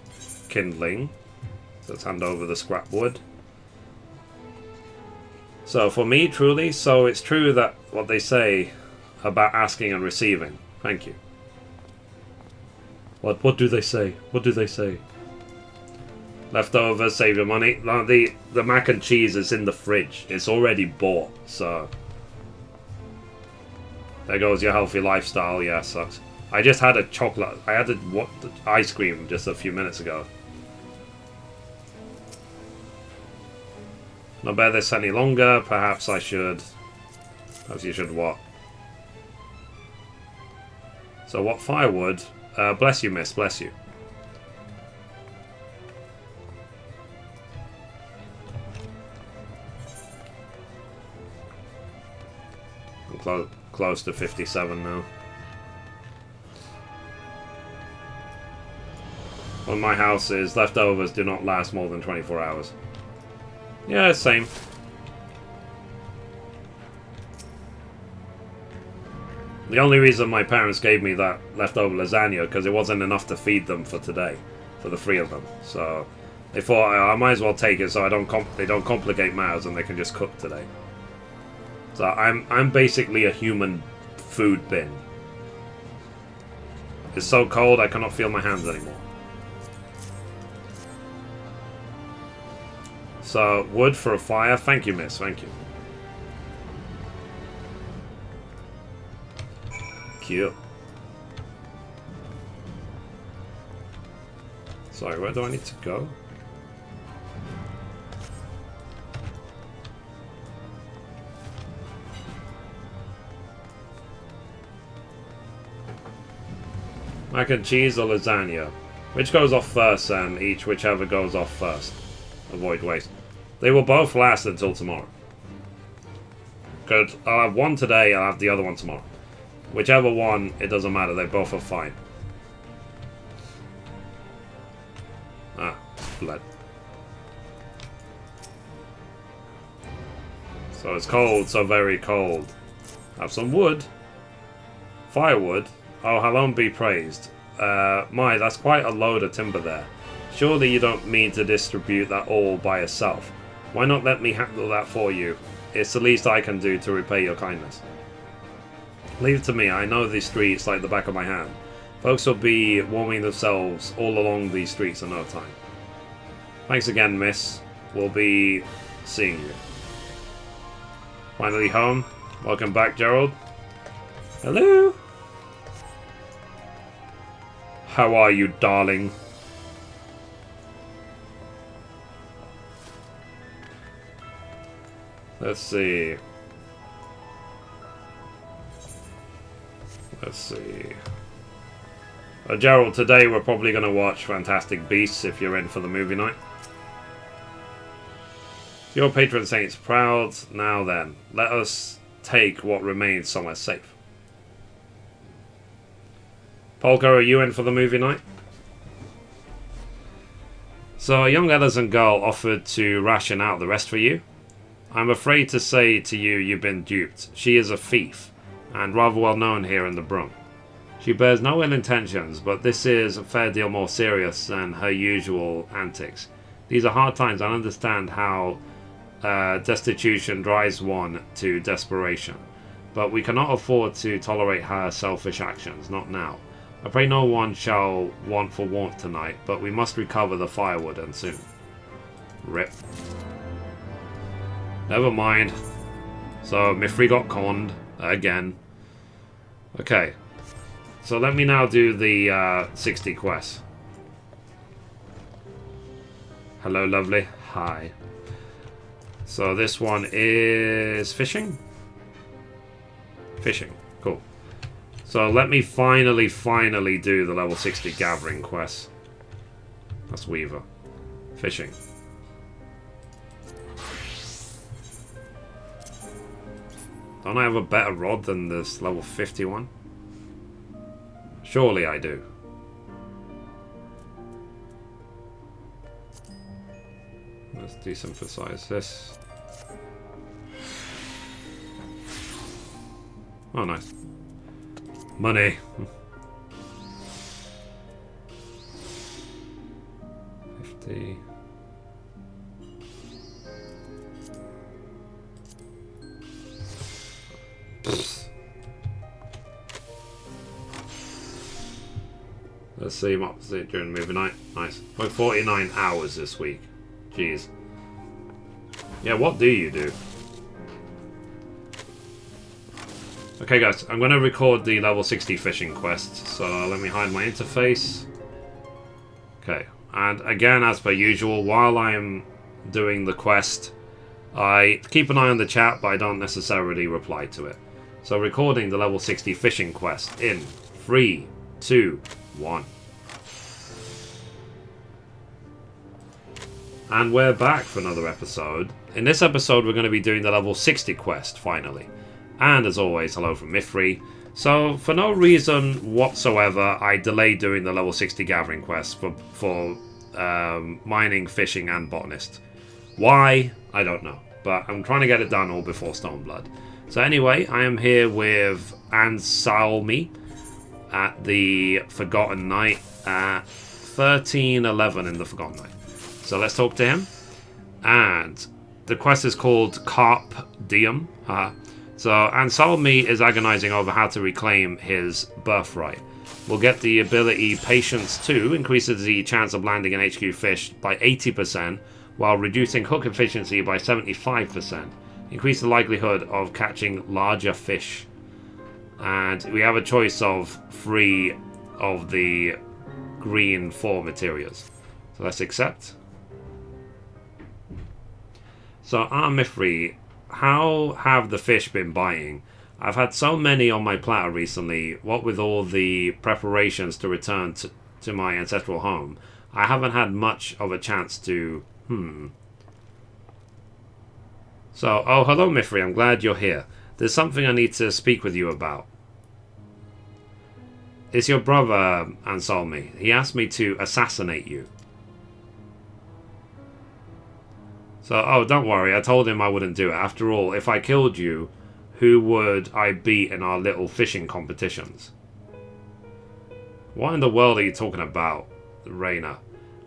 kindling. Let's hand over the scrap wood. So for me, truly, so it's true that what they say about asking and receiving. Thank you. What do they say? What do they say? Leftovers, save your money. No, the mac and cheese is in the fridge. It's already bought, so... There goes your healthy lifestyle. Yeah, sucks. I just had a chocolate... I had ice cream just a few minutes ago. Not bear this any longer. Perhaps I should... Perhaps you should what? So what firewood? Bless you, miss. Bless you. I'm close to 57 now. Well, my house is leftovers do not last more than 24 hours. Yeah, same. The only reason my parents gave me that leftover lasagna because it wasn't enough to feed them for today, for the 3 of them. So they thought I might as well take it so they don't complicate matters and they can just cook today. So I'm basically a human food bin. It's so cold I cannot feel my hands anymore. So wood for a fire. Thank you, miss. Thank you. Cute. Sorry, where do I need to go? Mac and cheese or lasagna? Which goes off first, and whichever goes off first. Avoid waste. They will both last until tomorrow. Good. I'll have one today, I'll have the other one tomorrow. Whichever one, it doesn't matter, they both are fine. Ah, blood. So it's cold, so very cold. Have some wood. Firewood. Oh, Halon be praised. My, that's quite a load of timber there. Surely you don't mean to distribute that all by yourself. Why not let me handle that for you? It's the least I can do to repay your kindness. Leave it to me, I know these streets like the back of my hand. Folks will be warming themselves all along these streets in no time. Thanks again, miss. We'll be seeing you. Finally home. Welcome back, Gerald. Hello? How are you, darling? Let's see. Let's see. Gerald, today we're probably going to watch Fantastic Beasts if you're in for the movie night. Your patron saint's proud. Now then, let us take what remains somewhere safe. Polka, are you in for the movie night? So a young Ellison girl offered to ration out the rest for you. I'm afraid to say to you you've been duped. She is a thief, and rather well known here in the Brum. She bears no ill intentions, but this is a fair deal more serious than her usual antics. These are hard times. I understand how destitution drives one to desperation, but we cannot afford to tolerate her selfish actions, not now. I pray no one shall want for warmth tonight, but we must recover the firewood, and soon. Rip. Never mind. So, Mithrie got conned again. Okay. So let me now do the 60 quests. Hello, lovely. Hi. So this one is fishing? Fishing. Cool. So let me finally do the level 60 gathering quest. That's Weaver. Fishing. Don't I have a better rod than this level 51? Surely I do. Let's desynthesize this. Oh, nice. Money. 50. Let's see what was it during the movie night. Nice. Like 49 hours this week. Jeez. Yeah, what do you do? Okay guys, I'm going to record the level 60 fishing quest, so let me hide my interface. Okay, and again, as per usual, while I'm doing the quest, I keep an eye on the chat, but I don't necessarily reply to it. So recording the level 60 fishing quest in 3, 2, 1. And we're back for another episode. In this episode, we're going to be doing the level 60 quest, finally. And as always, hello from Mithrie. So, for no reason whatsoever, I delayed doing the level 60 gathering quest for mining, fishing, and botanist. Why? I don't know. But I'm trying to get it done all before Stoneblood. So anyway, I am here with Ansalmi at the Forgotten Night at 13:11 in the Forgotten Night. So let's talk to him. And the quest is called Carp Diem. So Ansalmi is agonizing over how to reclaim his birthright. We'll get the ability Patience 2, increases the chance of landing an HQ fish by 80%, while reducing hook efficiency by 75%. Increase the likelihood of catching larger fish. And we have a choice of 3 of the green 4 materials. So let's accept. So, Mithrie, how have the fish been biting? I've had so many on my platter recently, what with all the preparations to return to my ancestral home. I haven't had much of a chance to... So, oh, hello Mithrie, I'm glad you're here. There's something I need to speak with you about. It's your brother, Ansalmi. He asked me to assassinate you. So, oh, don't worry, I told him I wouldn't do it. After all, if I killed you, who would I beat in our little fishing competitions? What in the world are you talking about, Raina?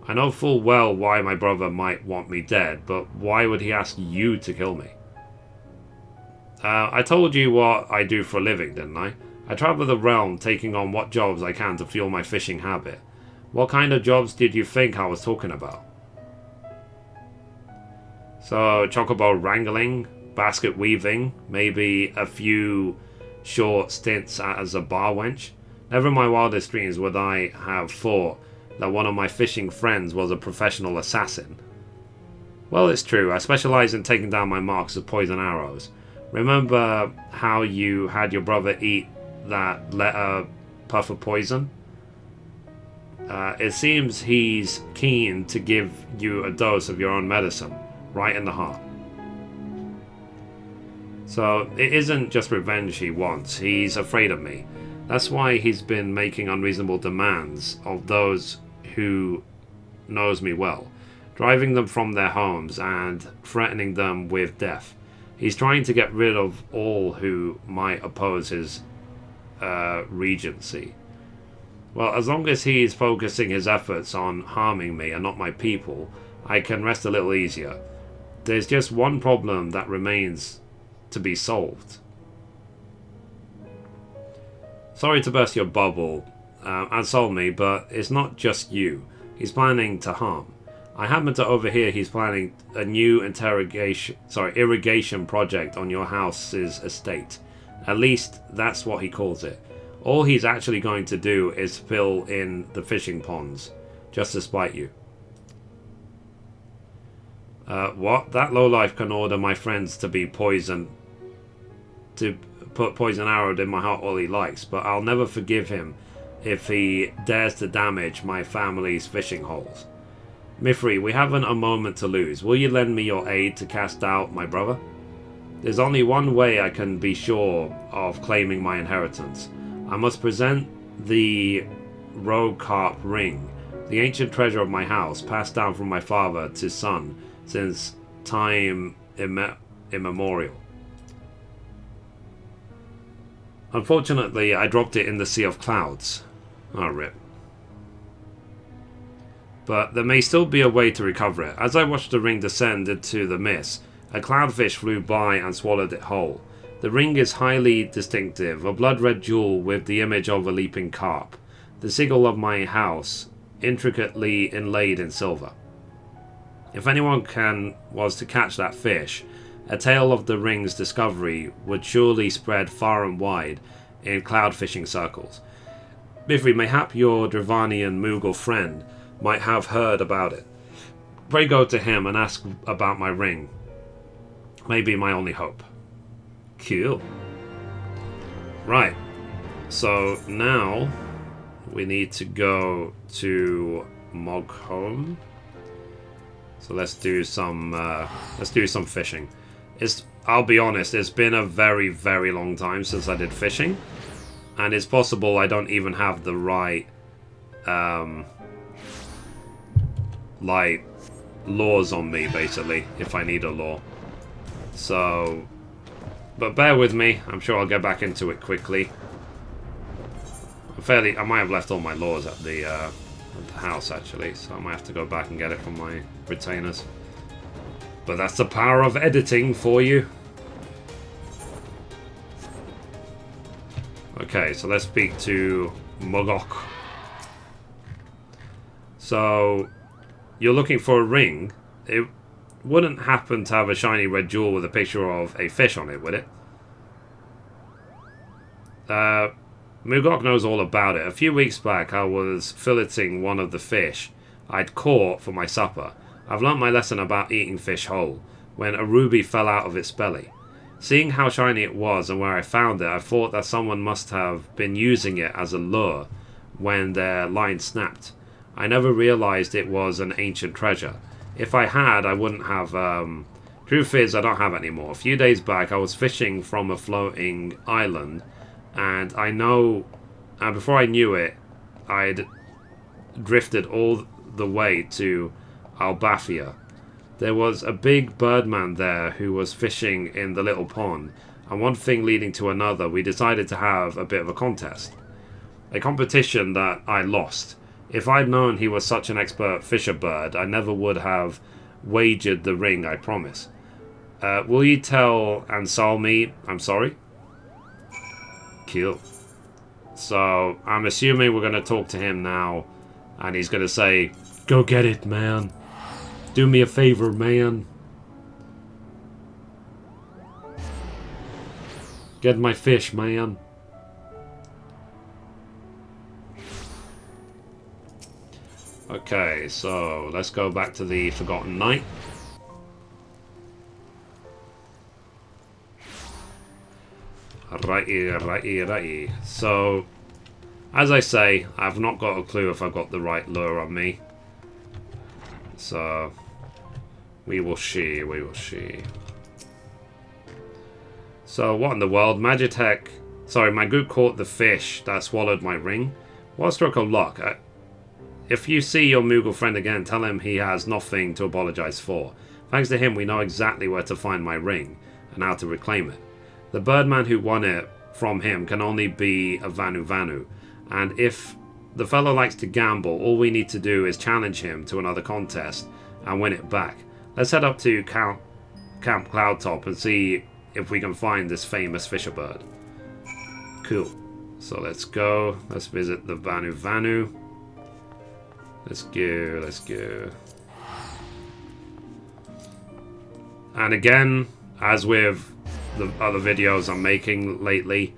I know full well why my brother might want me dead, but why would he ask you to kill me? I told you what I do for a living, didn't I? I travel the realm, taking on what jobs I can to fuel my fishing habit. What kind of jobs did you think I was talking about? So, chocobo wrangling, basket weaving, maybe a few short stints as a bar wench. Never in my wildest dreams would I have thought that one of my fishing friends was a professional assassin. Well, it's true, I specialize in taking down my marks with poison arrows. Remember how you had your brother eat that letter puff of poison. It seems he's keen to give you a dose of your own medicine, right in the heart. So it isn't just revenge he wants, he's afraid of me. That's why he's been making unreasonable demands of those who knows me well, driving them from their homes and threatening them with death. He's trying to get rid of all who might oppose his regency. Well, as long as he's focusing his efforts on harming me and not my people, I can rest a little easier. There's just one problem that remains to be solved. Sorry to burst your bubble, Anselmi, but it's not just you. He's planning to harm. I happen to overhear he's planning a new irrigation project on your house's estate. At least that's what he calls it. All he's actually going to do is fill in the fishing ponds, just to spite you. What? That lowlife can order my friends to be poisoned, to put poison arrowed in my heart all he likes, but I'll never forgive him if he dares to damage my family's fishing holes. Mithrie, we haven't a moment to lose. Will you lend me your aid to cast out my brother? There's only one way I can be sure of claiming my inheritance. I must present the Rocarp ring, the ancient treasure of my house, passed down from my father to son since time immemorial. Unfortunately, I dropped it in the Sea of Clouds. Oh, rip. But there may still be a way to recover it. As I watched the ring descend into the mist, a cloudfish flew by and swallowed it whole. The ring is highly distinctive, a blood-red jewel with the image of a leaping carp, the sigil of my house, intricately inlaid in silver. If anyone was to catch that fish, a tale of the ring's discovery would surely spread far and wide in cloud fishing circles. Mithrie, mayhap your Dravanian Moogle friend might have heard about it. Pray go to him and ask about my ring. Maybe my only hope. Cool. Right. So now we need to go to Mogholm. So let's do some fishing. I'll be honest, it's been a very, very long time since I did fishing, and it's possible I don't even have the right like laws on me, basically, if I need a law. So, but bear with me, I'm sure I'll get back into it quickly. I might have left all my laws at the house, actually, so I might have to go back and get it from my retainers. But that's the power of editing for you. Okay, so let's speak to Mogok. So, you're looking for a ring. It wouldn't happen to have a shiny red jewel with a picture of a fish on it, would it? Mogok knows all about it. A few weeks back, I was filleting one of the fish I'd caught for my supper. I've learnt my lesson about eating fish whole, when a ruby fell out of its belly. Seeing how shiny it was and where I found it, I thought that someone must have been using it as a lure when their line snapped. I never realized it was an ancient treasure. If I had, I wouldn't have... Truth is, I don't have it anymore. A few days back, I was fishing from a floating island, and before I knew it, I'd drifted all the way to Albathia. There was a big birdman there who was fishing in the little pond, and one thing leading to another, we decided to have a bit of a contest. A competition that I lost. If I'd known he was such an expert fisher bird, I never would have wagered the ring, I promise. Will you tell Anselmi I'm sorry? Cool. So, I'm assuming we're going to talk to him now, and he's going to say, "Go get it, man. Do me a favor, man. Get my fish, man." Okay, so let's go back to the Forgotten Knight. Righty. So, as I say, I've not got a clue if I've got the right lure on me. So, we will see. So, what in the world? Magitech... Sorry, my group caught the fish that swallowed my ring. What a stroke of luck. If you see your Moogle friend again, tell him he has nothing to apologize for. Thanks to him, we know exactly where to find my ring and how to reclaim it. The birdman who won it from him can only be a Vanu. And if the fellow likes to gamble, all we need to do is challenge him to another contest and win it back. Let's head up to Camp Cloudtop and see if we can find this famous fisher bird. Cool. So let's go. Let's visit the Vanu. Let's go. And again, as with the other videos I'm making lately,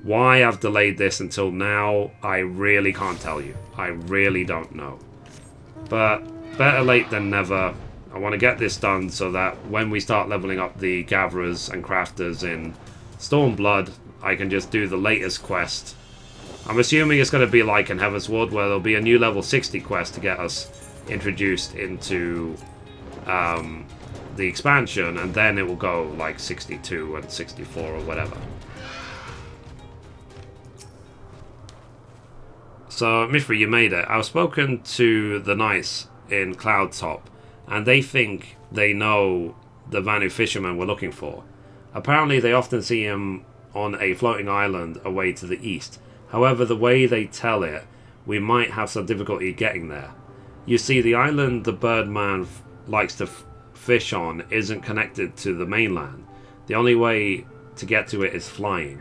why I've delayed this until now, I really can't tell you. I really don't know. But better late than never. I want to get this done so that when we start leveling up the gatherers and crafters in Stormblood, I can just do the latest quest. I'm assuming it's going to be like in Heavensward, where there'll be a new level 60 quest to get us introduced into the expansion, and then it will go like 62 and 64 or whatever. So, Mithrie, you made it. I've spoken to the knights in Cloudtop, and they think they know the Vanu fisherman we're looking for. Apparently, they often see him on a floating island away to the east. However, the way they tell it, we might have some difficulty getting there. You see, the island the birdman likes to fish on isn't connected to the mainland. The only way to get to it is flying.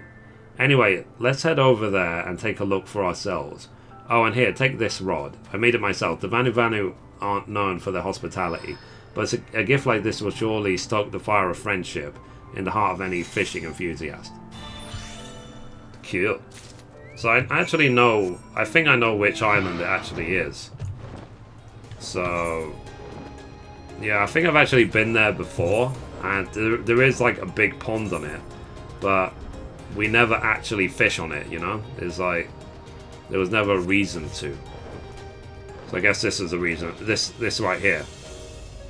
Anyway, let's head over there and take a look for ourselves. Oh, and here, take this rod. I made it myself. The Vanu aren't known for their hospitality, but a gift like this will surely stoke the fire of friendship in the heart of any fishing enthusiast. Cool. So I actually know, I think I know which island it actually is. So, yeah, I think I've actually been there before, and there is like a big pond on it, but we never actually fish on it, you know? It's like, there was never a reason to. So I guess this is the reason, this right here.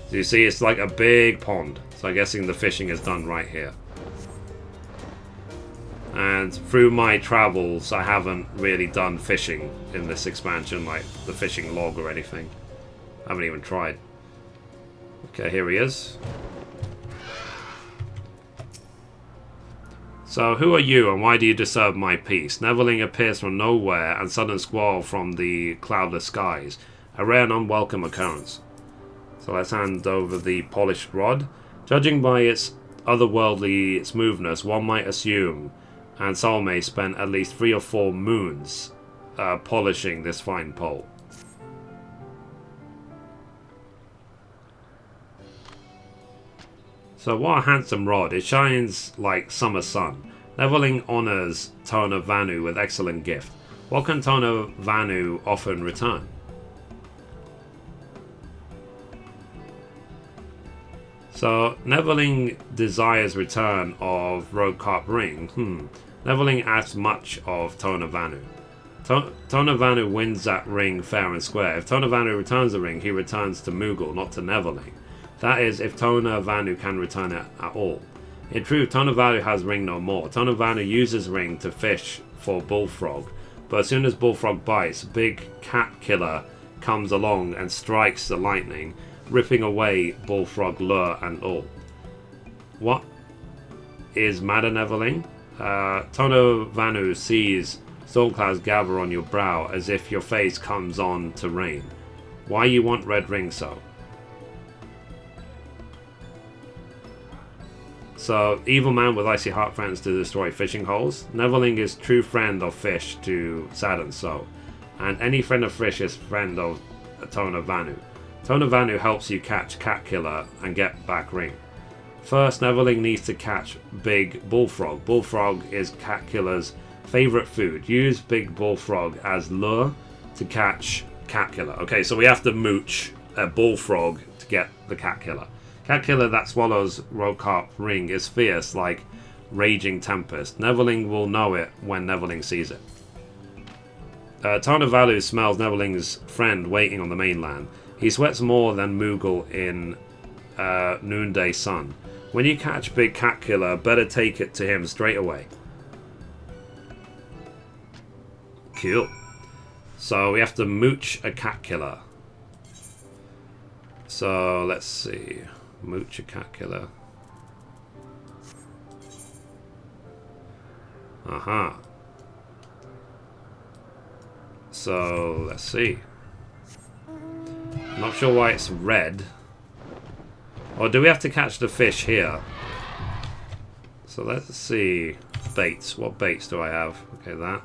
So you see, it's like a big pond, so I'm guessing the fishing is done right here. And through my travels, I haven't really done fishing in this expansion, like the fishing log or anything. I haven't even tried. Okay, here he is. So, who are you and why do you disturb my peace? Neverling appears from nowhere and sudden squall from the cloudless skies. A rare and unwelcome occurrence. So let's hand over the polished rod. Judging by its otherworldly smoothness, one might assume and Salme spent at least 3 or 4 moons polishing this fine pole. So what a handsome rod. It shines like summer sun. Neverling honours Tona Vanu with excellent gift. What can Tona Vanu offer in return? So, Neverling desires return of Roadcarp Ring. Neverling asks much of Tona Vanu. Tona Vanu wins that ring fair and square. If Tona Vanu returns the ring, he returns to Moogle, not to Neverling. That is, if Tona Vanu can return it at all. In truth, Tona Vanu has ring no more. Tona Vanu uses ring to fish for Bullfrog, but as soon as Bullfrog bites, big cat killer comes along and strikes the lightning, ripping away Bullfrog lure and all. What is matter, Neverling? Tona Vanu sees storm clouds gather on your brow as if your face comes on to rain. Why you want red ring so? So, evil man with icy heart threatens to destroy fishing holes. Neverling is true friend of fish to sadden so, and any friend of fish is friend of Tona Vanu. Tona Vanu helps you catch Cat Killer and get back ring. First, Neverling needs to catch Big Bullfrog. Bullfrog is Cat Killer's favourite food. Use Big Bullfrog as lure to catch Cat Killer. Okay, so we have to mooch a Bullfrog to get the Cat Killer. Cat Killer that swallows Roadcarp Ring is fierce like raging tempest. Neverling will know it when Neverling sees it. Tarnavalu smells Neverling's friend waiting on the mainland. He sweats more than Moogle in noonday sun. When you catch big cat killer, better take it to him straight away. Cool. So we have to mooch a cat killer. So let's see. Mooch a cat killer. Aha. So let's see. Not sure why it's red. Or do we have to catch the fish here? So let's see. Baits. What baits do I have? Okay, that.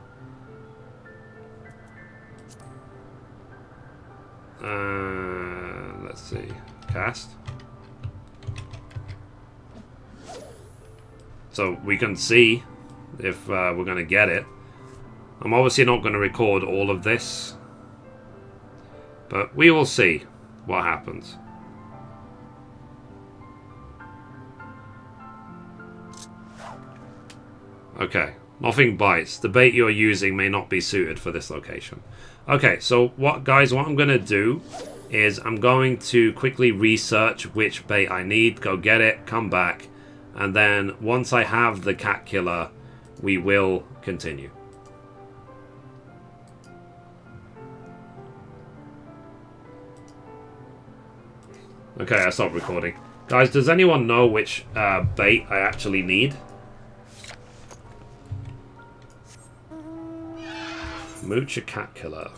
Let's see. Cast. So we can see if we're going to get it. I'm obviously not going to record all of this, but we will see what happens. Okay, nothing bites. The bait you're using may not be suited for this location. Okay, so what I'm going to do is I'm going to quickly research which bait I need, go get it, come back, and then once I have the cat killer, we will continue. Okay, I stopped recording. Guys, does anyone know which bait I actually need? Mooch a cat killer.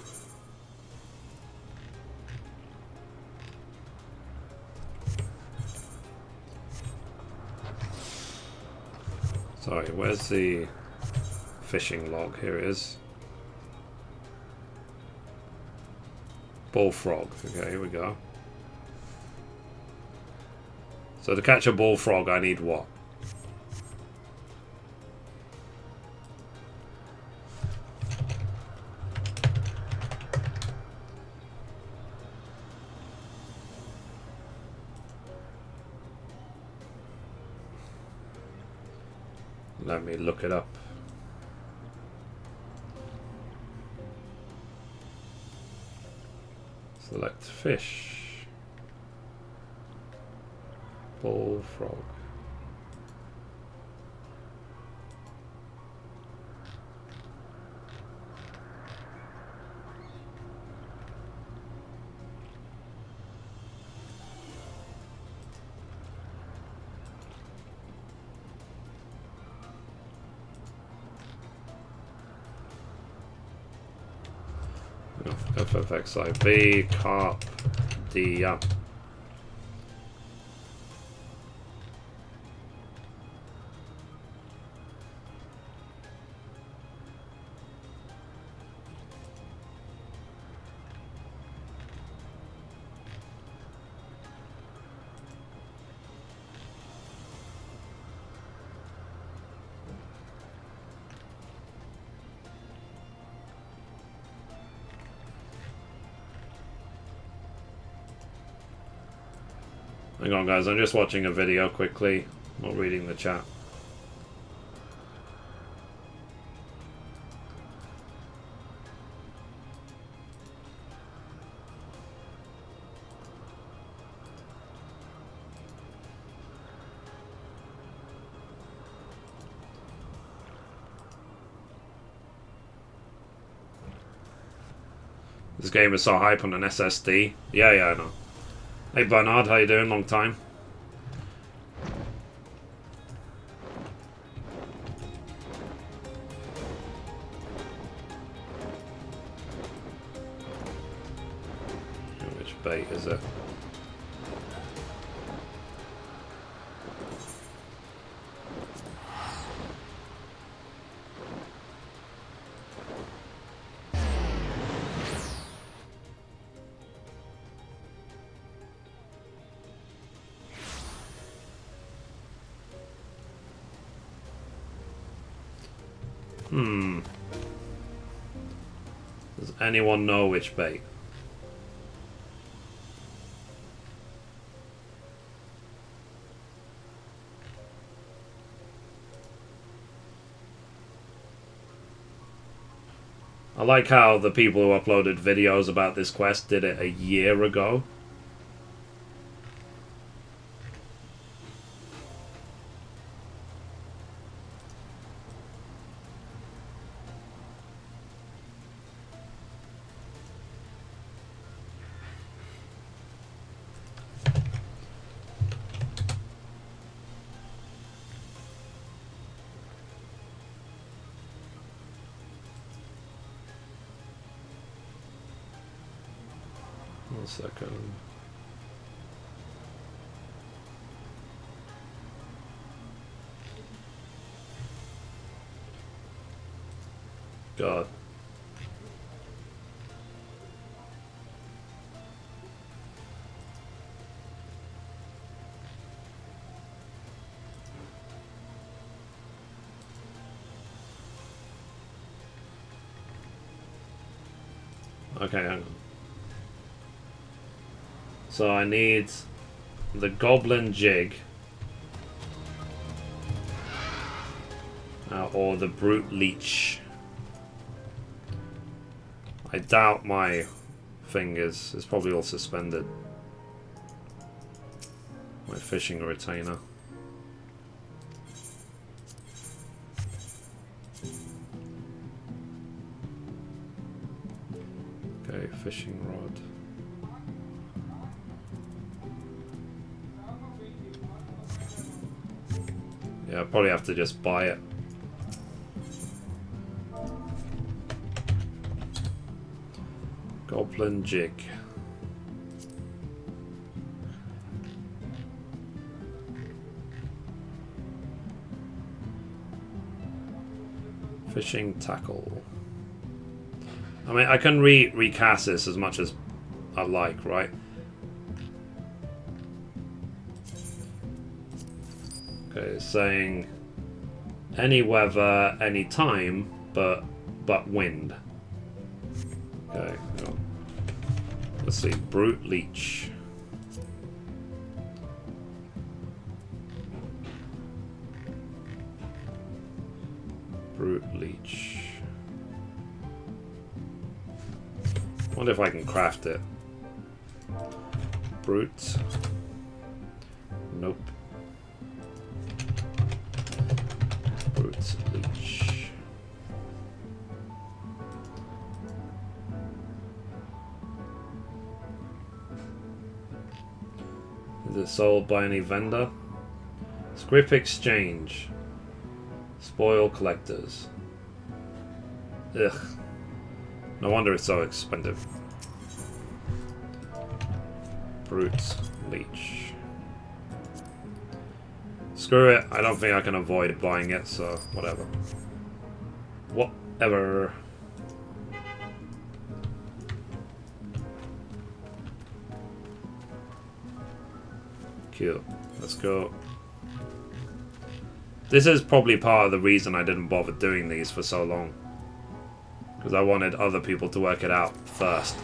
Sorry, where's the fishing log? Here it is. Bullfrog. Okay, here we go. So to catch a bullfrog, I need what? Let me look it up. Select fish. Bullfrog. FFXIV Carp D. Hang on, guys, I'm just watching a video quickly, not reading the chat. This game is so hype on an SSD. Yeah, I know. Hey Bernard, how you doing? Long time. Which bait is it? Does anyone know which bait? I like how the people who uploaded videos about this quest did it a year ago. One second. God. Okay, hang on. So I need the Goblin Jig. Or the Brute Leech. I doubt my fingers. It's probably all suspended. My fishing retainer. Okay, fishing rod. Yeah, I probably have to just buy it. Goblin Jig. Fishing tackle. I mean, I can recast this as much as I like, right? Okay, it's saying any weather, any time, but wind. Okay, let's see, Brute Leech. Brute Leech. Wonder if I can craft it. Brute. Nope. Brute Leech. Is it sold by any vendor? Script exchange. Spoil collectors. Ugh. No wonder it's so expensive. Brute Leech. Screw it. I don't think I can avoid buying it, so whatever. Whatever. Cute. Let's go. This is probably part of the reason I didn't bother doing these for so long. Because I wanted other people to work it out first.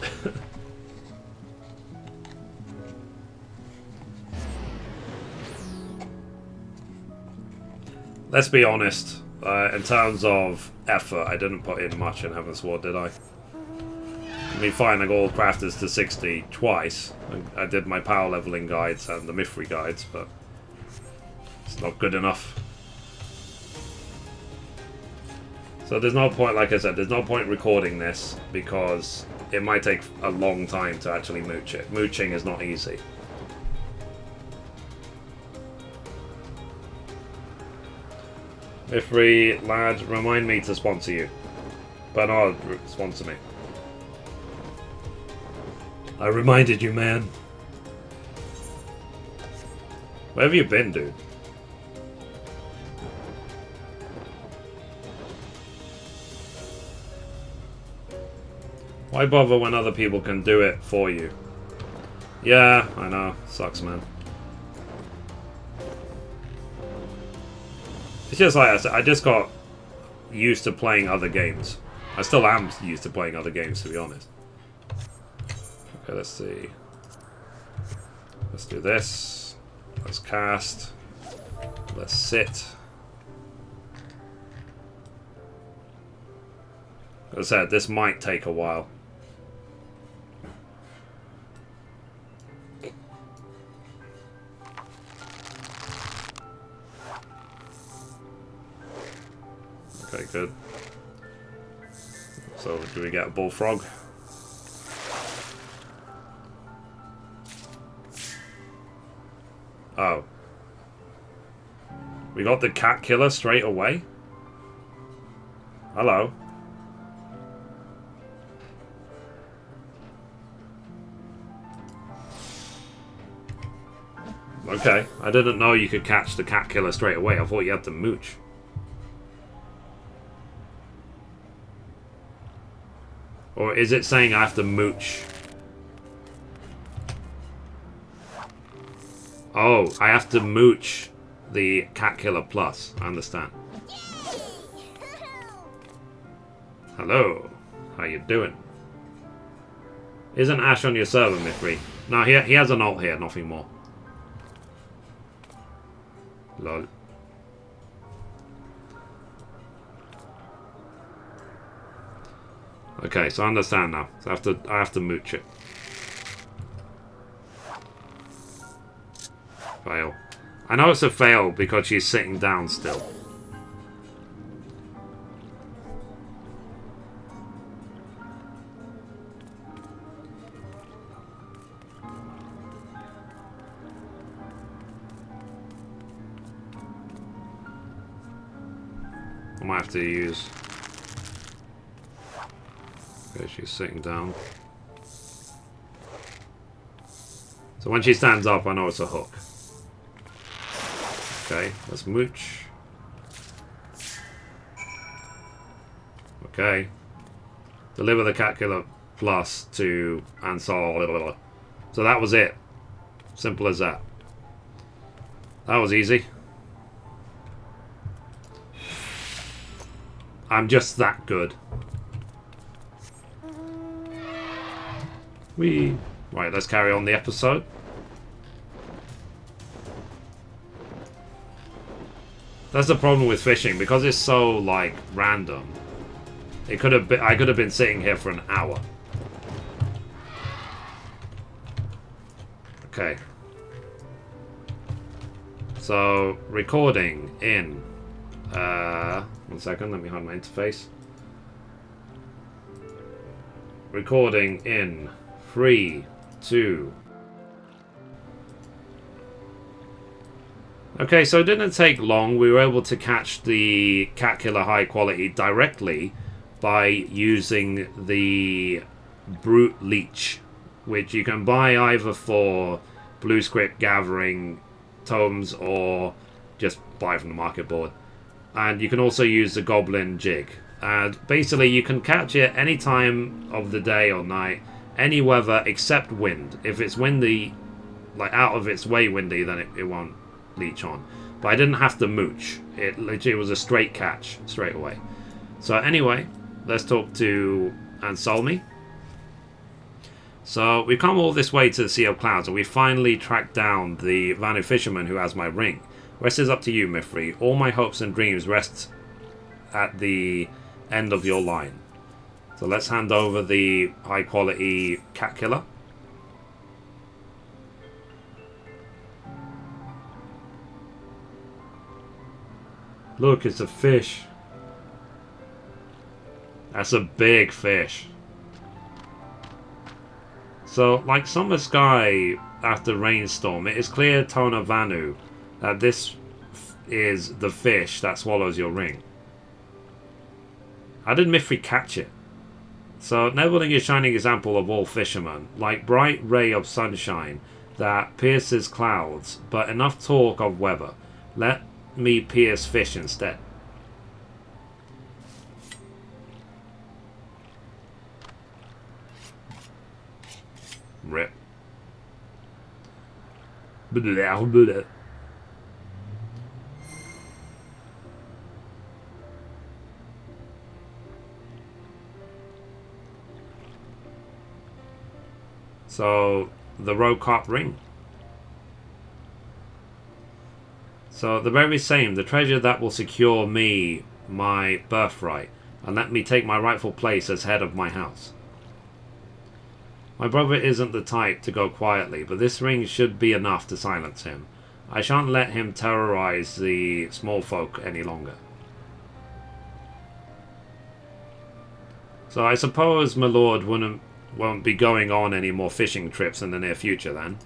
Let's be honest. In terms of effort, I didn't put in much in Heavensward, did I? I mean, fine, I got all crafters to 60 twice. I did my power leveling guides and the Mithrie guides, but it's not good enough. So there's no point, like I said, there's no point recording this because it might take a long time to actually mooch it. Mooching is not easy. Mithrie, lad, remind me to sponsor you. Bernard, sponsor me. I reminded you, man. Where have you been, dude? Why bother when other people can do it for you? Yeah, I know. Sucks, man. It's just like I said, I just got used to playing other games. I still am used to playing other games, to be honest. Okay, let's see. Let's do this. Let's cast. Let's sit. As I said, this might take a while. Okay, good. So, do we get a bullfrog? Oh. We got the cat killer straight away? Hello. Okay, I didn't know you could catch the cat killer straight away. I thought you had to mooch. Or is it saying I have to mooch? Oh, I have to mooch the cat killer plus. I understand. Hello. How you doing? Isn't Ash on your server, Mithrie? No, he has an alt here, nothing more. Lol. Okay, so I understand now. So I have to mooch it. Fail. I know it's a fail because she's sitting down still. I might have to use... Okay, she's sitting down. So when she stands up, I know it's a hook. Okay, let's mooch. Okay. Deliver the cat killer plus to Ansel. So that was it. Simple as that. That was easy. I'm just that good. Right, let's carry on the episode. That's the problem with fishing, because it's so like random. It could have been, I could have been sitting here for an hour. Okay. So recording in 1 second, let me hide my interface. Recording in 3, 2. Okay, so it didn't take long. We were able to catch the cat killer high quality directly by using the brute leech, which you can buy either for blue script gathering tomes or just buy from the market board. And you can also use the goblin jig. And basically you can catch it any time of the day or night, any weather except wind. If it's windy, like out of its way windy, then it won't leech on. But I didn't have to mooch. It literally was a straight catch straight away. So anyway, let's talk to Anselmi. So we've come all this way to the Sea of Clouds, and we finally tracked down the Vanu fisherman who has my ring. Rest is up to you, Mithrie. All my hopes and dreams rest at the end of your line. So let's hand over the high quality cat killer. Look, it's a fish. That's a big fish. So, like Summer Sky after Rainstorm, it is clear, Tona Vanu, that this is the fish that swallows your ring. How did Mithrie catch it? So, Neveling is shining example of all fishermen, like bright ray of sunshine that pierces clouds, but enough talk of weather. Let me pierce fish instead. Rip. Blah, blah. So, the Rokot ring. So, the very same, the treasure that will secure me my birthright. and let me take my rightful place as head of my house. My brother isn't the type to go quietly, but this ring should be enough to silence him. I shan't let him terrorize the small folk any longer. So I suppose my lord won't be going on any more fishing trips in the near future then.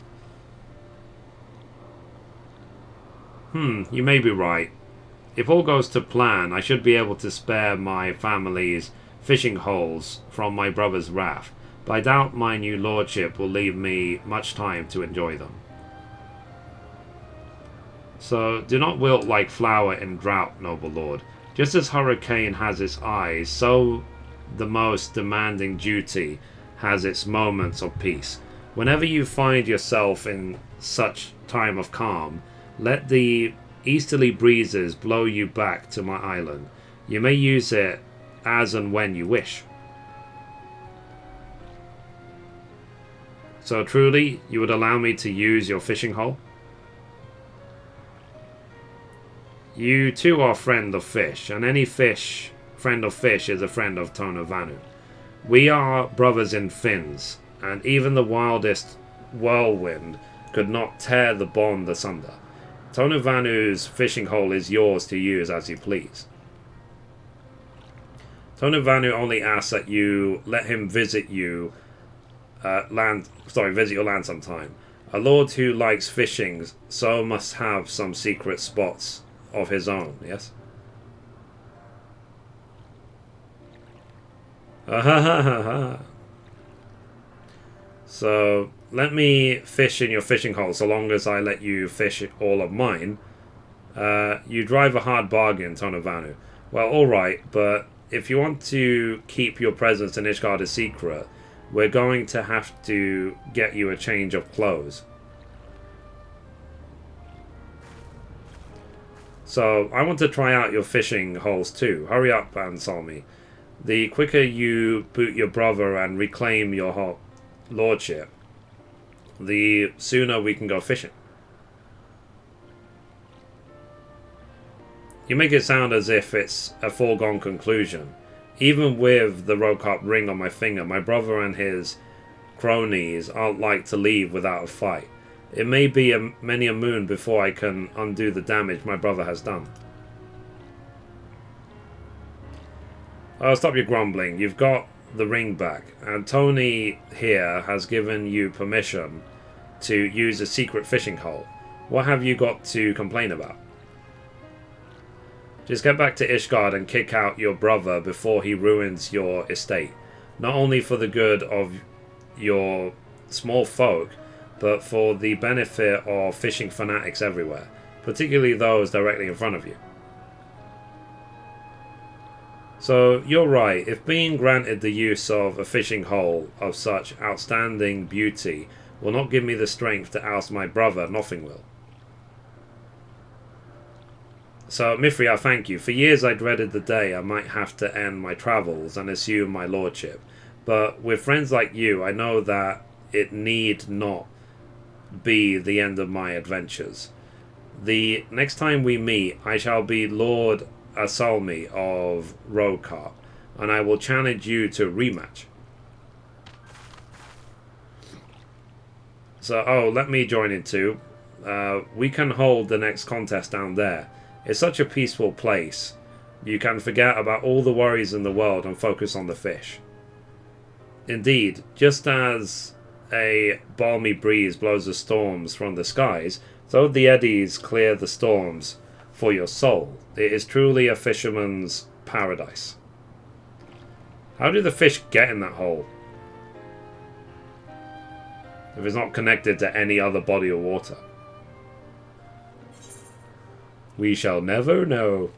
You may be right. If all goes to plan, I should be able to spare my family's fishing holes from my brother's wrath, but I doubt my new lordship will leave me much time to enjoy them. So do not wilt like flower in drought, noble lord. Just as hurricane has its eyes, so the most demanding duty has its moments of peace. Whenever you find yourself in such time of calm, let the easterly breezes blow you back to my island. You may use it as and when you wish. So truly, you would allow me to use your fishing hole? You too are friend of fish, and any friend of fish is a friend of Tonavanu. We are brothers in fins, and even the wildest whirlwind could not tear the bond asunder. Tonavanu's fishing hole is yours to use as you please. Tonavanu only asks that you let him visit your land sometime. A lord who likes fishing so must have some secret spots of his own, yes? So let me fish in your fishing hole so long as I let you fish all of mine. You drive a hard bargain, Tonavanu. Well, alright, but if you want to keep your presence in Ishgard a secret, we're going to have to get you a change of clothes. So, I want to try out your fishing holes too. Hurry up, Anselmi. The quicker you boot your brother and reclaim your lordship, the sooner we can go fishing. You make it sound as if it's a foregone conclusion. Even with the Rokap ring on my finger, my brother and his cronies aren't like to leave without a fight. It may be many a moon before I can undo the damage my brother has done. Oh, stop your grumbling. You've got the ring back, and Tony here has given you permission to use a secret fishing hole. What have you got to complain about? Just get back to Ishgard and kick out your brother before he ruins your estate. Not only for the good of your small folk, but for the benefit of fishing fanatics everywhere, particularly those directly in front of you. So, you're right, if being granted the use of a fishing hole of such outstanding beauty will not give me the strength to oust my brother, nothing will. So, Mithrie, I thank you. For years I dreaded the day I might have to end my travels and assume my lordship. But with friends like you, I know that it need not be the end of my adventures. The next time we meet, I shall be Lord Asalmi of Rokar, and I will challenge you to a rematch. So, let me join in too. We can hold the next contest down there. It's such a peaceful place. You can forget about all the worries in the world and focus on the fish. Indeed, just as a balmy breeze blows the storms from the skies, so the eddies clear the storms for your soul. It is truly a fisherman's paradise. How do the fish get in that hole? If it's not connected to any other body of water. We shall never know.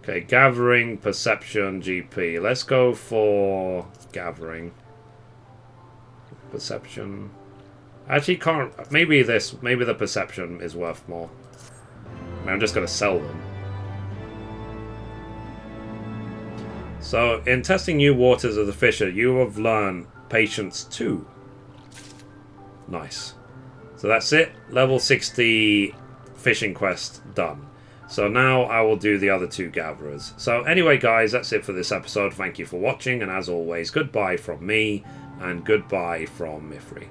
Okay, gathering, perception, GP. Let's go for gathering. Perception. Actually can't, maybe the perception is worth more. I'm just going to sell them. So, in testing new waters of the fisher, you have learned patience 2. Nice. So that's it. Level 60 fishing quest done. So now I will do the other 2 gatherers. So anyway, guys, that's it for this episode. Thank you for watching, and as always, goodbye from me, and goodbye from Mithrie.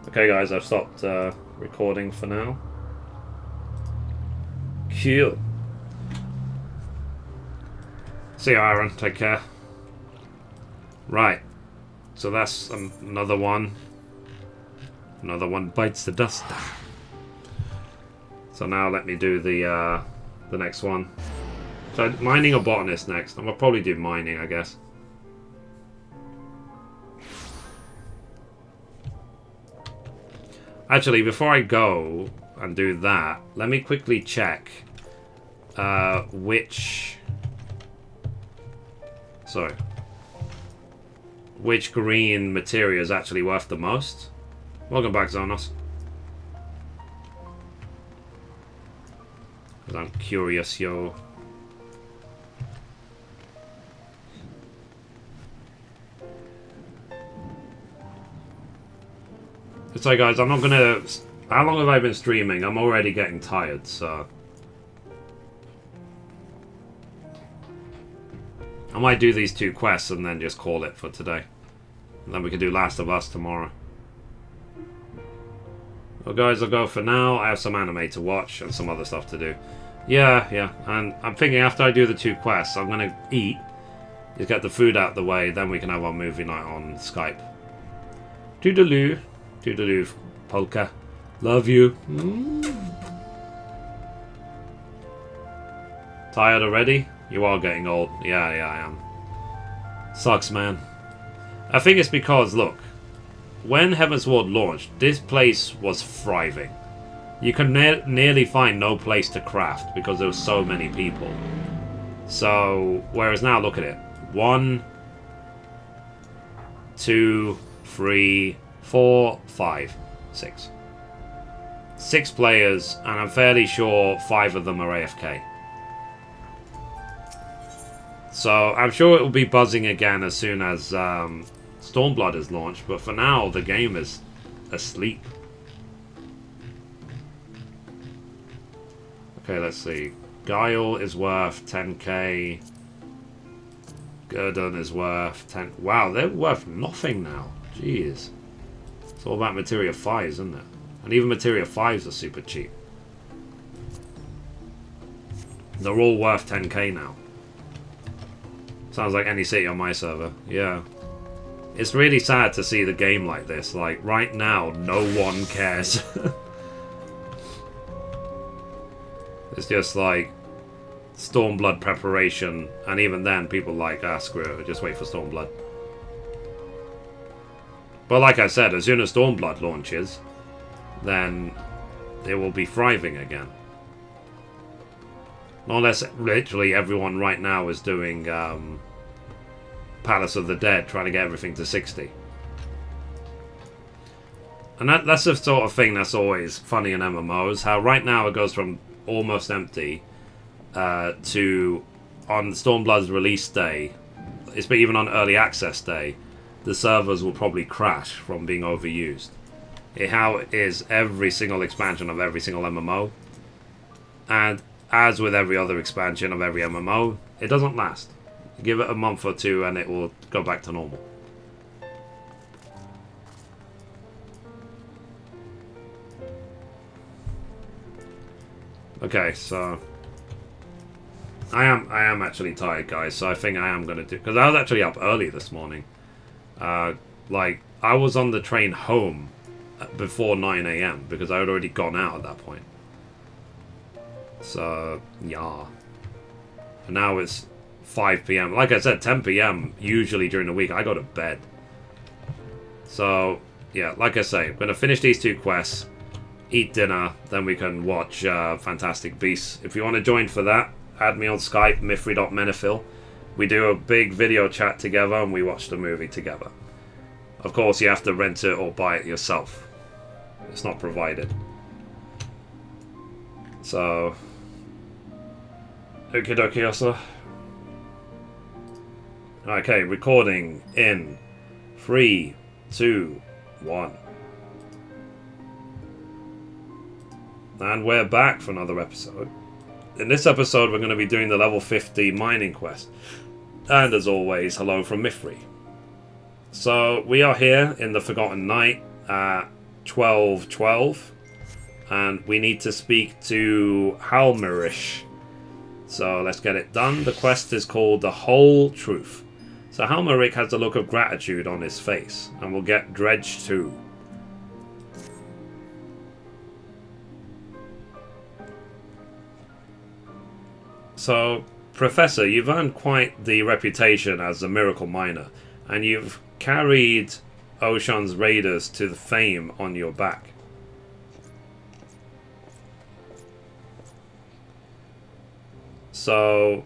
Okay, guys, I've stopped recording for now. Cool. See you, Aaron. Take care. Right. So that's another one. Another one bites the dust. So now let me do the next one. So mining or botanist next. I'm gonna probably do mining, I guess. Actually, before I go and do that, let me quickly check which green material is actually worth the most. Welcome back, Zonos. Because I'm curious, yo. It's like, guys, I'm not gonna... How long have I been streaming? I'm already getting tired, so... I might do these 2 quests and then just call it for today. And then we can do Last of Us tomorrow. Well, guys, I'll go for now. I have some anime to watch and some other stuff to do. Yeah. And I'm thinking after I do the 2 quests, I'm gonna eat. Just get the food out of the way, then we can have our movie night on Skype. Toodaloo. Toodaloo, Polka. Love you. Tired already? You are getting old. Yeah, I am. Sucks, man. I think it's because, look, when Heavensward launched, this place was thriving. You could nearly find no place to craft because there were so many people. So, whereas now, look at it. 1, 2, 3, 4, 5, 6. 6 players, and I'm fairly sure 5 of them are AFK. So I'm sure it will be buzzing again as soon as Stormblood is launched, but for now the game is asleep. Okay, let's see. Guile is worth 10k. Gurdon is worth 10. Wow, they're worth nothing now. Jeez. It's all about Materia 5s, isn't it? And even Materia 5s are super cheap. They're all worth 10k now. Sounds like any city on my server. Yeah. It's really sad to see the game like this. Like, right now, no one cares. It's just like Stormblood preparation, and even then, people like, screw it, just wait for Stormblood. But like I said, as soon as Stormblood launches, then it will be thriving again. Not unless literally everyone right now is doing Palace of the Dead, trying to get everything to 60. And that's the sort of thing that's always funny in MMOs, how right now it goes from almost empty to, on Stormblood's release day, even on early access day, the servers will probably crash from being overused. How it is every single expansion of every single MMO. And as with every other expansion of every MMO, it doesn't last. Give it a month or 2 and it will go back to normal. Okay, so I am actually tired, guys, so I think I am gonna do, because I was actually up early this morning. Like, I was on the train home before 9 AM because I had already gone out at that point. So, yeah. And now it's 5 PM. Like I said, 10 PM, usually during the week, I go to bed. So, yeah, like I say, I'm going to finish these 2 quests, eat dinner, then we can watch Fantastic Beasts. If you want to join for that, add me on Skype, mithrie.menifil. We do a big video chat together and we watch the movie together. Of course, you have to rent it or buy it yourself. It's not provided. So, okie dokie, also. Okay, recording in 3, 2, 1. And we're back for another episode. In this episode, we're going to be doing the level 50 mining quest. And as always, hello from Mithrie. So, we are here in the Forgotten Night at 12:12. And we need to speak to Halmerish. So, let's get it done. The quest is called The Whole Truth. So, Halmerish has a look of gratitude on his face. And we'll get Dredge too. So, Professor, you've earned quite the reputation as a miracle miner, and you've carried Ocean's raiders to the fame on your back. So,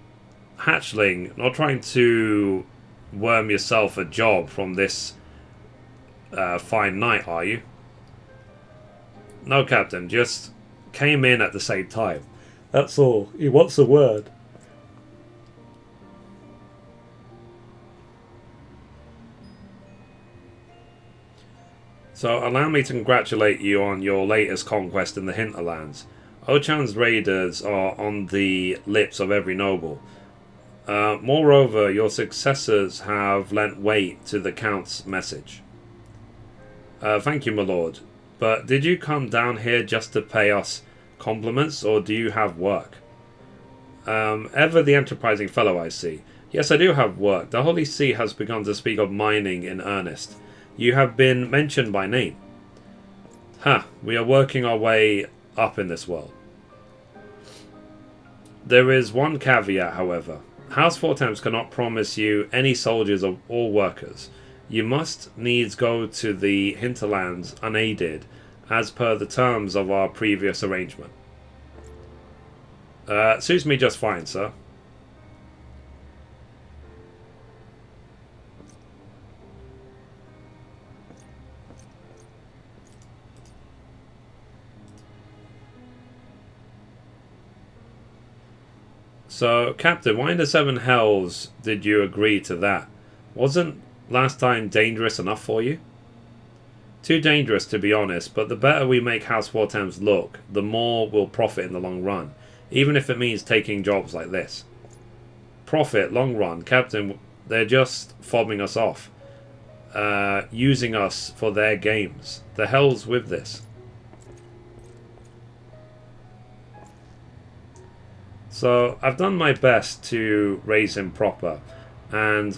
Hatchling, not trying to worm yourself a job from this fine night, are you? No, Captain, just came in at the same time. That's all. He wants a word. So, allow me to congratulate you on your latest conquest in the Hinterlands. Ochan's raiders are on the lips of every noble. Moreover, your successors have lent weight to the Count's message. Thank you, my lord. But did you come down here just to pay us compliments, or do you have work? Ever the enterprising fellow, I see. Yes, I do have work. The Holy See has begun to speak of mining in earnest. You have been mentioned by name. We are working our way up in this world. There is one caveat, however. House Fortams cannot promise you any soldiers or workers. You must needs go to the hinterlands unaided, as per the terms of our previous arrangement. Suits me just fine, sir. So, Captain, why in the Seven Hells did you agree to that? Wasn't last time dangerous enough for you? Too dangerous, to be honest, but the better we make House Fortams look, the more we'll profit in the long run, even if it means taking jobs like this. Profit, long run, Captain, they're just fobbing us off, using us for their games. The hell's with this? So, I've done my best to raise him proper, and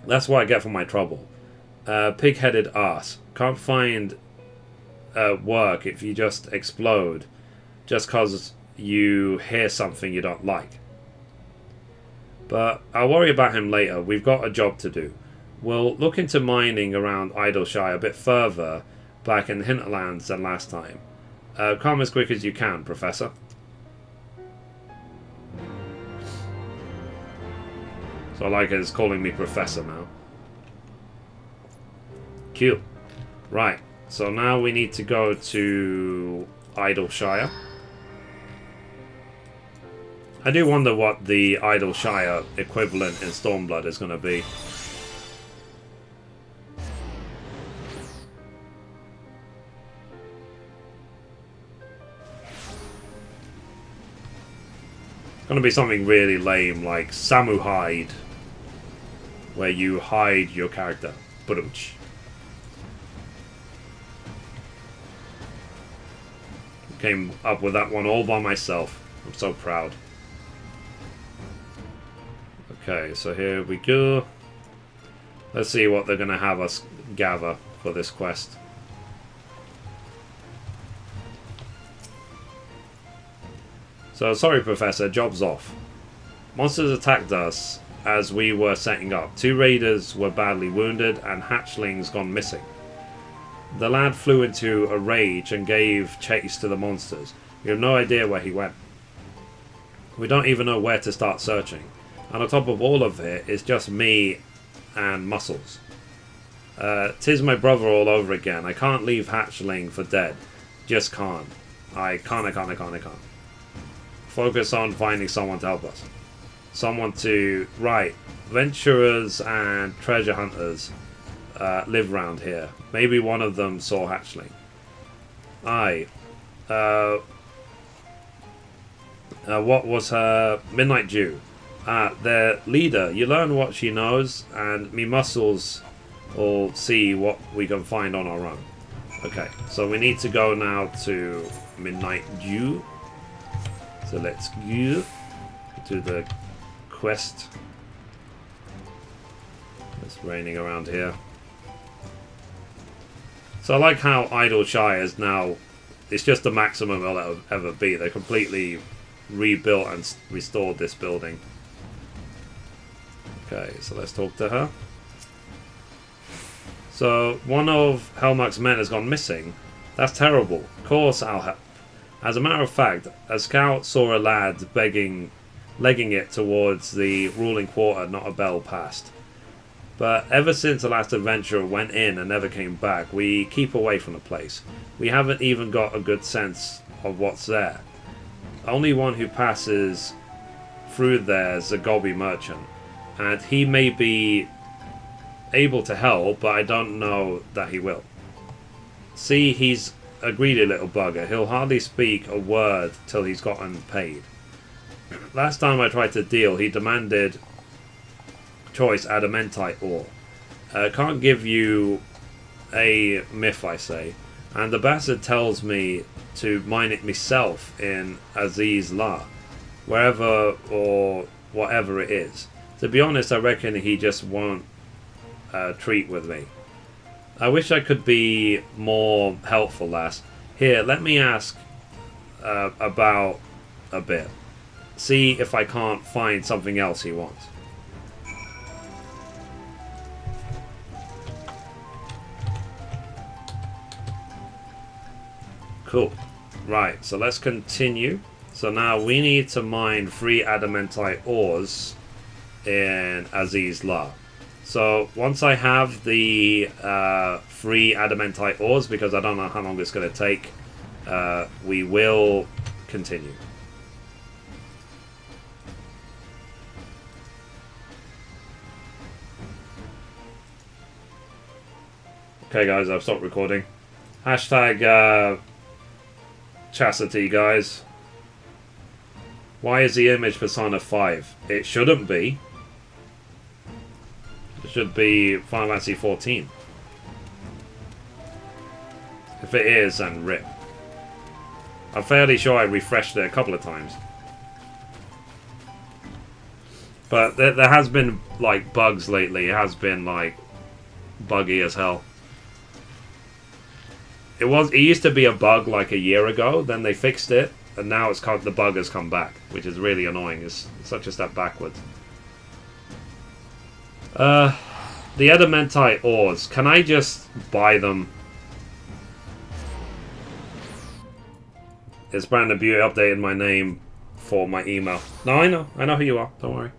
that's what I get for my trouble. Pig-headed ass. Can't find work if you just explode just because you hear something you don't like. But I'll worry about him later. We've got a job to do. We'll look into mining around Idleshire a bit further back in the hinterlands than last time. Come as quick as you can, Professor. So I like it, it's calling me Professor now. Cute. Right, so now we need to go to Idleshire. I do wonder what the Idleshire equivalent in Stormblood is going to be. It's going to be something really lame, like Samu Hide, where you hide your character. Ba-dum-tsh. Came up with that one all by myself. I'm so proud. Okay, so here we go. Let's see what they're going to have us gather for this quest. So, sorry Professor, job's off. Monsters attacked us as we were setting up. 2 raiders were badly wounded and hatchlings gone missing. The lad flew into a rage and gave chase to the monsters. We have no idea where he went. We don't even know where to start searching. And on top of all of it, it's just me and Muscles. 'Tis my brother all over again. I can't leave Hatchling for dead. Just can't. I can't. Focus on finding someone to help us. Someone to... Right. adventurers and treasure hunters live round here. Maybe one of them saw hatchling. Aye. What was her midnight dew? Their leader. You learn what she knows, and me muscles will see what we can find on our own. Okay, so we need to go now to midnight dew. So let's go to the quest. It's raining around here. So I like how Idle Shire is now. It's just the maximum it'll ever be. They completely rebuilt and restored this building. Okay, so let's talk to her. So, one of Helmach's men has gone missing. That's terrible. Of course I'll help. As a matter of fact, a scout saw a lad legging it towards the ruling quarter not a bell passed. But ever since the last adventurer went in and never came back, we keep away from the place. We haven't even got a good sense of what's there. Only one who passes through there is a Gobi merchant. And he may be able to help, but I don't know that he will. See, he's a greedy little bugger. He'll hardly speak a word till he's gotten paid. Last time I tried to deal, he demanded choice adamantite ore. Can't give you a myth, I say. And the bastard tells me to mine it myself in Aziz La, wherever or whatever it is. To be honest, I reckon he just won't treat with me. I wish I could be more helpful, lass. Here, let me ask about a bit. See if I can't find something else he wants. Cool. Right, so let's continue. So now we need to mine 3 adamantite ores in Aziz La. So once I have the 3 adamantite ores, because I don't know how long it's going to take, we will continue. Okay guys, I've stopped recording. Hashtag chastity, guys. Why is the image Persona 5? It shouldn't be. It should be Final Fantasy XIV. If it is, then rip. I'm fairly sure I refreshed it a couple of times. But there has been, like, bugs lately. It has been, like, buggy as hell. It used to be a bug, like, a year ago. Then they fixed it. And now the bug has come back. Which is really annoying. It's such a step backwards. The adamantite ores. Can I just buy them? It's Brandon Beauty updated my name for my email. No, I know. I know who you are. Don't worry.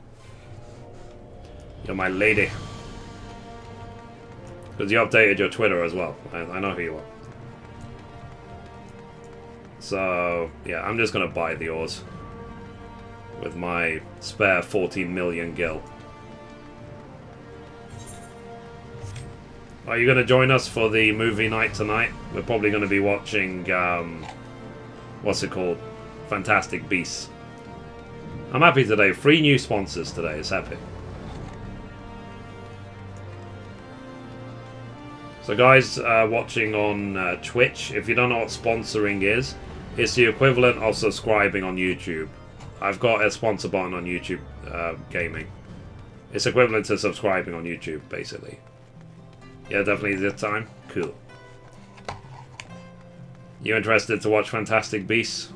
You're my lady. Because you updated your Twitter as well. I know who you are. So, yeah, I'm just going to buy the ores. With my spare 14 million gil. Are you going to join us for the movie night tonight? We're probably going to be watching, what's it called? Fantastic Beasts. I'm happy today. 3 new sponsors today. It's epic. So guys watching on Twitch, if you don't know what sponsoring is, it's the equivalent of subscribing on YouTube. I've got a sponsor button on YouTube Gaming. It's equivalent to subscribing on YouTube, basically. Yeah, definitely this time. Cool. You interested to watch Fantastic Beasts?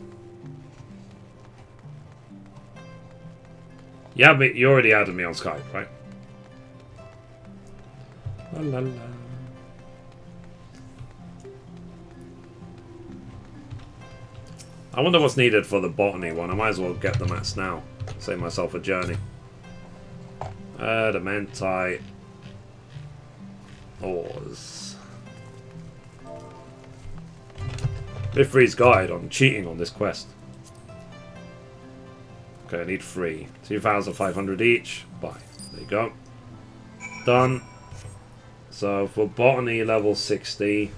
Yeah, but you already added me on Skype, right? La la la. I wonder what's needed for the botany one. I might as well get the mats now. Save myself a journey. Adamantite ores. Mithrie's guide on cheating on this quest. Okay, I need 3. 2,500 each. Buy. There you go. Done. So for botany level 60,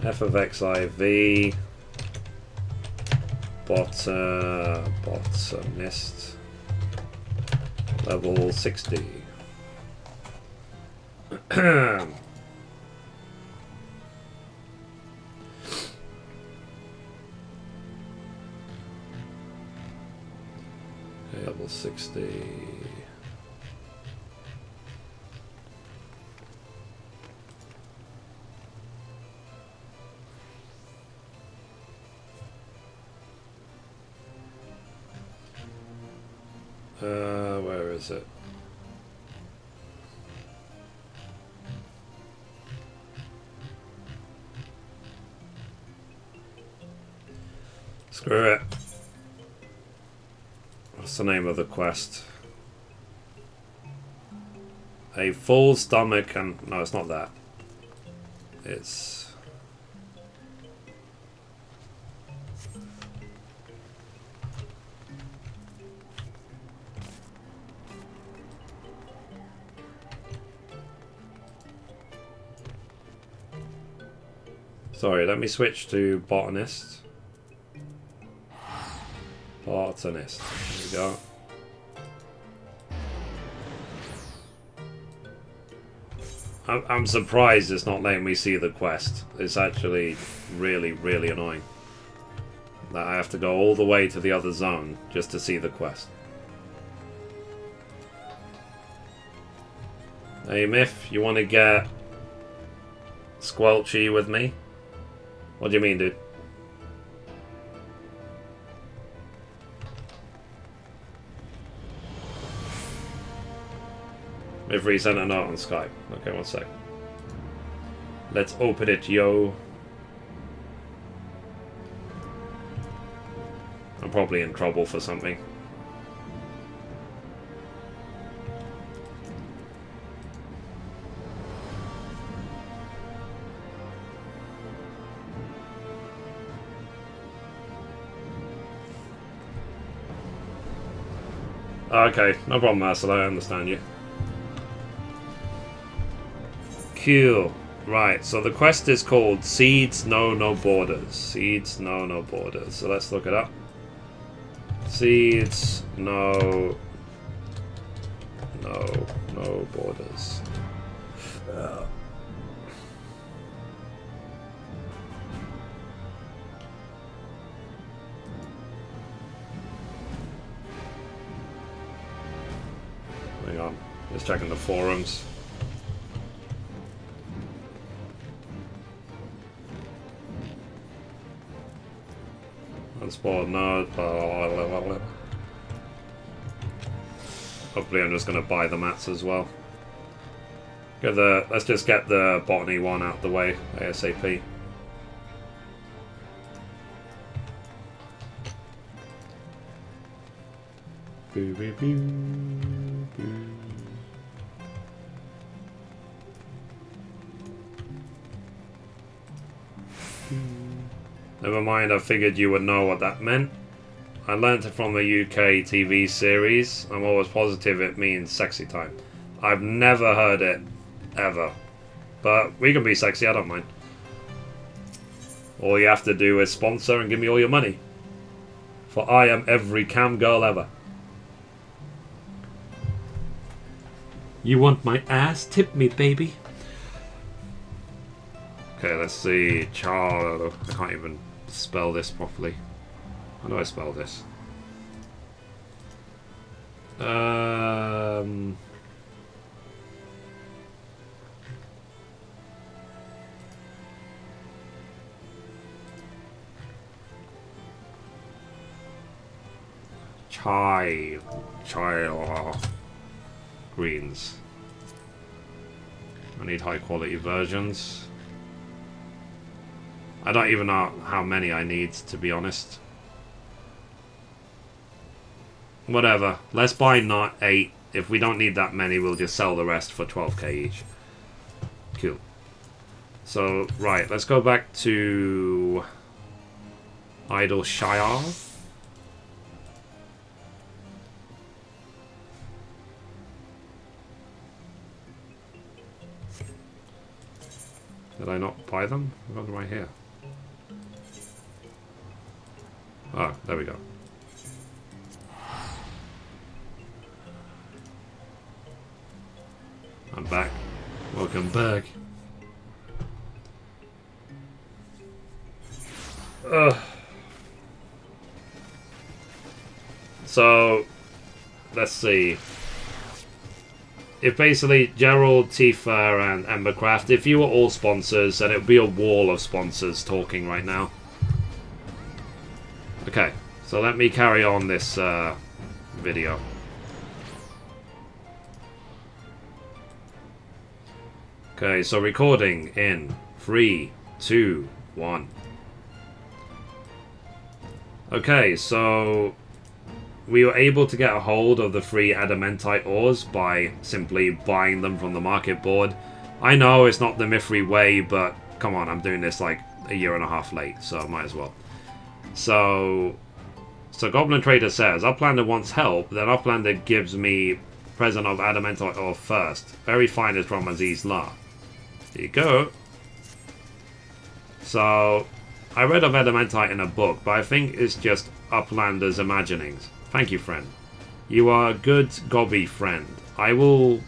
FFXIV, botanist level 60. Level 60. Where is it? Screw it. What's the name of the quest? A full stomach and... No, it's not that. It's... Sorry, let me switch to botanist. Botanist. There we go. I'm surprised it's not letting me see the quest. It's actually really, really annoying that I have to go all the way to the other zone just to see the quest. Hey Myth, you want to get Squelchy with me? What do you mean, dude? Mithrie sent a note on Skype. Okay, one sec. Let's open it, yo. I'm probably in trouble for something. Okay, no problem, Ursula, I understand you. Cool. Right, so the quest is called Seeds Know No Borders. Seeds Know No Borders. So let's look it up. Seeds Know No Borders. Hang on, just checking the forums. Unspoiled node. Hopefully I'm just going to buy the mats as well. Let's just get the botany one out the way ASAP. Boo, boo, boo, boo. Never mind, I figured you would know what that meant. I learnt it from a UK TV series. I'm always positive it means sexy time. I've never heard it, ever. But we can be sexy, I don't mind. All you have to do is sponsor and give me all your money. For I am every cam girl ever. You want my ass? Tip me, baby. Okay, let's see. Charlo. I can't even spell this properly. How do I spell this? Chai greens. I need high quality versions. I don't even know how many I need, to be honest. Whatever. Let's buy not 8. If we don't need that many, we'll just sell the rest for 12k each. Cool. So, right, let's go back to Idle Shire. Did I not buy them? I've got them right here. Oh, there we go. I'm back. Welcome back. So, let's see. If basically Gerald, Tifa, and Embercraft, if you were all sponsors, then it would be a wall of sponsors talking right now. Okay, so let me carry on this video. Okay, so recording in 3, 2, 1. Okay, so we were able to get a hold of the 3 adamantite ores by simply buying them from the market board. I know it's not the Mithrie way, but come on, I'm doing this like a year and a half late, so I might as well. So Goblin Trader says, Uplander wants help, then Uplander gives me present of adamantite ore first. Very fine is from Aziz La. There you go. So, I read of adamantite in a book, but I think it's just Uplander's imaginings. Thank you, friend. You are a good gobby friend. I will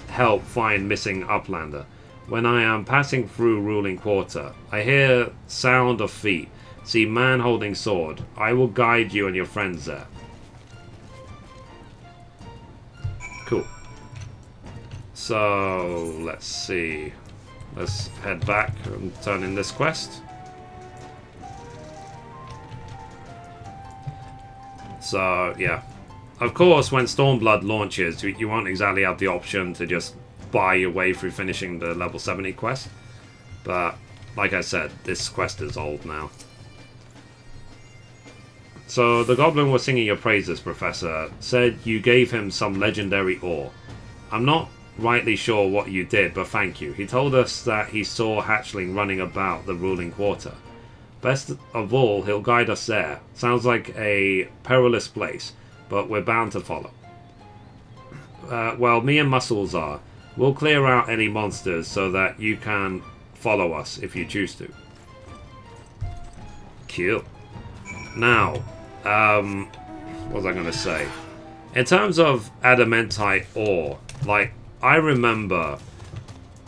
help find missing Uplander. When I am passing through Ruling Quarter, I hear sound of feet. See man holding sword. I will guide you and your friends there. Cool. So, let's see. Let's head back and turn in this quest. So, yeah. Of course, when Stormblood launches, you won't exactly have the option to just buy your way through finishing the level 70 quest. But, like I said, this quest is old now. So, the Goblin was singing your praises, Professor. Said you gave him some legendary ore. I'm not rightly sure what you did, but thank you. He told us that he saw Hatchling running about the Ruling Quarter. Best of all, he'll guide us there. Sounds like a perilous place, but we're bound to follow. Well, me and Muscles are. We'll clear out any monsters so that you can follow us if you choose to. Cool. Now, what was I going to say? In terms of adamantite ore, like, I remember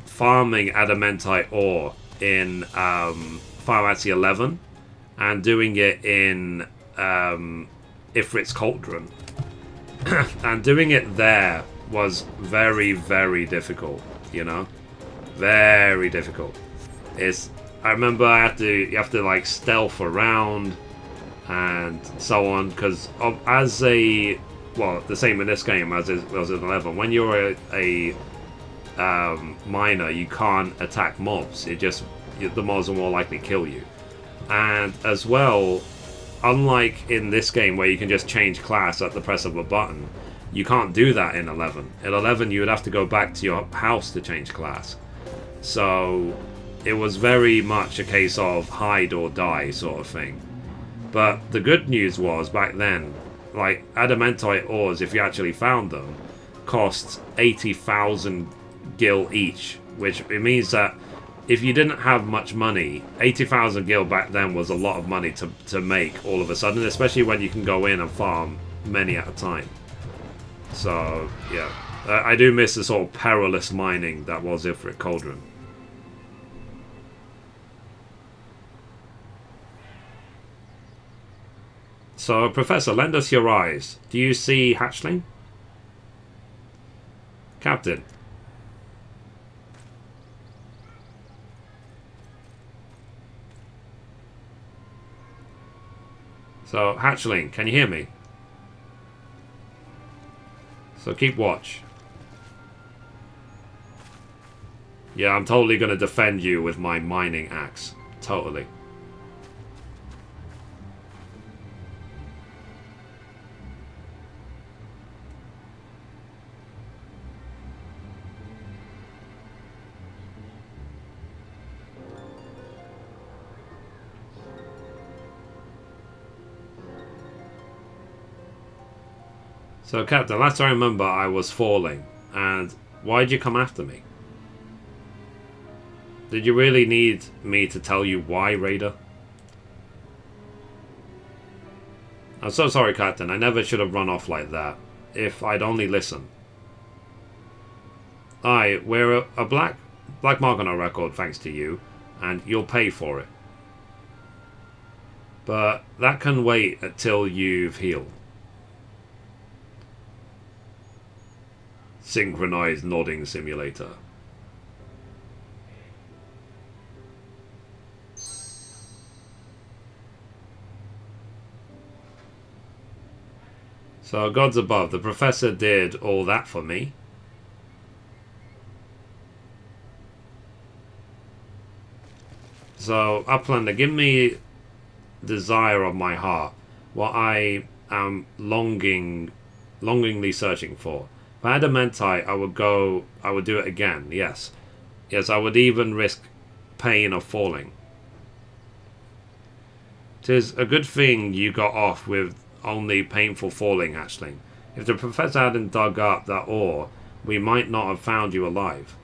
farming adamantite ore in Final Fantasy XI and doing it in Ifrit's Cauldron. And doing it there was very, very difficult, you know? Very difficult. I remember you have to like stealth around and so on, because as a, well, the same in this game as it was in 11. When you're a miner, you can't attack mobs. The mobs will more likely kill you. And as well, unlike in this game where you can just change class at the press of a button, you can't do that in 11. In 11, you would have to go back to your house to change class. So it was very much a case of hide or die sort of thing. But the good news was, back then, like, adamantite ores, if you actually found them, cost 80,000 gil each, which it means that if you didn't have much money, 80,000 gil back then was a lot of money to make all of a sudden, especially when you can go in and farm many at a time. So, yeah. I do miss the sort of perilous mining that was Ifrit Cauldron. So, Professor, lend us your eyes. Do you see Hatchling? Captain. So, Hatchling, can you hear me? So keep watch. Yeah, I'm totally going to defend you with my mining axe. Totally. So, Captain, last I remember I was falling. And why'd you come after me? Did you really need me to tell you why, Raider? I'm so sorry, Captain. I never should have run off like that. If I'd only listened. Aye, we're a black mark on our record thanks to you, and you'll pay for it. But that can wait until you've healed. Synchronized nodding simulator. So, gods above, the professor did all that for me. So, Uplander, give me desire of my heart, what I am longingly searching for. If I had a Adamantite, I would do it again, yes. Yes, I would even risk pain of falling. 'Tis a good thing you got off with only painful falling, hatchling. If the professor hadn't dug up that ore, we might not have found you alive.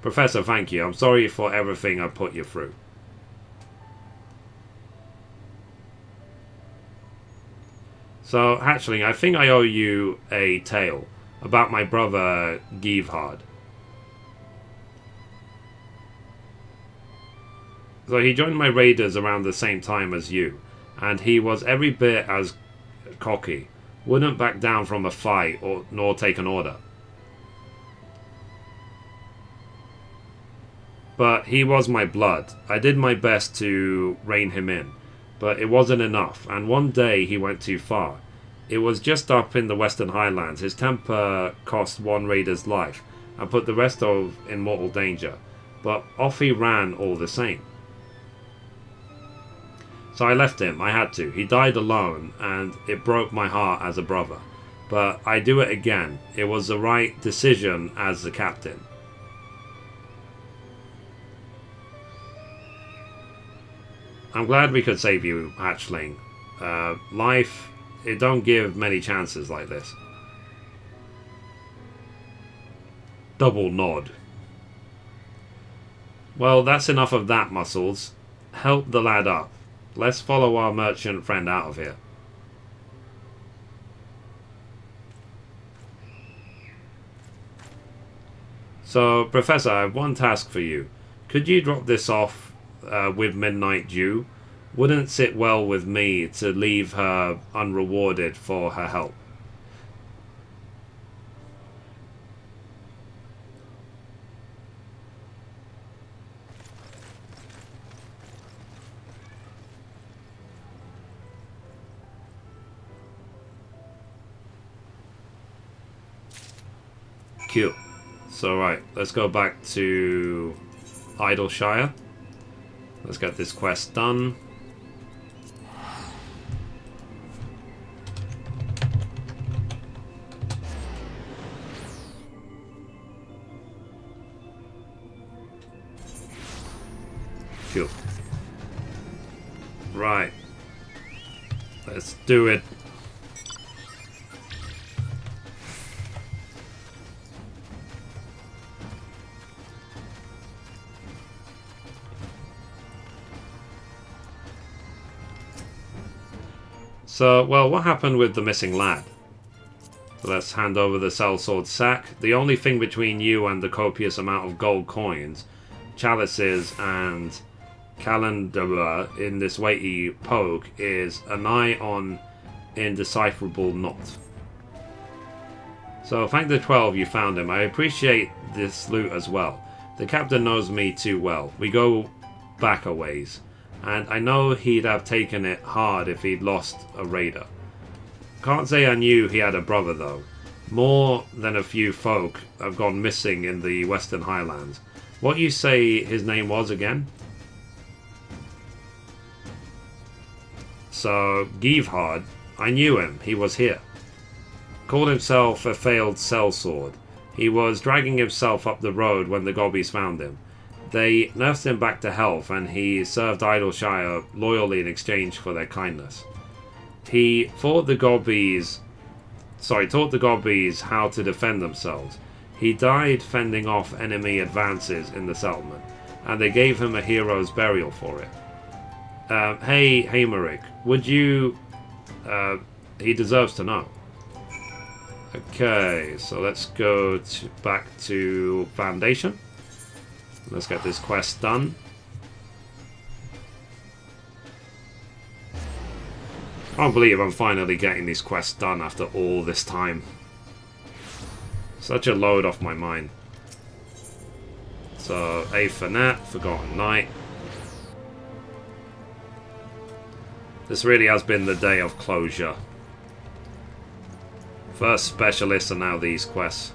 Professor, thank you. I'm sorry for everything I put you through. So, hatchling, I think I owe you a tale about my brother Ishgard. So he joined my raiders around the same time as you, and he was every bit as cocky. Wouldn't back down from a fight nor take an order. But he was my blood. I did my best to rein him in, but it wasn't enough, and one day he went too far. It was just up in the Western Highlands. His temper cost one raider's life and put the rest in mortal danger, but off he ran all the same. So I left him. I had to. He died alone, and it broke my heart as a brother. But I do it again. It was the right decision as the captain. I'm glad we could save you, hatchling. Life, it don't give many chances like this. Double nod. Well, that's enough of that, Muscles. Help the lad up. Let's follow our merchant friend out of here. So, Professor, I have one task for you. Could you drop this off with Midnight Dew? Wouldn't sit well with me to leave her unrewarded for her help. Cute. So right, let's go back to Idleshire. Let's get this quest done. Cool. Right. Let's do it. So, well, what happened with the missing lad? Let's hand over the sellsword sack. The only thing between you and the copious amount of gold coins, chalices, and calendar in this weighty poke is a nigh on indecipherable knot. So, thank the 12 you found him. I appreciate this loot as well. The captain knows me too well. We go back a ways. And I know he'd have taken it hard if he'd lost a raider. Can't say I knew he had a brother though. More than a few folk have gone missing in the Western Highlands. What you say his name was again? So, Ishgard, I knew him. He was here. Called himself a failed sellsword. He was dragging himself up the road when the gobbies found him. They nursed him back to health, and he served Idleshire loyally in exchange for their kindness. He taught the gobbies how to defend themselves. He died fending off enemy advances in the settlement, and they gave him a hero's burial for it. Hey, Hamerick, would you... he deserves to know. Okay, so let's go back to Foundation. Let's get this quest done. I can't believe I'm finally getting these quests done after all this time. Such a load off my mind. So, A for Nat, Forgotten Knight. This really has been the day of closure. First specialists and now these quests.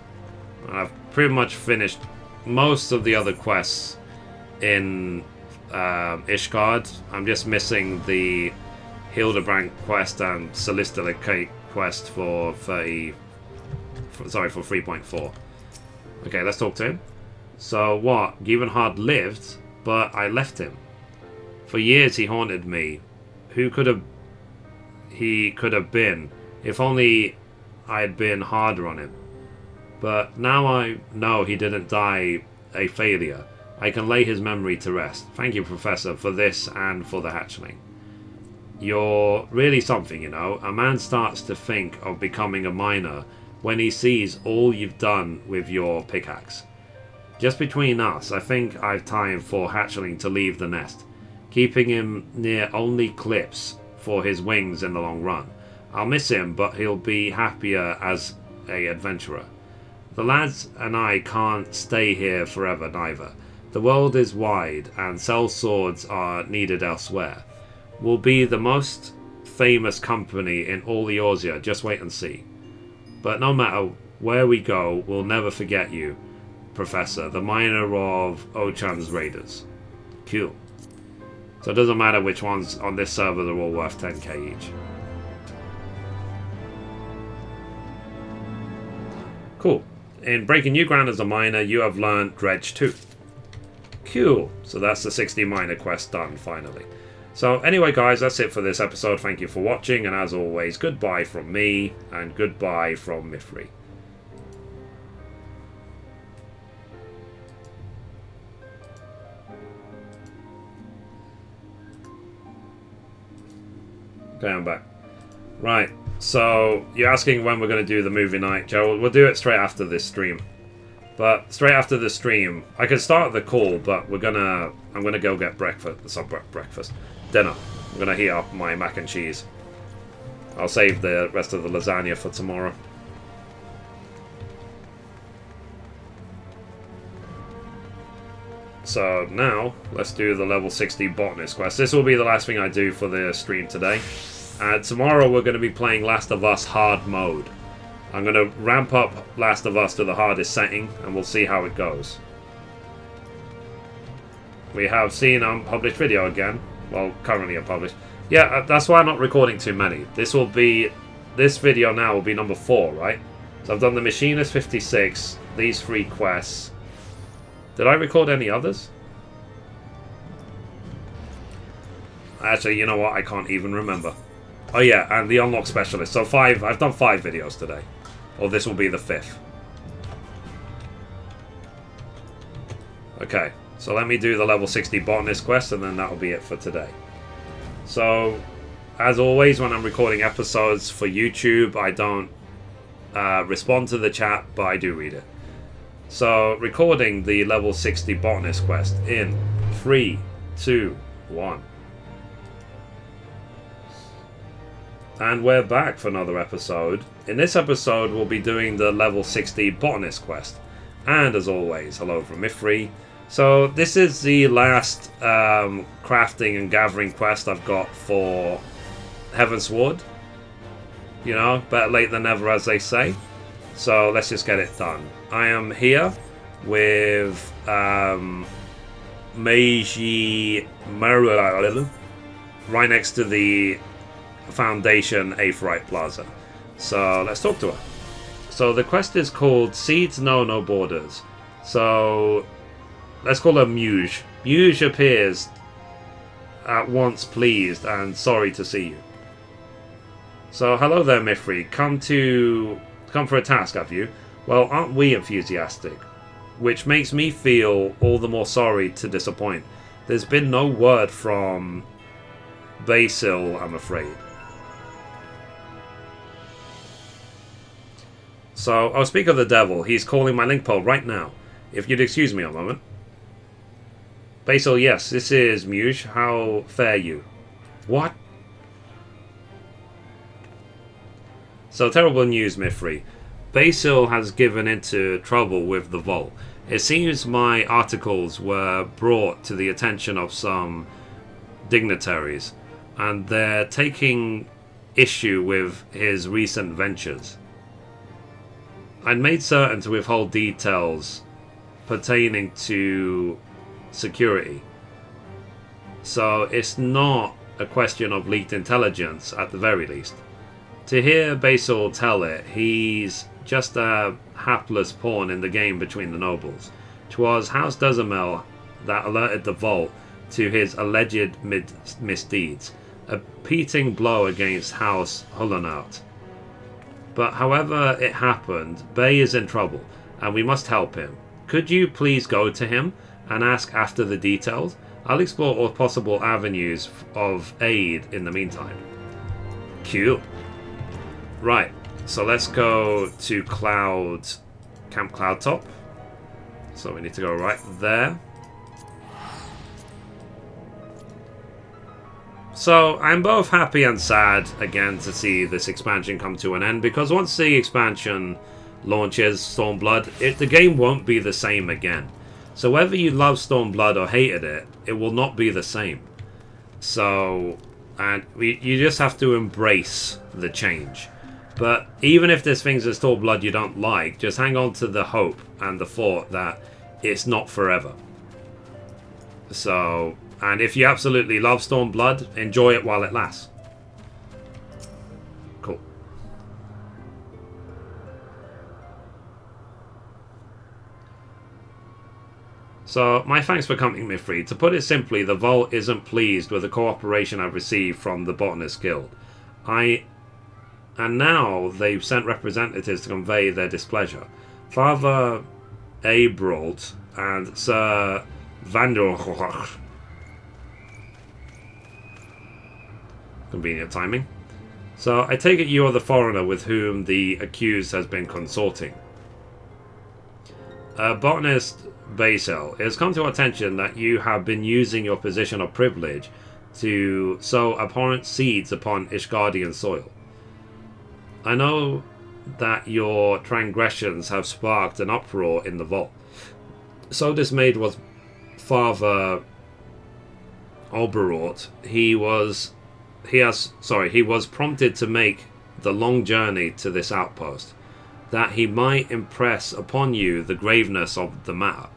I've pretty much finished most of the other quests in Ishgard. I'm just missing the Hildebrand quest and Celestial quest for 3.4. Okay, let's talk to him. So what? Givenhard lived, but I left him. For years he haunted me. Who he could have been? If only I had been harder on him. But now I know he didn't die a failure. I can lay his memory to rest. Thank you, Professor, for this and for the hatchling. You're really something, you know. A man starts to think of becoming a miner when he sees all you've done with your pickaxe. Just between us, I think I've time for hatchling to leave the nest. Keeping him near only clips for his wings in the long run. I'll miss him, but he'll be happier as an adventurer. The lads and I can't stay here forever neither. The world is wide, and cell swords are needed elsewhere. We'll be the most famous company in all Eorzea, just wait and see. But no matter where we go, we'll never forget you, Professor, the miner of Ochan's raiders. Cool. So it doesn't matter which ones on this server, they're all worth 10k each. Cool. In breaking new ground as a miner, you have learned Dredge 2. Cool. So that's the 60 miner quest done, finally. So anyway, guys, that's it for this episode. Thank you for watching, and as always, goodbye from me, and goodbye from Mithrie. Okay, I'm back. Right, so you're asking when we're going to do the movie night, Joe. We'll do it straight after this stream. But straight after the stream, I can start the call, but I'm gonna go get dinner. I'm gonna heat up my mac and cheese. I'll save the rest of the lasagna for tomorrow. So now, let's do the level 60 botanist quest. This will be the last thing I do for the stream today. Tomorrow we're going to be playing Last of Us hard mode. I'm going to ramp up Last of Us to the hardest setting, and we'll see how it goes. We have seen unpublished video again. Well, currently unpublished. Yeah, that's why I'm not recording too many. This video now will be number 4, right? So I've done the Machinist 56, these 3 quests. Did I record any others? Actually, you know what? I can't even remember. Oh yeah, and the Unlock Specialist. So 5, I've done 5 videos today. Or this will be the 5th. Okay, so let me do the level 60 botanist quest, and then that'll be it for today. So, as always, when I'm recording episodes for YouTube, I don't respond to the chat, but I do read it. So, recording the level 60 botanist quest in 3, 2, 1. And we're back for another episode. In this episode, we'll be doing the level 60 botanist quest. And as always, hello from Mithrie. So this is the last crafting and gathering quest I've got for Heavensward. You know, better late than never, as they say. So let's just get it done. I am here with Meiji Maru, right next to the Foundation Aetheryte Plaza. So let's talk to her. So the quest is called Seeds Know No Borders. So let's call her Muge. Muge appears at once pleased and sorry to see you. So hello there, Mithrie. Come for a task, have you? Well, aren't we enthusiastic? Which makes me feel all the more sorry to disappoint. There's been no word from Basil, I'm afraid. So, I'll speak of the devil. He's calling my link pole right now. If you'd excuse me a moment. Basil, yes, this is Muge. How fare you? What? So, terrible news, Mithrie. Basil has given into trouble with the vault. It seems my articles were brought to the attention of some dignitaries, and they're taking issue with his recent ventures. I'd made certain to withhold details pertaining to security. So it's not a question of leaked intelligence at the very least. To hear Basil tell it, he's just a hapless pawn in the game between the nobles. 'Twas House Duzamel that alerted the vault to his alleged misdeeds, a beating blow against House Hullenaut. But however it happened, Bay is in trouble, and we must help him. Could you please go to him and ask after the details? I'll explore all possible avenues of aid in the meantime. Cool. Right, so let's go to Camp Cloudtop. So we need to go right there. So I'm both happy and sad again to see this expansion come to an end, because once the expansion launches, Stormblood, the game won't be the same again. So whether you love Stormblood or hated it, it will not be the same. So, and you just have to embrace the change. But even if there's things in Stormblood you don't like, just hang on to the hope and the thought that it's not forever. So, and if you absolutely love Stormblood, enjoy it while it lasts. Cool. So, my thanks for coming, Mithrie. To put it simply, the Vault isn't pleased with the cooperation I've received from the Botanist Guild. And now they've sent representatives to convey their displeasure. Father Abralt and Sir Vanderhoch. Convenient timing. So I take it you are the foreigner with whom the accused has been consorting. Botanist Basil, it has come to our attention that you have been using your position of privilege to sow abhorrent seeds upon Ishgardian soil. I know that your transgressions have sparked an uproar in the vault. So dismayed was Father Oberort. He was prompted to make the long journey to this outpost, that he might impress upon you the graveness of the matter.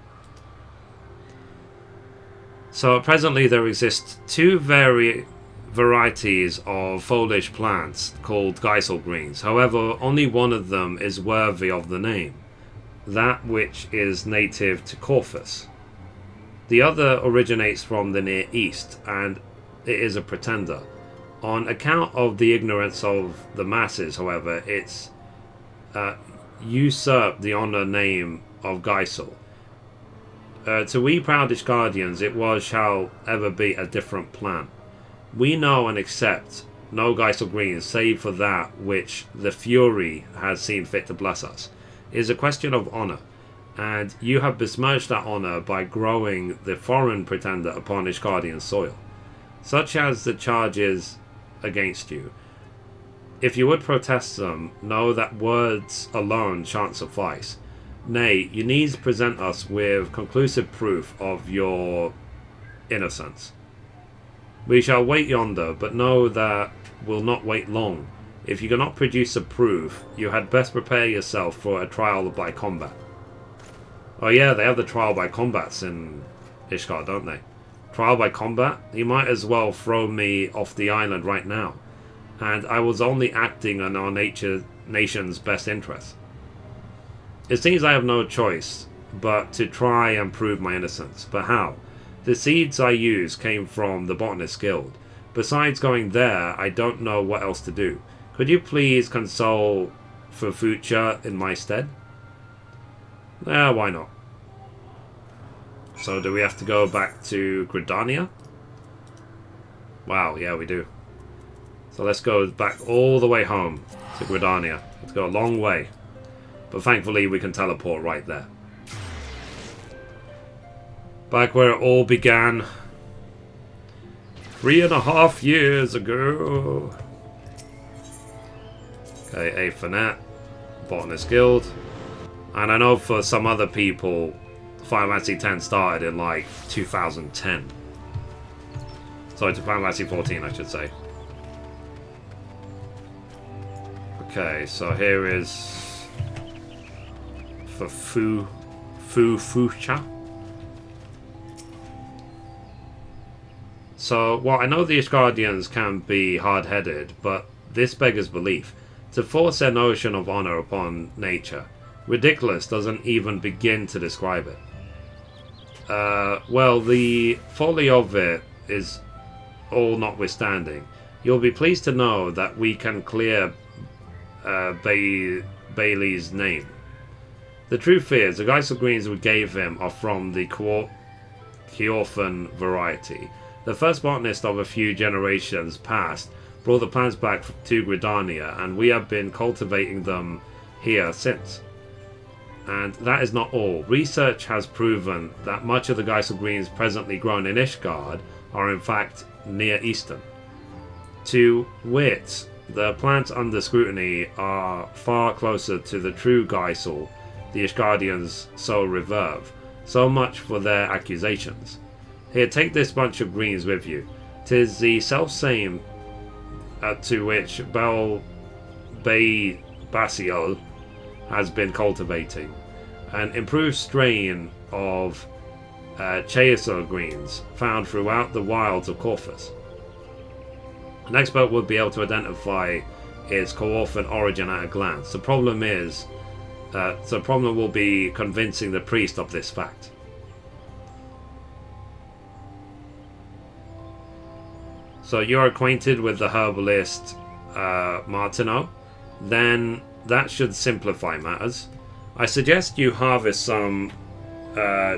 So presently there exist two varieties of foliage plants called Geisel greens. However, only one of them is worthy of the name, that which is native to Corfus. The other originates from the Near East, and it is a pretender. On account of the ignorance of the masses, however, it's usurped the honor name of Geisel. To we proud Ishgardians, it was, shall ever be, a different plant. We know and accept no Geisel greens save for that which the Fury has seen fit to bless us. It is a question of honor, and you have besmirched that honor by growing the foreign pretender upon Ishgardian soil. Such as the charges against you. If you would protest them, know that words alone shan't suffice. Nay, you needs present us with conclusive proof of your innocence. We shall wait yonder, but know that we'll not wait long. If you cannot produce a proof, you had best prepare yourself for a trial by combat. Oh yeah, they have the trial by combats in Ishgard, don't they? Trial by combat? You might as well throw me off the island right now. And I was only acting in our nation's best interest. It seems I have no choice but to try and prove my innocence. But how? The seeds I used came from the Botanist Guild. Besides going there, I don't know what else to do. Could you please console for future in my stead? Why not? So do we have to go back to Gridania? Wow, yeah, we do. So let's go back all the way home to Gridania. Let's go a long way. But thankfully we can teleport right there. Back where it all began. 3.5 years ago. Okay, A for Net. Botanist Guild. And I know for some other people, Final Fantasy X started in like 2010. Sorry, to Final Fantasy XIV, I should say. Okay, so here is for Fucha. So, well, I know the Ishgardians can be hard-headed, but this beggars belief. To force their notion of honor upon nature, ridiculous doesn't even begin to describe it. Well, the folly of it is all notwithstanding. You'll be pleased to know that we can clear Bailey's name. The truth is, the Geisel Greens we gave him are from the Keorphan variety. The first botanist of a few generations past brought the plants back to Gridania, and we have been cultivating them here since. And that is not all. Research has proven that much of the Geisel Greens presently grown in Ishgard are in fact Near Eastern. To wit, the plants under scrutiny are far closer to the true Geisel the Ishgardians so reverve. So much for their accusations. Here, take this bunch of greens with you. 'Tis the self-same to which Basiol has been cultivating. An improved strain of Chaser greens found throughout the wilds of Corvus. An expert would be able to identify its Keorphan origin at a glance. The problem will be convincing the priest of this fact. So you're acquainted with the herbalist Martineau? Then that should simplify matters. I suggest you harvest some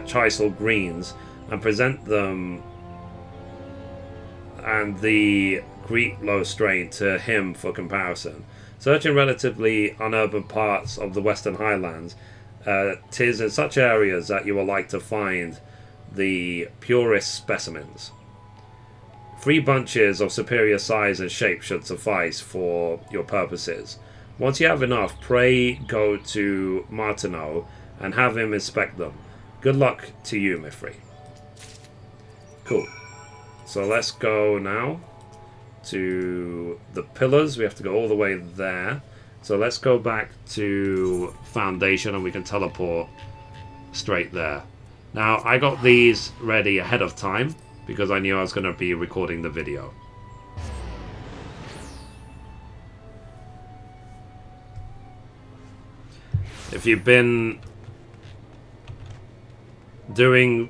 Chisel greens and present them and the Greetlow strain to him for comparison. Search in relatively unurban parts of the Western Highlands. 'Tis in such areas that you will like to find the purest specimens. 3 bunches of superior size and shape should suffice for your purposes. Once you have enough, pray go to Martineau and have him inspect them. Good luck to you, Mithrie. Cool. So let's go now to the pillars. We have to go all the way there. So let's go back to Foundation and we can teleport straight there. Now, I got these ready ahead of time because I knew I was going to be recording the video. If you've been doing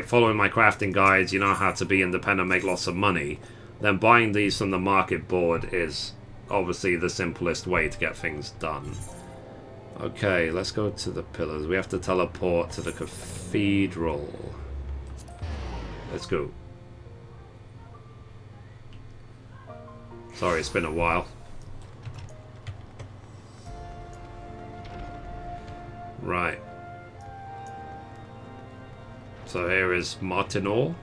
following my crafting guides, you know how to be independent, make lots of money, then buying these from the market board is obviously the simplest way to get things done. Okay, let's go to the pillars. We have to teleport to the cathedral. Let's go. Sorry, it's been a while. Right. So here is Martineau.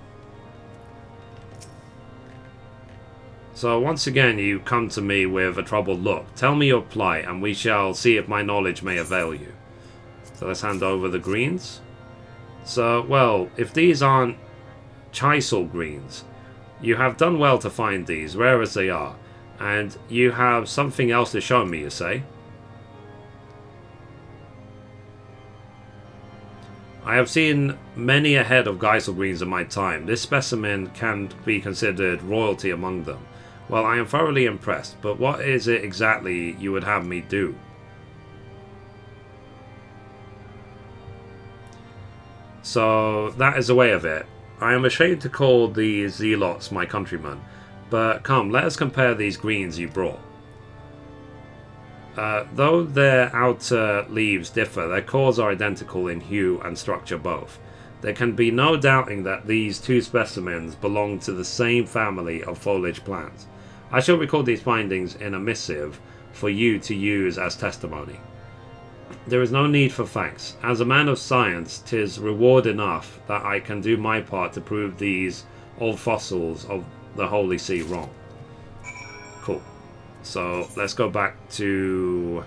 So once again you come to me with a troubled look. Tell me your plight and we shall see if my knowledge may avail you. So let's hand over the greens. So, well, if these aren't Chisel greens, you have done well to find these, rare as they are. And you have something else to show me, you say? I have seen many a head of Geisel greens in my time. This specimen can be considered royalty among them. Well, I am thoroughly impressed, but what is it exactly you would have me do? So, that is the way of it. I am ashamed to call these zealots my countrymen, but come, let us compare these greens you brought. Though their outer leaves differ, their cores are identical in hue and structure both. There can be no doubting that these two specimens belong to the same family of foliage plants. I shall record these findings in a missive for you to use as testimony. There is no need for thanks. As a man of science, 'tis reward enough that I can do my part to prove these old fossils of the Holy See wrong. Cool. So let's go back to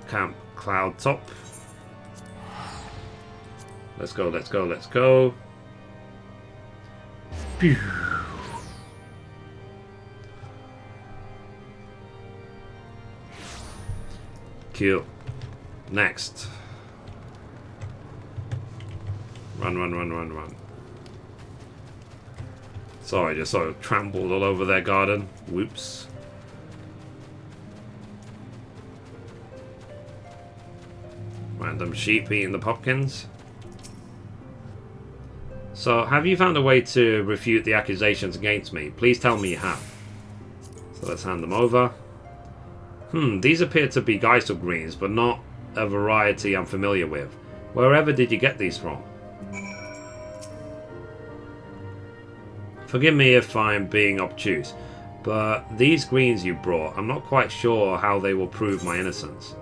Camp Cloud Top. Let's go, let's go, let's go. Pew. Cool. Next. Run, run, run, run, run. Sorry, just sort of trampled all over their garden. Whoops. Random sheep eating the pumpkins. So, have you found a way to refute the accusations against me? Please tell me you have. So let's hand them over. These appear to be Geisel greens, but not a variety I'm familiar with. Wherever did you get these from? Forgive me if I'm being obtuse, but these greens you brought, I'm not quite sure how they will prove my innocence.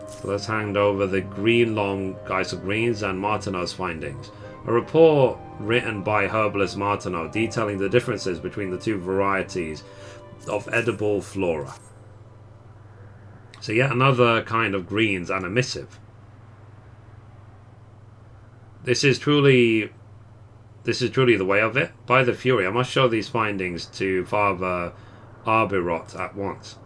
So let's hand over the green long Geisel greens and Martineau's findings. A report written by herbalist Martineau detailing the differences between the two varieties of edible flora. So yet another kind of greens and a missive. This is truly the way of it. By the Fury, I must show these findings to Father Arbirot at once.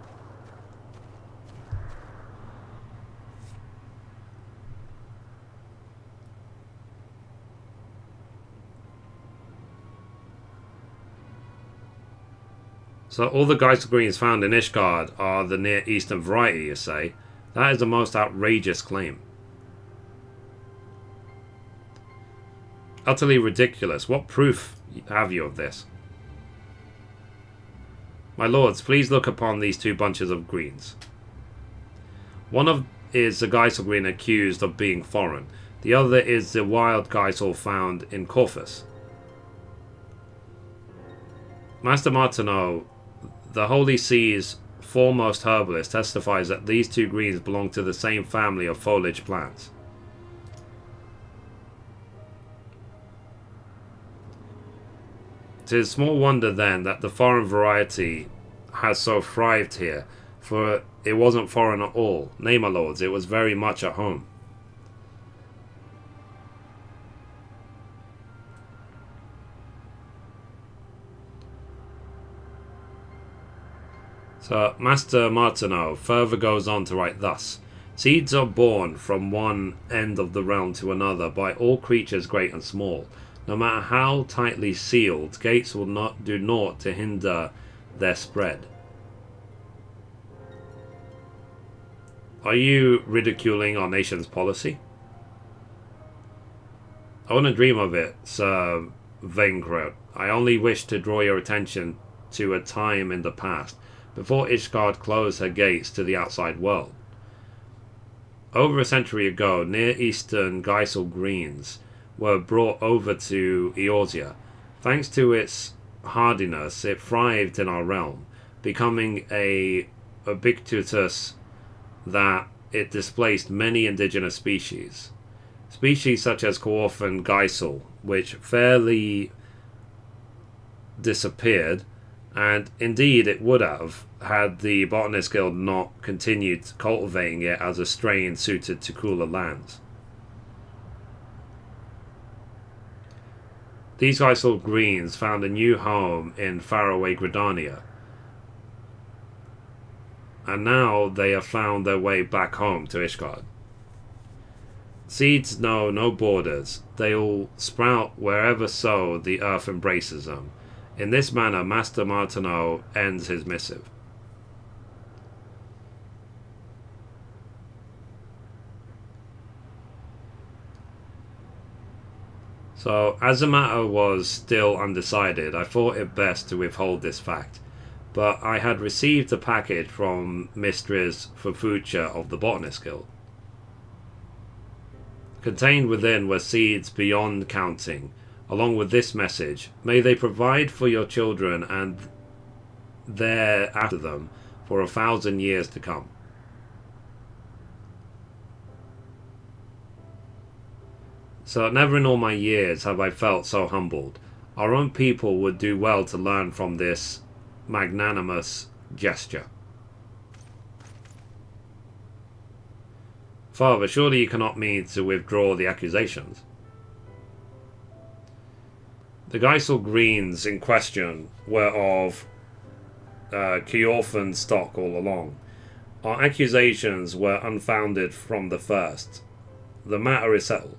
So all the Geisel greens found in Ishgard are the Near Eastern variety, you say? That is the most outrageous claim. Utterly ridiculous. What proof have you of this? My lords, please look upon these two bunches of greens. One is the Geisel green accused of being foreign. The other is the wild Geisel found in Corfus. Master Martineau, the Holy See's foremost herbalist, testifies that these two greens belong to the same family of foliage plants. It is small wonder then that the foreign variety has so thrived here, for it wasn't foreign at all. Nay, my lords, it was very much at home. So, Master Martineau further goes on to write thus. Seeds are born from one end of the realm to another by all creatures great and small. No matter how tightly sealed, gates will not do naught to hinder their spread. Are you ridiculing our nation's policy? I wouldn't dream of it, Sir Vaingrot. I only wish to draw your attention to a time in the past, before Ishgard closed her gates to the outside world. Over a century ago, Near Eastern Geisel greens were brought over to Eorzea. Thanks to its hardiness, it thrived in our realm, becoming a ubiquitous that it displaced many indigenous species. Species such as Coorphan Geisel, which fairly disappeared, and indeed it would have had the Botanist Guild not continued cultivating it as a strain suited to cooler lands. These Geisel greens found a new home in faraway Gridania, and now they have found their way back home to Ishgard. Seeds know no borders. They'll sprout wherever so the earth embraces them. In this manner, Master Martineau ends his missive. So, as the matter was still undecided, I thought it best to withhold this fact. but I had received a package from Mistress Fufucha of the Botanist Guild. Contained within were seeds beyond counting, along with this message: may they provide for your children and their after them for 1,000 years to come. So never in all my years have I felt so humbled. Our own people would do well to learn from this magnanimous gesture. Father, surely you cannot mean to withdraw the accusations. The Geisel greens in question were of Keorphan stock all along. Our accusations were unfounded from the first. The matter is settled.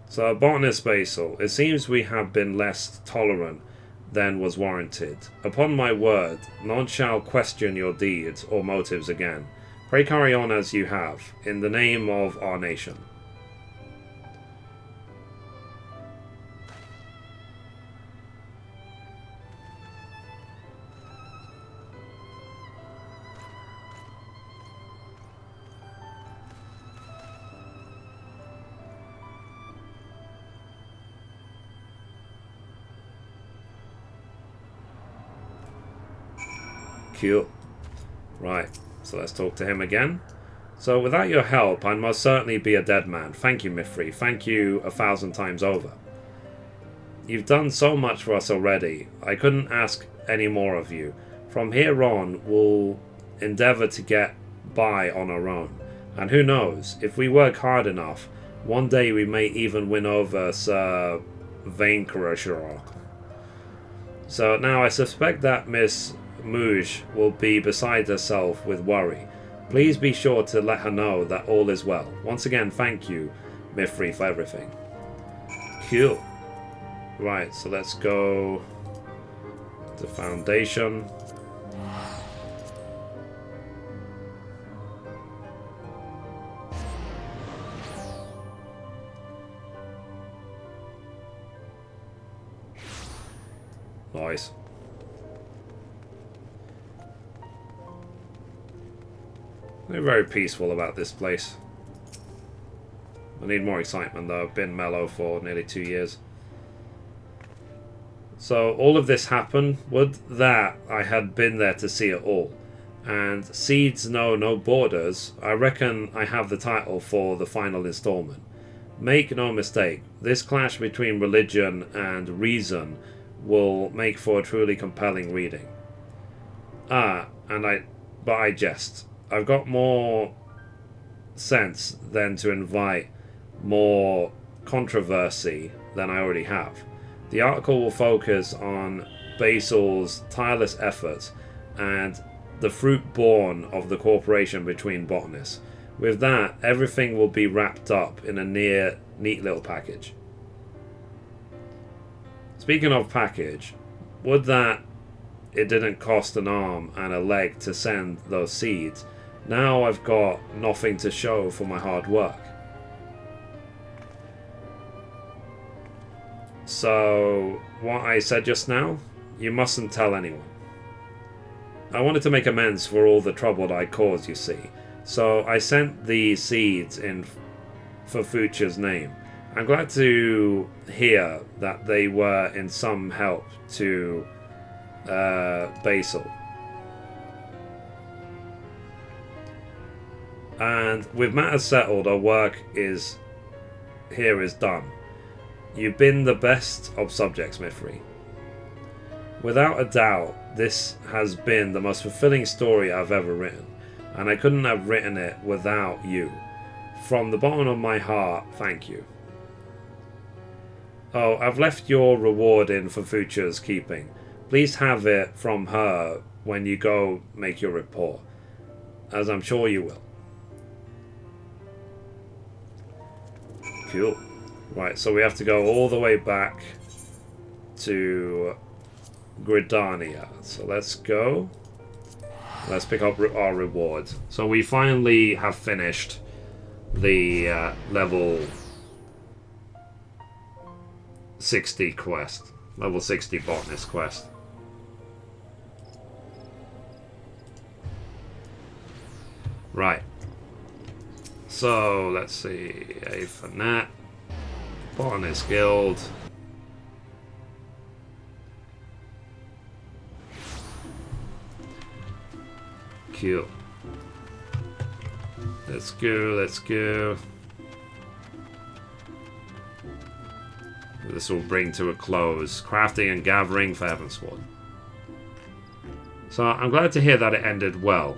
So, Botanist Basil, it seems we have been less tolerant than was warranted. Upon my word, none shall question your deeds or motives again. Pray carry on as you have, in the name of our nation. Cool. Right, so let's talk to him again. So without your help, I must certainly be a dead man. Thank you, Mithrie. Thank you 1,000 times over. You've done so much for us already. I couldn't ask any more of you. From here on, we'll endeavour to get by on our own. And who knows, if we work hard enough, one day we may even win over Sir Vainkrashara. So now I suspect that Miss Mouge will be beside herself with worry. Please be sure to let her know that all is well. Once again, thank you, Mithrie, for everything. Cool. Right, so let's go to Foundation. Nice. They're very peaceful about this place. I need more excitement though. I've been mellow for nearly 2 years. So all of this happened. Would that I had been there to see it all. And Seeds Know No Borders, I reckon I have the title for the final installment. Make no mistake, this clash between religion and reason will make for a truly compelling reading. But I jest. I've got more sense than to invite more controversy than I already have. The article will focus on Basil's tireless efforts and the fruit born of the cooperation between botanists. With that, everything will be wrapped up in a neat little package. Speaking of package, would that it didn't cost an arm and a leg to send those seeds. Now I've got nothing to show for my hard work. So, what I said just now, you mustn't tell anyone. I wanted to make amends for all the trouble I caused, you see. So I sent the seeds in Fufucha's name. I'm glad to hear that they were in some help to Basil. And with matters settled, our work is done. You've been the best of subjects, Mithrie. Without a doubt, this has been the most fulfilling story I've ever written, and I couldn't have written it without you. From the bottom of my heart, thank you. Oh, I've left your reward in Fufucha's keeping. Please have it from her when you go make your report, as I'm sure you will. Cool. Right, so we have to go all the way back to Gridania. So let's go. Let's pick up our rewards. So we finally have finished the level 60 quest. Level 60 botanist quest. Right. So, let's see. A for Nat. Botanist Guild. Cute. Let's go, let's go. This will bring to a close. Crafting and gathering for Heavensward. So I'm glad to hear that it ended well.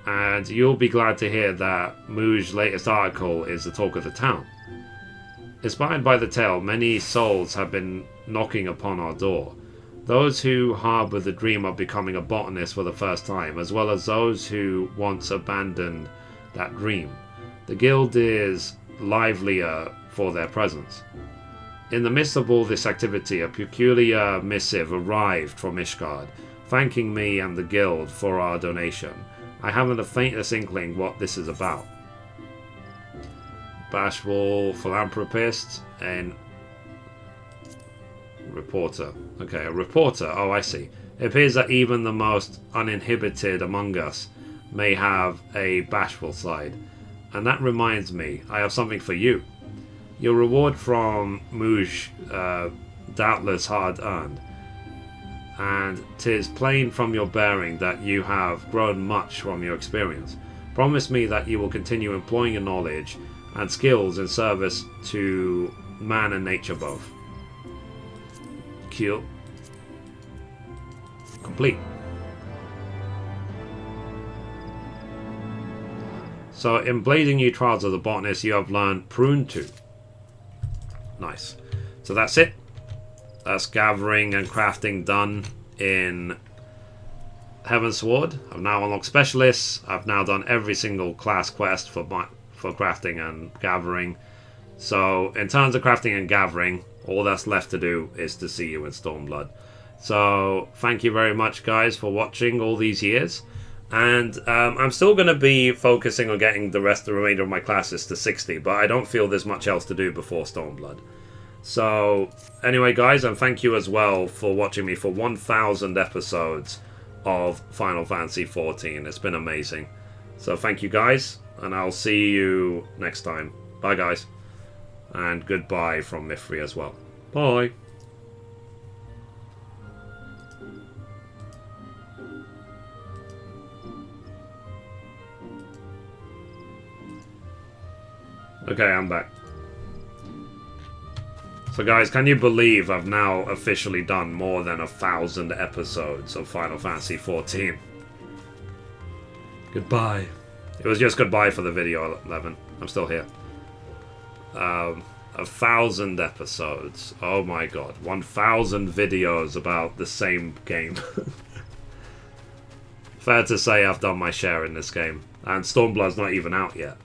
And you'll be glad to hear that Mooge's latest article is the talk of the town. Inspired by the tale, many souls have been knocking upon our door. Those who harbour the dream of becoming a botanist for the first time, as well as those who once abandoned that dream. The guild is livelier for their presence. In the midst of all this activity, a peculiar missive arrived from Ishgard, thanking me and the guild for our donation. I haven't the faintest inkling what this is about. Bashful philanthropist and reporter. Okay, a reporter. Oh, I see. It appears that even the most uninhibited among us may have a bashful side. And that reminds me, I have something for you. Your reward from Mooge, doubtless hard earned. And 'tis plain from your bearing that you have grown much from your experience. Promise me that you will continue employing your knowledge and skills in service to man and nature both. Kill. Complete. So in Blazing New Trials of the Botanist, you have learned Prune 2. Nice. So that's it. That's gathering and crafting done in Heavensward. I've now unlocked specialists. I've now done every single class quest for crafting and gathering. So in terms of crafting and gathering, all that's left to do is to see you in Stormblood. So thank you very much, guys, for watching all these years. And I'm still going to be focusing on getting the remainder of my classes to 60, but I don't feel there's much else to do before Stormblood. So anyway, guys, and thank you as well for watching me for 1,000 episodes of Final Fantasy XIV. It's been amazing. So thank you, guys, and I'll see you next time. Bye, guys. And goodbye from Mithrie as well. Bye. Okay, I'm back. So guys, can you believe I've now officially done more than 1,000 episodes of Final Fantasy XIV? Goodbye. It was just goodbye for the video, 11. I'm still here. 1,000 episodes. Oh my god. 1,000 videos about the same game. Fair to say I've done my share in this game. And Stormblood's not even out yet.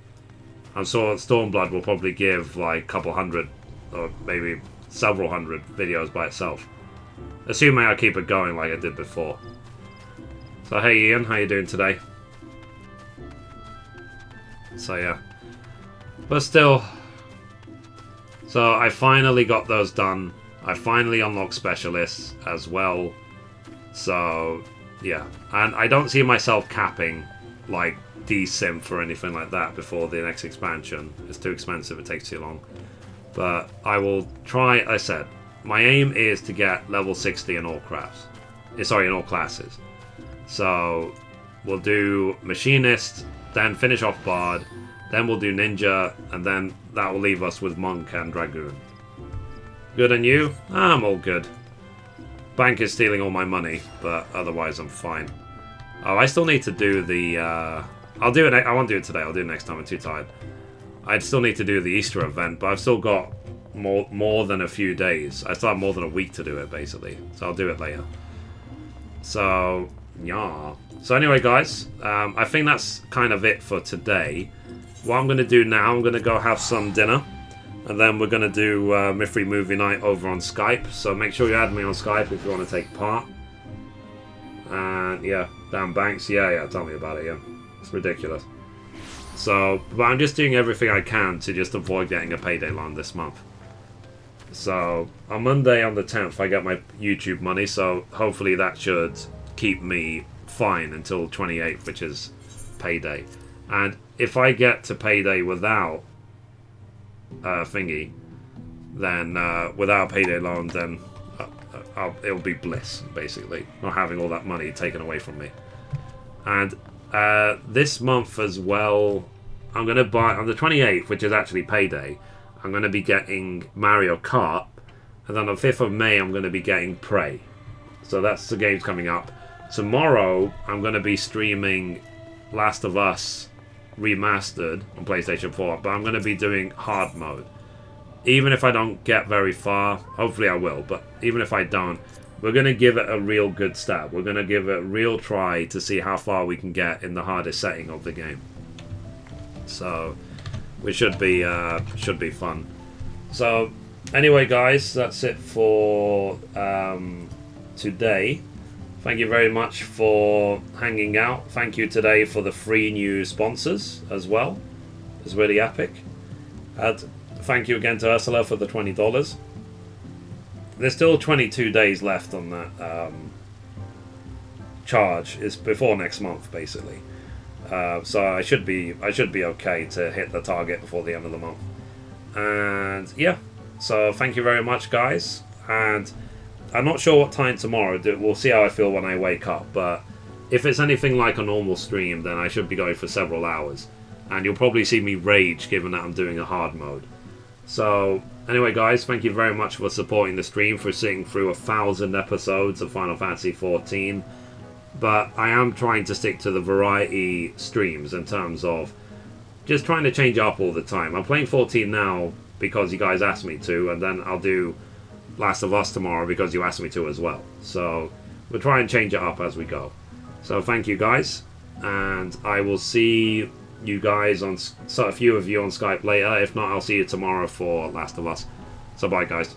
I'm sure Stormblood will probably give like a couple hundred or maybe several hundred videos by itself. Assuming I keep it going like I did before. So hey Ian, how you doing today? So yeah. But still. So I finally got those done. I finally unlocked specialists as well. So yeah. And I don't see myself capping like desynth or anything like that before the next expansion. It's too expensive, it takes too long. But I will try. I said my aim is to get level 60 in all crafts. Sorry, in all classes. So we'll do Machinist, then finish off Bard, then we'll do Ninja, and then that will leave us with Monk and Dragoon. Good, and you? I'm all good. Bank is stealing all my money, but otherwise I'm fine. Oh, I still need to do the I'll do it. I won't do it today. I'll do it next time. I'm too tired. I'd still need to do the Easter event, but I've still got more than a few days. I still have more than a week to do it, basically. So I'll do it later. So, yeah. So anyway, guys, I think that's kind of it for today. What I'm going to do now, I'm going to go have some dinner. And then we're going to do Mithrie Movie Night over on Skype. So make sure you add me on Skype if you want to take part. And yeah, Dan Banks. Yeah, tell me about it, yeah. It's ridiculous. So, but I'm just doing everything I can to just avoid getting a payday loan this month. So on Monday on the 10th I get my YouTube money, so hopefully that should keep me fine until 28th, which is payday. And if I get to payday without thingy, then without payday loan, then it'll be bliss, basically, not having all that money taken away from me. And this month as well, I'm going to buy, on the 28th, which is actually payday, I'm going to be getting Mario Kart, and then on the 5th of May, I'm going to be getting Prey. So that's the games coming up. Tomorrow, I'm going to be streaming Last of Us Remastered on PlayStation 4, but I'm going to be doing hard mode. Even if I don't get very far, hopefully I will, but even if I don't, we're going to give it a real good stab. We're going to give it a real try to see how far we can get in the hardest setting of the game. So, we should be fun. So, anyway guys, that's it for today. Thank you very much for hanging out. Thank you today for the 3 new sponsors as well. It's really epic. And thank you again to Ursula for the $20. There's still 22 days left on that charge. It's before next month, basically. So I should be okay to hit the target before the end of the month. And yeah, so thank you very much, guys. And I'm not sure what time tomorrow. We'll see how I feel when I wake up. But if it's anything like a normal stream, then I should be going for several hours. And you'll probably see me rage, given that I'm doing a hard mode. So, anyway guys, thank you very much for supporting the stream, for sitting through 1,000 episodes of Final Fantasy XIV. But I am trying to stick to the variety streams in terms of just trying to change up all the time. I'm playing 14 now because you guys asked me to, and then I'll do Last of Us tomorrow because you asked me to as well. So we'll try and change it up as we go. So thank you guys, and I will see you guys on, so a few of you on Skype later. If not, I'll see you tomorrow for Last of Us. So bye guys.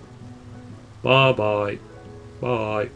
Bye bye. Bye.